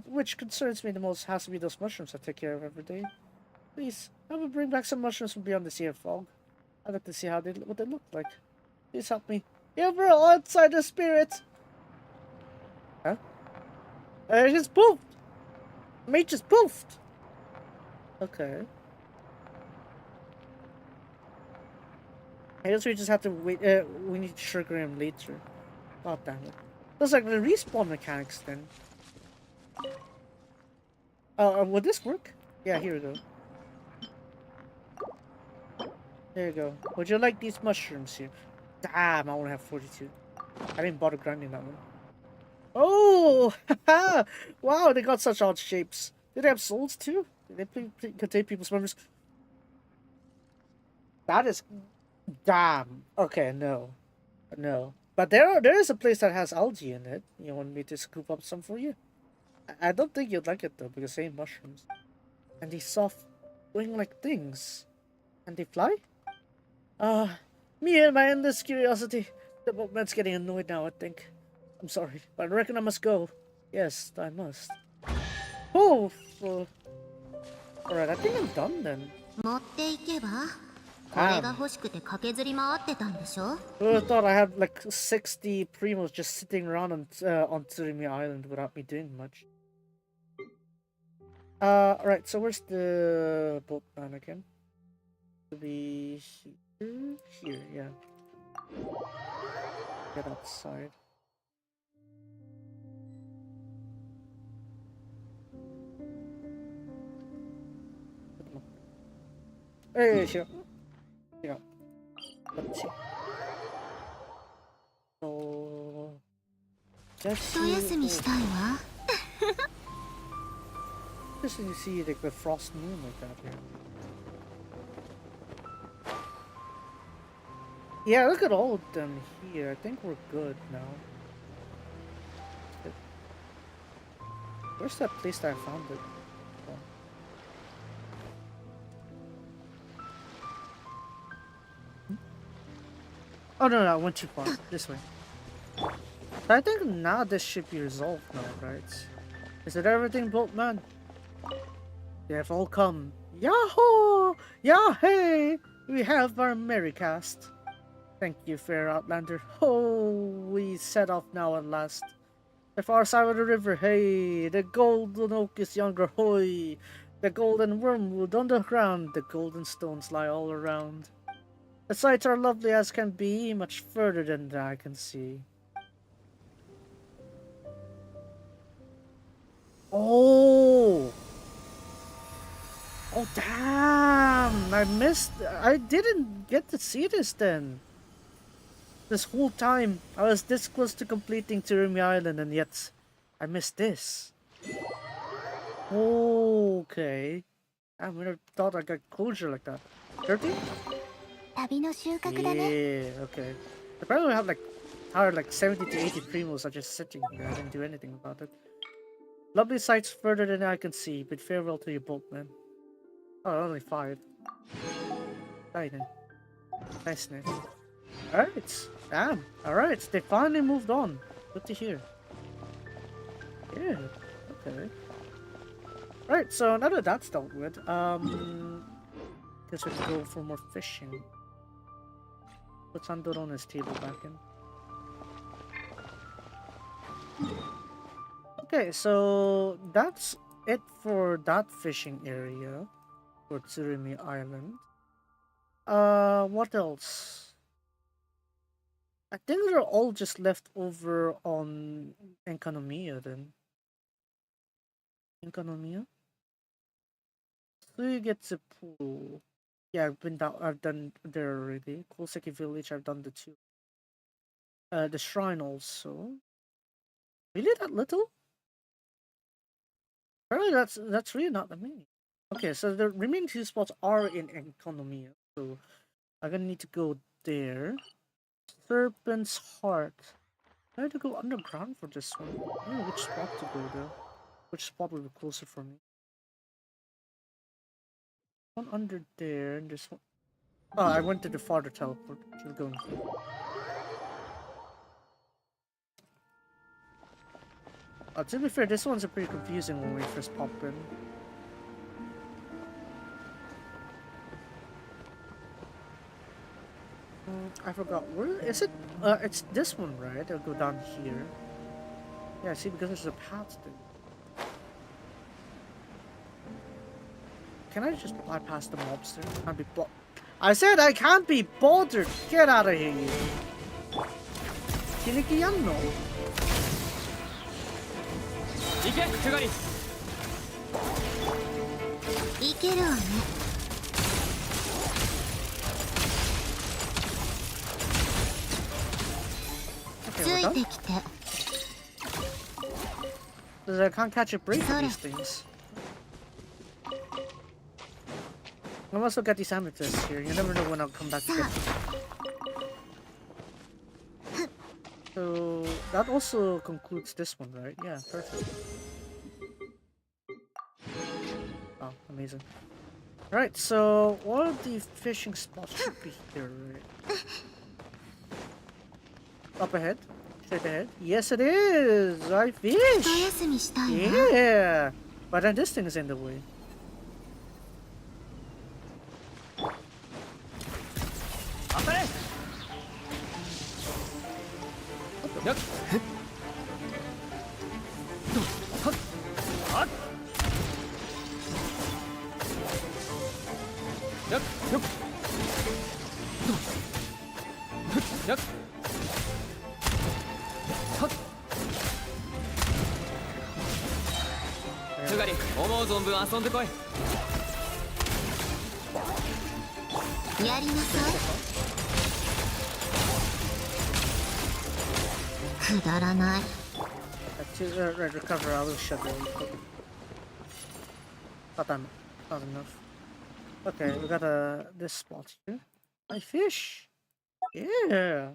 [SPEAKER 1] which concerns me the most has to be those mushrooms I take care of every day. Please, have me bring back some mushrooms from beyond the sea of fog. I'd like to see what they look like. Please help me. Yeah, we're outside the spirit. Huh? It just poofed. Mate just poofed. Okay. I guess we just have to wait. We need to sugar him later. God damn it. Looks like the respawn mechanics then. Would this work? Yeah, here we go. There you go. Would you like these mushrooms here? Damn, I only have 42. I didn't bother grinding that one. Oh! Wow, they got such odd shapes. Do they have souls too? Do they contain people's memories? That is... Damn. Okay, no. No. But there is a place that has algae in it. You want me to scoop up some for you? I don't think you'd like it though, because they ain't mushrooms. And these soft wing-like things. And they fly? Me and my endless curiosity. The boatman's getting annoyed now, I think. I'm sorry, but I reckon I must go. Yes, I must. Oh! Alright, I think I'm done then.
[SPEAKER 3] 持っていけばこれが欲しくて駆けずり回ってたんでしょ
[SPEAKER 1] Who would have thought I had like 60 primos just sitting around on Tsurumi Island without me doing much. Alright, so where's the boatman again? To be here, yeah.
[SPEAKER 2] Get outside. Hey, sure. Yeah. Let's see. So, just
[SPEAKER 3] 一休みしたいわ。
[SPEAKER 2] just you see like the frost moon like that here. Yeah, look at all of them here. I think we're good now. Where's that place that I found it? Oh no, I went too far. This way. I think now this should be resolved now, right? Is it everything, Boltman? They have all come. Yahoo! Yahoo! We have our Merrycast. Thank you, fair Outlander. Oh, we set off now at last. The far side of the river, hey! The golden oak is yonder, hoy! The golden wormwood on the ground, the golden stones lie all around. The sights are lovely as can be, much further than the eye can see. Oh! Oh, damn! I didn't get to see this then. This whole time, I was this close to completing Tirumi Island, and yet I missed this. Okay. I would have thought I got closure like that. 30?
[SPEAKER 3] 旅の収穫だね。
[SPEAKER 2] Yeah, okay. Apparently we have like tired like 70 to 80 primos are just sitting here. I didn't do anything about it. Lovely sights further than I can see, but farewell to you, boatman. Oh, only 5. Titan. Nice name. Alright. Damn. Alright, they finally moved on. Good to hear. Yeah, okay. Right, so now that that's dealt with, guess we can go for more fishing. Put Sandor on his table back in. Okay, so that's it for that fishing area for Tsurumi Island. What else? I think they're all just left over on Enkanomiya then. Enkanomiya? So you get to pool. Yeah, I've done there already. Koseki Village, I've done the 2. The shrine also. Really that little? Apparently that's really not that many. Okay, so the remaining 2 spots are in Enkanomiya, so I'm gonna need to go there. Serpent's Heart. I had to go underground for this one. I don't know which spot to go though. Which spot will be closer for me? One under there, and this one. Oh, I went to the farther teleport. Should go in here. To be fair, this one's pretty confusing when we first pop in. I forgot. Where is it? It's this one, right? I'll go down here. Yeah, see, because there's a path there. Can I just bypass the mobster? Can't be I said I can't be bothered! Get out of here, you! Kiniki Yanno!
[SPEAKER 4] 行けくがり
[SPEAKER 3] いけるわね。 ついてきて。
[SPEAKER 2] Because I can't catch a break for these things. I've also got these amethysts here. You never know when I'll come back to get them. So that also concludes this one, right? Yeah, perfect. Oh, amazing. Alright, so all of the fishing spots should be here, right? Up ahead? Straight ahead? Yes, it is! I fish!
[SPEAKER 3] 一休みしたいわ。
[SPEAKER 2] Yeah! But then this thing is in the way.
[SPEAKER 4] Yuck. Yuck. Yuck. Yuck. かり思う存分遊んでこい。
[SPEAKER 3] やりなさい。くだらない。
[SPEAKER 2] To recover, I will shut down. Not that, not enough. Okay, we got this spot here. My fish. Yeah.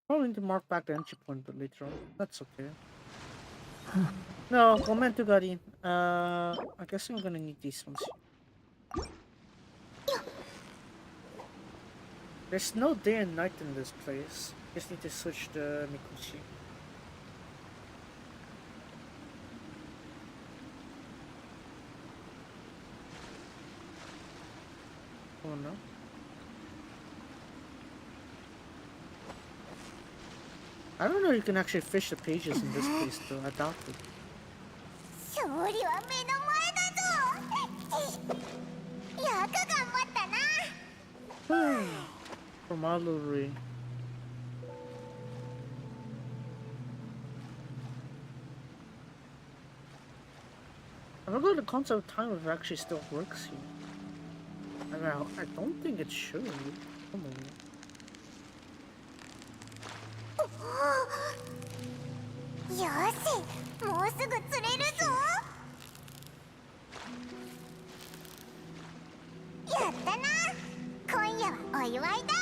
[SPEAKER 2] Probably need to mark back the entry point, but later on. That's okay. No, momento Garin. I guess I'm gonna need these ones. There's no day and night in this place. Just need to switch the Mikuchi. Oh no. I don't know you can actually fish the pages in this place though, I doubt it. From Aluri. I don't know the concept of time if it actually still works here. I mean, I don't think it should. Come on.
[SPEAKER 3] よし、もうすぐ釣れるぞ。やったな。今夜はお祝いだ。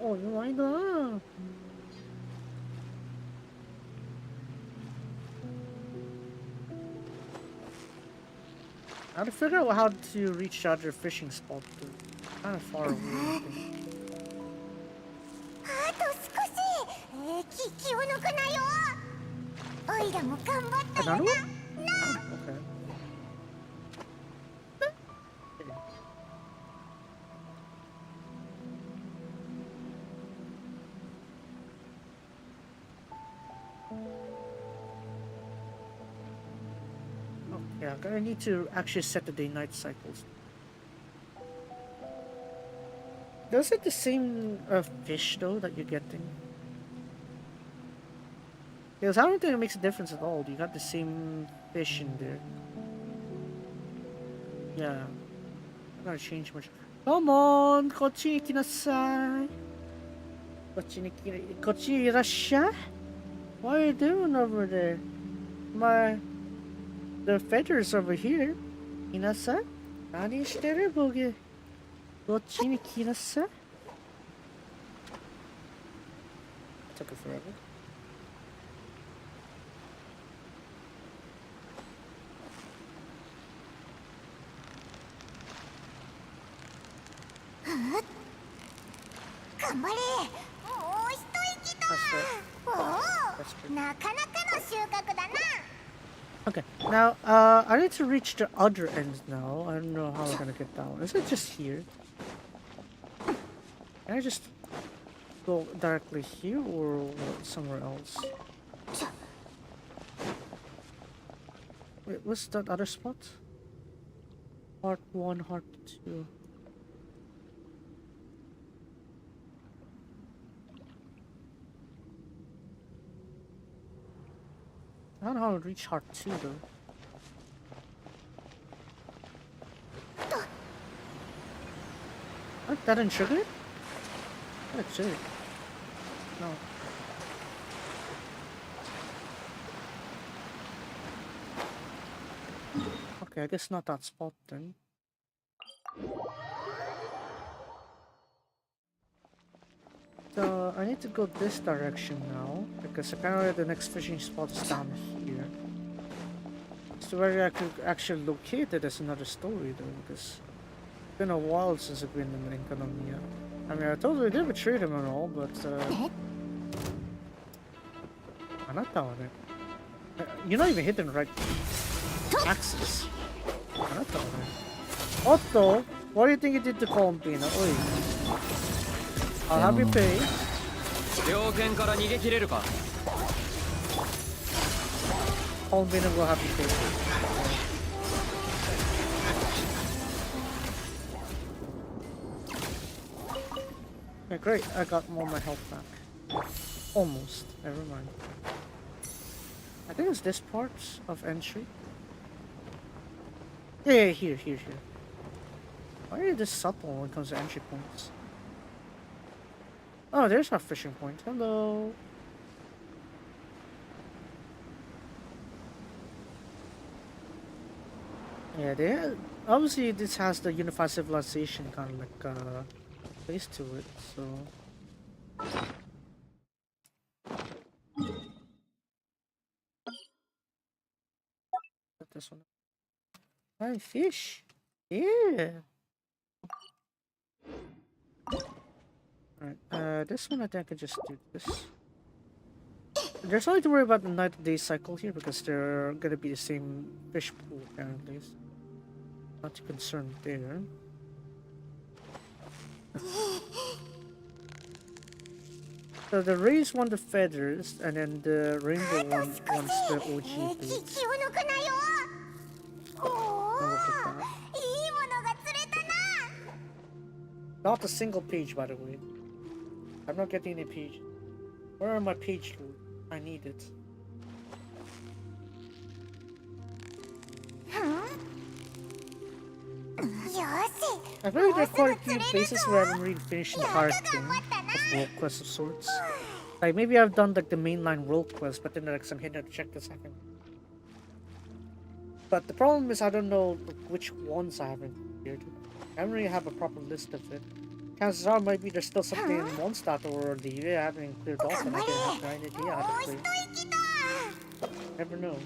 [SPEAKER 2] お祝いだ。I have to figure out how to reach the other fishing spot. Kind of far away. I think.
[SPEAKER 3] あと少し。気を抜くなよ。おいらも頑張ったよな。
[SPEAKER 2] Okay. Yeah, I need to actually set the day-night cycles. Does it the same fish though that you're getting? Because I don't think it makes a difference at all. You got the same fish in there. Yeah, not gonna change much. Come on, こっちに来なさい。こっちにいらっしゃい。What are you doing over there? The feathers over here. 来なさい。何してるボケ。こっちに来なさい。Took it forever. Okay, now I need to reach the other end now. I don't know how I'm gonna get down. Is it just here? Can I just go directly here or somewhere else? Wait, what's that other spot? Heart 1, Heart 2. I don't know how to reach Heart 2 though. What? That didn't trigger it? That triggered it. No. Okay, I guess not that spot then. So I need to go this direction now because apparently the next fishing spot is down here. So where I could actually locate it is another story though, because it's been a while since I've been in Economia. I mean, I totally did betray them and all, but you're not even hitting the right axis. Otto, what do you think you did to Colombina? Oi. I'll have you pay.
[SPEAKER 4] 猟犬から逃げ切れるか。
[SPEAKER 2] Colombina will have you pay. Okay, great. I got all my health back. Almost. Never mind. I think it's this part of entry. Yeah, here. Why are you this subtle when it comes to entry points? Oh, there's our fishing point. Hello. Yeah, obviously this has the unified civilization kind of like face to it, so. Put this one. Hi, fish. Yeah. Alright, this one I think I could just do this. There's nothing to worry about the night-to-day cycle here because they're gonna be the same fish pool apparently. So not too concerned there. So the rays want the feathers, and then the rainbow one wants the OG boots. Not a single page, by the way. I'm not getting any page. Where are my page loot? I need it. I feel like there are quite a few places where I haven't really finished the entire thing of world quests of sorts. Like maybe I've done like the mainline world quest, but then like some hidden objectives haven't. But the problem is I don't know which ones I haven't cleared. I don't really have a proper list of it. Chances are maybe there's still something in Mondstadt or the UA I haven't cleared off and I didn't have no idea how to play. Never know.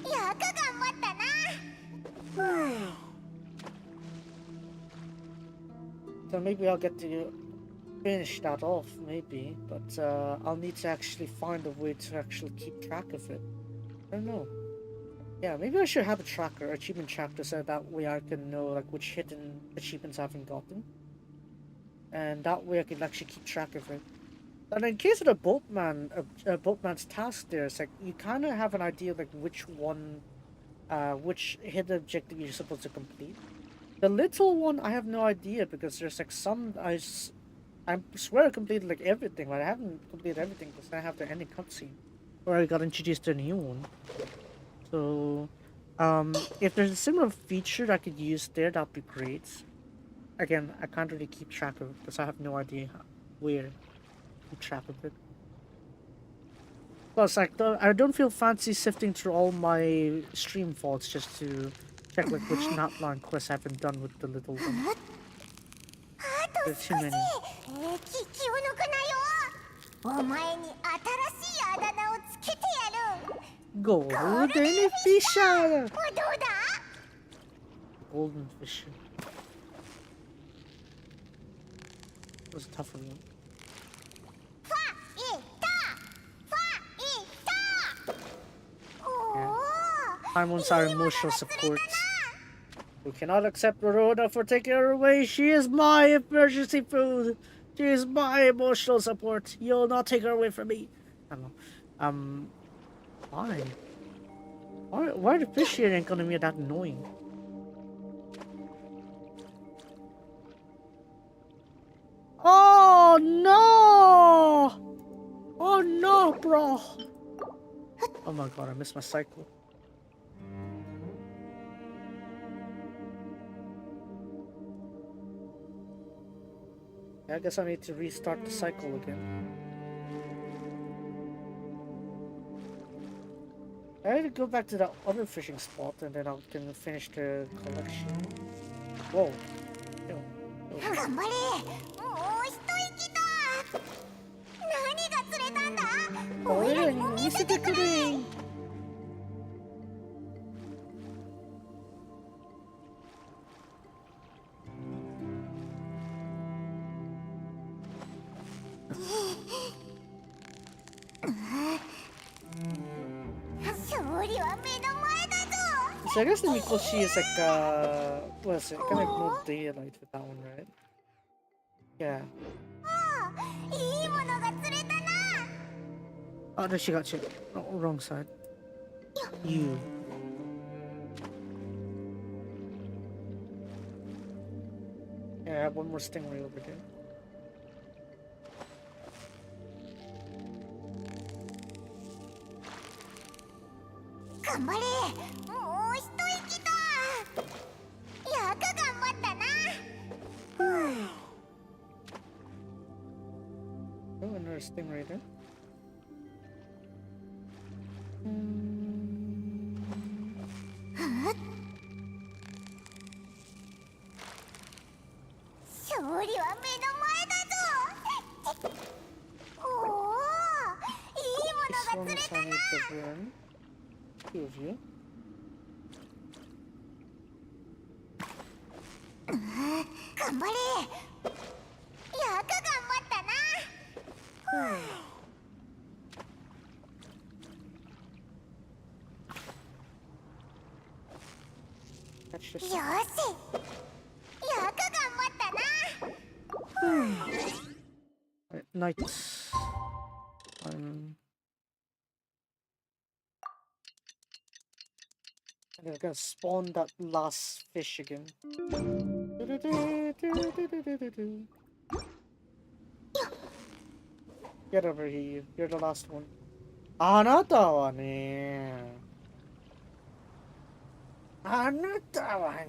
[SPEAKER 2] So maybe I'll get to finish that off, maybe, but I'll need to actually find a way to actually keep track of it. I don't know. Yeah, maybe I should have a tracker, achievement tracker, so that way I can know like which hidden achievements I haven't gotten. And that way I can actually keep track of it. And in case of the boatman's task there, it's like you kind of have an idea like which one, which hidden objective you're supposed to complete. The little one, I have no idea because there's like some I swear I completed like everything, but I haven't completed everything because I have the ending cutscene where I got introduced to a new one. So, if there's a similar feature that I could use there, that'd be great. Again, I can't really keep track of it because I have no idea where to keep track of it. Plus, like, I don't feel fancy sifting through all my stream vaults just to check like which Notline quests I haven't done with the little one. There's too many. Golden Fisher! Golden Fisher. That was a tougher one. Yeah. Paimons are emotional support. We cannot accept Rhoda for taking her away. She is my emergency food. She is my emotional support. You'll not take her away from me. I don't know. Why? Why are the fish here ain't gonna be that annoying? Oh no! Oh no, bro! Oh my god, I missed my cycle. I guess I need to restart the cycle again. I need to go back to that other fishing spot and then I can finish the collection. Whoa. Ew. Oh. So I guess the Mikoshi is like, what is it? Kind of no daylight with that one, right? Yeah. Oh, no, she got you. Oh, wrong side. You. Yeah, I have one more stingray over there.
[SPEAKER 3] 頑張れ。もう一息だ。よく頑張ったな。
[SPEAKER 2] Oh, another stingray there.
[SPEAKER 3] 勝利は目の前だぞ。おお、いいものが釣れたな。
[SPEAKER 2] Two of you.
[SPEAKER 3] 頑張れ。よく頑張ったな。
[SPEAKER 2] Catch
[SPEAKER 3] よ
[SPEAKER 2] this.
[SPEAKER 3] し。よく頑張ったな。
[SPEAKER 2] Right, night. I gotta spawn that last fish again. Get over here. You're the last one. あなたはね。あなたはね。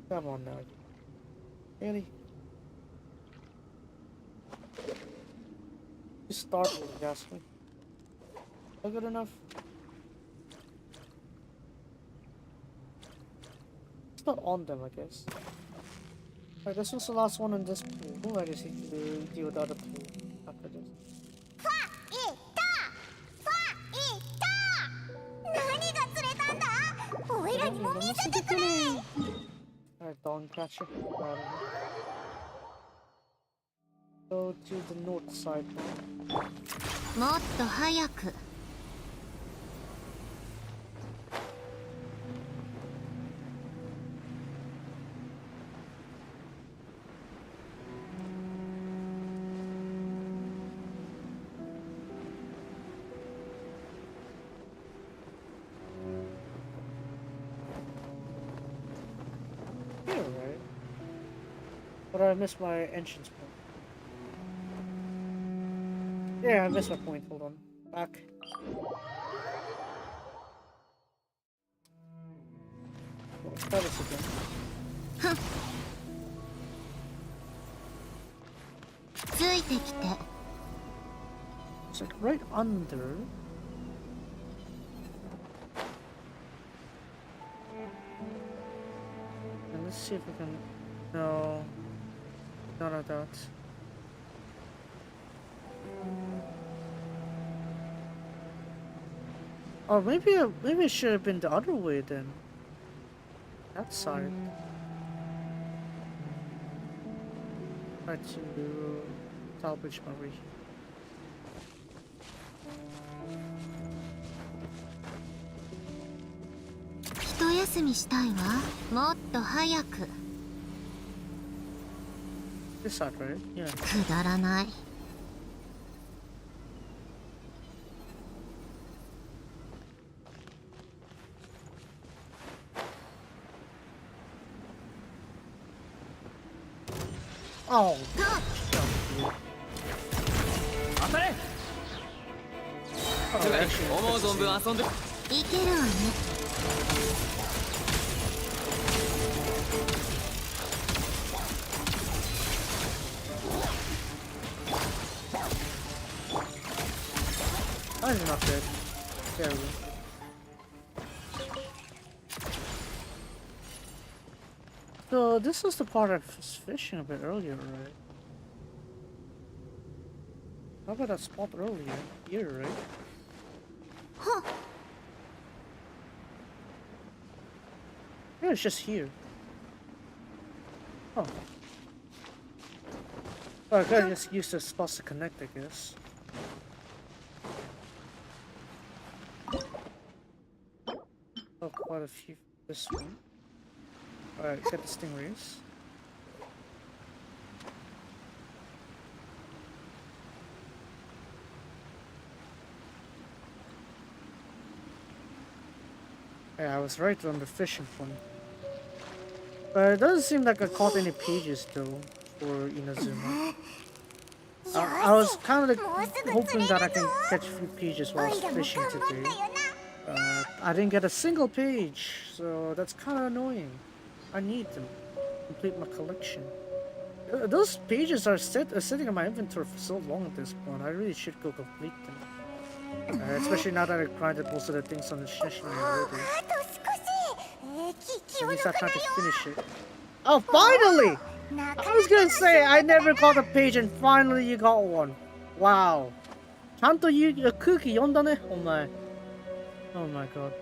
[SPEAKER 2] Come on now. Really? You start with Gasly. Not good enough. It's not on them, I guess. Alright, this was the last one in this pool. I just need to deal with the other pool after this.
[SPEAKER 3] ファイター。ファイター。何が釣れたんだ。おいらにも見せてくれ。
[SPEAKER 2] Alright, Dawncatcher. Go to the north side.
[SPEAKER 3] もっと早く。
[SPEAKER 2] But I missed my entrance point. Yeah, I missed my point. Hold on. Back. Let's try this again.
[SPEAKER 3] ついてきて。
[SPEAKER 2] It's like right under. And let's see if we can. No. None of that. Oh, maybe it should have been the other way then. That side. Try to salvage my way.
[SPEAKER 3] 一休みしたいわ。もっと早く。
[SPEAKER 2] This side, right? Yeah.
[SPEAKER 3] くだらない。
[SPEAKER 2] Oh.
[SPEAKER 4] 当たれ。つがり思う存分遊んで。
[SPEAKER 3] いけるわね。
[SPEAKER 2] That is not good. There we go. So this is the part I was fishing a bit earlier, right? How about that spot earlier? Here, right?
[SPEAKER 3] Huh.
[SPEAKER 2] Yeah, it's just here. Oh. Oh, I gotta just use the spots to connect, I guess. Oh, quite a few. This one. Alright, get the stingrays. Yeah, I was right on the fishing point. But it doesn't seem like I caught any pages though for Inazuma. I was kind of hoping that I can catch a few pages while I was fishing today. I didn't get a single page, so that's kind of annoying. I need them to complete my collection. Those pages are sitting in my inventory for so long at this point. I really should go complete them. Especially now that I grinded most of the things on the session already. At least I tried to finish it. Oh, finally! I was gonna say I never got a page and finally you got one. Wow. ちゃんと空気読んだね、お前。Oh my god.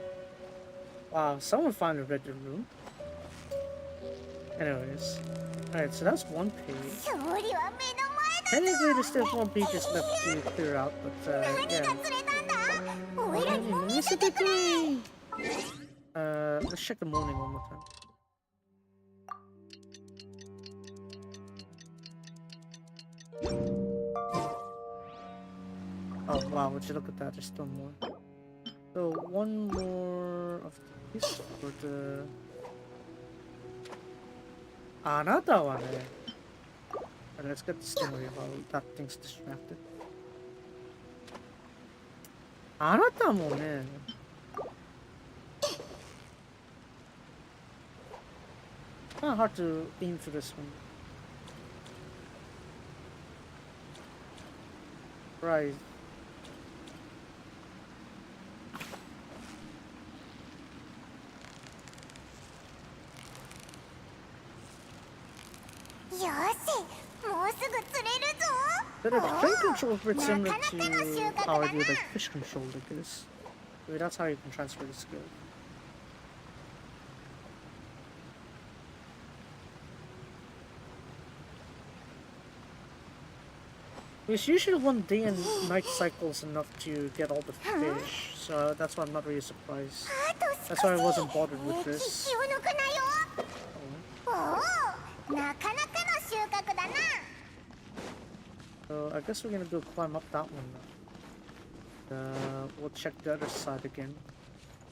[SPEAKER 2] Wow, someone finally read the room. Anyways. Alright, so that's one page. Technically there's still 1 pages left to clear out, but yeah. Let's check the morning one more time. Oh wow, would you look at that, there's still more. So one more of this for the... あなたはね。Alright, let's get this thing away while that thing's distracted. あなたもね。Kind of hard to aim for this one. Right. But the train control is pretty similar to how I do like fish control, I guess. Maybe that's how you can transfer the skill. It's usually 1 day and night cycles enough to get all the fish, so that's why I'm not really surprised. That's why I wasn't bothered with this. So I guess we're gonna go climb up that one now. We'll check the other side again.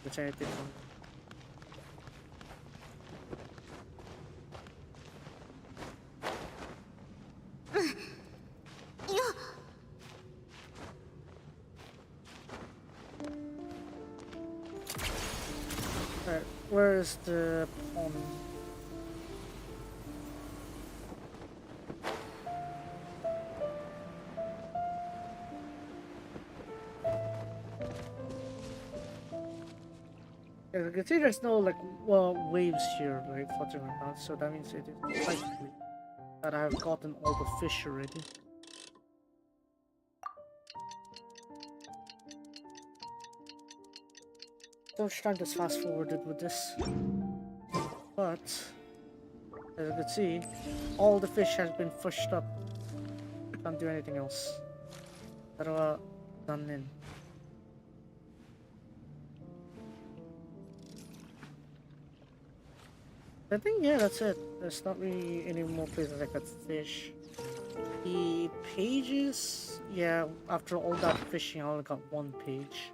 [SPEAKER 2] If there's anything on. Alright, where is the pond? Yeah, I can see there's no like waves here like floating around, so that means it is likely that I have gotten all the fish already. Don't try to fast forwarded with this, but as you can see, all the fish has been fished up. Can't do anything else. Pero done in. I think yeah, that's it. There's not really any more places I could fish. The pages, yeah. After all that fishing, I only got 1 page.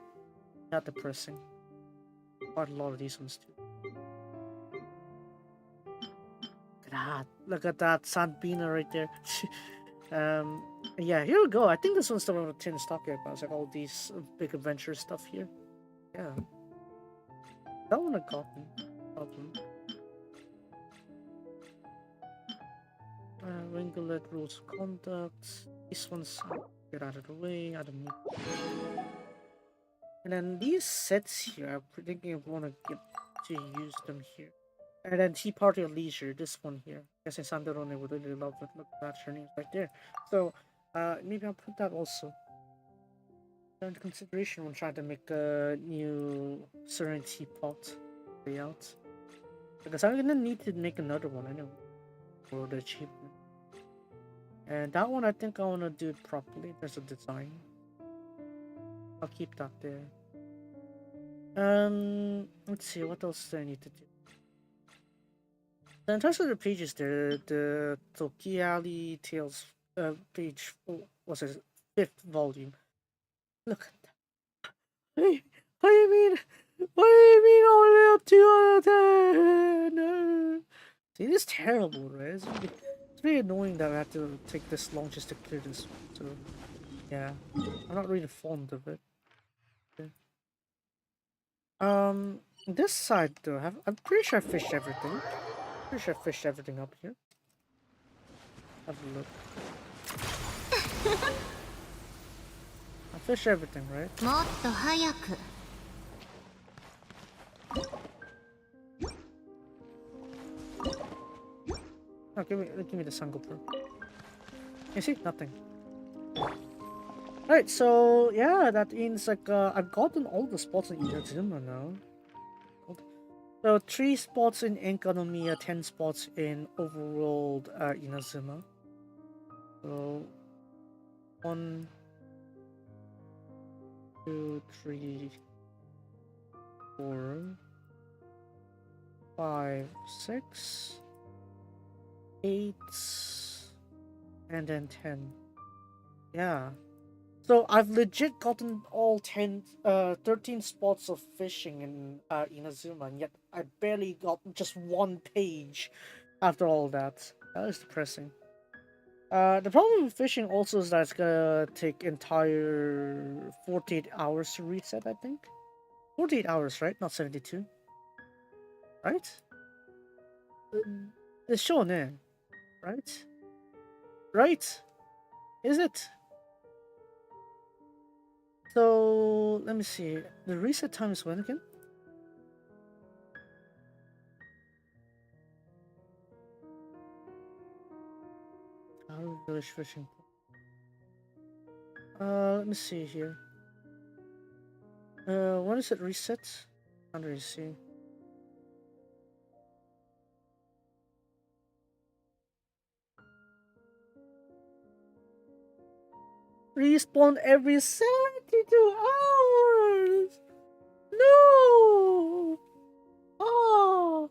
[SPEAKER 2] Not depressing. Quite a lot of these ones too. Look at that Sandbina right there. Yeah, here we go. I think this one's the one with Tin's talking about. It's like all these big adventure stuff here. Yeah. That one I got. Problem. Ringlet rules of conduct. This one's get out of the way. I don't need. And then these sets here, I'm thinking I want to get to use them here. And then Tea Party of Leisure, this one here. I guess Sanderone would really love it. Look at that, her name's right there. So, maybe I'll put that also into consideration when trying to make a new Serenity Pot layout. Because I'm gonna need to make another one anyway for the achievement. And that one, I think I want to do it properly. There's a design. I'll keep that there. Let's see, what else do I need to do? So in terms of the pages there, the Tokiali Tales page, was it 5th volume? Look at that. Hey, what do you mean? What do you mean only up 2 out of 10? See, this is terrible, right? It's It's really annoying that I have to take this long just to clear this. So, yeah, I'm not really fond of it. This side though, I'm pretty sure I fished everything. Pretty sure I fished everything up here. Have a look. I fished everything, right?
[SPEAKER 3] もっと早く
[SPEAKER 2] Oh, give me the Sangoper. You see, nothing. Right, so yeah, that means like I've gotten all the spots in Inazuma now. So 3 spots in Enkanomiya, 10 spots in overworld Inazuma. So 1, 2, 3, 4, 5, 6, 8, and then 10. Yeah. So I've legit gotten all 13 spots of fishing in Inazuma, and yet I barely got just 1 page after all that. That is depressing. The problem with fishing also is that it's gonna take entire 48 hours to reset, I think. 48 hours, right? Not 72. Right? The shonen, right? Right? Is it? So, let me see. The reset time is when again? Our village fishing. Let me see here. When is it reset? Can't really see. Respawn every 72 hours! No! Oh!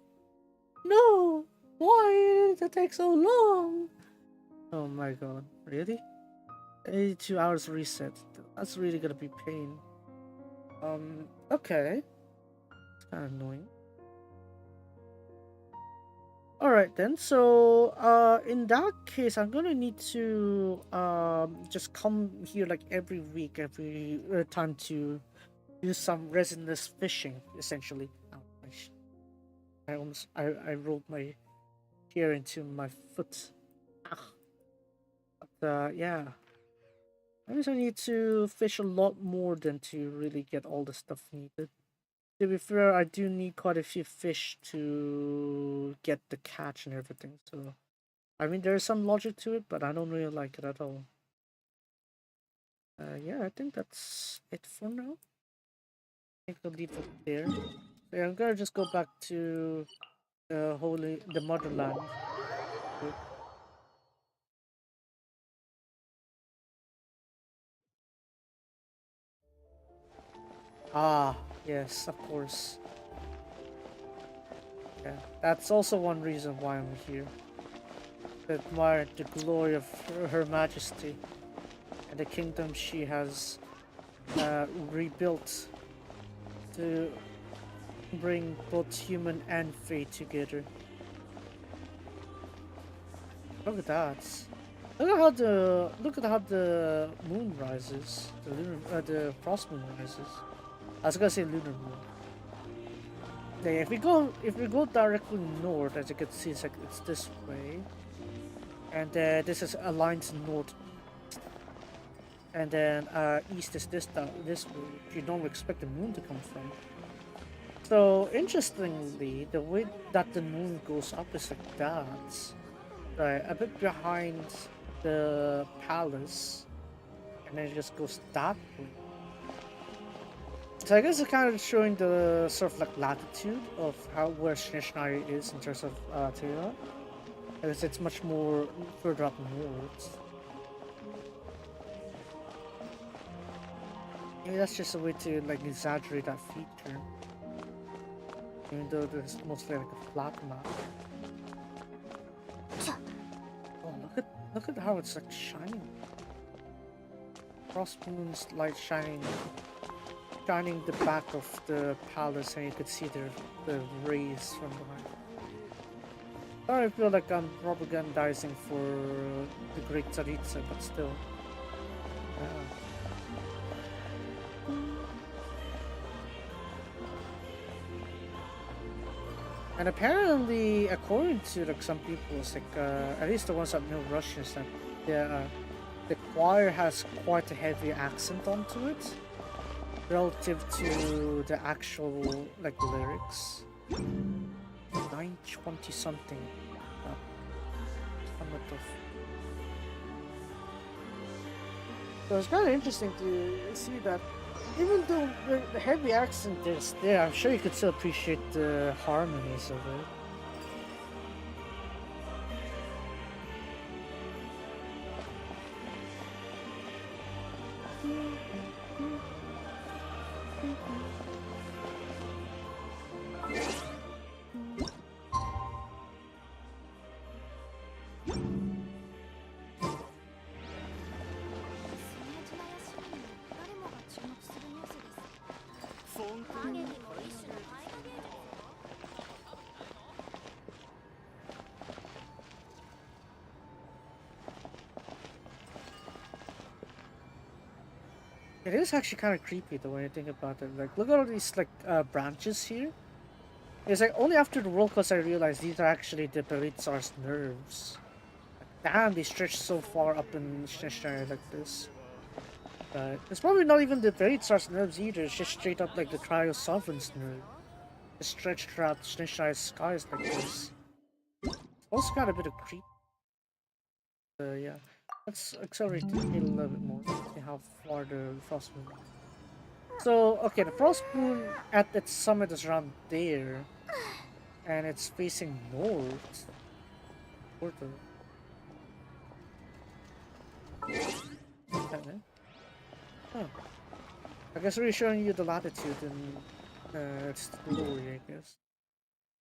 [SPEAKER 2] No! Why did it take so long? Oh my god, really? 82 hours reset. That's really gonna be pain. Okay. It's kinda annoying. Alright then, so in that case I'm gonna need to just come here like every week, every time to do some resinless fishing, essentially. Oh, I rolled my hair into my foot. But yeah. I guess I need to fish a lot more than to really get all the stuff needed. To be fair, I do need quite a few fish to get the catch and everything, so... I mean, there's some logic to it, but I don't really like it at all. Yeah, I think that's it for now. I think I'll leave it there. So yeah, I'm gonna just go back to the motherland. Ah, yes, of course. Yeah, that's also one reason why I'm here. To admire the glory of Her Majesty and the kingdom she has rebuilt to bring both human and fae together. Look at that! Look at how the moon rises. The frost moon rises. I was gonna say lunar moon. Yeah, if we go directly north, as you can see, it's this way, and this is aligned to north, and then east is this way. You don't expect the moon to come from. So interestingly, the way that the moon goes up is like that, right? A bit behind the palace, and then it just goes that way. So I guess it's kind of showing the sort of like latitude of where Shishnari is in terms of Tehran. Because it's much more further up north. Maybe that's just a way to like exaggerate that feature. Even though there's mostly like a flat map. Oh, look at how it's like shining. Cross moon's light shining the back of the palace, and you could see the rays from behind. I feel like I'm propagandizing for the Great Tsaritsa, but still. And apparently, according to like some people, it's like at least the ones that know Russian, is that the choir has quite a heavy accent onto it relative to the actual like lyrics. 920 something. So it's kind of interesting to see that even though the heavy accent is there, I'm sure you could still appreciate the harmonies of it. It is actually kind of creepy the way I think about it. Like, look at all these like branches here. It's like only after the roll course I realized these are actually the Beritsar's nerves. Like, damn, they stretch so far up in Snezhnaya like this. But it's probably not even the Beritsar's nerves either. It's just straight up like the Cryo Sovereign's nerve. It's stretched throughout Snezhnaya's skies like this. It's also got a bit of creep. Yeah. Let's accelerate the speed a little bit more. See how far the frost moon. So, okay, the frost moon at its summit is around there, and it's facing north. Okay. Oh. I guess we're showing you the latitude, and it's glory, I guess.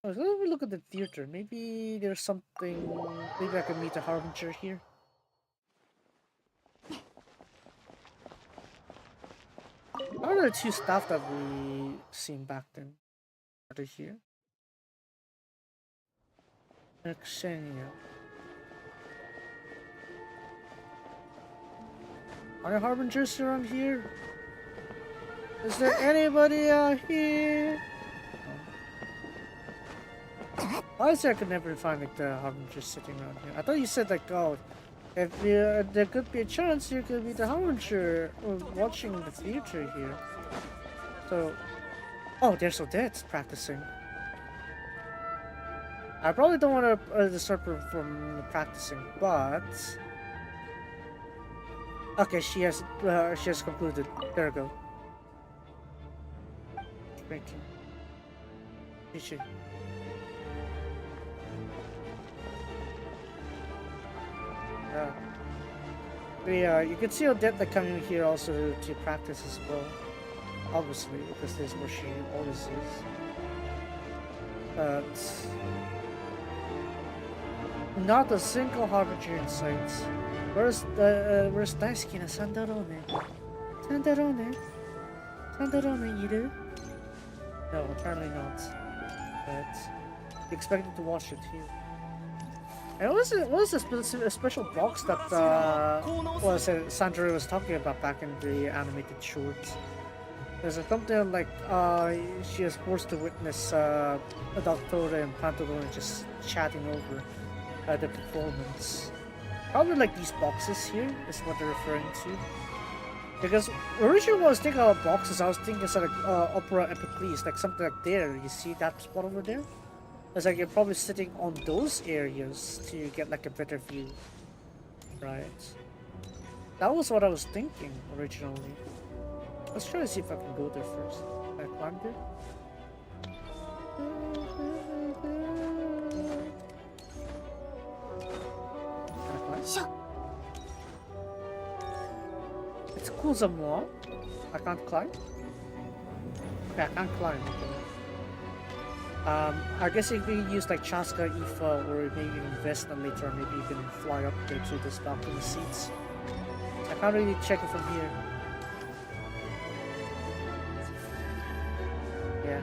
[SPEAKER 2] Oh, so let me look at the theater. Maybe there's something. Maybe I can meet a harbinger here. What are the two staff that we seen back then? Are they here? Xenia. Are there harbingers around here? Is there anybody out here? Why is there I could never find like the harbingers sitting around here? I thought you said like, oh, if there could be a chance you could be the harbinger watching the theater here. So, oh, they're so dead practicing. I probably don't want to disturb her from practicing, but okay, she has concluded. There we go. Thank you. She. Yeah, you can see how dead they're coming here also to practice as well. Obviously, because this is where she always is. But not a single harbinger in sight. Where's Daisuke na Sandarone? Sandarone iru? No, apparently not. But expected to watch it here. And what was a special box that Sandra was talking about back in the animated shorts? There's something like she is forced to witness Doctora and Pantolone just chatting over the performance. Probably like these boxes here is what they're referring to. Because originally when I was thinking about boxes, I was thinking it's like Opera Epicles, like something like there. You see that spot over there? It's like you're probably sitting on those areas to get like a better view, right? That was what I was thinking originally. Let's try to see if I can go there first. Can I climb there? Can I climb? It's cool somewhat. I can't climb? Okay, I can't climb. I guess if you use like Chaska, Ifa, or maybe even Vesna later on, maybe you can fly up there to the balcony seats. I can't really check it from here. Yeah.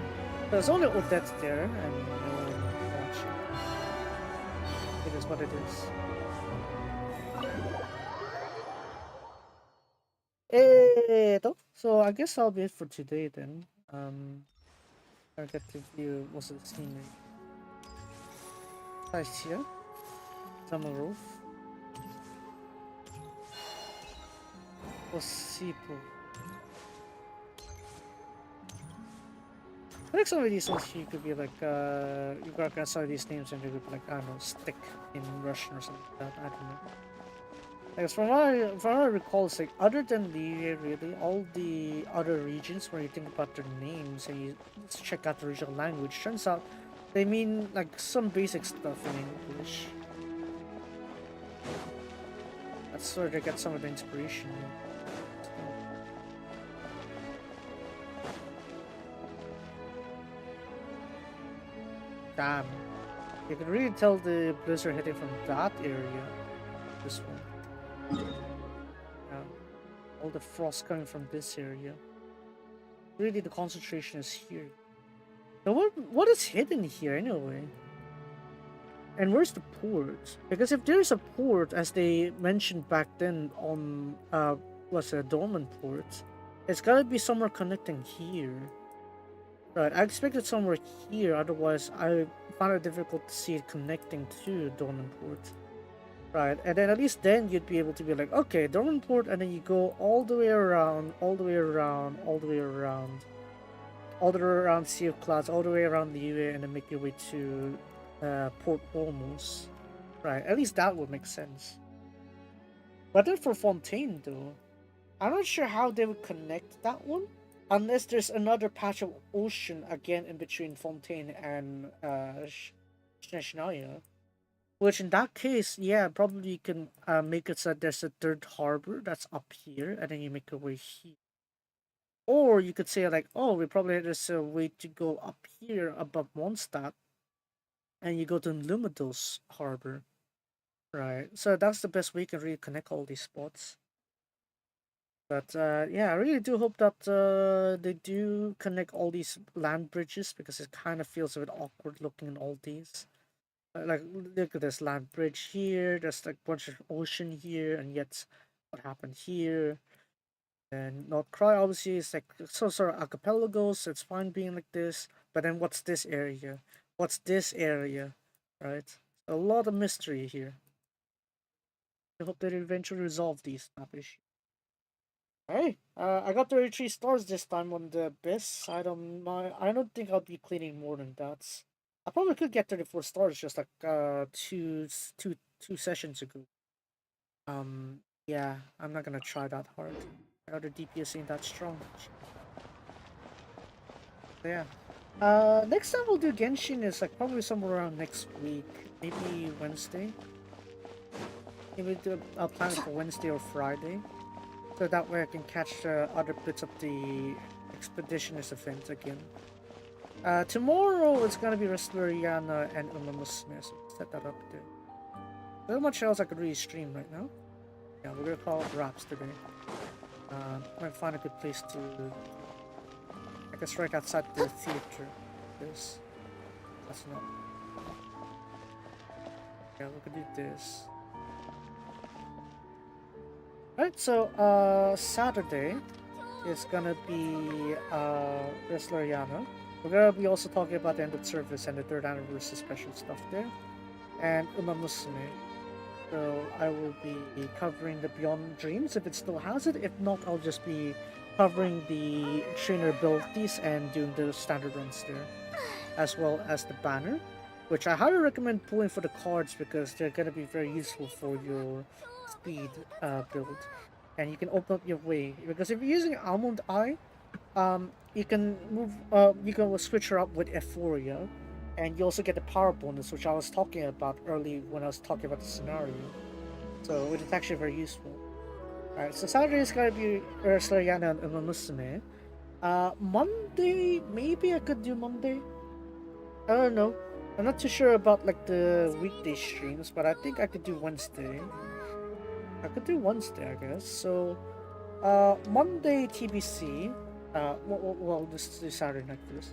[SPEAKER 2] There's only Odette there, and no one watching. is what it is. So I guess that'll be it for today then. I'll get to view most of the scenery. Nice here. Summer roof. Osipo. I think some of these ones here could be like, you got some of these names and they could be like, I don't know, stick in Russian or something like that, I don't know. Like, from what I recall, it's like, other than Liria, really, all the other regions where you think about their names and you check out the original language, turns out they mean like some basic stuff in English. That's where they get some of the inspiration. Damn. You can really tell the blizzard hitting from that area. This one. All the frost coming from this area. Really, the concentration is here. Now, what is hidden here anyway? And where's the port? Because if there's a port, as they mentioned back then on what's a dormant port, it's gotta be somewhere connecting here. Right, I expected somewhere here, otherwise I found it difficult to see it connecting to dormant port. Right, and then at least then you'd be able to be like, okay, dormant port, and then you go all the way around, all the way around, all the way around, all the way around Sea of Clouds, all the way around the UA, and then make your way to Port Ormuz. Right, at least that would make sense. But then for Fontaine though, I'm not sure how they would connect that one, unless there's another patch of ocean again in between Fontaine and Shneshnaia. Which in that case, yeah, probably you can make it so that there's a third harbor that's up here, and then you make your way here. Or you could say like, oh, we probably there's a way to go up here above Mondstadt, and you go to Lumidos harbor. Right, so that's the best way you can really connect all these spots. But yeah, I really do hope that they do connect all these land bridges, because it kind of feels a bit awkward looking in all these. Like, look at this land bridge here, there's like a bunch of ocean here, and yet what happened here? And Not Cry obviously is like some sort of archipelagos, so it's fine being like this, but then what's this area? What's this area? Right? A lot of mystery here. I hope they eventually resolve these map issues. Hey, I got 33 stars this time on the abyss. I don't think I'll be cleaning more than that. I probably could get 34 stars just like two sessions ago. Yeah, I'm not gonna try that hard. My other DPS ain't that strong. So yeah. Next time we'll do Genshin is like probably somewhere around next week. Maybe Wednesday. Maybe I'll plan it for Wednesday or Friday. So that way I can catch other bits of the Expeditionist event again. Tomorrow it's gonna be Restleriana and Umamusme, so set that up there. There's not much else I could really stream right now. Yeah, we're gonna call it wraps today. Might find a good place to, I guess right outside the theater. This. That's not. Yeah, we could do this. Alright, so Saturday is gonna be Restleriana. We're gonna be also talking about the end of service and the 3rd anniversary special stuff there. And Umamusme. So I will be covering the Beyond Dreams if it still has it. If not, I'll just be covering the trainer abilities and doing the standard runs there. As well as the banner, which I highly recommend pulling for the cards because they're gonna be very useful for your speed build. And you can open up your way. Because if you're using Almond Eye, you can move, you can switch her up with Euphoria, and you also get the power bonus, which I was talking about early when I was talking about the scenario. So it is actually very useful. Alright, so Saturday is gonna be Slariana and Umamusume. Monday, maybe I could do Monday. I don't know. I'm not too sure about like the weekday streams, but I think I could do Wednesday. I could do Wednesday, I guess. So, Monday TBC. Well, this is Saturday night first.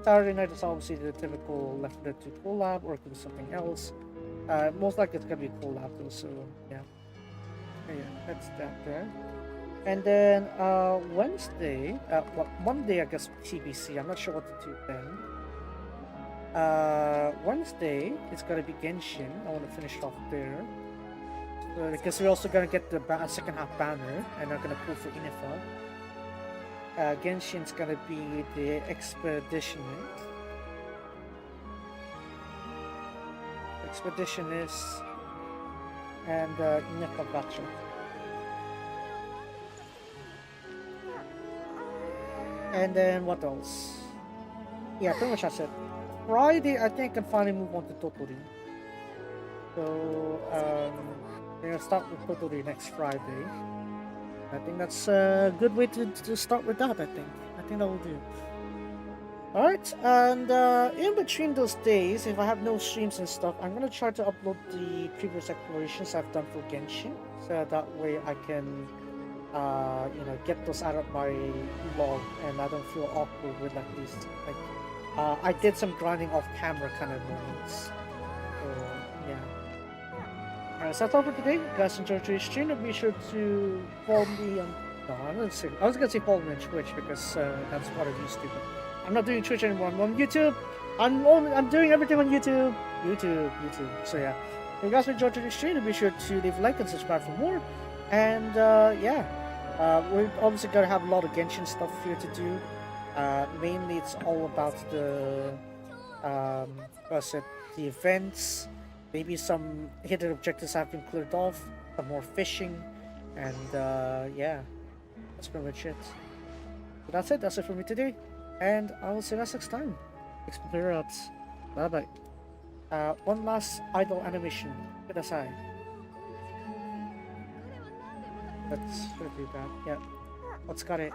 [SPEAKER 2] Saturday night is obviously the typical Left 4 Dead 2 collab, or it could be something else. Most likely it's gonna be cold out though, so yeah. Yeah, that's that there. And then Wednesday, Monday I guess TBC. I'm not sure what to do then. Wednesday it's gonna be Genshin. I want to finish off there. Because we're also gonna get the second half banner, and I'm gonna pull for Inifa. Genshin's gonna be the Expeditionist. And Inifa Gacha. And then what else? Yeah, pretty much that's it. Friday, I think I can finally move on to Tottori. So, we're gonna start with Tottori next Friday. I think that's a good way to start with that, I think that will do. Alright, and in between those days, if I have no streams and stuff, I'm gonna try to upload the previous explorations I've done for Genshin. So that way I can, get those out of my log and I don't feel awkward with like these, I did some grinding off camera kind of moments. So, yeah. Alright, so that's all for today. If you guys enjoyed today's stream, be sure to follow me on... No, I was gonna say follow me on Twitch because that's what I used to, but I'm not doing Twitch anymore. I'm on YouTube. I'm doing everything on YouTube. YouTube. So yeah. If you guys enjoyed today's stream, be sure to leave a like and subscribe for more. And we're obviously gonna have a lot of Genshin stuff here to do. Mainly it's all about the the events, maybe some hidden objectives have been cleared off, some more fishing, and yeah, that's pretty much it. So that's it for me today, and I'll see you guys next time. Explore out. Bye bye. One last idle animation. Kudasai. That's gonna be bad. Yeah. Otsukare.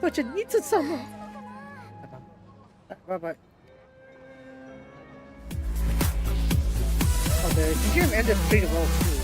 [SPEAKER 2] Gojanitsu-sama! Bye-bye. Oh, the game ended pretty well too.